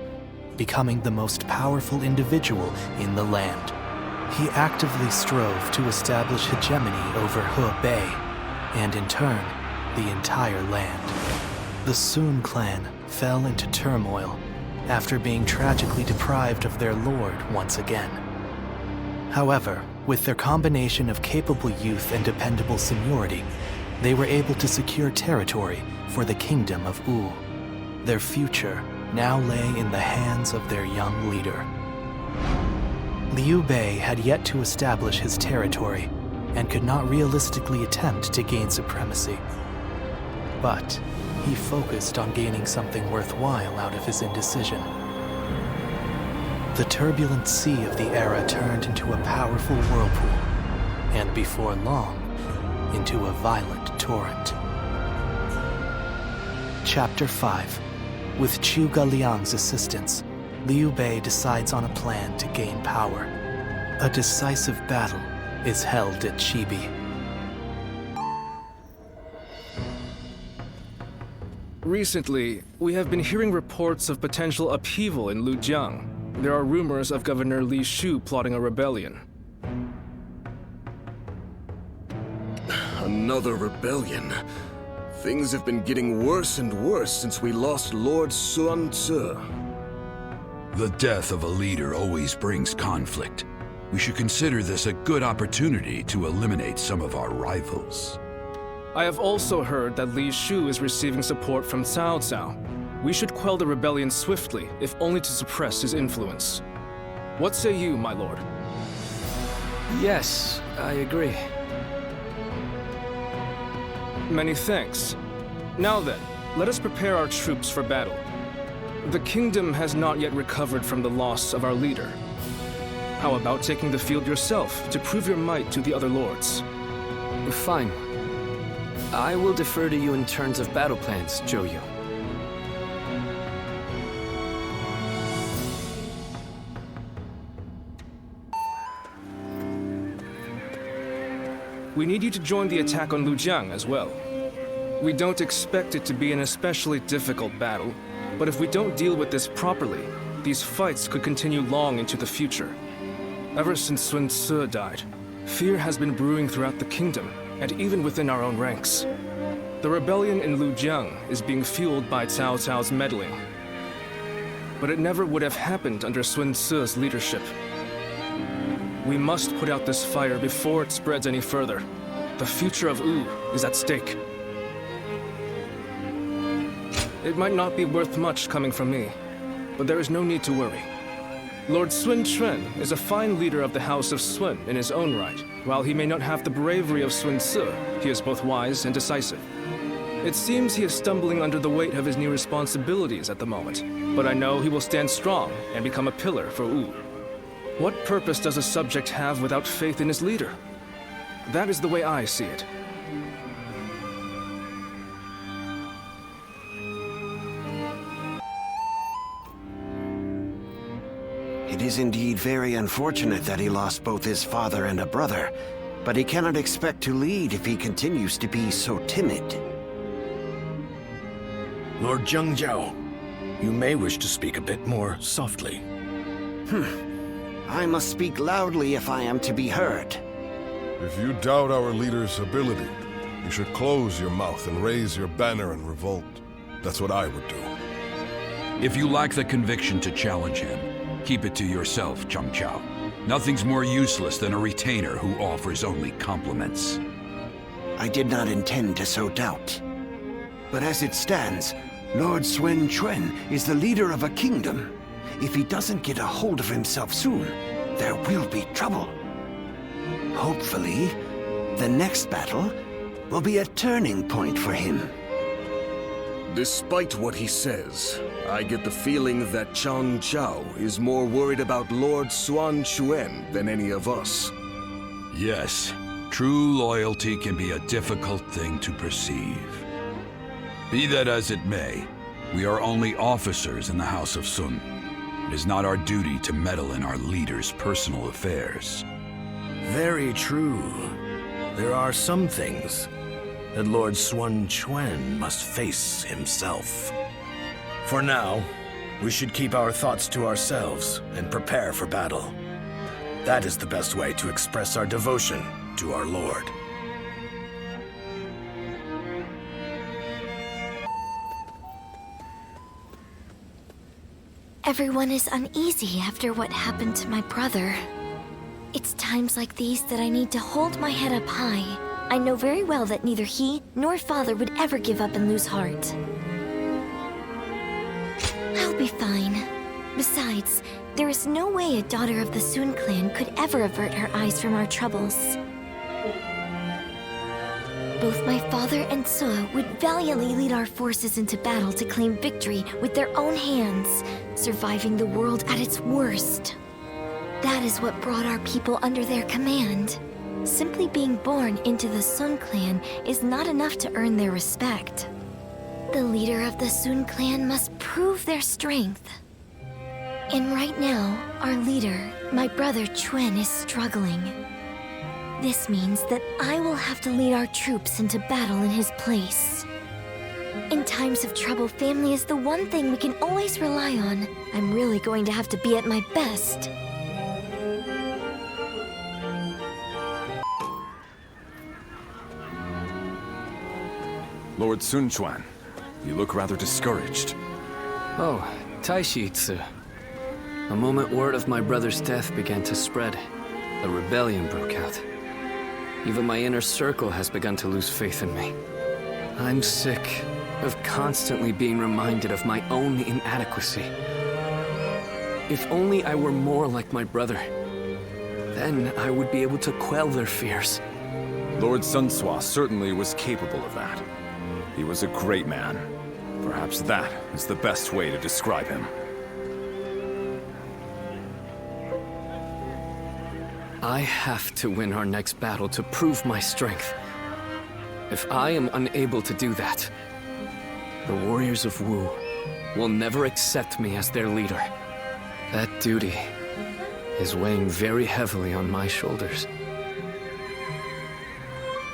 becoming the most powerful individual in the land. He actively strove to establish hegemony over Hebei, and in turn, the entire land. The Sun clan fell into turmoil after being tragically deprived of their lord once again. However, with their combination of capable youth and dependable seniority, they were able to secure territory for the kingdom of Wu. Their future now lay in the hands of their young leader. Liu Bei had yet to establish his territory and could not realistically attempt to gain supremacy. But he focused on gaining something worthwhile out of his indecision. The turbulent sea of the era turned into a powerful whirlpool, and before long, into a violent torrent. Chapter 5. With Chu Galiang's assistance, Liu Bei decides on a plan to gain power. A decisive battle is held at Chibi. Recently, we have been hearing reports of potential upheaval in Lujiang. There are rumors of Governor Li Shu plotting a rebellion. Another rebellion. Things have been getting worse and worse since we lost Lord Sun Tzu. The death of a leader always brings conflict. We should consider this a good opportunity to eliminate some of our rivals. I have also heard that Li Shu is receiving support from Cao Cao. We should quell the rebellion swiftly, if only to suppress his influence. What say you, my lord? Yes, I agree. Many thanks. Now then, let us prepare our troops for battle. The kingdom has not yet recovered from the loss of our leader. How about taking the field yourself to prove your might to the other lords? Fine. I will defer to you in terms of battle plans, Zhou Yu. We need you to join the attack on Lujiang as well. We don't expect it to be an especially difficult battle, but if we don't deal with this properly, these fights could continue long into the future. Ever since Sun Tzu died, fear has been brewing throughout the kingdom, and even within our own ranks. The rebellion in Lujiang is being fueled by Cao Cao's meddling. But it never would have happened under Sun Tzu's leadership. We must put out this fire before it spreads any further. The future of Wu is at stake. It might not be worth much coming from me, but there is no need to worry. Lord Sun Quan is a fine leader of the House of Sun in his own right. While he may not have the bravery of Sun Tzu, he is both wise and decisive. It seems he is stumbling under the weight of his new responsibilities at the moment, but I know he will stand strong and become a pillar for Wu. What purpose does a subject have without faith in his leader? That is the way I see it. It is indeed very unfortunate that he lost both his father and a brother, but he cannot expect to lead if he continues to be so timid. Lord Zhengjiao, you may wish to speak a bit more softly. I must speak loudly if I am to be heard. If you doubt our leader's ability, you should close your mouth and raise your banner in revolt. That's what I would do. If you lack the conviction to challenge him, keep it to yourself, Zheng Chao. Nothing's more useless than a retainer who offers only compliments. I did not intend to sow doubt. But as it stands, Lord Sun Quan is the leader of a kingdom. If he doesn't get a hold of himself soon, there will be trouble. Hopefully, the next battle will be a turning point for him. Despite what he says, I get the feeling that Zheng Chao is more worried about Lord Sun Quan than any of us. Yes, true loyalty can be a difficult thing to perceive. Be that as it may, we are only officers in the House of Sun. It is not our duty to meddle in our leader's personal affairs. Very true. There are some things that Lord Sun Quan must face himself. For now, we should keep our thoughts to ourselves and prepare for battle. That is the best way to express our devotion to our Lord. Everyone is uneasy after what happened to my brother. It's times like these that I need to hold my head up high. I know very well that neither he nor father would ever give up and lose heart. I'll be fine. Besides, there is no way a daughter of the Sun clan could ever avert her eyes from our troubles. Both my father and Suo would valiantly lead our forces into battle to claim victory with their own hands, surviving the world at its worst. That is what brought our people under their command. Simply being born into the Sun clan is not enough to earn their respect. The leader of the Sun clan must prove their strength. And right now, our leader, my brother Quan, is struggling. This means that I will have to lead our troops into battle in his place. In times of trouble, family is the one thing we can always rely on. I'm really going to have to be at my best. Lord Sun Quan, you look rather discouraged. Oh, Taishi Tzu. The moment word of my brother's death began to spread, a rebellion broke out. Even my inner circle has begun to lose faith in me. I'm sick of constantly being reminded of my own inadequacy. If only I were more like my brother, then I would be able to quell their fears. Lord Sun Sua certainly was capable of that. He was a great man. Perhaps that is the best way to describe him. I have to win our next battle to prove my strength. If I am unable to do that, the warriors of Wu will never accept me as their leader. That duty is weighing very heavily on my shoulders.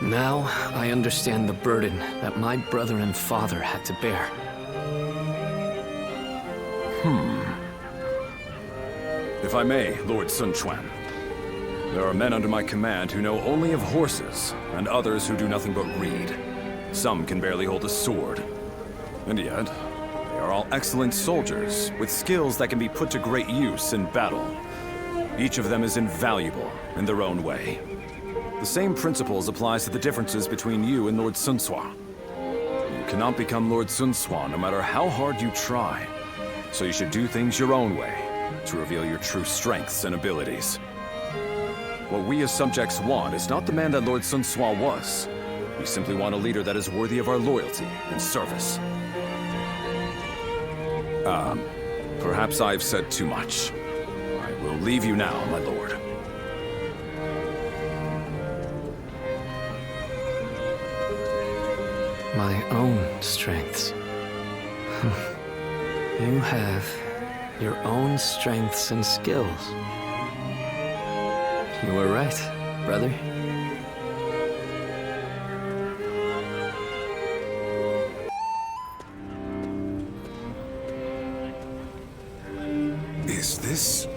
Now I understand the burden that my brother and father had to bear. If I may, Lord Sun Quan. There are men under my command who know only of horses, and others who do nothing but read. Some can barely hold a sword. And yet, they are all excellent soldiers, with skills that can be put to great use in battle. Each of them is invaluable in their own way. The same principles applies to the differences between you and Lord Sun Sua. You cannot become Lord Sun Sua no matter how hard you try. So you should do things your own way, to reveal your true strengths and abilities. What we as subjects want is not the man that Lord Sun Sua was. We simply want a leader that is worthy of our loyalty and service. Perhaps I've said too much. I We'll leave you now, my lord. My own strengths. You have your own strengths and skills. You were right, brother. Is this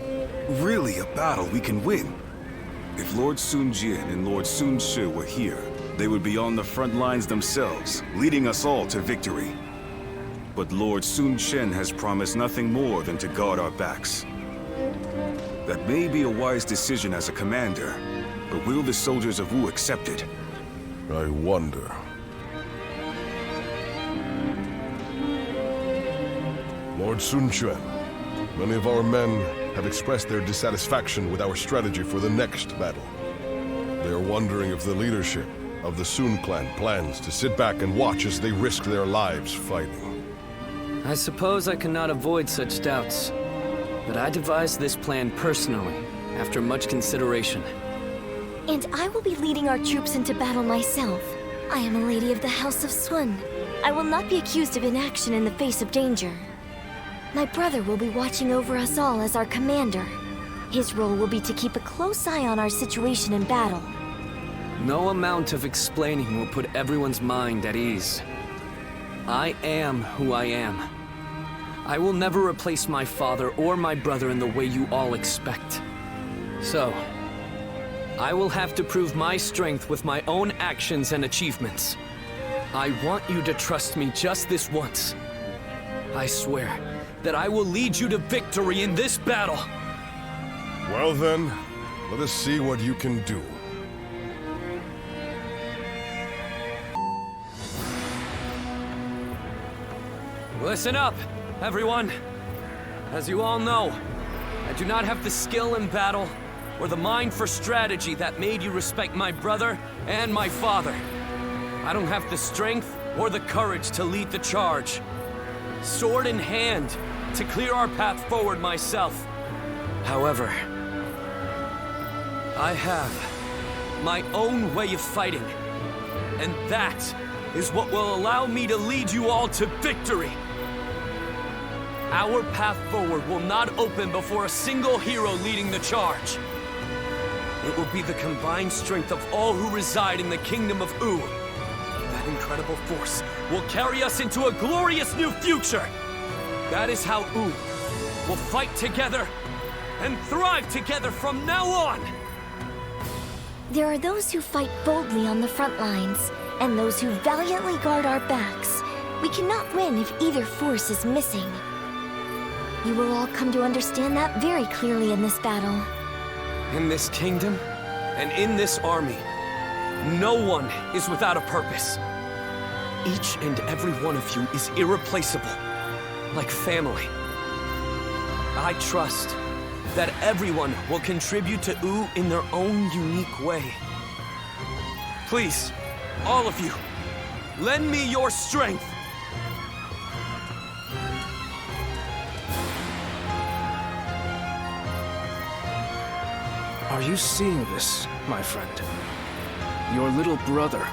really a battle we can win? If Lord Sun Jian and Lord Sun Shi were here, they would be on the front lines themselves, leading us all to victory. But Lord Sun Chen has promised nothing more than to guard our backs. That may be a wise decision as a commander, but will the soldiers of Wu accept it? I wonder. Lord Sun Quan, many of our men have expressed their dissatisfaction with our strategy for the next battle. They are wondering if the leadership of the Sun clan plans to sit back and watch as they risk their lives fighting. I suppose I cannot avoid such doubts, but I devised this plan personally, after much consideration. And I will be leading our troops into battle myself. I am a lady of the House of Sun. I will not be accused of inaction in the face of danger. My brother will be watching over us all as our commander. His role will be to keep a close eye on our situation in battle. No amount of explaining will put everyone's mind at ease. I am who I am. I will never replace my father or my brother in the way you all expect. So, I will have to prove my strength with my own actions and achievements. I want you to trust me just this once. I swear that I will lead you to victory in this battle. Well then, let us see what you can do. Listen up, everyone. As you all know, I do not have the skill in battle or the mind for strategy that made you respect my brother and my father. I don't have the strength or the courage to lead the charge. Sword in hand, to clear our path forward myself. However, I have my own way of fighting, and that is what will allow me to lead you all to victory. Our path forward will not open before a single hero leading the charge. It will be the combined strength of all who reside in the kingdom of Wu. That incredible force will carry us into a glorious new future. That is how Wu will fight together and thrive together from now on. There are those who fight boldly on the front lines, and those who valiantly guard our backs. We cannot win if either force is missing. You will all come to understand that very clearly in this battle. In this kingdom, and in this army, no one is without a purpose. Each and every one of you is irreplaceable, like family. I trust that everyone will contribute to Wu in their own unique way. Please, all of you, lend me your strength. Are you seeing this, my friend? Your little brother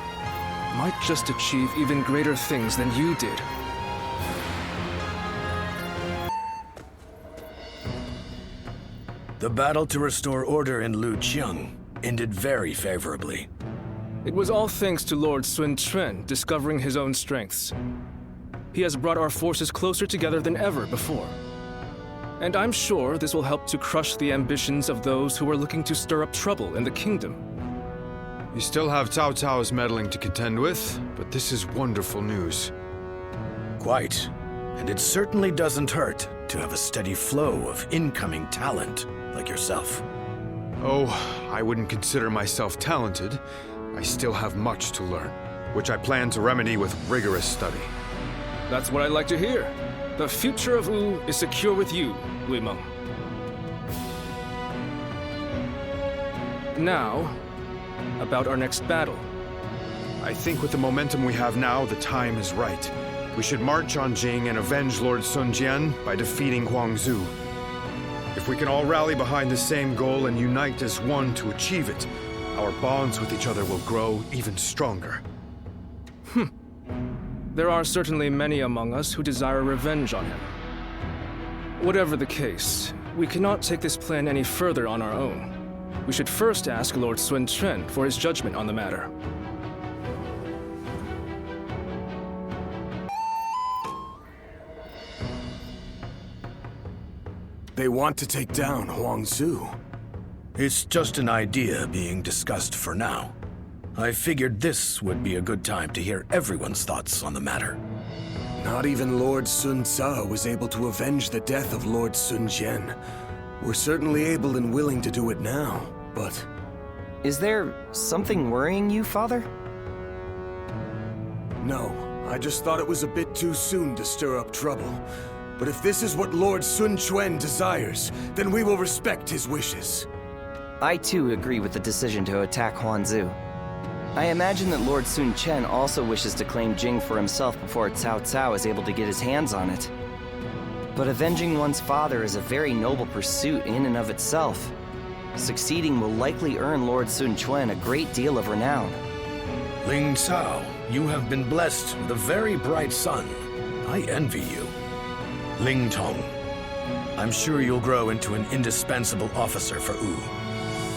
might just achieve even greater things than you did. The battle to restore order in Luqiang ended very favorably. It was all thanks to Lord Sun Quan discovering his own strengths. He has brought our forces closer together than ever before. And I'm sure this will help to crush the ambitions of those who are looking to stir up trouble in the kingdom. You still have Cao Cao's meddling to contend with, but this is wonderful news. Quite. And it certainly doesn't hurt to have a steady flow of incoming talent like yourself. Oh, I wouldn't consider myself talented. I still have much to learn, which I plan to remedy with rigorous study. That's what I like to hear. The future of Wu is secure with you, Wei Meng. Now, about our next battle. I think with the momentum we have now, the time is right. We should march on Jing and avenge Lord Sun Jian by defeating Huang Zu. If we can all rally behind the same goal and unite as one to achieve it, our bonds with each other will grow even stronger. There are certainly many among us who desire revenge on him. Whatever the case, we cannot take this plan any further on our own. We should first ask Lord Sun Quan for his judgment on the matter. They want to take down Huang Zu. It's just an idea being discussed for now. I figured this would be a good time to hear everyone's thoughts on the matter. Not even Lord Sun Ce was able to avenge the death of Lord Sun Jian. We're certainly able and willing to do it now, but... Is there something worrying you, Father? No, I just thought it was a bit too soon to stir up trouble. But if this is what Lord Sun Quan desires, then we will respect his wishes. I too agree with the decision to attack Huang Zu. I imagine that Lord Sun Quan also wishes to claim Jing for himself before Cao Cao is able to get his hands on it. But avenging one's father is a very noble pursuit in and of itself. Succeeding will likely earn Lord Sun Quan a great deal of renown. Ling Cao, you have been blessed with a very bright son. I envy you. Ling Tong, I'm sure you'll grow into an indispensable officer for Wu.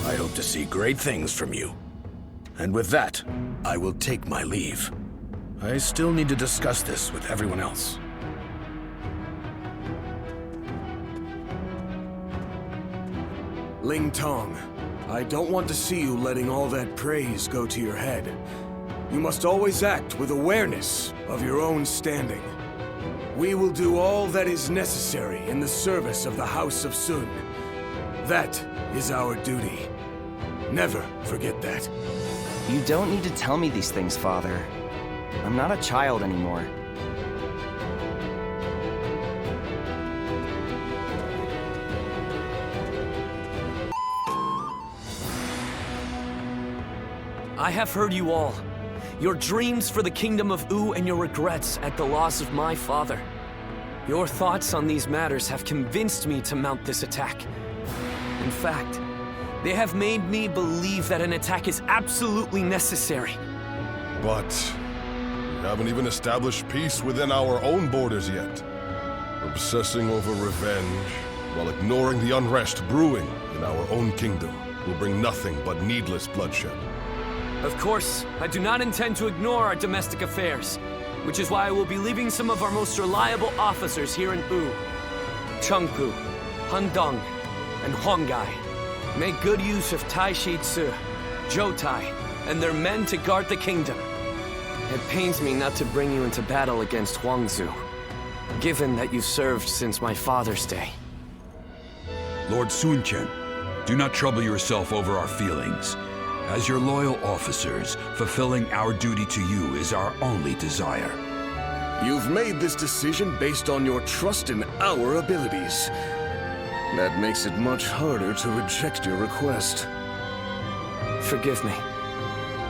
I hope to see great things from you. And with that, I will take my leave. I still need to discuss this with everyone else. Ling Tong, I don't want to see you letting all that praise go to your head. You must always act with awareness of your own standing. We will do all that is necessary in the service of the House of Sun. That is our duty. Never forget that. You don't need to tell me these things, Father. I'm not a child anymore. I have heard you all. Your dreams for the Kingdom of Wu and your regrets at the loss of my father. Your thoughts on these matters have convinced me to mount this attack. In fact, they have made me believe that an attack is absolutely necessary. But we haven't even established peace within our own borders yet. Obsessing over revenge while ignoring the unrest brewing in our own kingdom will bring nothing but needless bloodshed. Of course, I do not intend to ignore our domestic affairs, which is why I will be leaving some of our most reliable officers here in Wu. Chengpu, Handong, and Huanggai. Make good use of Tai Shi Tzu, Zhou Tai, and their men to guard the kingdom. It pains me not to bring you into battle against Huang Zu, given that you served since my father's day. Lord Sun Quan, do not trouble yourself over our feelings. As your loyal officers, fulfilling our duty to you is our only desire. You've made this decision based on your trust in our abilities. That makes it much harder to reject your request. Forgive me.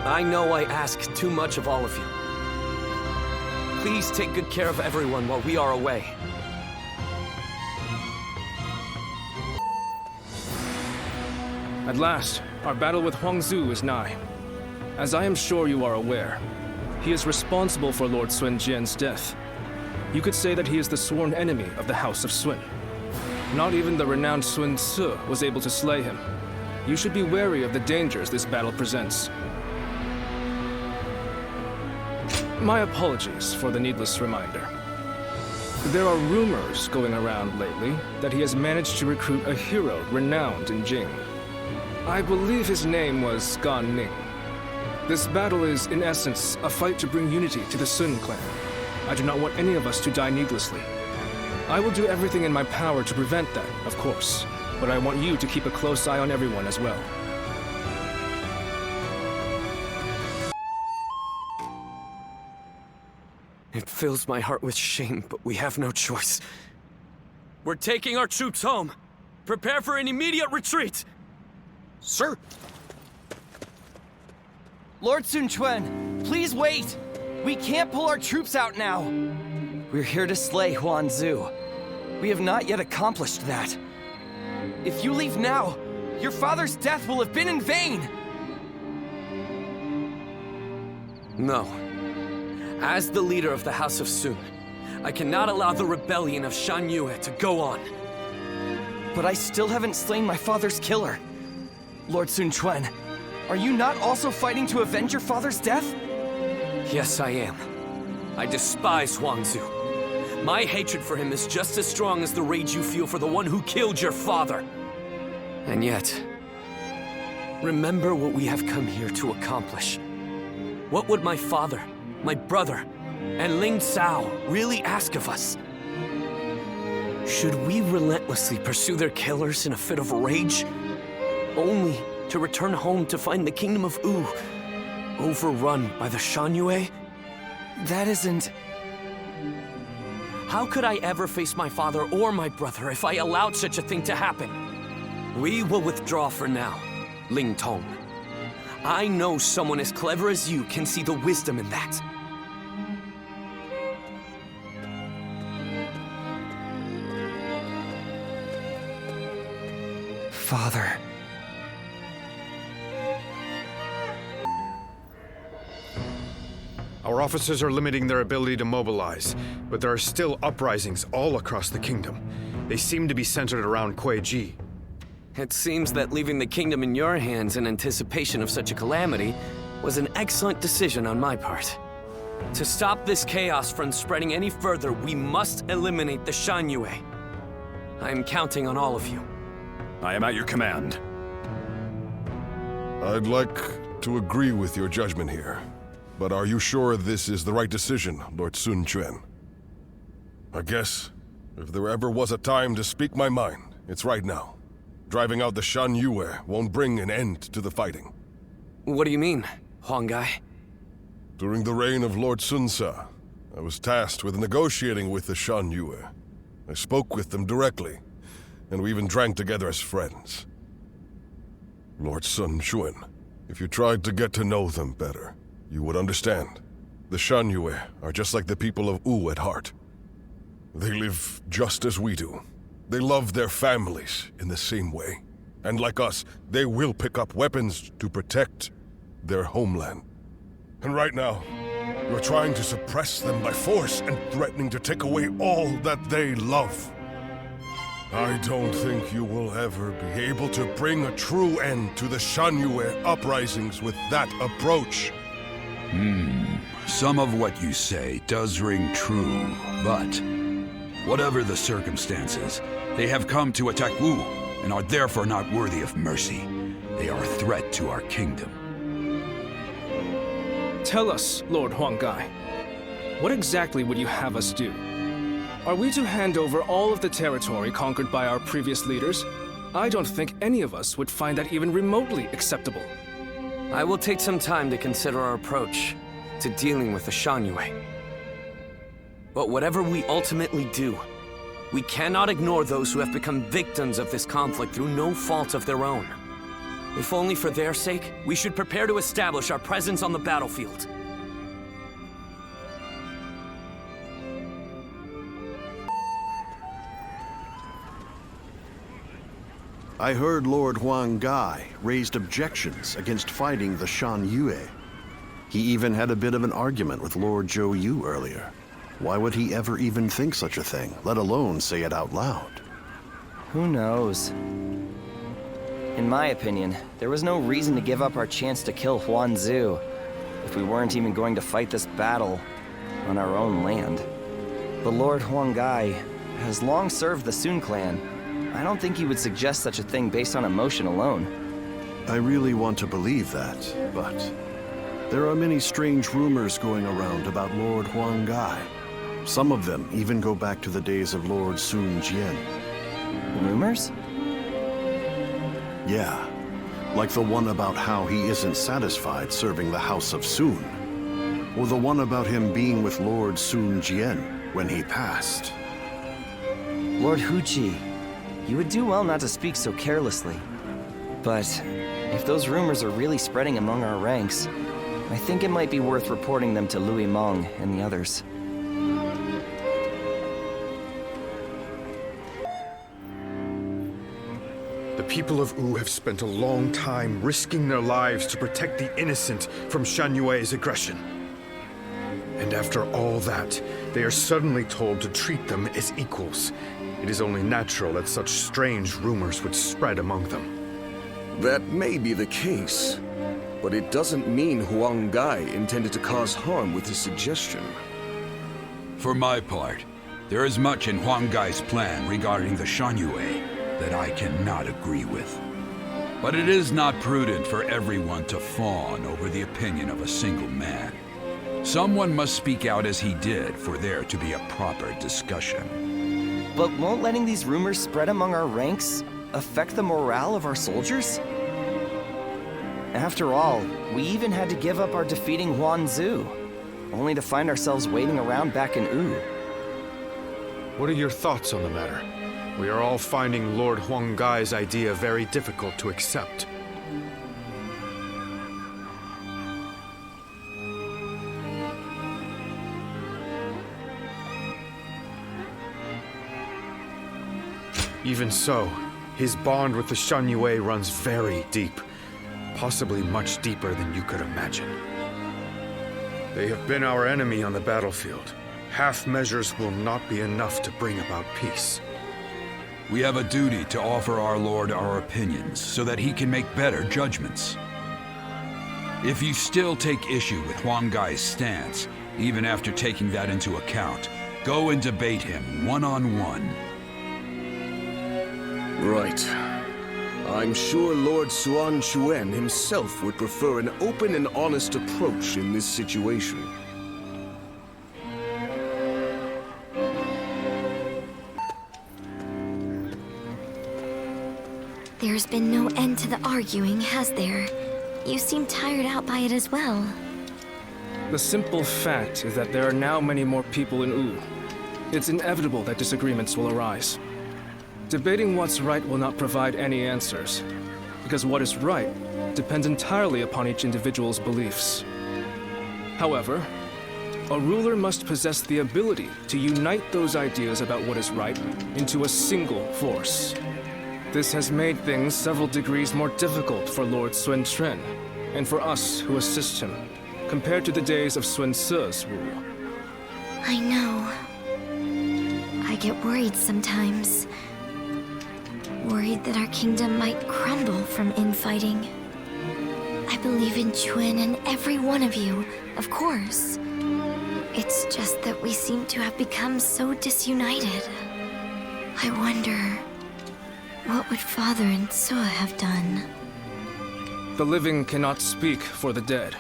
I know I ask too much of all of you. Please take good care of everyone while we are away. At last, our battle with Huang Zu is nigh. As I am sure you are aware, he is responsible for Lord Sun Jian's death. You could say that he is the sworn enemy of the House of Sun. Not even the renowned Sun Ce was able to slay him. You should be wary of the dangers this battle presents. My apologies for the needless reminder. There are rumors going around lately that he has managed to recruit a hero renowned in Jing. I believe his name was Gan Ning. This battle is, in essence, a fight to bring unity to the Sun clan. I do not want any of us to die needlessly. I will do everything in my power to prevent that, of course, but I want you to keep a close eye on everyone as well. It fills my heart with shame, but we have no choice. We're taking our troops home. Prepare for an immediate retreat! Sir! Lord Sun Quan, please wait! We can't pull our troops out now! We're here to slay Huang Zu. We have not yet accomplished that. If you leave now, your father's death will have been in vain! No. As the leader of the House of Sun, I cannot allow the rebellion of Shan Yue to go on. But I still haven't slain my father's killer. Lord Sun Quan, are you not also fighting to avenge your father's death? Yes, I am. I despise Huangzu. My hatred for him is just as strong as the rage you feel for the one who killed your father. And yet, remember what we have come here to accomplish. What would my father, my brother, and Ling Cao really ask of us? Should we relentlessly pursue their killers in a fit of rage, only to return home to find the kingdom of Wu overrun by the Shan Yue? That isn't... How could I ever face my father or my brother if I allowed such a thing to happen? We will withdraw for now, Ling Tong. I know someone as clever as you can see the wisdom in that. Father... Our officers are limiting their ability to mobilize, but there are still uprisings all across the kingdom. They seem to be centered around Kuei-ji. It seems that leaving the kingdom in your hands in anticipation of such a calamity was an excellent decision on my part. To stop this chaos from spreading any further, we must eliminate the Shan Yue. I am counting on all of you. I am at your command. I'd like to agree with your judgment here. But are you sure this is the right decision, Lord Sun Quan? I guess, if there ever was a time to speak my mind, it's right now. Driving out the Shan Yue won't bring an end to the fighting. What do you mean, Huang Gai? During the reign of Lord Sun Ce, I was tasked with negotiating with the Shan Yue. I spoke with them directly, and we even drank together as friends. Lord Sun Quan, if you tried to get to know them better, you would understand. The Shan Yue are just like the people of Wu at heart. They live just as we do. They love their families in the same way. And like us, they will pick up weapons to protect their homeland. And right now, you're trying to suppress them by force and threatening to take away all that they love. I don't think you will ever be able to bring a true end to the Shan Yue uprisings with that approach. Some of what you say does ring true, but whatever the circumstances, they have come to attack Wu and are therefore not worthy of mercy. They are a threat to our kingdom. Tell us, Lord Huang Gai, what exactly would you have us do? Are we to hand over all of the territory conquered by our previous leaders? I don't think any of us would find that even remotely acceptable. I will take some time to consider our approach to dealing with the Shan Yue. But whatever we ultimately do, we cannot ignore those who have become victims of this conflict through no fault of their own. If only for their sake, we should prepare to establish our presence on the battlefield. I heard Lord Huang Gai raised objections against fighting the Shan Yue. He even had a bit of an argument with Lord Zhou Yu earlier. Why would he ever even think such a thing, let alone say it out loud? Who knows? In my opinion, there was no reason to give up our chance to kill Huangzu if we weren't even going to fight this battle on our own land. The Lord Huang Gai has long served the Sun clan. I don't think he would suggest such a thing based on emotion alone. I really want to believe that, but there are many strange rumors going around about Lord Huang Gai. Some of them even go back to the days of Lord Sun Jian. Rumors? Yeah, like the one about how he isn't satisfied serving the House of Sun, or the one about him being with Lord Sun Jian when he passed. Lord Huji, you would do well not to speak so carelessly. But if those rumors are really spreading among our ranks, I think it might be worth reporting them to Louis Meng and the others. people of Wu have spent a long time risking their lives to protect the innocent from Shan Yue's aggression. And after all that, they are suddenly told to treat them as equals. It is only natural that such strange rumors would spread among them. That may be the case, but it doesn't mean Huang Gai intended to cause harm with his suggestion. For my part, there is much in Huang Gai's plan regarding the Shan Yue that I cannot agree with. But it is not prudent for everyone to fawn over the opinion of a single man. Someone must speak out as he did for there to be a proper discussion. But won't letting these rumors spread among our ranks affect the morale of our soldiers? After all, we even had to give up our defeating Huanzu, only to find ourselves waiting around back in Wu. What are your thoughts on the matter? We are all finding Lord Huang Gai's idea very difficult to accept. Even so, his bond with the Shan Yue runs very deep, possibly much deeper than you could imagine. They have been our enemy on the battlefield. Half measures will not be enough to bring about peace. We have a duty to offer our Lord our opinions so that he can make better judgments. If you still take issue with Huang Gai's stance, even after taking that into account, go and debate him one-on-one. Right. I'm sure Lord Suan Chuen himself would prefer an open and honest approach in this situation. There's been no end to the arguing, has there? You seem tired out by it as well. The simple fact is that there are now many more people in Wu. It's inevitable that disagreements will arise. Debating what's right will not provide any answers, because what is right depends entirely upon each individual's beliefs. However, a ruler must possess the ability to unite those ideas about what is right into a single force. This has made things several degrees more difficult for Lord Sun Quan, and for us who assist him, compared to the days of Sun Ce's rule. I know. I get worried sometimes. Worried that our kingdom might crumble from infighting. I believe in Chuen and every one of you, of course. It's just that we seem to have become so disunited. I wonder, what would Father and Suo have done? The living cannot speak for the dead.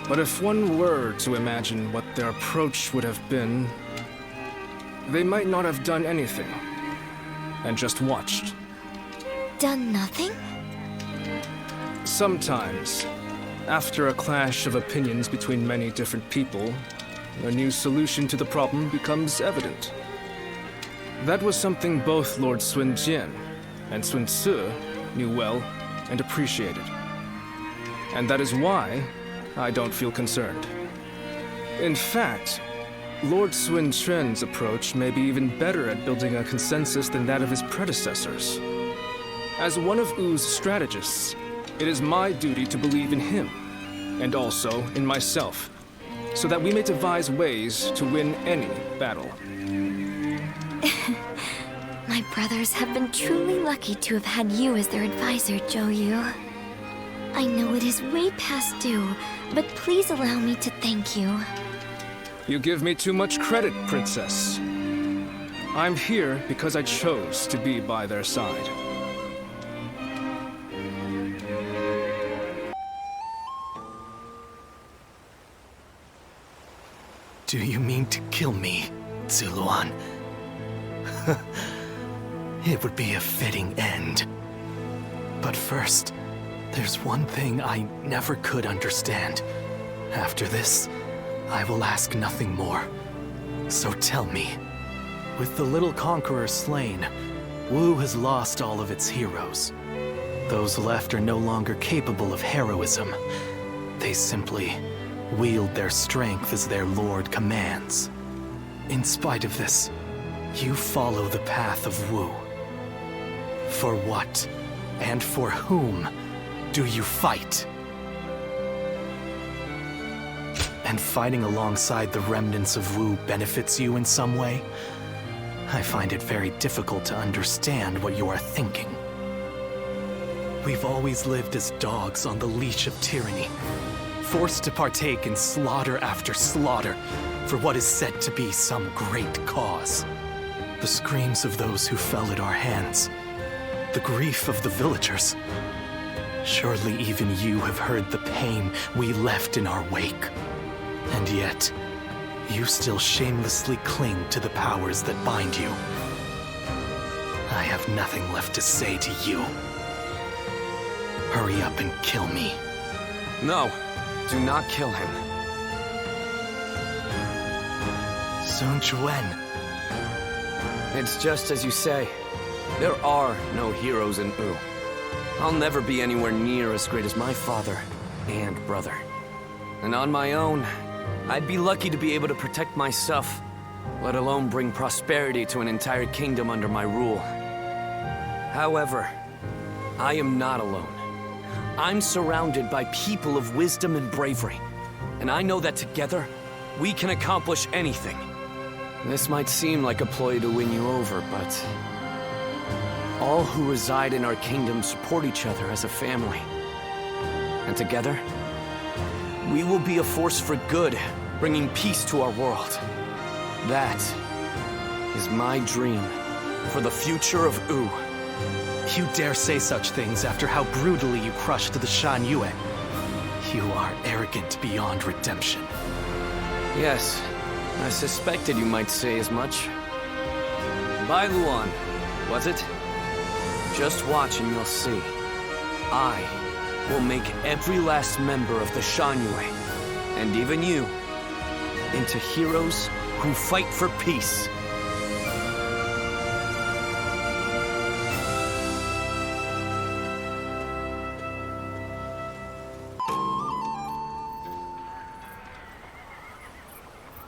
But if one were to imagine what their approach would have been, they might not have done anything, and just watched. Done nothing? Sometimes, after a clash of opinions between many different people, a new solution to the problem becomes evident. That was something both Lord Sun Jian and Sun Ce knew well and appreciated. And that is why I don't feel concerned. In fact, Lord Sun Quan's approach may be even better at building a consensus than that of his predecessors. As one of Wu's strategists, it is my duty to believe in him, and also in myself, so that we may devise ways to win any battle. My brothers have been truly lucky to have had you as their advisor, Zhou Yu. I know it is way past due, but please allow me to thank you. You give me too much credit, Princess. I'm here because I chose to be by their side. Do you mean to kill me, Zuluan? It would be a fitting end. But first, there's one thing I never could understand. After this, I will ask nothing more. So tell me, with the little conqueror slain, Wu has lost all of its heroes. Those left are no longer capable of heroism. They simply wield their strength as their lord commands. In spite of this, you follow the path of Wu. For what, and for whom, do you fight? And fighting alongside the remnants of Wu benefits you in some way? I find it very difficult to understand what you are thinking. We've always lived as dogs on the leash of tyranny, forced to partake in slaughter after slaughter for what is said to be some great cause. The screams of those who fell at our hands, the grief of the villagers. Surely even you have heard the pain we left in our wake. And yet, you still shamelessly cling to the powers that bind you. I have nothing left to say to you. Hurry up and kill me. No, do not kill him. Sun Quan. It's just as you say. There are no heroes in Wu. I'll never be anywhere near as great as my father and brother. And on my own, I'd be lucky to be able to protect myself, let alone bring prosperity to an entire kingdom under my rule. However, I am not alone. I'm surrounded by people of wisdom and bravery, and I know that together, we can accomplish anything. This might seem like a ploy to win you over, but all who reside in our kingdom support each other as a family. And together, we will be a force for good, bringing peace to our world. That is my dream for the future of Wu. You dare say such things after how brutally you crushed the Shan Yue. You are arrogant beyond redemption. Yes, I suspected you might say as much. Bai Luan, was it? Just watch and you'll see. I will make every last member of the Shan Yue, and even you, into heroes who fight for peace.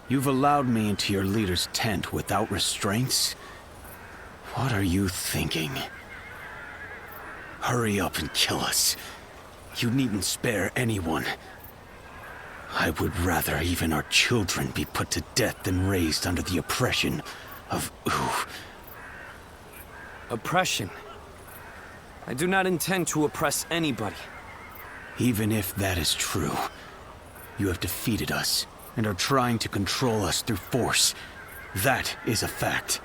You've allowed me into your leader's tent without restraints? What are you thinking? Hurry up and kill us. You needn't spare anyone. I would rather even our children be put to death than raised under the oppression of Wu. Oppression? I do not intend to oppress anybody. Even if that is true, you have defeated us and are trying to control us through force. That is a fact.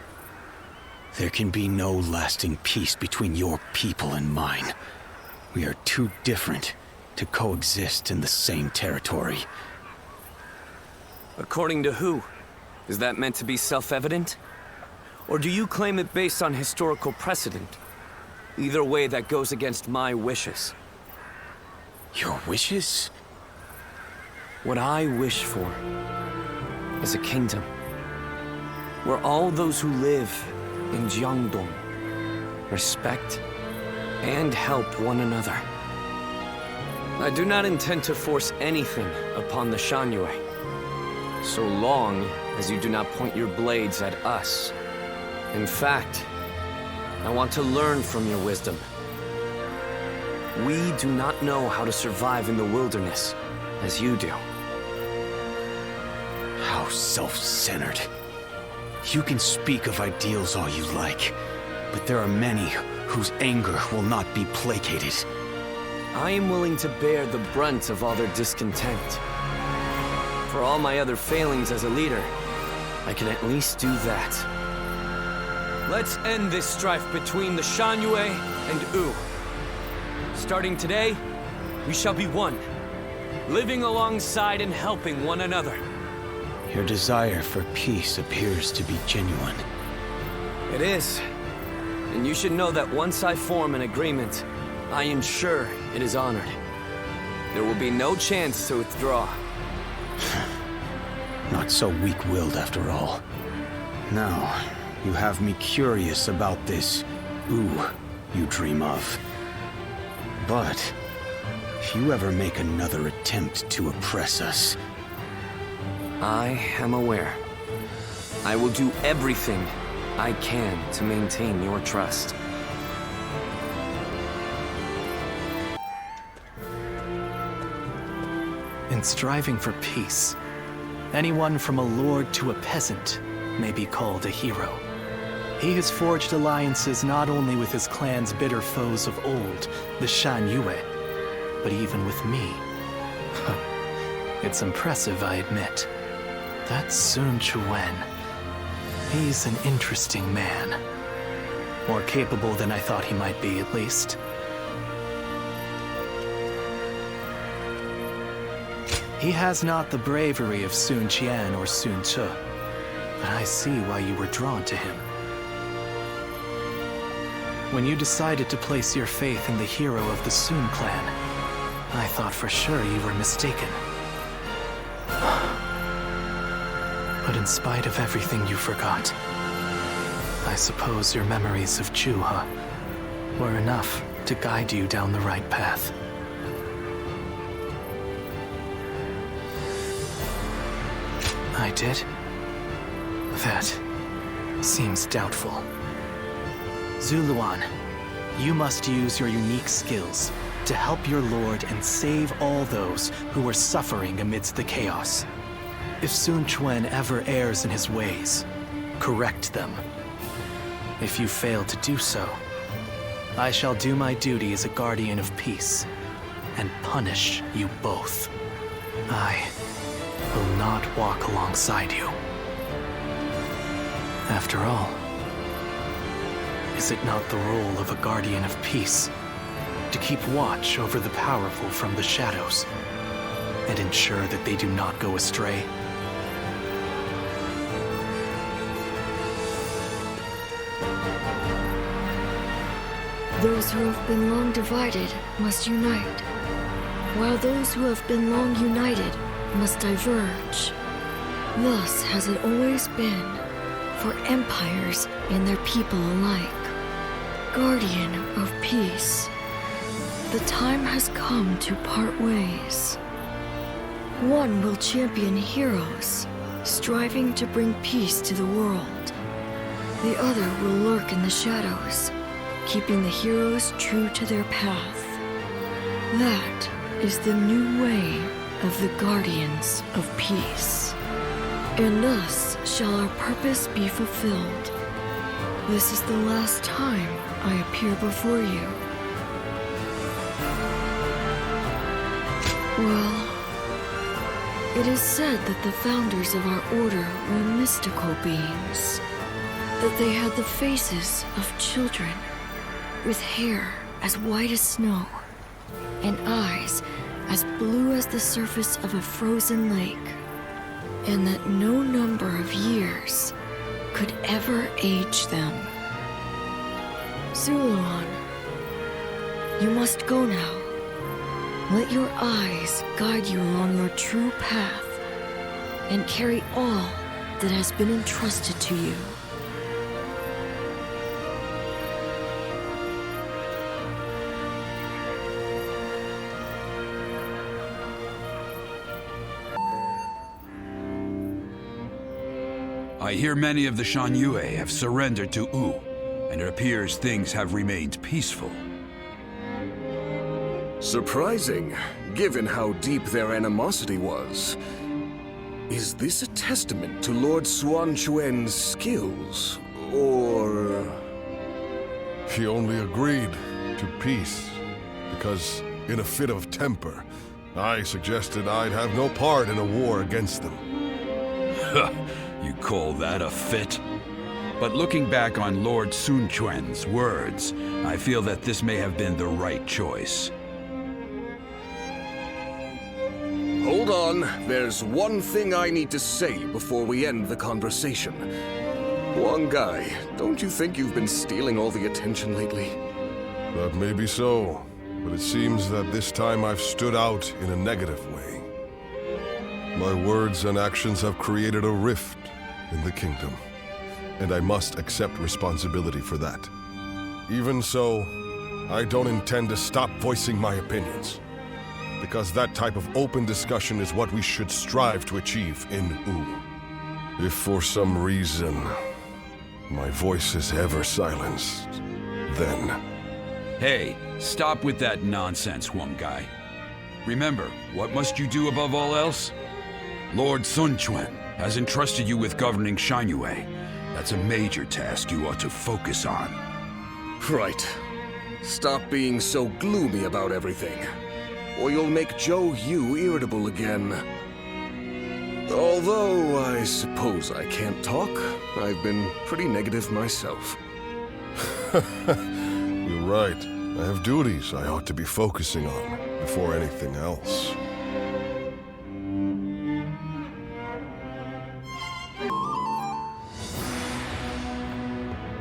There can be no lasting peace between your people and mine. We are too different to coexist in the same territory. According to who? Is that meant to be self-evident? Or do you claim it based on historical precedent? Either way, that goes against my wishes. Your wishes? What I wish for is a kingdom where all those who live in Jiangdong respect and help one another. I do not intend to force anything upon the Shan Yue, so long as you do not point your blades at us. In fact, I want to learn from your wisdom. We do not know how to survive in the wilderness as you do. How self-centered. You can speak of ideals all you like, but there are many whose anger will not be placated. I am willing to bear the brunt of all their discontent. For all my other failings as a leader, I can at least do that. Let's end this strife between the Shan Yue and Wu. Starting today, we shall be one, living alongside and helping one another. Your desire for peace appears to be genuine. It is. And you should know that once I form an agreement, I ensure it is honored. There will be no chance to withdraw. Not so weak-willed after all. Now, you have me curious about this Wu you dream of. But if you ever make another attempt to oppress us, I am aware. I will do everything I can to maintain your trust. In striving for peace, anyone from a lord to a peasant may be called a hero. He has forged alliances not only with his clan's bitter foes of old, the Shan Yue, but even with me. It's impressive, I admit. That Sun Quan. He's an interesting man. More capable than I thought he might be, at least. He has not the bravery of Sun Qian or Sun Ce, but I see why you were drawn to him. When you decided to place your faith in the hero of the Sun clan, I thought for sure you were mistaken. But in spite of everything you forgot, I suppose your memories of Chuha were enough to guide you down the right path. I did? That seems doubtful. Zuluan, you must use your unique skills to help your lord and save all those who are suffering amidst the chaos. If Sun Quan ever errs in his ways, correct them. If you fail to do so, I shall do my duty as a guardian of peace and punish you both. I will not walk alongside you. After all, is it not the role of a guardian of peace to keep watch over the powerful from the shadows and ensure that they do not go astray? Those who have been long divided must unite, while those who have been long united must diverge. Thus has it always been for empires and their people alike. Guardian of peace, the time has come to part ways. One will champion heroes, striving to bring peace to the world. The other will lurk in the shadows, keeping the heroes true to their path. That is the new way of the Guardians of Peace. And thus shall our purpose be fulfilled. This is the last time I appear before you. Well, it is said that the founders of our order were mystical beings, that they had the faces of children, with hair as white as snow, and eyes as blue as the surface of a frozen lake, and that no number of years could ever age them. Zuluan, you must go now. Let your eyes guide you along your true path, and carry all that has been entrusted to you. I hear many of the Shan Yue have surrendered to Wu, and it appears things have remained peaceful. Surprising, given how deep their animosity was. Is this a testament to Lord Sun Quan's skills, or... He only agreed to peace because, in a fit of temper, I suggested I'd have no part in a war against them. You call that a fit? But looking back on Lord Sun Quan's words, I feel that this may have been the right choice. Hold on, there's one thing I need to say before we end the conversation. Huang Gai, don't you think you've been stealing all the attention lately? That may be so, but it seems that this time I've stood out in a negative way. My words and actions have created a rift in the kingdom, and I must accept responsibility for that. Even so, I don't intend to stop voicing my opinions, because that type of open discussion is what we should strive to achieve in Wu. If for some reason my voice is ever silenced, then... Hey, stop with that nonsense, Huang Gai. Remember, what must you do above all else? Lord Sun Quan has entrusted you with governing Shanyue. That's a major task you ought to focus on. Right. Stop being so gloomy about everything, or you'll make Zhou Yu irritable again. Although, I suppose I can't talk. I've been pretty negative myself. You're right. I have duties I ought to be focusing on before anything else.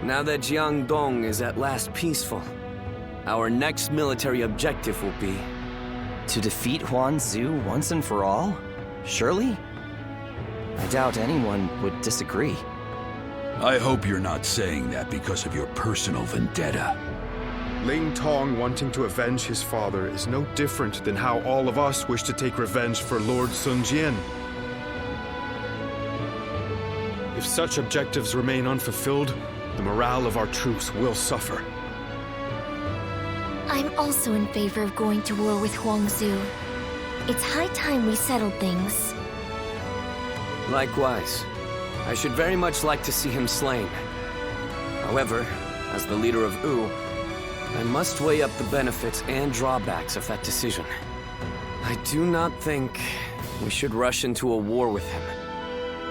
Now that Jiangdong is at last peaceful, our next military objective will be... to defeat Huanzu once and for all? Surely? I doubt anyone would disagree. I hope you're not saying that because of your personal vendetta. Ling Tong wanting to avenge his father is no different than how all of us wish to take revenge for Lord Sun Jian. If such objectives remain unfulfilled, the morale of our troops will suffer. I'm also in favor of going to war with Huangzu. It's high time we settled things. Likewise. I should very much like to see him slain. However, as the leader of Wu, I must weigh up the benefits and drawbacks of that decision. I do not think we should rush into a war with him,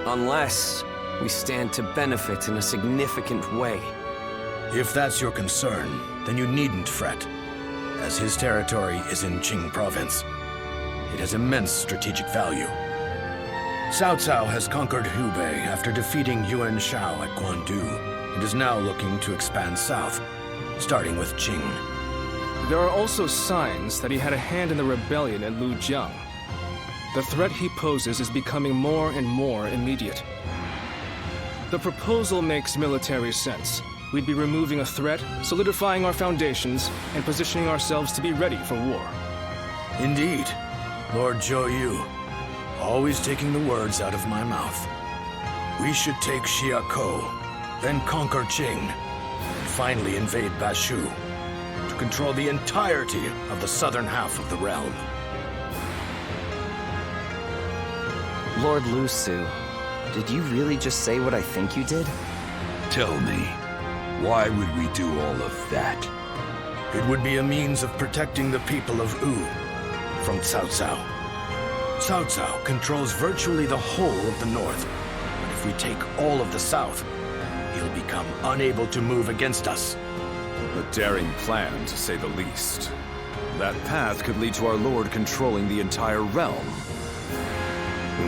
unless we stand to benefit in a significant way. If that's your concern, then you needn't fret, as his territory is in Qing province. It has immense strategic value. Cao Cao has conquered Hubei after defeating Yuan Shao at Guandu, and is now looking to expand south, starting with Qing. There are also signs that he had a hand in the rebellion at Lujiang. The threat he poses is becoming more and more immediate. The proposal makes military sense. We'd be removing a threat, solidifying our foundations, and positioning ourselves to be ready for war. Indeed, Lord Zhou Yu, always taking the words out of my mouth. We should take Xiakou, then conquer Qing, and finally invade Bashu, to control the entirety of the southern half of the realm. Lord Lu Su, did you really just say what I think you did? Tell me, why would we do all of that? It would be a means of protecting the people of Wu from Cao Cao. Cao Cao controls virtually the whole of the north, but if we take all of the south, he'll become unable to move against us. A daring plan, to say the least. That path could lead to our lord controlling the entire realm.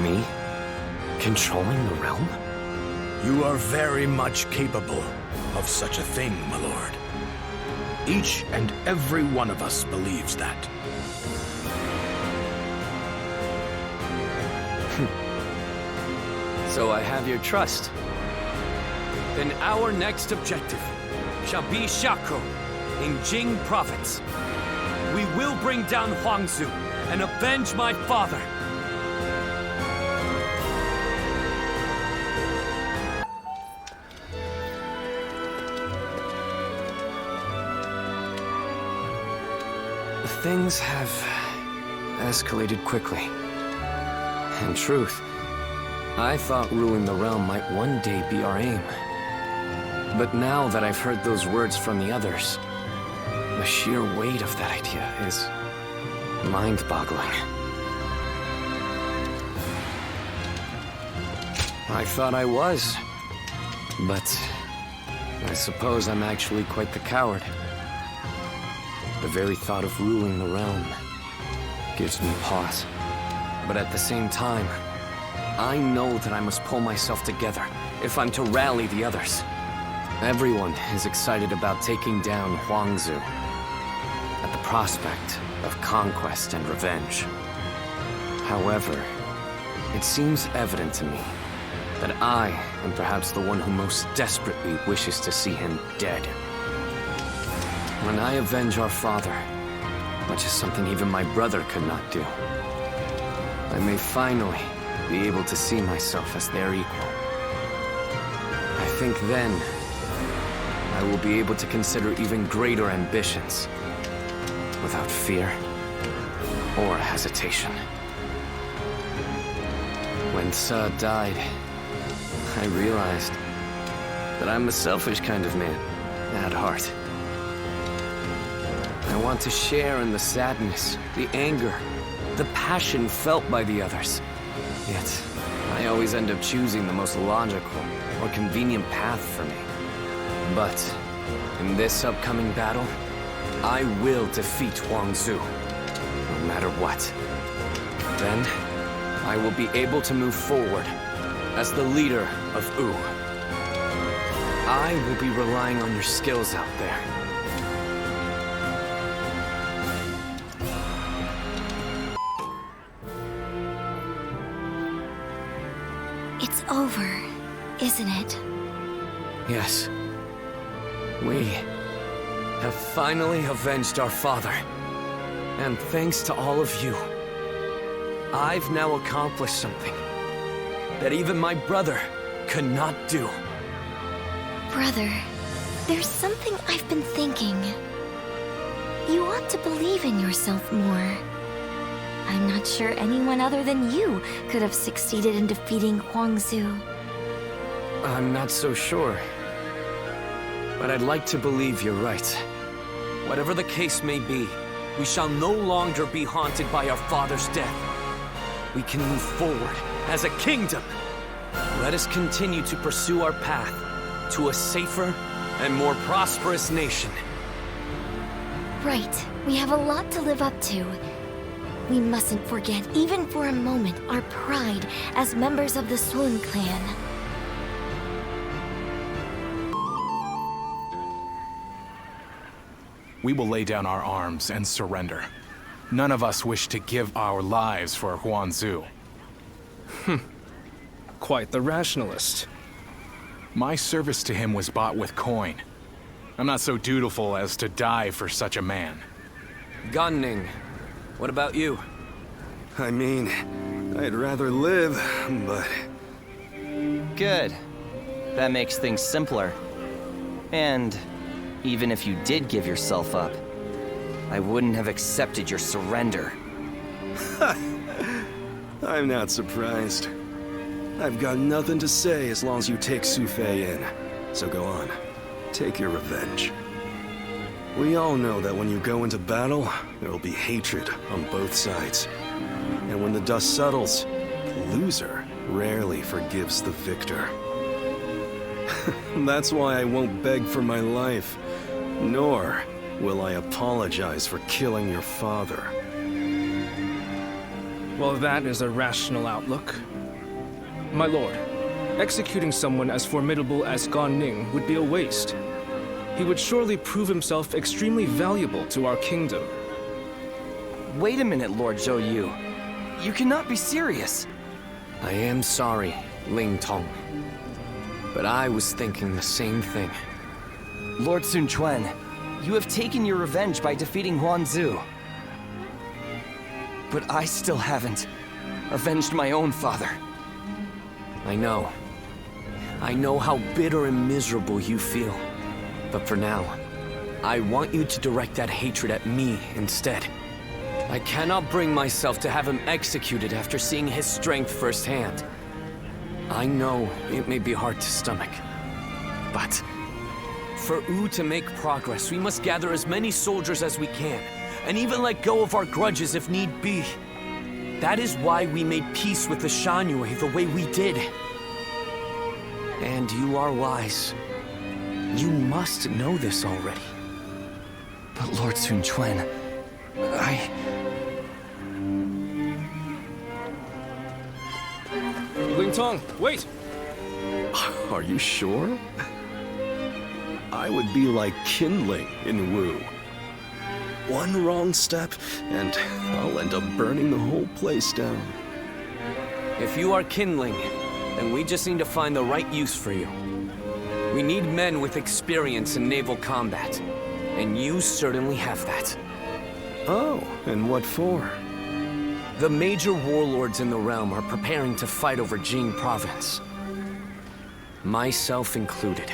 Me? Controlling the realm? You are very much capable of such a thing, my lord. Each and every one of us believes that. So I have your trust. Then our next objective shall be Xiakou in Jing province. We will bring down Huangzu and avenge my father. Things have escalated quickly. In truth, I thought ruling the realm might one day be our aim. But now that I've heard those words from the others, the sheer weight of that idea is mind-boggling. I thought I was, but I suppose I'm actually quite the coward. The very thought of ruling the realm gives me pause. But at the same time, I know that I must pull myself together if I'm to rally the others. Everyone is excited about taking down Huangzu at the prospect of conquest and revenge. However, it seems evident to me that I am perhaps the one who most desperately wishes to see him dead. When I avenge our father, which is something even my brother could not do, I may finally be able to see myself as their equal. I think then I will be able to consider even greater ambitions without fear. or hesitation. When Ce died, I realized that I'm a selfish kind of man at heart. I want to share in the sadness, the anger, the passion felt by the others. Yet, I always end up choosing the most logical or convenient path for me. But, in this upcoming battle, I will defeat Huang Zu, no matter what. Then, I will be able to move forward as the leader of Wu. I will be relying on your skills out there. It's over, isn't it? Yes. We have finally avenged our father. And thanks to all of you, I've now accomplished something that even my brother could not do. Brother, there's something I've been thinking. You ought to believe in yourself more. I'm not sure anyone other than you could have succeeded in defeating Huang Zu. I'm not so sure. But I'd like to believe you're right. Whatever the case may be, we shall no longer be haunted by our father's death. We can move forward as a kingdom. Let us continue to pursue our path to a safer and more prosperous nation. Right. We have a lot to live up to. We mustn't forget, even for a moment, our pride as members of the Sun clan. We will lay down our arms and surrender. None of us wish to give our lives for Huang Zu. Quite the rationalist. My service to him was bought with coin. I'm not so dutiful as to die for such a man. Gan-Ning, what about you? I mean, I'd rather live, but... Good. That makes things simpler. And even if you did give yourself up, I wouldn't have accepted your surrender. I'm not surprised. I've got nothing to say as long as you take Su Fei in. So go on. Take your revenge. We all know that when you go into battle, there will be hatred on both sides. And when the dust settles, the loser rarely forgives the victor. That's why I won't beg for my life, nor will I apologize for killing your father. Well, that is a rational outlook. My lord, executing someone as formidable as Gan-Ning would be a waste. He would surely prove himself extremely valuable to our kingdom. Wait a minute, Lord Zhou Yu. You cannot be serious. I am sorry, Ling Tong. But I was thinking the same thing. Lord Sun Quan, you have taken your revenge by defeating Huang Zu. But I still haven't avenged my own father. I know. I know how bitter and miserable you feel. But for now, I want you to direct that hatred at me instead. I cannot bring myself to have him executed after seeing his strength firsthand. I know it may be hard to stomach, but for Wu to make progress, we must gather as many soldiers as we can, and even let go of our grudges if need be. That is why we made peace with the Shan Yue the way we did. And you are wise. You must know this already. But Lord Sun Quan, Ling Tong, wait! Are you sure? I would be like kindling in Wu. One wrong step, and I'll end up burning the whole place down. If you are kindling, then we just need to find the right use for you. We need men with experience in naval combat, and you certainly have that. Oh, and what for? The major warlords in the realm are preparing to fight over Jing province. Myself included.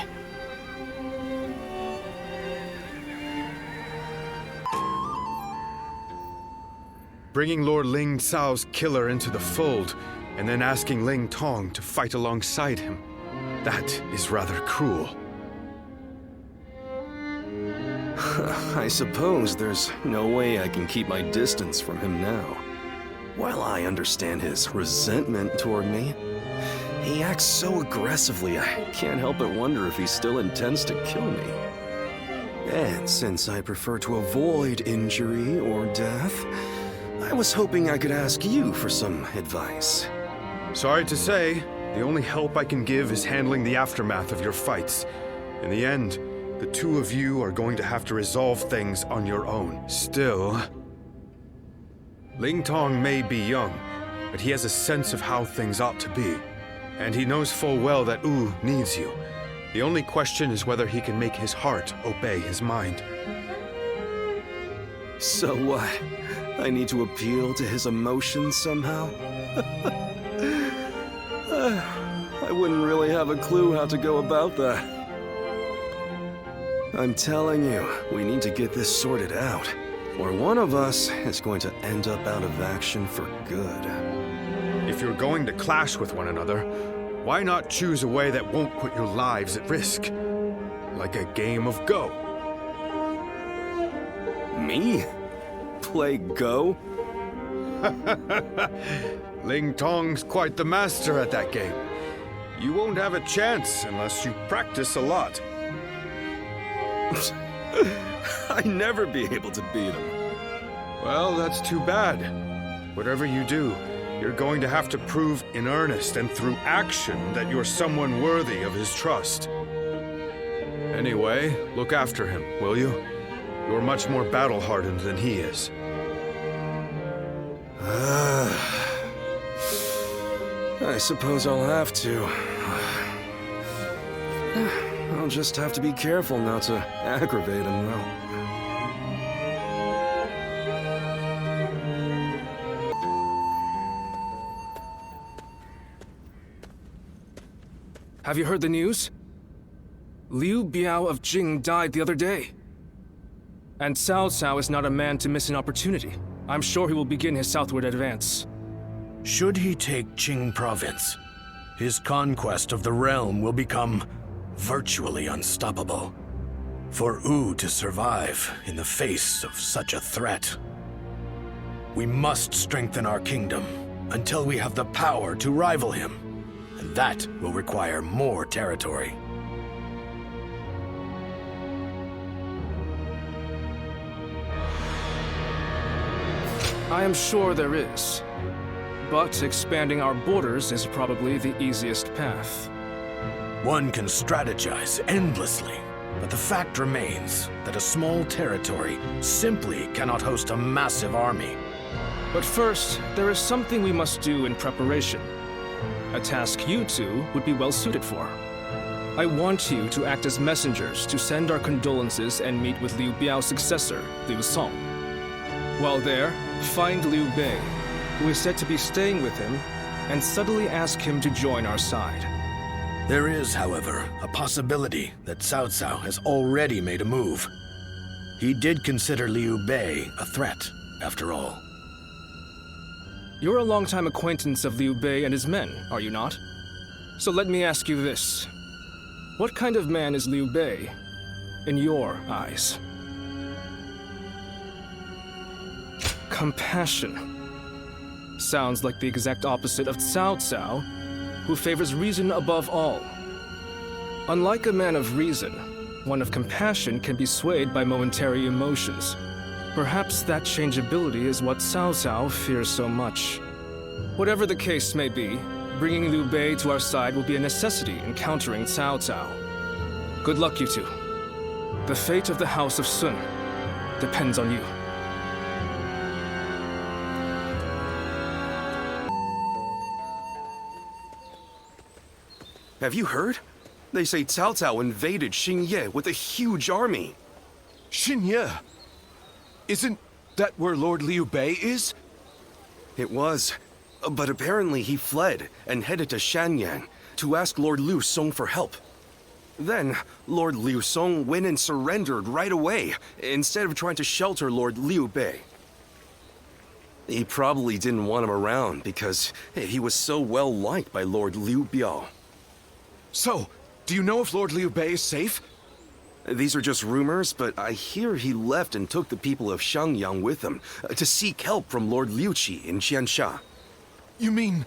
bringing Lord Ling Cao's killer into the fold, and then asking Ling Tong to fight alongside him. That is rather cruel. I suppose there's no way I can keep my distance from him now. While I understand his resentment toward me, he acts so aggressively I can't help but wonder if he still intends to kill me. And since I prefer to avoid injury or death, I was hoping I could ask you for some advice. Sorry to say, the only help I can give is handling the aftermath of your fights. In the end, the two of you are going to have to resolve things on your own. Still, Ling Tong may be young, but he has a sense of how things ought to be. And he knows full well that Wu needs you. The only question is whether he can make his heart obey his mind. So what? I need to appeal to his emotions somehow? I wouldn't really have a clue how to go about that. I'm telling you, we need to get this sorted out, or one of us is going to end up out of action for good. If you're going to clash with one another, why not choose a way that won't put your lives at risk? Like a game of Go. Me? Play Go? Ling Tong's quite the master at that game. You won't have a chance unless you practice a lot. I'd never be able to beat him. Well, that's too bad. Whatever you do, you're going to have to prove in earnest and through action that you're someone worthy of his trust. Anyway, look after him, will you? You're much more battle-hardened than he is. I suppose I'll have to. I'll just have to be careful not to aggravate him, though. Have you heard the news? Liu Biao of Jing died the other day. And Cao Cao is not a man to miss an opportunity. I'm sure he will begin his southward advance. Should he take Qing province, his conquest of the realm will become virtually unstoppable. For Wu to survive in the face of such a threat, we must strengthen our kingdom until we have the power to rival him, and that will require more territory. I am sure there is. But expanding our borders is probably the easiest path. One can strategize endlessly, but the fact remains that a small territory simply cannot host a massive army. But first, there is something we must do in preparation. A task you two would be well suited for. I want you to act as messengers to send our condolences and meet with Liu Biao's successor, Liu Song. While there, find Liu Bei, who is said to be staying with him, and subtly ask him to join our side. There is, however, a possibility that Cao Cao has already made a move. He did consider Liu Bei a threat, after all. You're a longtime acquaintance of Liu Bei and his men, are you not? So let me ask you this. What kind of man is Liu Bei, in your eyes? Compassion. Sounds like the exact opposite of Cao Cao, who favors reason above all. Unlike a man of reason, one of compassion can be swayed by momentary emotions. Perhaps that changeability is what Cao Cao fears so much. Whatever the case may be, bringing Liu Bei to our side will be a necessity in countering Cao Cao. Good luck, you two. The fate of the House of Sun depends on you. Have you heard? They say Cao Cao invaded Xingye with a huge army. Xingye? Isn't that where Lord Liu Bei is? It was, but apparently he fled and headed to Shanyang to ask Lord Liu Song for help. Then, Lord Liu Song went and surrendered right away, instead of trying to shelter Lord Liu Bei. He probably didn't want him around because he was so well liked by Lord Liu Biao. So, do you know if Lord Liu Bei is safe? These are just rumors, but I hear he left and took the people of Xiangyang with him to seek help from Lord Liu Qi in Qiansha. You mean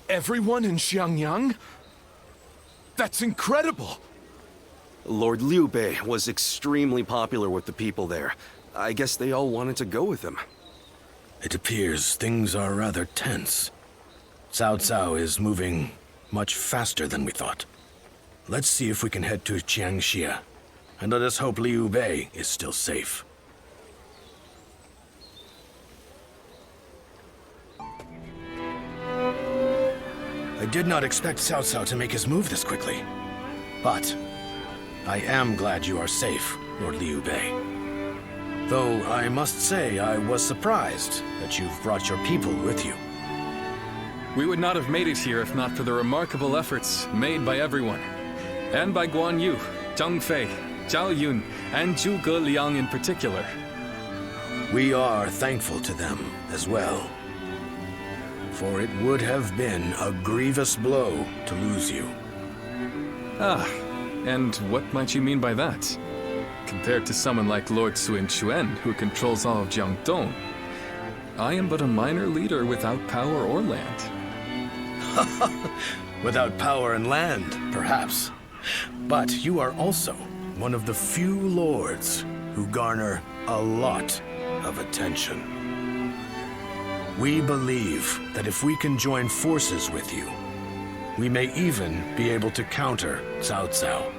everyone in Xiangyang? That's incredible! Lord Liu Bei was extremely popular with the people there. I guess they all wanted to go with him. It appears things are rather tense. Cao Cao is moving much faster than we thought. Let's see if we can head to Qiangxia. And let us hope Liu Bei is still safe. I did not expect Cao Cao to make his move this quickly. But I am glad you are safe, Lord Liu Bei. Though I must say I was surprised that you've brought your people with you. We would not have made it here if not for the remarkable efforts made by everyone. And by Guan Yu, Zhang Fei, Zhao Yun, and Zhuge Liang in particular. We are thankful to them as well. For it would have been a grievous blow to lose you. Ah, and what might you mean by that? Compared to someone like Lord Sun Quan, who controls all of Jiangdong, I am but a minor leader without power or land. Without power and land, perhaps. But you are also one of the few lords who garner a lot of attention. We believe that if we can join forces with you, we may even be able to counter Cao Cao.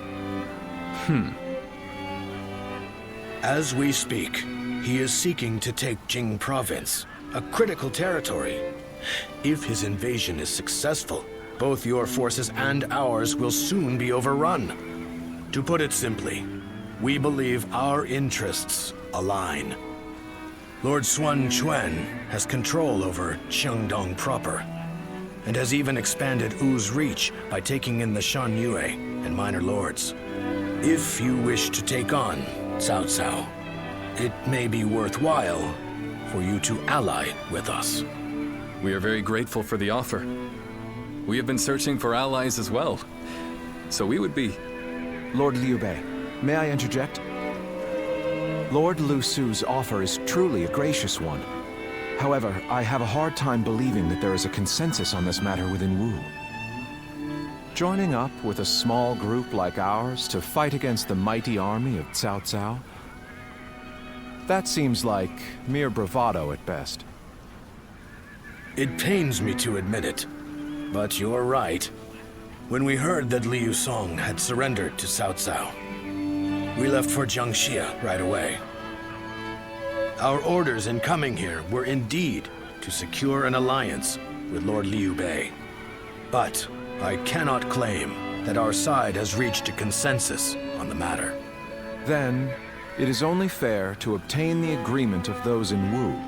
As we speak, he is seeking to take Jing province, a critical territory. If his invasion is successful, both your forces and ours will soon be overrun. To put it simply, we believe our interests align. Lord Sun Quan has control over Qiangdong proper, and has even expanded Wu's reach by taking in the Shan Yue and minor lords. If you wish to take on Cao Cao, it may be worthwhile for you to ally with us. We are very grateful for the offer. We have been searching for allies as well, so we would be... Lord Liu Bei, may I interject? Lord Lu Su's offer is truly a gracious one. However, I have a hard time believing that there is a consensus on this matter within Wu. Joining up with a small group like ours to fight against the mighty army of Cao Cao? That seems like mere bravado at best. It pains me to admit it, but you're right. When we heard that Liu Song had surrendered to Cao Cao, we left for Jiangxia right away. Our orders in coming here were indeed to secure an alliance with Lord Liu Bei. But I cannot claim that our side has reached a consensus on the matter. Then, it is only fair to obtain the agreement of those in Wu.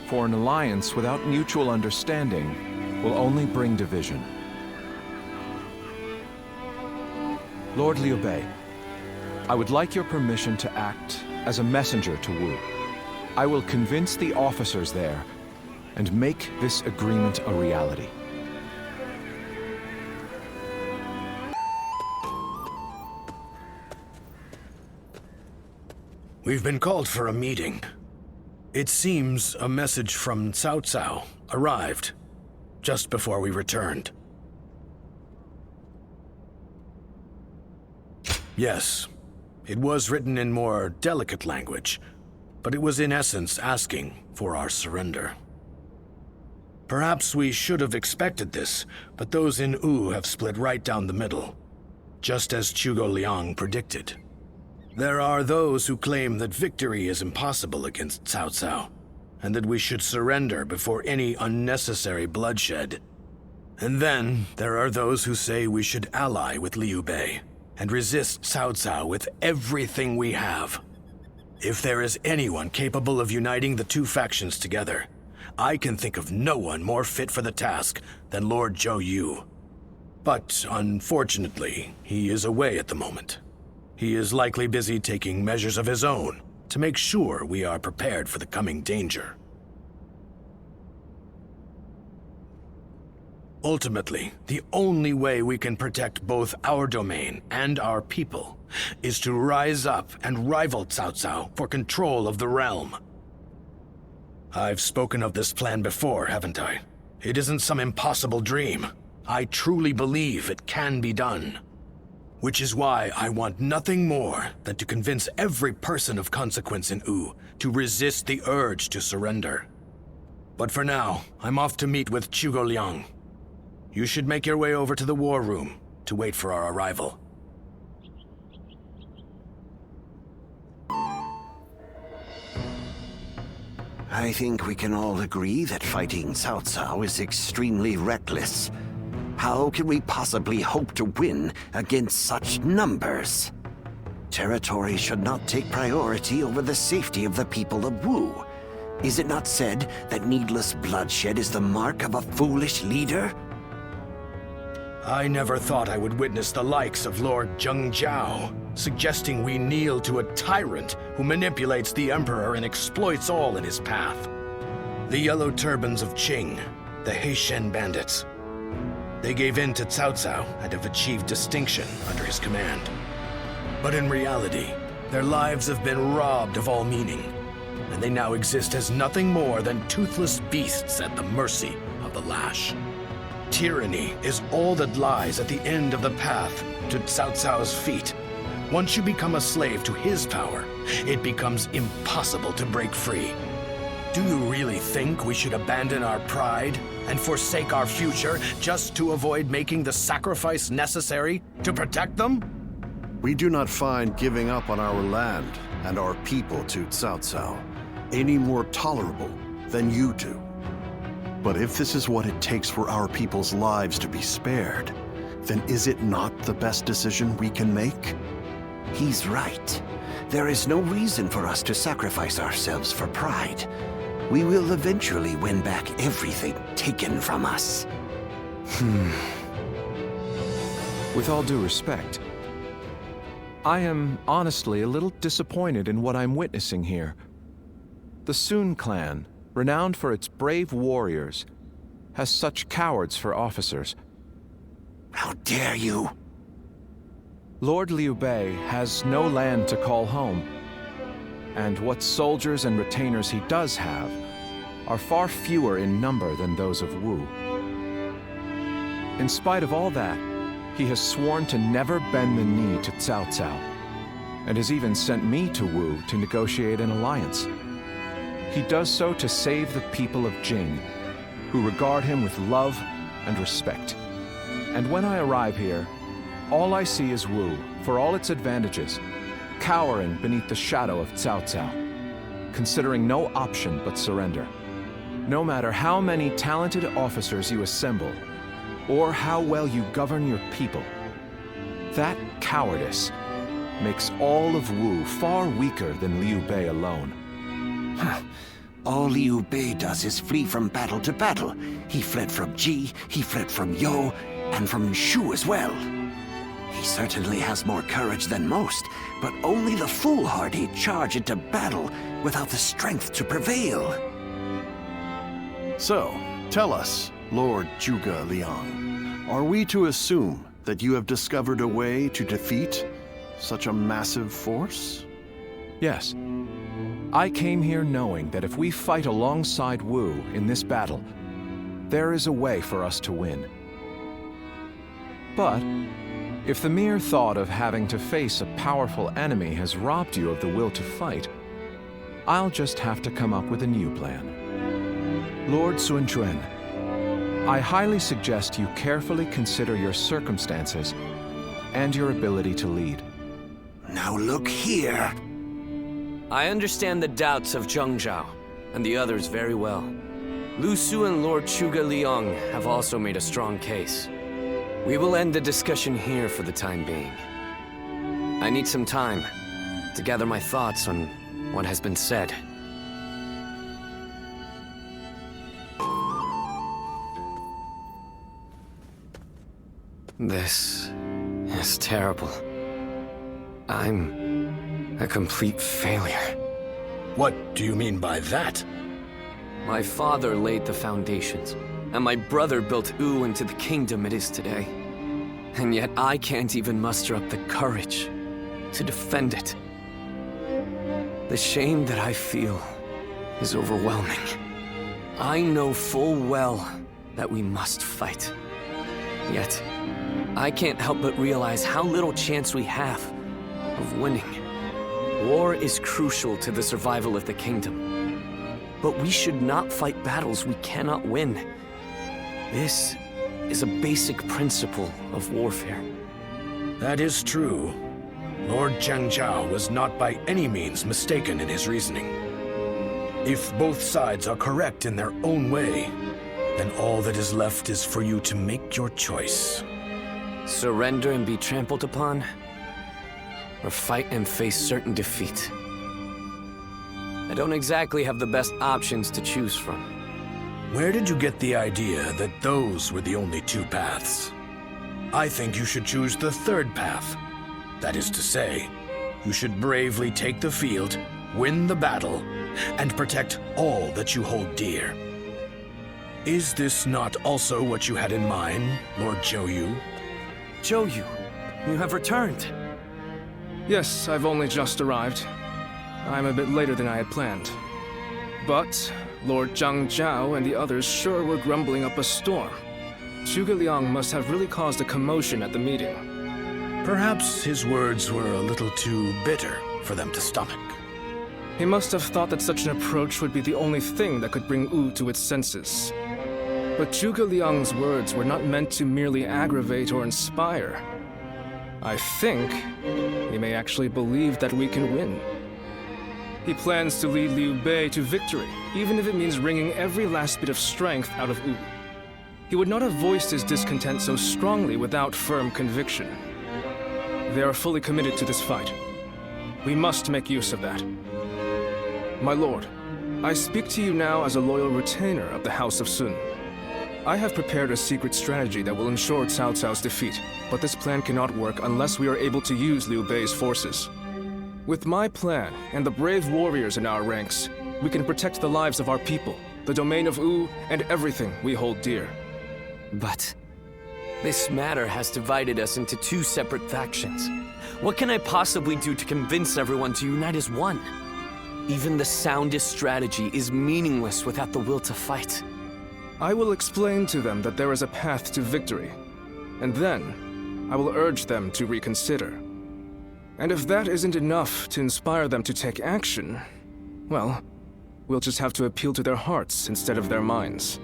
For an alliance without mutual understanding will only bring division. Lord Liu Bei, I would like your permission to act as a messenger to Wu. I will convince the officers there and make this agreement a reality. We've been called for a meeting. It seems a message from Cao Cao arrived just before we returned. Yes, it was written in more delicate language, but it was in essence asking for our surrender. Perhaps we should have expected this, but those in Wu have split right down the middle, just as Zhuge Liang predicted. There are those who claim that victory is impossible against Cao Cao, and that we should surrender before any unnecessary bloodshed. And then there are those who say we should ally with Liu Bei and resist Cao Cao with everything we have. If there is anyone capable of uniting the two factions together, I can think of no one more fit for the task than Lord Zhou Yu. But unfortunately, he is away at the moment. He is likely busy taking measures of his own to make sure we are prepared for the coming danger. Ultimately, the only way we can protect both our domain and our people is to rise up and rival Cao Cao for control of the realm. I've spoken of this plan before, haven't I? It isn't some impossible dream. I truly believe it can be done. Which is why I want nothing more than to convince every person of consequence in Wu to resist the urge to surrender. But for now, I'm off to meet with Zhuge Liang. You should make your way over to the war room to wait for our arrival. I think we can all agree that fighting Cao Cao is extremely reckless. How can we possibly hope to win against such numbers? Territory should not take priority over the safety of the people of Wu. Is it not said that needless bloodshed is the mark of a foolish leader? I never thought I would witness the likes of Lord Zheng Jiao, suggesting we kneel to a tyrant who manipulates the Emperor and exploits all in his path. The Yellow Turbans of Qing, the Heishen bandits. They gave in to Cao Cao and have achieved distinction under his command. But in reality, their lives have been robbed of all meaning, and they now exist as nothing more than toothless beasts at the mercy of the lash. Tyranny is all that lies at the end of the path to Cao Cao's feet. Once you become a slave to his power, it becomes impossible to break free. Do you really think we should abandon our pride and forsake our future just to avoid making the sacrifice necessary to protect them? We do not find giving up on our land and our people to Cao Cao any more tolerable than you do. But if this is what it takes for our people's lives to be spared, then is it not the best decision we can make? He's right. There is no reason for us to sacrifice ourselves for pride. We will eventually win back everything taken from us. With all due respect, I am honestly a little disappointed in what I'm witnessing here. The Sun clan, renowned for its brave warriors, has such cowards for officers. How dare you! Lord Liu Bei has no land to call home, and what soldiers and retainers he does have are far fewer in number than those of Wu. In spite of all that, he has sworn to never bend the knee to Cao Cao, and has even sent me to Wu to negotiate an alliance. He does so to save the people of Jing, who regard him with love and respect. And when I arrive here, all I see is Wu, for all its advantages, cowering beneath the shadow of Cao Cao, considering no option but surrender. No matter how many talented officers you assemble, or how well you govern your people, that cowardice makes all of Wu far weaker than Liu Bei alone. All Liu Bei does is flee from battle to battle. He fled from Ji, he fled from Yo, and from Shu as well. He certainly has more courage than most, but only the foolhardy charge into battle without the strength to prevail. So, tell us, Lord Zhuge Liang, are we to assume that you have discovered a way to defeat such a massive force? Yes. I came here knowing that if we fight alongside Wu in this battle, there is a way for us to win. But if the mere thought of having to face a powerful enemy has robbed you of the will to fight, I'll just have to come up with a new plan. Lord Sun Quan, I highly suggest you carefully consider your circumstances and your ability to lead. Now look here. I understand the doubts of Zheng Jiao and the others very well. Lu Su and Lord Zhuge Liang have also made a strong case. We will end the discussion here for the time being. I need some time to gather my thoughts on what has been said. This is terrible. I'm a complete failure. What do you mean by that? My father laid the foundations. and my brother built Wu into the kingdom it is today. And yet I can't even muster up the courage to defend it. The shame that I feel is overwhelming. I know full well that we must fight. Yet, I can't help but realize how little chance we have of winning. War is crucial to the survival of the kingdom. But we should not fight battles we cannot win. This is a basic principle of warfare. That is true. Lord Zhengzhao was not by any means mistaken in his reasoning. If both sides are correct in their own way, then all that is left is for you to make your choice. Surrender and be trampled upon, or fight and face certain defeat. I don't exactly have the best options to choose from. Where did you get the idea that those were the only two paths? I think you should choose the third path. That is to say, you should bravely take the field, win the battle, and protect all that you hold dear. Is this not also what you had in mind, Lord Zhou? Zhou, you have returned. Yes, I've only just arrived. I'm a bit later than I had planned. But Lord Zhangjiao and the others sure were grumbling up a storm. Zhuge Liang must have really caused a commotion at the meeting. Perhaps his words were a little too bitter for them to stomach. He must have thought that such an approach would be the only thing that could bring Wu to its senses. But Zhuge Liang's words were not meant to merely aggravate or inspire. I think he may actually believe that we can win. He plans to lead Liu Bei to victory, even if it means wringing every last bit of strength out of Wu. He would not have voiced his discontent so strongly without firm conviction. They are fully committed to this fight. We must make use of that. My lord, I speak to you now as a loyal retainer of the House of Sun. I have prepared a secret strategy that will ensure Cao Cao's defeat, but this plan cannot work unless we are able to use Liu Bei's forces. With my plan and the brave warriors in our ranks, we can protect the lives of our people, the domain of Wu, and everything we hold dear. But this matter has divided us into two separate factions. What can I possibly do to convince everyone to unite as one? Even the soundest strategy is meaningless without the will to fight. I will explain to them that there is a path to victory, and then I will urge them to reconsider. And if that isn't enough to inspire them to take action, well, we'll just have to appeal to their hearts instead of their minds.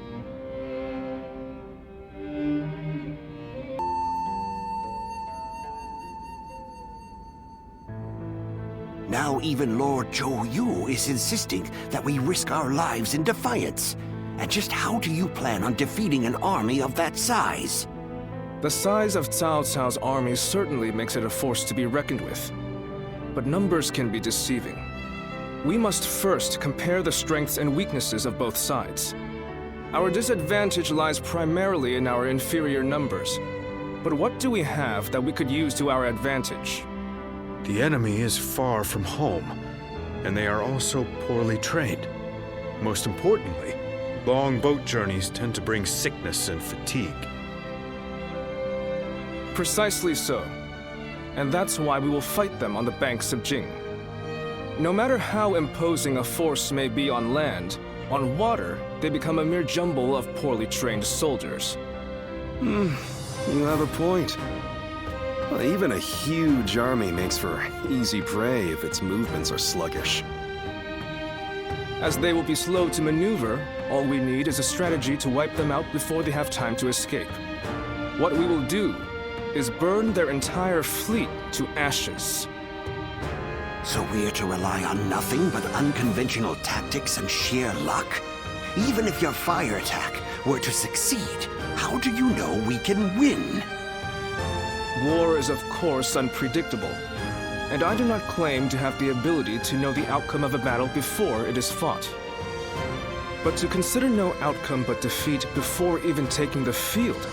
Now even Lord Zhou Yu is insisting that we risk our lives in defiance. And just how do you plan on defeating an army of that size? The size of Cao Cao's army certainly makes it a force to be reckoned with. But numbers can be deceiving. We must first compare the strengths and weaknesses of both sides. Our disadvantage lies primarily in our inferior numbers. But what do we have that we could use to our advantage? The enemy is far from home, and they are also poorly trained. Most importantly, long boat journeys tend to bring sickness and fatigue. Precisely so. And that's why we will fight them on the banks of Jing. No matter how imposing a force may be on land, on water, they become a mere jumble of poorly trained soldiers. You have a point. Well, even a huge army makes for easy prey if its movements are sluggish. As they will be slow to maneuver, all we need is a strategy to wipe them out before they have time to escape. What we will do is burn their entire fleet to ashes. So we're to rely on nothing but unconventional tactics and sheer luck? Even if your fire attack were to succeed, how do you know we can win? War is of course unpredictable, and I do not claim to have the ability to know the outcome of a battle before it is fought. But to consider no outcome but defeat before even taking the field,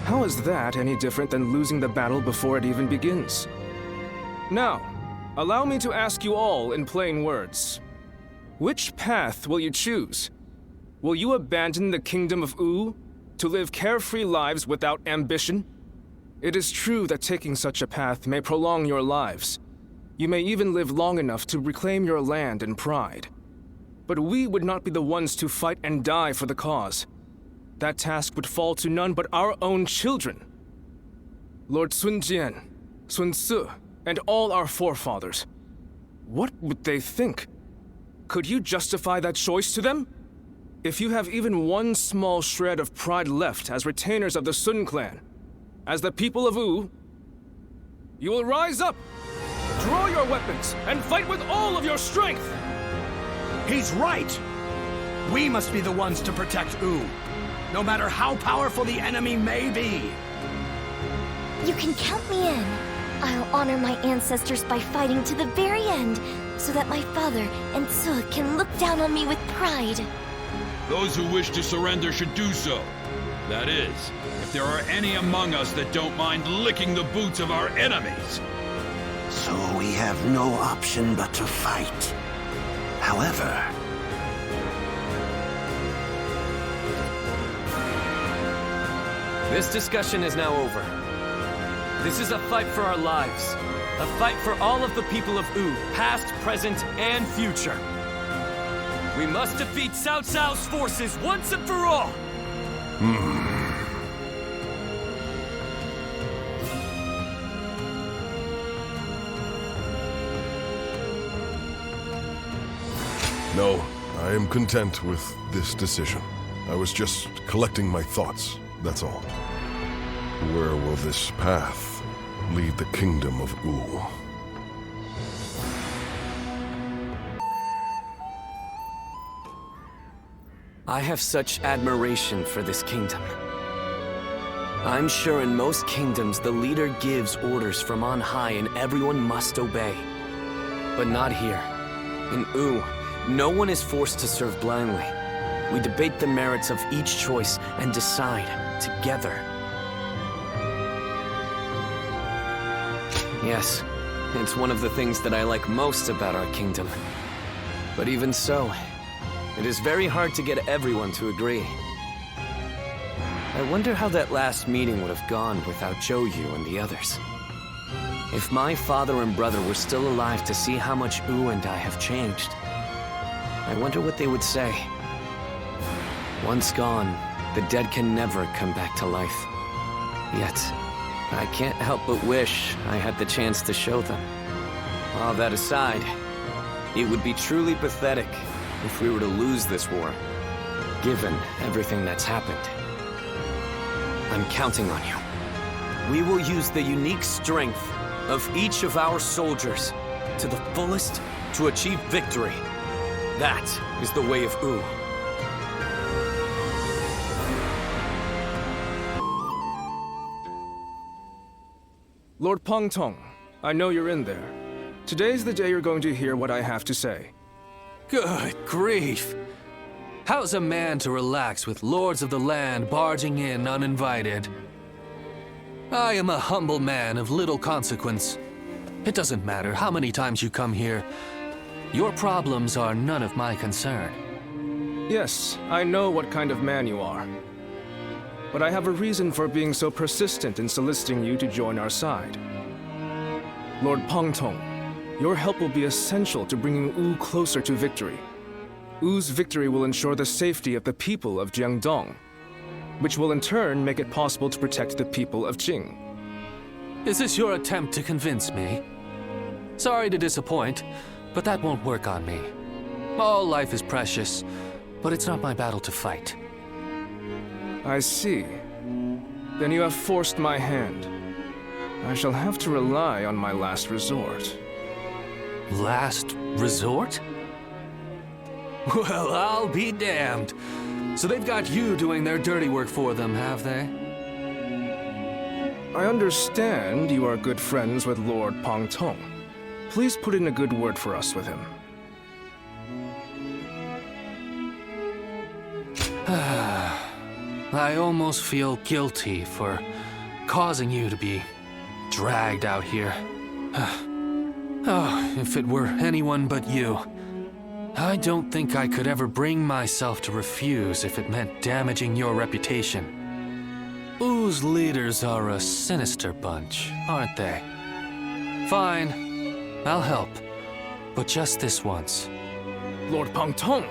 how is that any different than losing the battle before it even begins? Now, allow me to ask you all in plain words. Which path will you choose? Will you abandon the kingdom of U to live carefree lives without ambition? It is true that taking such a path may prolong your lives. You may even live long enough to reclaim your land and pride. But we would not be the ones to fight and die for the cause. That task would fall to none but our own children. Lord Sun Jian, Sun Ce, and all our forefathers. What would they think? Could you justify that choice to them? If you have even one small shred of pride left as retainers of the Sun clan, as the people of U, you will rise up, draw your weapons, and fight with all of your strength! He's right! We must be the ones to protect U, no matter how powerful the enemy may be. You can count me in. I'll honor my ancestors by fighting to the very end, so that my father and Ce can look down on me with pride. Those who wish to surrender should do so. That is, if there are any among us that don't mind licking the boots of our enemies. So we have no option but to fight. However... This discussion is now over. This is a fight for our lives. A fight for all of the people of U, past, present, and future. We must defeat Cao Cao's forces once and for all! No, I am content with this decision. I was just collecting my thoughts, that's all. Where will this path lead the kingdom of U? I have such admiration for this kingdom. I'm sure in most kingdoms the leader gives orders from on high and everyone must obey. But not here. In U, no one is forced to serve blindly. We debate the merits of each choice and decide together. Yes, it's one of the things that I like most about our kingdom. But even so, it is very hard to get everyone to agree. I wonder how that last meeting would have gone without Zhou Yu and the others. If my father and brother were still alive to see how much U and I have changed, I wonder what they would say. Once gone, the dead can never come back to life. Yet, I can't help but wish I had the chance to show them. All that aside, it would be truly pathetic if we were to lose this war, given everything that's happened. I'm counting on you. We will use the unique strength of each of our soldiers to the fullest to achieve victory. That is the way of U. Lord Pengtong, I know you're in there. Today's the day you're going to hear what I have to say. Good grief! How's a man to relax with lords of the land barging in uninvited? I am a humble man of little consequence. It doesn't matter how many times you come here. Your problems are none of my concern. Yes, I know what kind of man you are. But I have a reason for being so persistent in soliciting you to join our side. Lord Pengtong, your help will be essential to bringing U closer to victory. U's victory will ensure the safety of the people of Jiangdong, which will in turn make it possible to protect the people of Jing. Is this your attempt to convince me? Sorry to disappoint, but that won't work on me. All life is precious, but it's not my battle to fight. I see. Then you have forced my hand. I shall have to rely on my last resort. Last resort? Well, I'll be damned. So they've got you doing their dirty work for them, have they? I understand you are good friends with Lord Pengtong. Please put in a good word for us with him. I almost feel guilty for causing you to be dragged out here. Oh, if it were anyone but you. I don't think I could ever bring myself to refuse if it meant damaging your reputation. Oo's leaders are a sinister bunch, aren't they? Fine, I'll help. But just this once. Lord Pang Tong!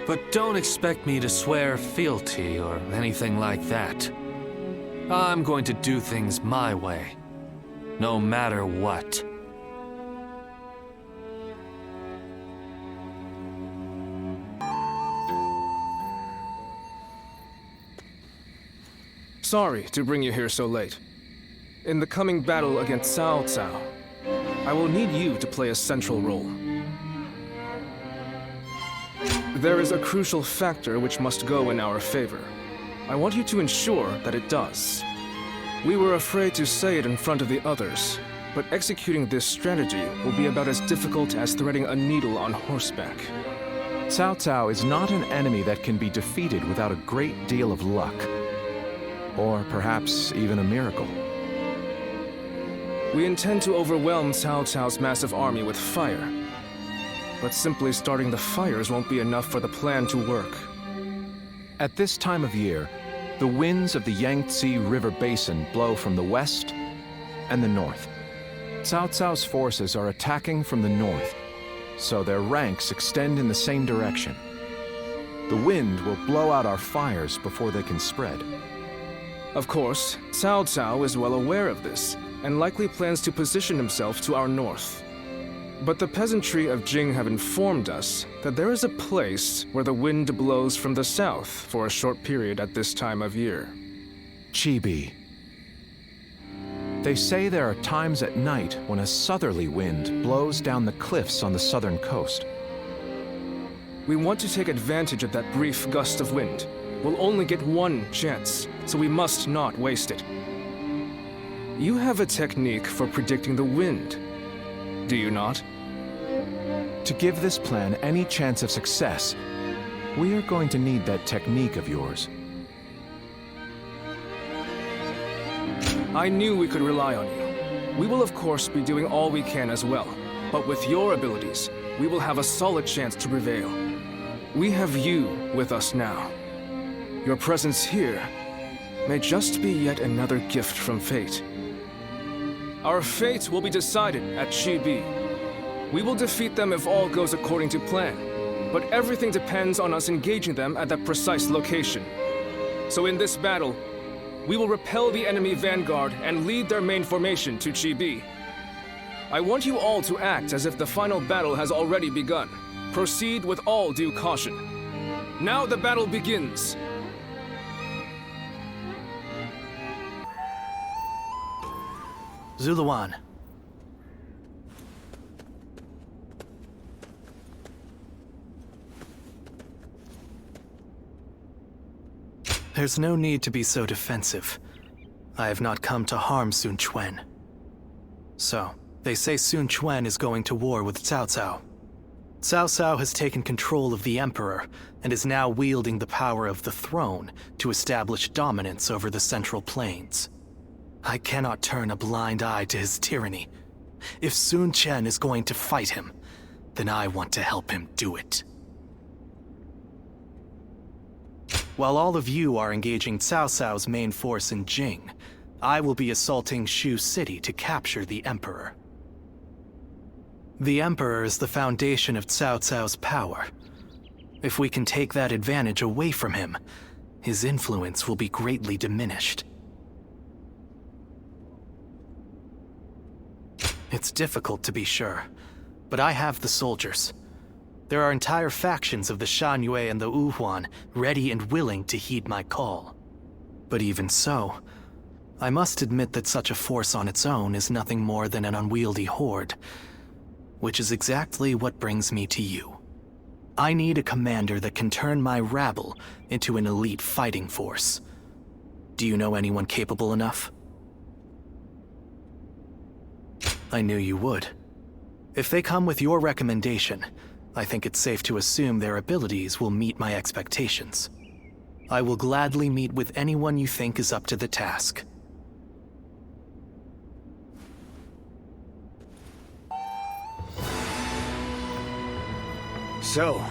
But don't expect me to swear fealty or anything like that. I'm going to do things my way, no matter what. Sorry to bring you here so late. In the coming battle against Cao Cao, I will need you to play a central role. There is a crucial factor which must go in our favor. I want you to ensure that it does. We were afraid to say it in front of the others, but executing this strategy will be about as difficult as threading a needle on horseback. Cao Cao is not an enemy that can be defeated without a great deal of luck. Or perhaps even a miracle. We intend to overwhelm Cao Cao's massive army with fire. But simply starting the fires won't be enough for the plan to work. At this time of year, the winds of the Yangtze River Basin blow from the west and the north. Cao Cao's forces are attacking from the north, so their ranks extend in the same direction. The wind will blow out our fires before they can spread. Of course, Cao Cao is well aware of this, and likely plans to position himself to our north. But the peasantry of Jing have informed us that there is a place where the wind blows from the south for a short period at this time of year. Chibi. They say there are times at night when a southerly wind blows down the cliffs on the southern coast. We want to take advantage of that brief gust of wind. We'll only get one chance, so we must not waste it. You have a technique for predicting the wind, do you not? To give this plan any chance of success, we are going to need that technique of yours. I knew we could rely on you. We will of course be doing all we can as well, but with your abilities, we will have a solid chance to prevail. We have you with us now. Your presence here may just be yet another gift from fate. Our fate will be decided at Chibi. We will defeat them if all goes according to plan, but everything depends on us engaging them at that precise location. So in this battle, we will repel the enemy vanguard and lead their main formation to Chibi. I want you all to act as if the final battle has already begun. Proceed with all due caution. Now the battle begins. Zuluan. There's no need to be so defensive. I have not come to harm Sun Quan. So, they say Sun Quan is going to war with Cao Cao. Cao Cao has taken control of the Emperor and is now wielding the power of the throne to establish dominance over the Central Plains. I cannot turn a blind eye to his tyranny. If Sun Quan is going to fight him, then I want to help him do it. While all of you are engaging Cao Cao's main force in Jing, I will be assaulting Shu City to capture the Emperor. The Emperor is the foundation of Cao Cao's power. If we can take that advantage away from him, his influence will be greatly diminished. It's difficult to be sure, but I have the soldiers. There are entire factions of the Shan Yue and the Wu Huan ready and willing to heed my call. But even so, I must admit that such a force on its own is nothing more than an unwieldy horde, which is exactly what brings me to you. I need a commander that can turn my rabble into an elite fighting force. Do you know anyone capable enough? I knew you would. If they come with your recommendation, I think it's safe to assume their abilities will meet my expectations. I will gladly meet with anyone you think is up to the task. So,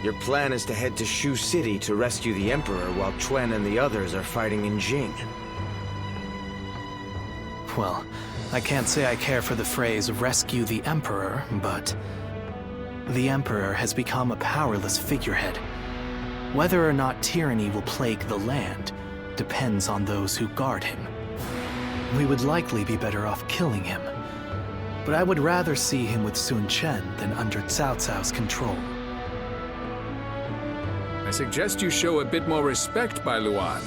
your plan is to head to Shu City to rescue the Emperor while Chuen and the others are fighting in Jing. Well, I can't say I care for the phrase rescue the Emperor, but the Emperor has become a powerless figurehead. Whether or not tyranny will plague the land depends on those who guard him. We would likely be better off killing him, but I would rather see him with Sun Chen than under Cao Cao's control. I suggest you show a bit more respect, Bai Luan.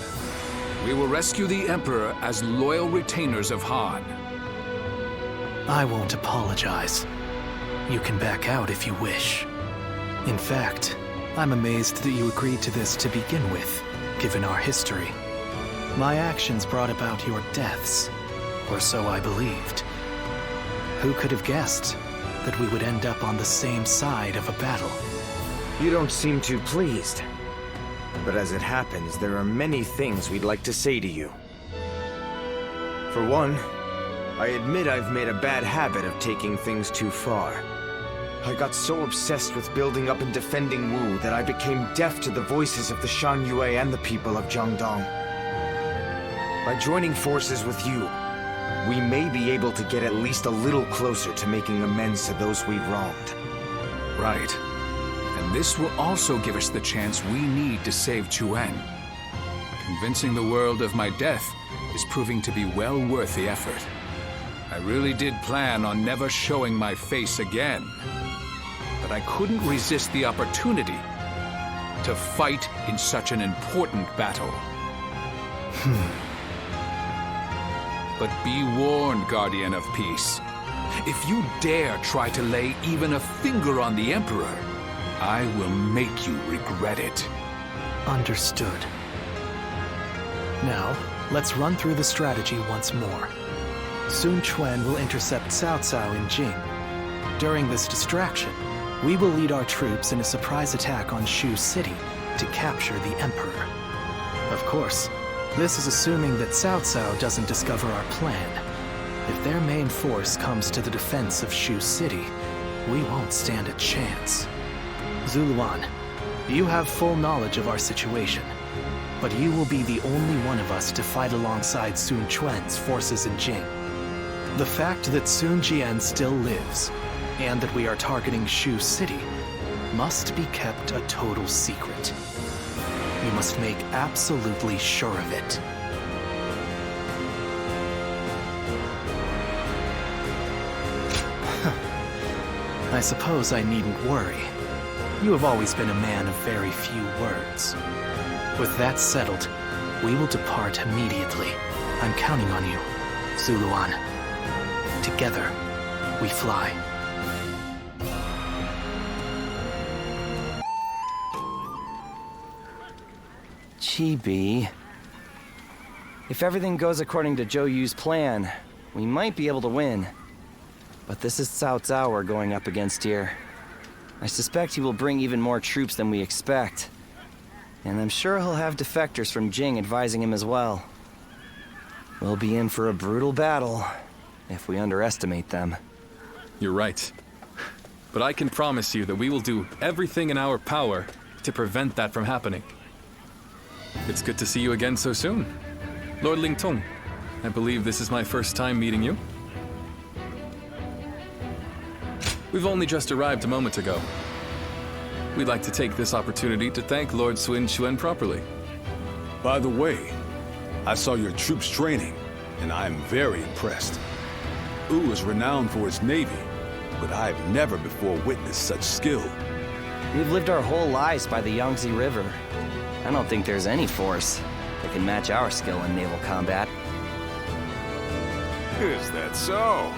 We will rescue the Emperor as loyal retainers of Han. I won't apologize. You can back out if you wish. In fact, I'm amazed that you agreed to this to begin with, given our history. My actions brought about your deaths, or so I believed. Who could have guessed that we would end up on the same side of a battle? You don't seem too pleased. But as it happens, there are many things we'd like to say to you. For one, I admit I've made a bad habit of taking things too far. I got so obsessed with building up and defending Wu that I became deaf to the voices of the Shan Yue and the people of Jiangdong. By joining forces with you, we may be able to get at least a little closer to making amends to those we've wronged. Right. And this will also give us the chance we need to save Chuen. Convincing the world of my death is proving to be well worth the effort. I really did plan on never showing my face again. But I couldn't resist the opportunity to fight in such an important battle. But be warned, Guardian of Peace. If you dare try to lay even a finger on the Emperor, I will make you regret it. Understood. Now, let's run through the strategy once more. Sun Quan will intercept Cao Cao in Jing. During this distraction, we will lead our troops in a surprise attack on Shu City to capture the Emperor. Of course, this is assuming that Cao Cao doesn't discover our plan. If their main force comes to the defense of Shu City, we won't stand a chance. Zuluan, you have full knowledge of our situation, but you will be the only one of us to fight alongside Sun Quan's forces in Jing. The fact that Sun Jian still lives, and that we are targeting Shu City, must be kept a total secret. You must make absolutely sure of it. I suppose I needn't worry. You have always been a man of very few words. With that settled, we will depart immediately. I'm counting on you, Zuluan. Together, we fly. Chibi. If everything goes according to Zhou Yu's plan, we might be able to win. But this is Cao Cao we're going up against here. I suspect he will bring even more troops than we expect. And I'm sure he'll have defectors from Jing advising him as well. We'll be in for a brutal battle if we underestimate them. You're right. But I can promise you that we will do everything in our power to prevent that from happening. It's good to see you again so soon. Lord Lingtong, I believe this is my first time meeting you. We've only just arrived a moment ago. We'd like to take this opportunity to thank Lord Sun Quan properly. By the way, I saw your troops training, and I'm very impressed. Wu is renowned for his navy, but I've never before witnessed such skill. We've lived our whole lives by the Yangtze River. I don't think there's any force that can match our skill in naval combat. Is that so?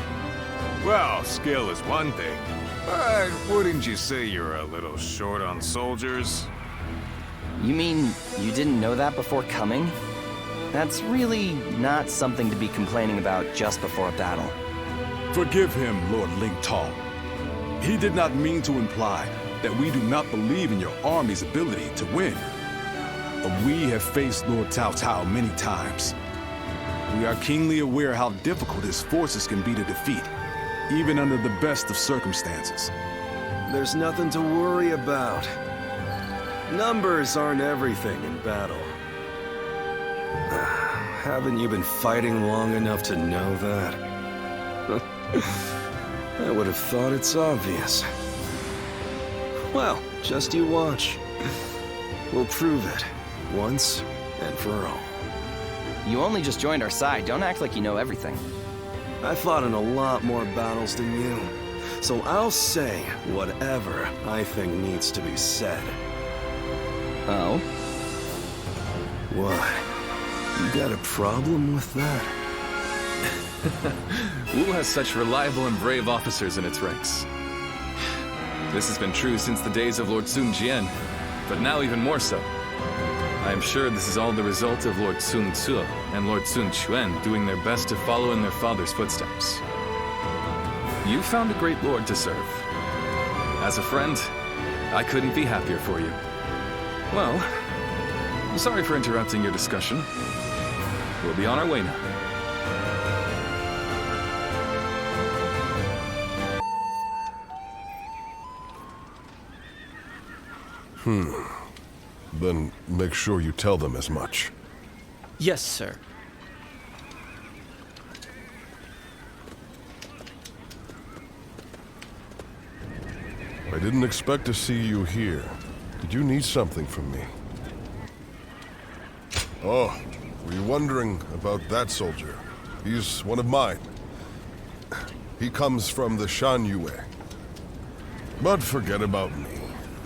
Well, skill is one thing, but wouldn't you say you're a little short on soldiers? You mean you didn't know that before coming? That's really not something to be complaining about just before a battle. Forgive him, Lord Lingtong. He did not mean to imply that we do not believe in your army's ability to win. We have faced Lord Cao Cao many times. We are keenly aware how difficult his forces can be to defeat, even under the best of circumstances. there's nothing to worry about. Numbers aren't everything in battle. Haven't you been fighting long enough to know that? I would have thought it's obvious. Well, just you watch. We'll prove it, once and for all. You only just joined our side. Don't act like you know everything. I fought in a lot more battles than you, so I'll say whatever I think needs to be said. Oh? What? You got a problem with that? Wu has such reliable and brave officers in its ranks. This has been true since the days of Lord Sun Jian, but now even more so. I am sure this is all the result of Lord Sun Ce and Lord Sun Quan doing their best to follow in their father's footsteps. You found a great lord to serve. As a friend, I couldn't be happier for you. Well, I'm sorry for interrupting your discussion. We'll be on our way now. Then make sure you tell them as much. Yes, sir. I didn't expect to see you here. Did you need something from me? Oh, were you wondering about that soldier? He's one of mine. He comes from the Shan Yue. But forget about me.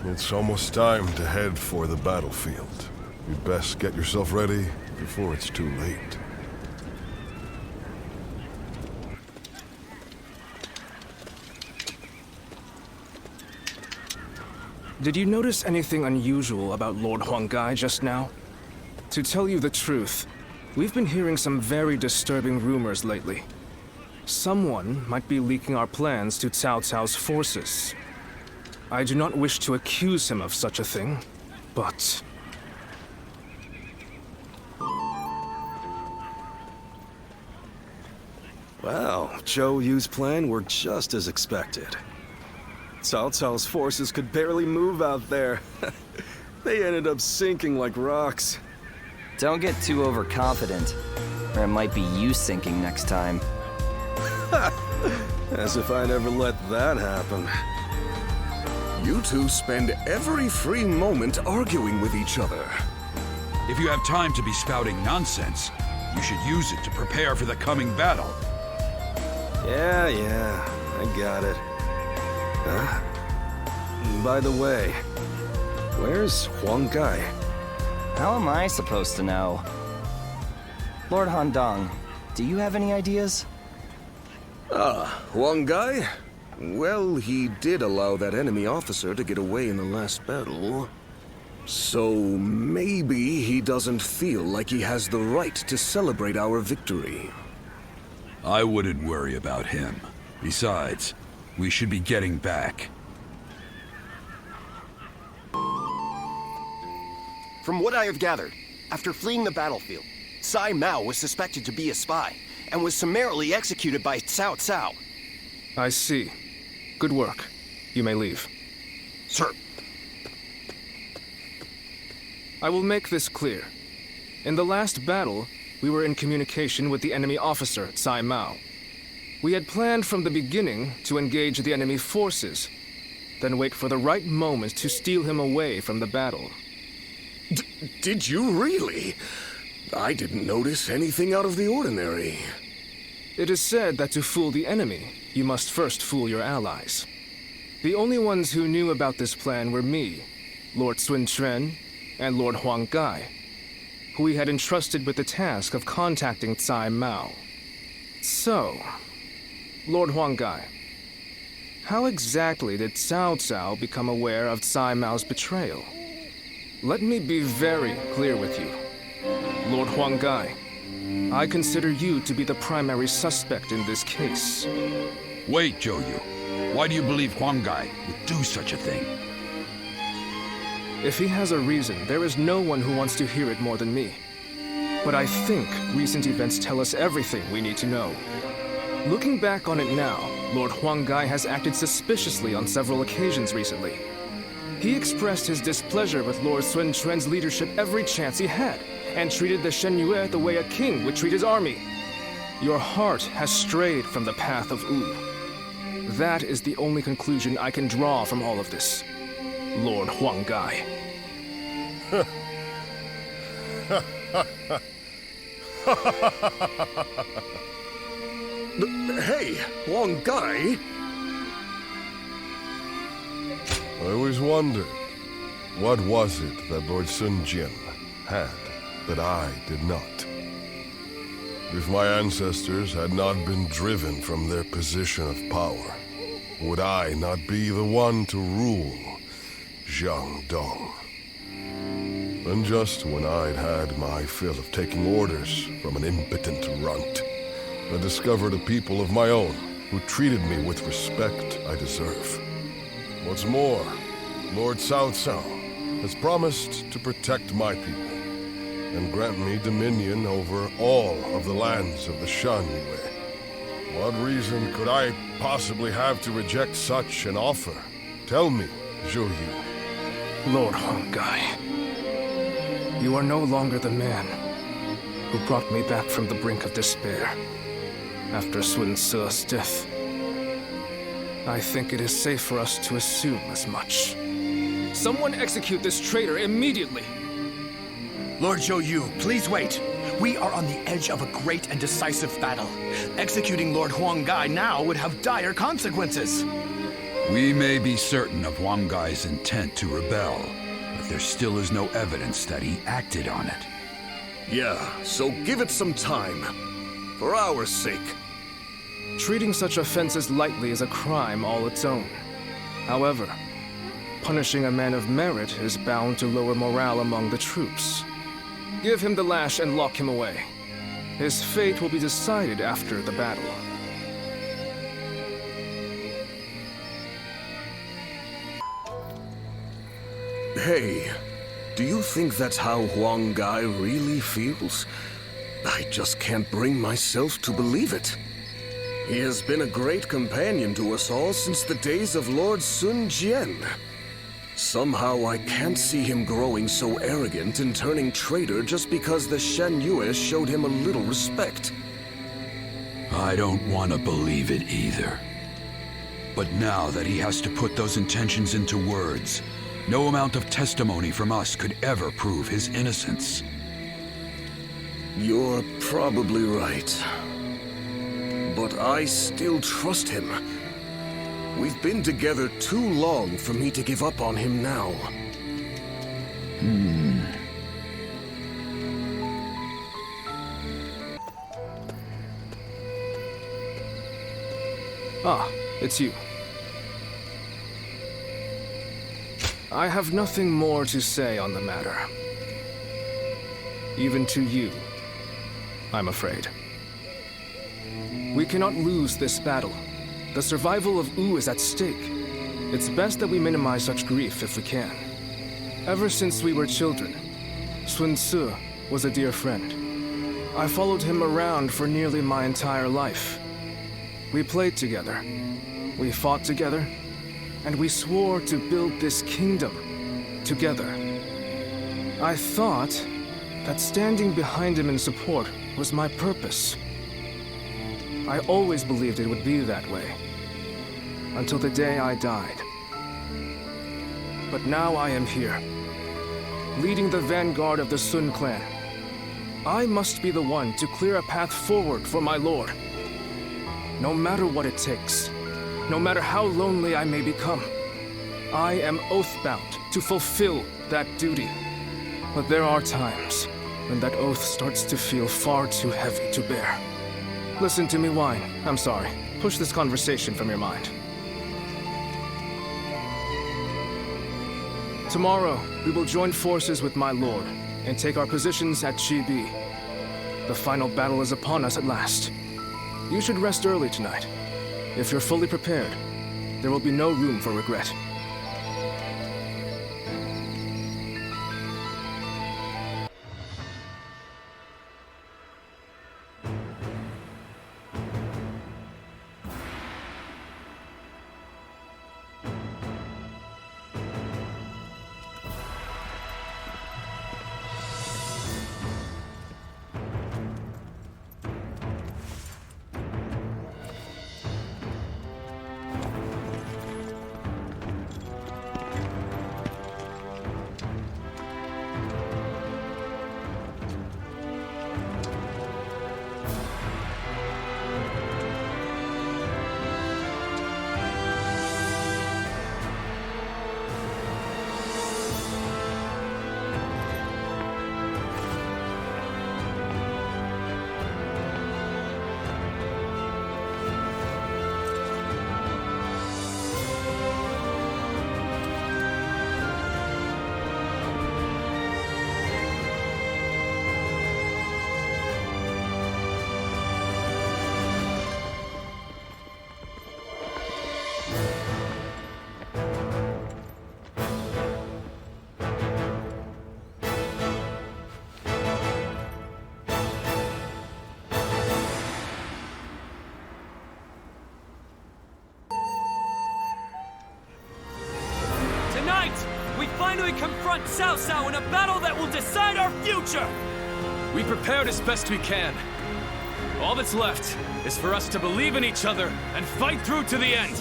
It's almost time to head for the battlefield. You'd best get yourself ready before it's too late. Did you notice anything unusual about Lord Huanggai just now? To tell you the truth, we've been hearing some very disturbing rumors lately. Someone might be leaking our plans to Cao Cao's forces. I do not wish to accuse him of such a thing, but... Well, Zhou Yu's plan worked just as expected. Cao Cao's forces could barely move out there. They ended up sinking like rocks. Don't get too overconfident, or it might be you sinking next time. As if I'd ever let that happen. You two spend every free moment arguing with each other. If you have time to be spouting nonsense, you should use it to prepare for the coming battle. Yeah, I got it. Huh? By the way, where's Huanggai? How am I supposed to know? Lord Handong, do you have any ideas? Huanggai? Well, he did allow that enemy officer to get away in the last battle. So maybe he doesn't feel like he has the right to celebrate our victory. I wouldn't worry about him. Besides, we should be getting back. From what I have gathered, after fleeing the battlefield, Sai Mao was suspected to be a spy, and was summarily executed by Cao Cao. I see. Good work. You may leave. Sir. I will make this clear. In the last battle, we were in communication with the enemy officer, Sai Mao. We had planned from the beginning to engage the enemy forces, then wait for the right moment to steal him away from the battle. Did you really? I didn't notice anything out of the ordinary. It is said that to fool the enemy, you must first fool your allies. The only ones who knew about this plan were me, Lord Sun Quan, and Lord Huanggai, who we had entrusted with the task of contacting Sai Mao. So, Lord Huanggai, how exactly did Cao Cao become aware of Sai Mao's betrayal? Let me be very clear with you. Lord Huanggai, I consider you to be the primary suspect in this case. Wait, Zhou Yu. Why do you believe Huanggai would do such a thing? If he has a reason, there is no one who wants to hear it more than me. But I think recent events tell us everything we need to know. Looking back on it now, Lord Huanggai has acted suspiciously on several occasions recently. He expressed his displeasure with Lord Sun Quan's leadership every chance he had, and treated the Shen Yue the way a king would treat his army. Your heart has strayed from the path of Wu. That is the only conclusion I can draw from all of this, Lord Huanggai. Hey, Huanggai? I always wondered, what was it that Lord Sun Jian had that I did not? If my ancestors had not been driven from their position of power, would I not be the one to rule Jiangdong? And just when I'd had my fill of taking orders from an impotent runt, I discovered a people of my own who treated me with respect I deserve. What's more, Lord Cao Cao has promised to protect my people and grant me dominion over all of the lands of the Shan Yue. What reason could I possibly have to reject such an offer? Tell me, Zhou Yu. Lord Huanggai, you are no longer the man who brought me back from the brink of despair after Sun Ce's death. I think it is safe for us to assume as much. Someone execute this traitor immediately! Lord Zhou Yu, please wait. We are on the edge of a great and decisive battle. Executing Lord Huanggai now would have dire consequences. We may be certain of Huanggai's intent to rebel, but there still is no evidence that he acted on it. Yeah, so give it some time. For our sake. Treating such offenses lightly is a crime all its own. However, punishing a man of merit is bound to lower morale among the troops. Give him the lash and lock him away. His fate will be decided after the battle. Hey, do you think that's how Huanggai really feels? I just can't bring myself to believe it. He has been a great companion to us all since the days of Lord Sun Jian. Somehow I can't see him growing so arrogant and turning traitor just because the Shen Yue showed him a little respect. I don't want to believe it either. But now that he has to put those intentions into words, no amount of testimony from us could ever prove his innocence. You're probably right. But I still trust him. We've been together too long for me to give up on him now. Ah, it's you. I have nothing more to say on the matter. Even to you, I'm afraid. We cannot lose this battle. The survival of Wu is at stake. It's best that we minimize such grief if we can. Ever since we were children, Sun Ce was a dear friend. I followed him around for nearly my entire life. We played together, we fought together, and we swore to build this kingdom together. I thought that standing behind him in support was my purpose. I always believed it would be that way, until the day I died. But now I am here, leading the vanguard of the Sun clan. I must be the one to clear a path forward for my lord. No matter what it takes, no matter how lonely I may become, I am oath-bound to fulfill that duty. But there are times when that oath starts to feel far too heavy to bear. Listen to me whine. I'm sorry. Push this conversation from your mind. Tomorrow, we will join forces with my lord and take our positions at Chibi. The final battle is upon us at last. You should rest early tonight. If you're fully prepared, there will be no room for regret. confront Cao Cao in a battle that will decide our future! We prepared as best we can. All that's left is for us to believe in each other and fight through to the end.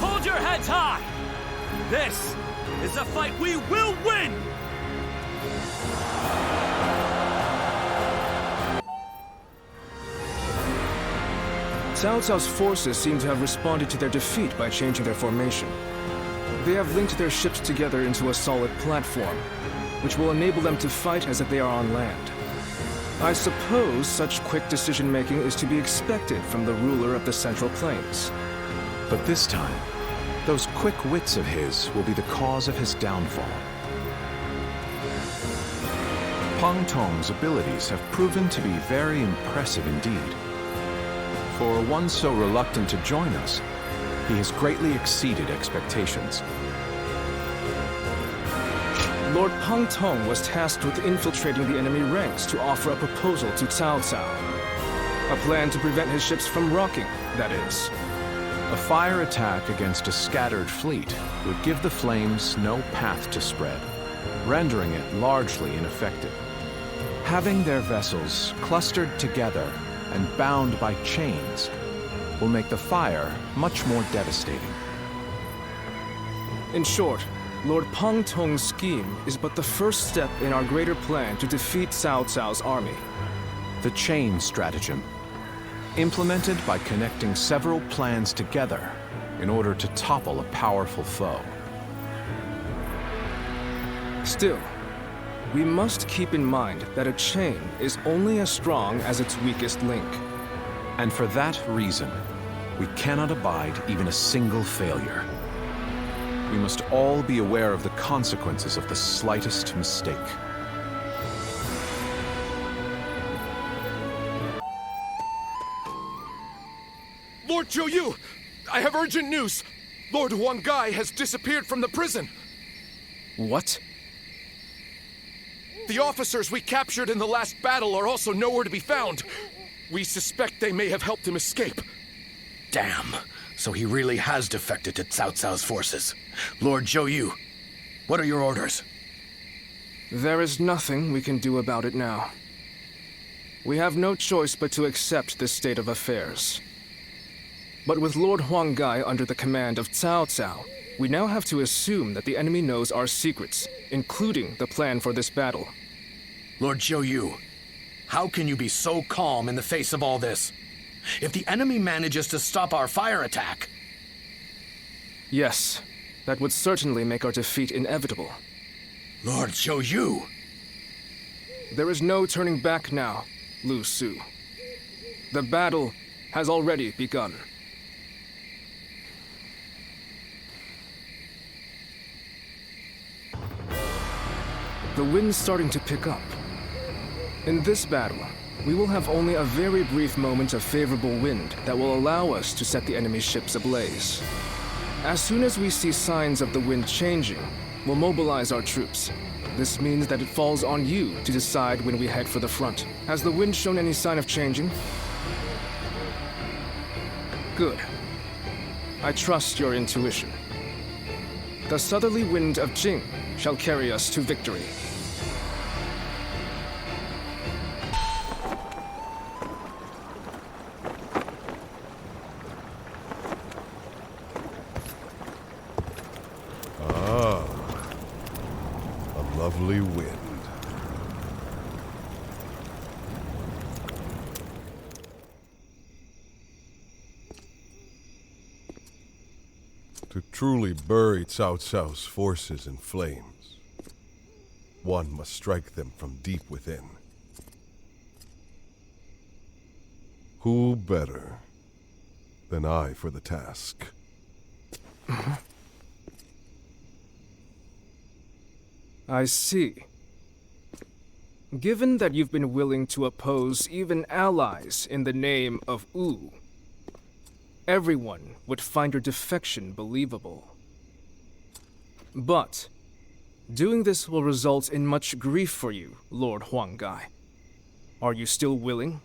Hold your heads high! This is a fight we will win! Cao Cao's forces seem to have responded to their defeat by changing their formation. They have linked their ships together into a solid platform, which will enable them to fight as if they are on land. I suppose such quick decision-making is to be expected from the ruler of the Central Plains. But this time, those quick wits of his will be the cause of his downfall. Pang Tong's abilities have proven to be very impressive indeed. For one so reluctant to join us, he has greatly exceeded expectations. Lord Pang Tong was tasked with infiltrating the enemy ranks to offer a proposal to Cao Cao. A plan to prevent his ships from rocking, that is. A fire attack against a scattered fleet would give the flames no path to spread, rendering it largely ineffective. Having their vessels clustered together and bound by chains will make the fire much more devastating. In short, Lord Pang Tong's scheme is but the first step in our greater plan to defeat Cao Cao's army. The chain stratagem, implemented by connecting several plans together in order to topple a powerful foe. Still, we must keep in mind that a chain is only as strong as its weakest link. And for that reason, we cannot abide even a single failure. We must all be aware of the consequences of the slightest mistake. Lord Zhou Yu, I have urgent news. Lord Huang Gai has disappeared from the prison. What? The officers we captured in the last battle are also nowhere to be found. We suspect they may have helped him escape. Damn. So he really has defected to Cao Cao's forces. Lord Zhou Yu, what are your orders? There is nothing we can do about it now. We have no choice but to accept this state of affairs. But with Lord Huang Gai under the command of Cao Cao, we now have to assume that the enemy knows our secrets, including the plan for this battle. Lord Zhou Yu, how can you be so calm in the face of all this? If the enemy manages to stop our fire attack... Yes, that would certainly make our defeat inevitable. Lord Zhou Yu! There is no turning back now, Lu Su. The battle has already begun. The wind's starting to pick up. In this battle, we will have only a very brief moment of favorable wind that will allow us to set the enemy ships ablaze. As soon as we see signs of the wind changing, we'll mobilize our troops. This means that it falls on you to decide when we head for the front. Has the wind shown any sign of changing? Good. I trust your intuition. The southerly wind of Jing shall carry us to victory. Lovely wind. To truly bury Cao Cao's forces in flames, one must strike them from deep within. Who better than I for the task? I see. Given that you've been willing to oppose even allies in the name of Wu, everyone would find your defection believable. But doing this will result in much grief for you, Lord Huang Gai. Are you still willing?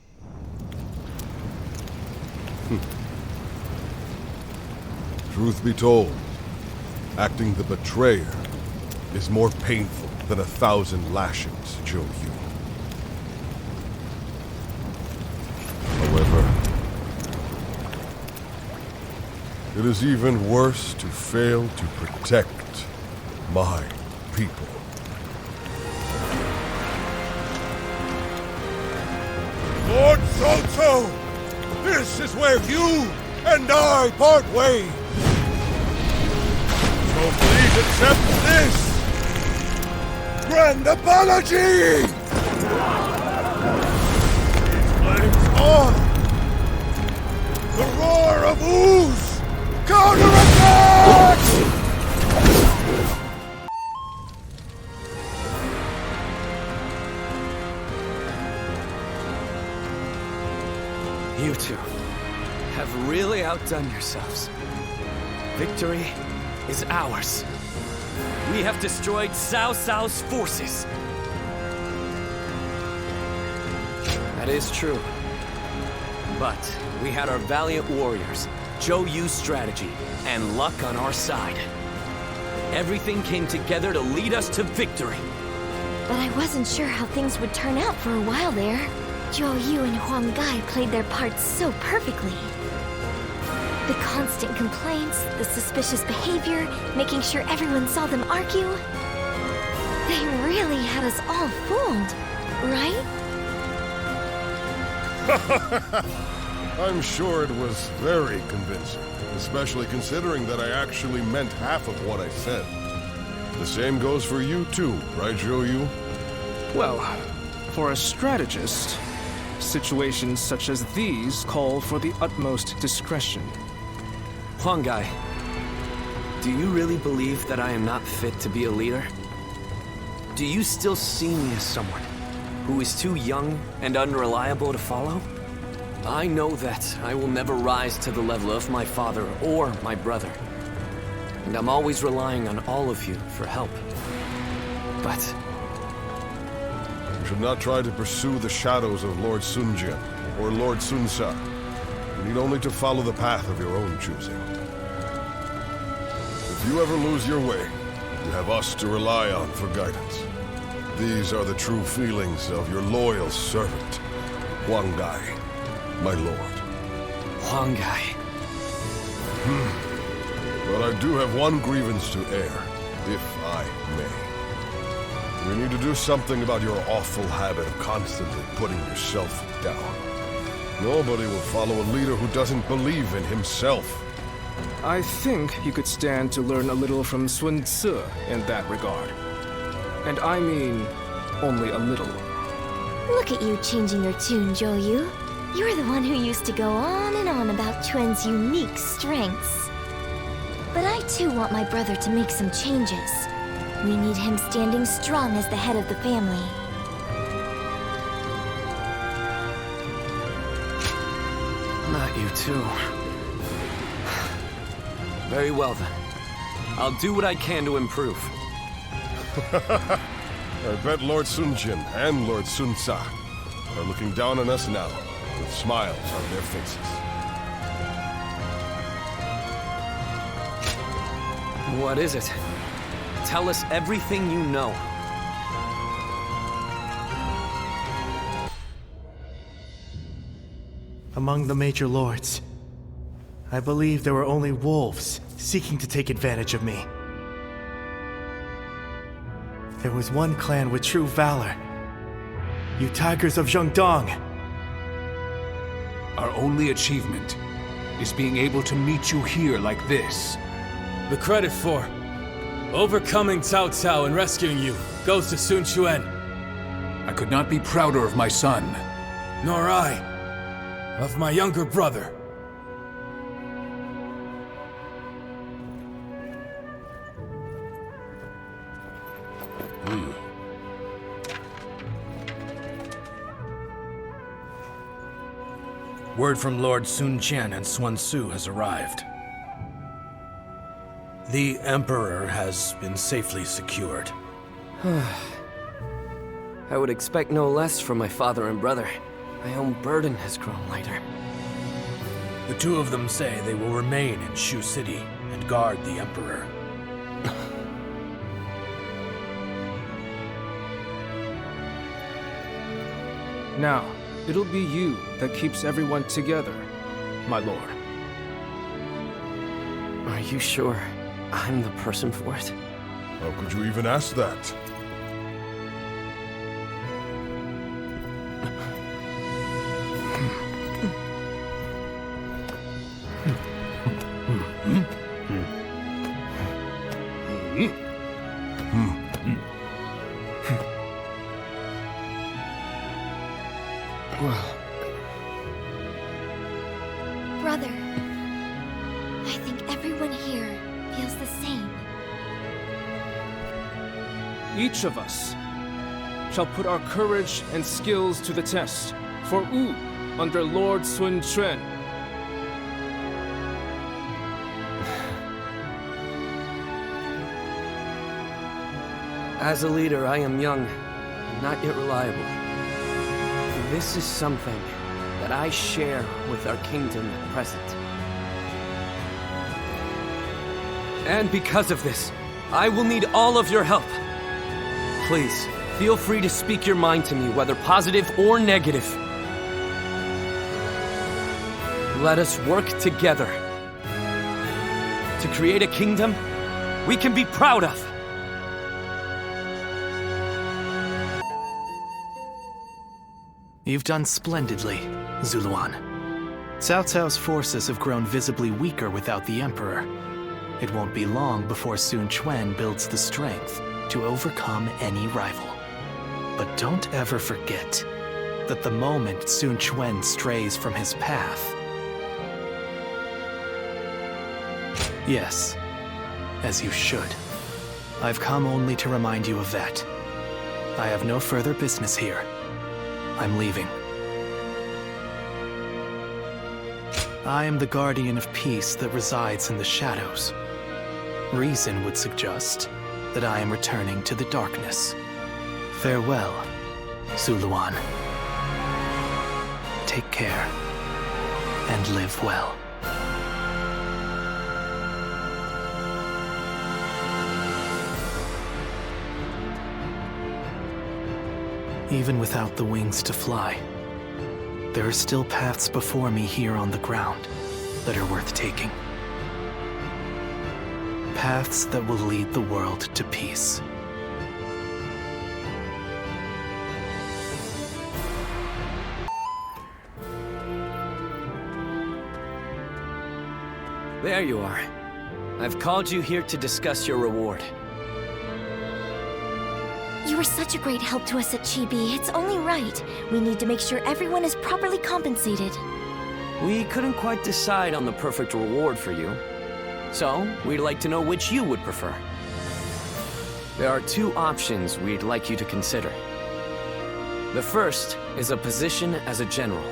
Truth be told, acting the betrayer is more painful than 1,000 lashings, Zhou Yu. However, it is even worse to fail to protect my people. Lord Cao, this is where you and I part ways. So please accept this grand apology! These flames on! The roar of ooze! Counterattack! You two have really outdone yourselves. Victory is ours. We have destroyed Cao Cao's forces. That is true. But we had our valiant warriors, Zhou Yu's strategy, and luck on our side. Everything came together to lead us to victory. But I wasn't sure how things would turn out for a while there. Zhou Yu and Huang Gai played their parts so perfectly. The constant complaints, the suspicious behavior, making sure everyone saw them argue. They really had us all fooled, right? I'm sure it was very convincing, especially considering that I actually meant half of what I said. The same goes for you too, right, Zhou Yu? Well, for a strategist, situations such as these call for the utmost discretion. Huang Gai, do you really believe that I am not fit to be a leader? Do you still see me as someone who is too young and unreliable to follow? I know that I will never rise to the level of my father or my brother. And I'm always relying on all of you for help. But you should not try to pursue the shadows of Lord Sun Jian or Lord Sun Sa. You need only to follow the path of your own choosing. If you ever lose your way, you have us to rely on for guidance. These are the true feelings of your loyal servant, Huang Gai, my lord. Huang Gai. But I do have one grievance to air, if I may. We need to do something about your awful habit of constantly putting yourself down. Nobody will follow a leader who doesn't believe in himself. I think you could stand to learn a little from Sun Tzu in that regard. And I mean, only a little. Look at you changing your tune, Zhou Yu. You're the one who used to go on and on about Quen's unique strengths. But I too want my brother to make some changes. We need him standing strong as the head of the family. Not you too. Very well then. I'll do what I can to improve. I bet Lord Sun Jian and Lord Sun Sa are looking down on us now, with smiles on their faces. What is it? Tell us everything you know. Among the major lords, I believe there were only wolves seeking to take advantage of me. There was one clan with true valor. You tigers of Zhengdong. Our only achievement is being able to meet you here like this. The credit for overcoming Cao Cao and rescuing you goes to Sun Quan. I could not be prouder of my son. Nor I, of my younger brother. Word from Lord Sun Jian and Sun Tzu has arrived. The Emperor has been safely secured. I would expect no less from my father and brother. My own burden has grown lighter. The two of them say they will remain in Shu City and and guard the Emperor. Now, it'll be you that keeps everyone together, my lord. Are you sure I'm the person for it? How could you even ask that? Brother, I think everyone here feels the same. Each of us shall put our courage and skills to the test for Wu under Lord Sun Quan. As a leader, I am young, not yet reliable. This is something that I share with our kingdom at present. And because of this, I will need all of your help. Please, feel free to speak your mind to me, whether positive or negative. Let us work together to create a kingdom we can be proud of. You've done splendidly, Zuluan. Cao Cao's forces have grown visibly weaker without the Emperor. It won't be long before Sun Quan builds the strength to overcome any rival. But don't ever forget that the moment Sun Quan strays from his path... Yes, as you should. I've come only to remind you of that. I have no further business here. I'm leaving. I am the guardian of peace that resides in the shadows. Reason would suggest that I am returning to the darkness. Farewell, Zuluan. Take care, and live well. Even without the wings to fly, there are still paths before me here on the ground that are worth taking. Paths that will lead the world to peace. There you are. I've called you here to discuss your reward. You were such a great help to us at Chibi. It's only right. We need to make sure everyone is properly compensated. We couldn't quite decide on the perfect reward for you. So, we'd like to know which you would prefer. There are two options we'd like you to consider. The first is a position as a general.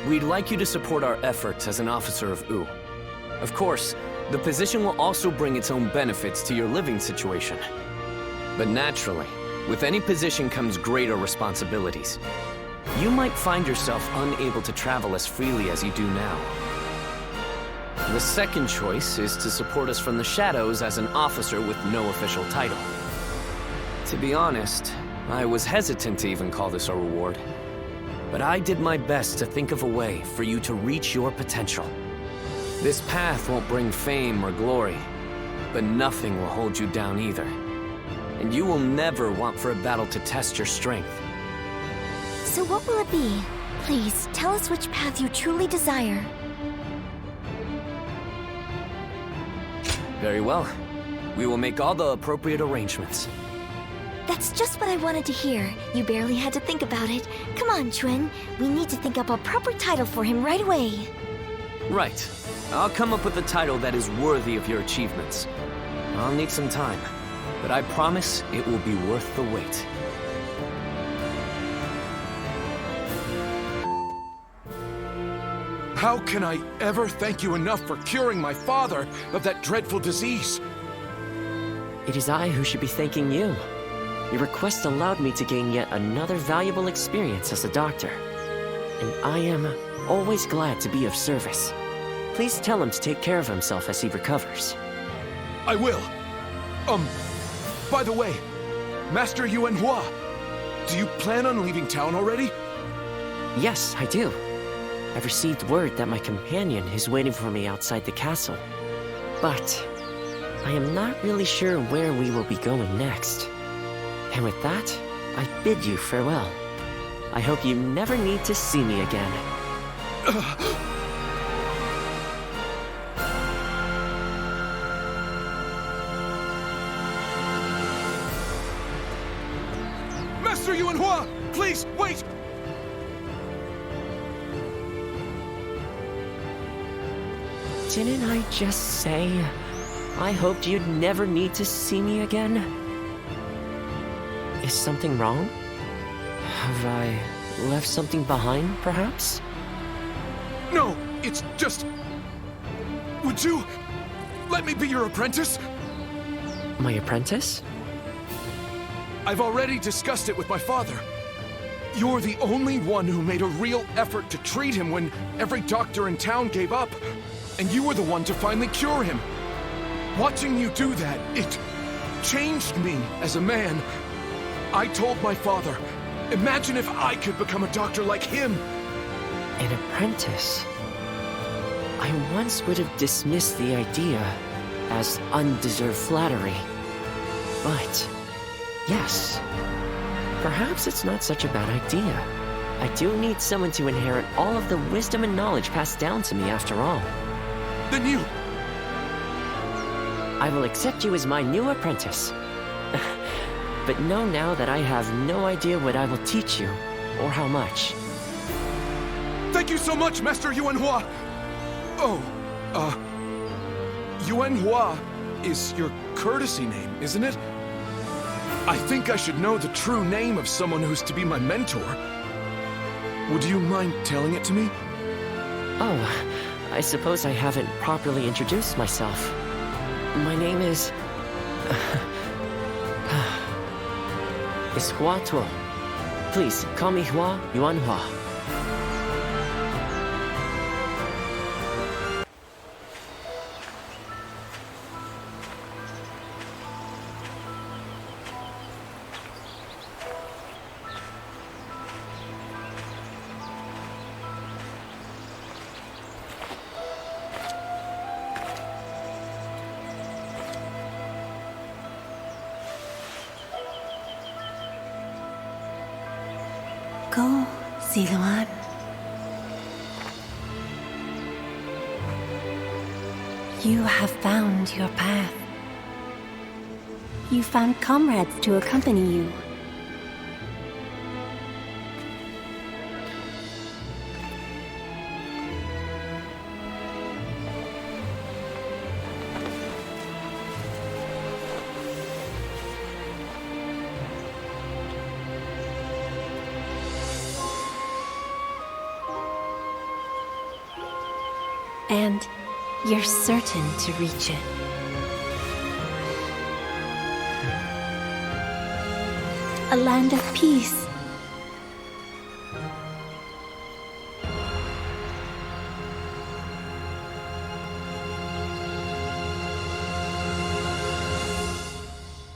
We'd like you to support our efforts as an officer of Wu. Of course, the position will also bring its own benefits to your living situation. But naturally, with any position comes greater responsibilities. You might find yourself unable to travel as freely as you do now. The second choice is to support us from the shadows as an officer with no official title. To be honest, I was hesitant to even call this a reward. But I did my best to think of a way for you to reach your potential. This path won't bring fame or glory, but nothing will hold you down either. And you will never want for a battle to test your strength. So what will it be? Please, tell us which path you truly desire. Very well. We will make all the appropriate arrangements. That's just what I wanted to hear. You barely had to think about it. Come on, Chuen. We need to think up a proper title for him right away. Right. I'll come up with a title that is worthy of your achievements. I'll need some time, but I promise it will be worth the wait. How can I ever thank you enough for curing my father of that dreadful disease? It is I who should be thanking you. Your request allowed me to gain yet another valuable experience as a doctor. And I am always glad to be of service. Please tell him to take care of himself as he recovers. I will. By the way, Master Yuan Hua, do you plan on leaving town already? Yes, I do. I've received word that my companion is waiting for me outside the castle. But I am not really sure where we will be going next. And with that, I bid you farewell. I hope you never need to see me again. Master Yuan Hua, please, wait! Didn't I just say I hoped you'd never need to see me again? Is something wrong? Have I left something behind, perhaps? No, it's just... Would you let me be your apprentice? My apprentice? I've already discussed it with my father. You're the only one who made a real effort to treat him when every doctor in town gave up. And you were the one to finally cure him. Watching you do that, it changed me as a man. I told my father, imagine if I could become a doctor like him. An apprentice? I once would have dismissed the idea as undeserved flattery. But, yes, perhaps it's not such a bad idea. I do need someone to inherit all of the wisdom and knowledge passed down to me after all. Then you... I will accept you as my new apprentice. But know now that I have no idea what I will teach you, or how much. Thank you so much, Master Yuan Hua! Oh, Yuan Hua is your courtesy name, isn't it? I think I should know the true name of someone who's to be my mentor. Would you mind telling it to me? Oh, I suppose I haven't properly introduced myself. My name is Hua Tuo. Please, call me Hua Yuan Hua. Go, Ziluan. You have found your path. You found comrades to accompany you. And you're certain to reach it. A land of peace,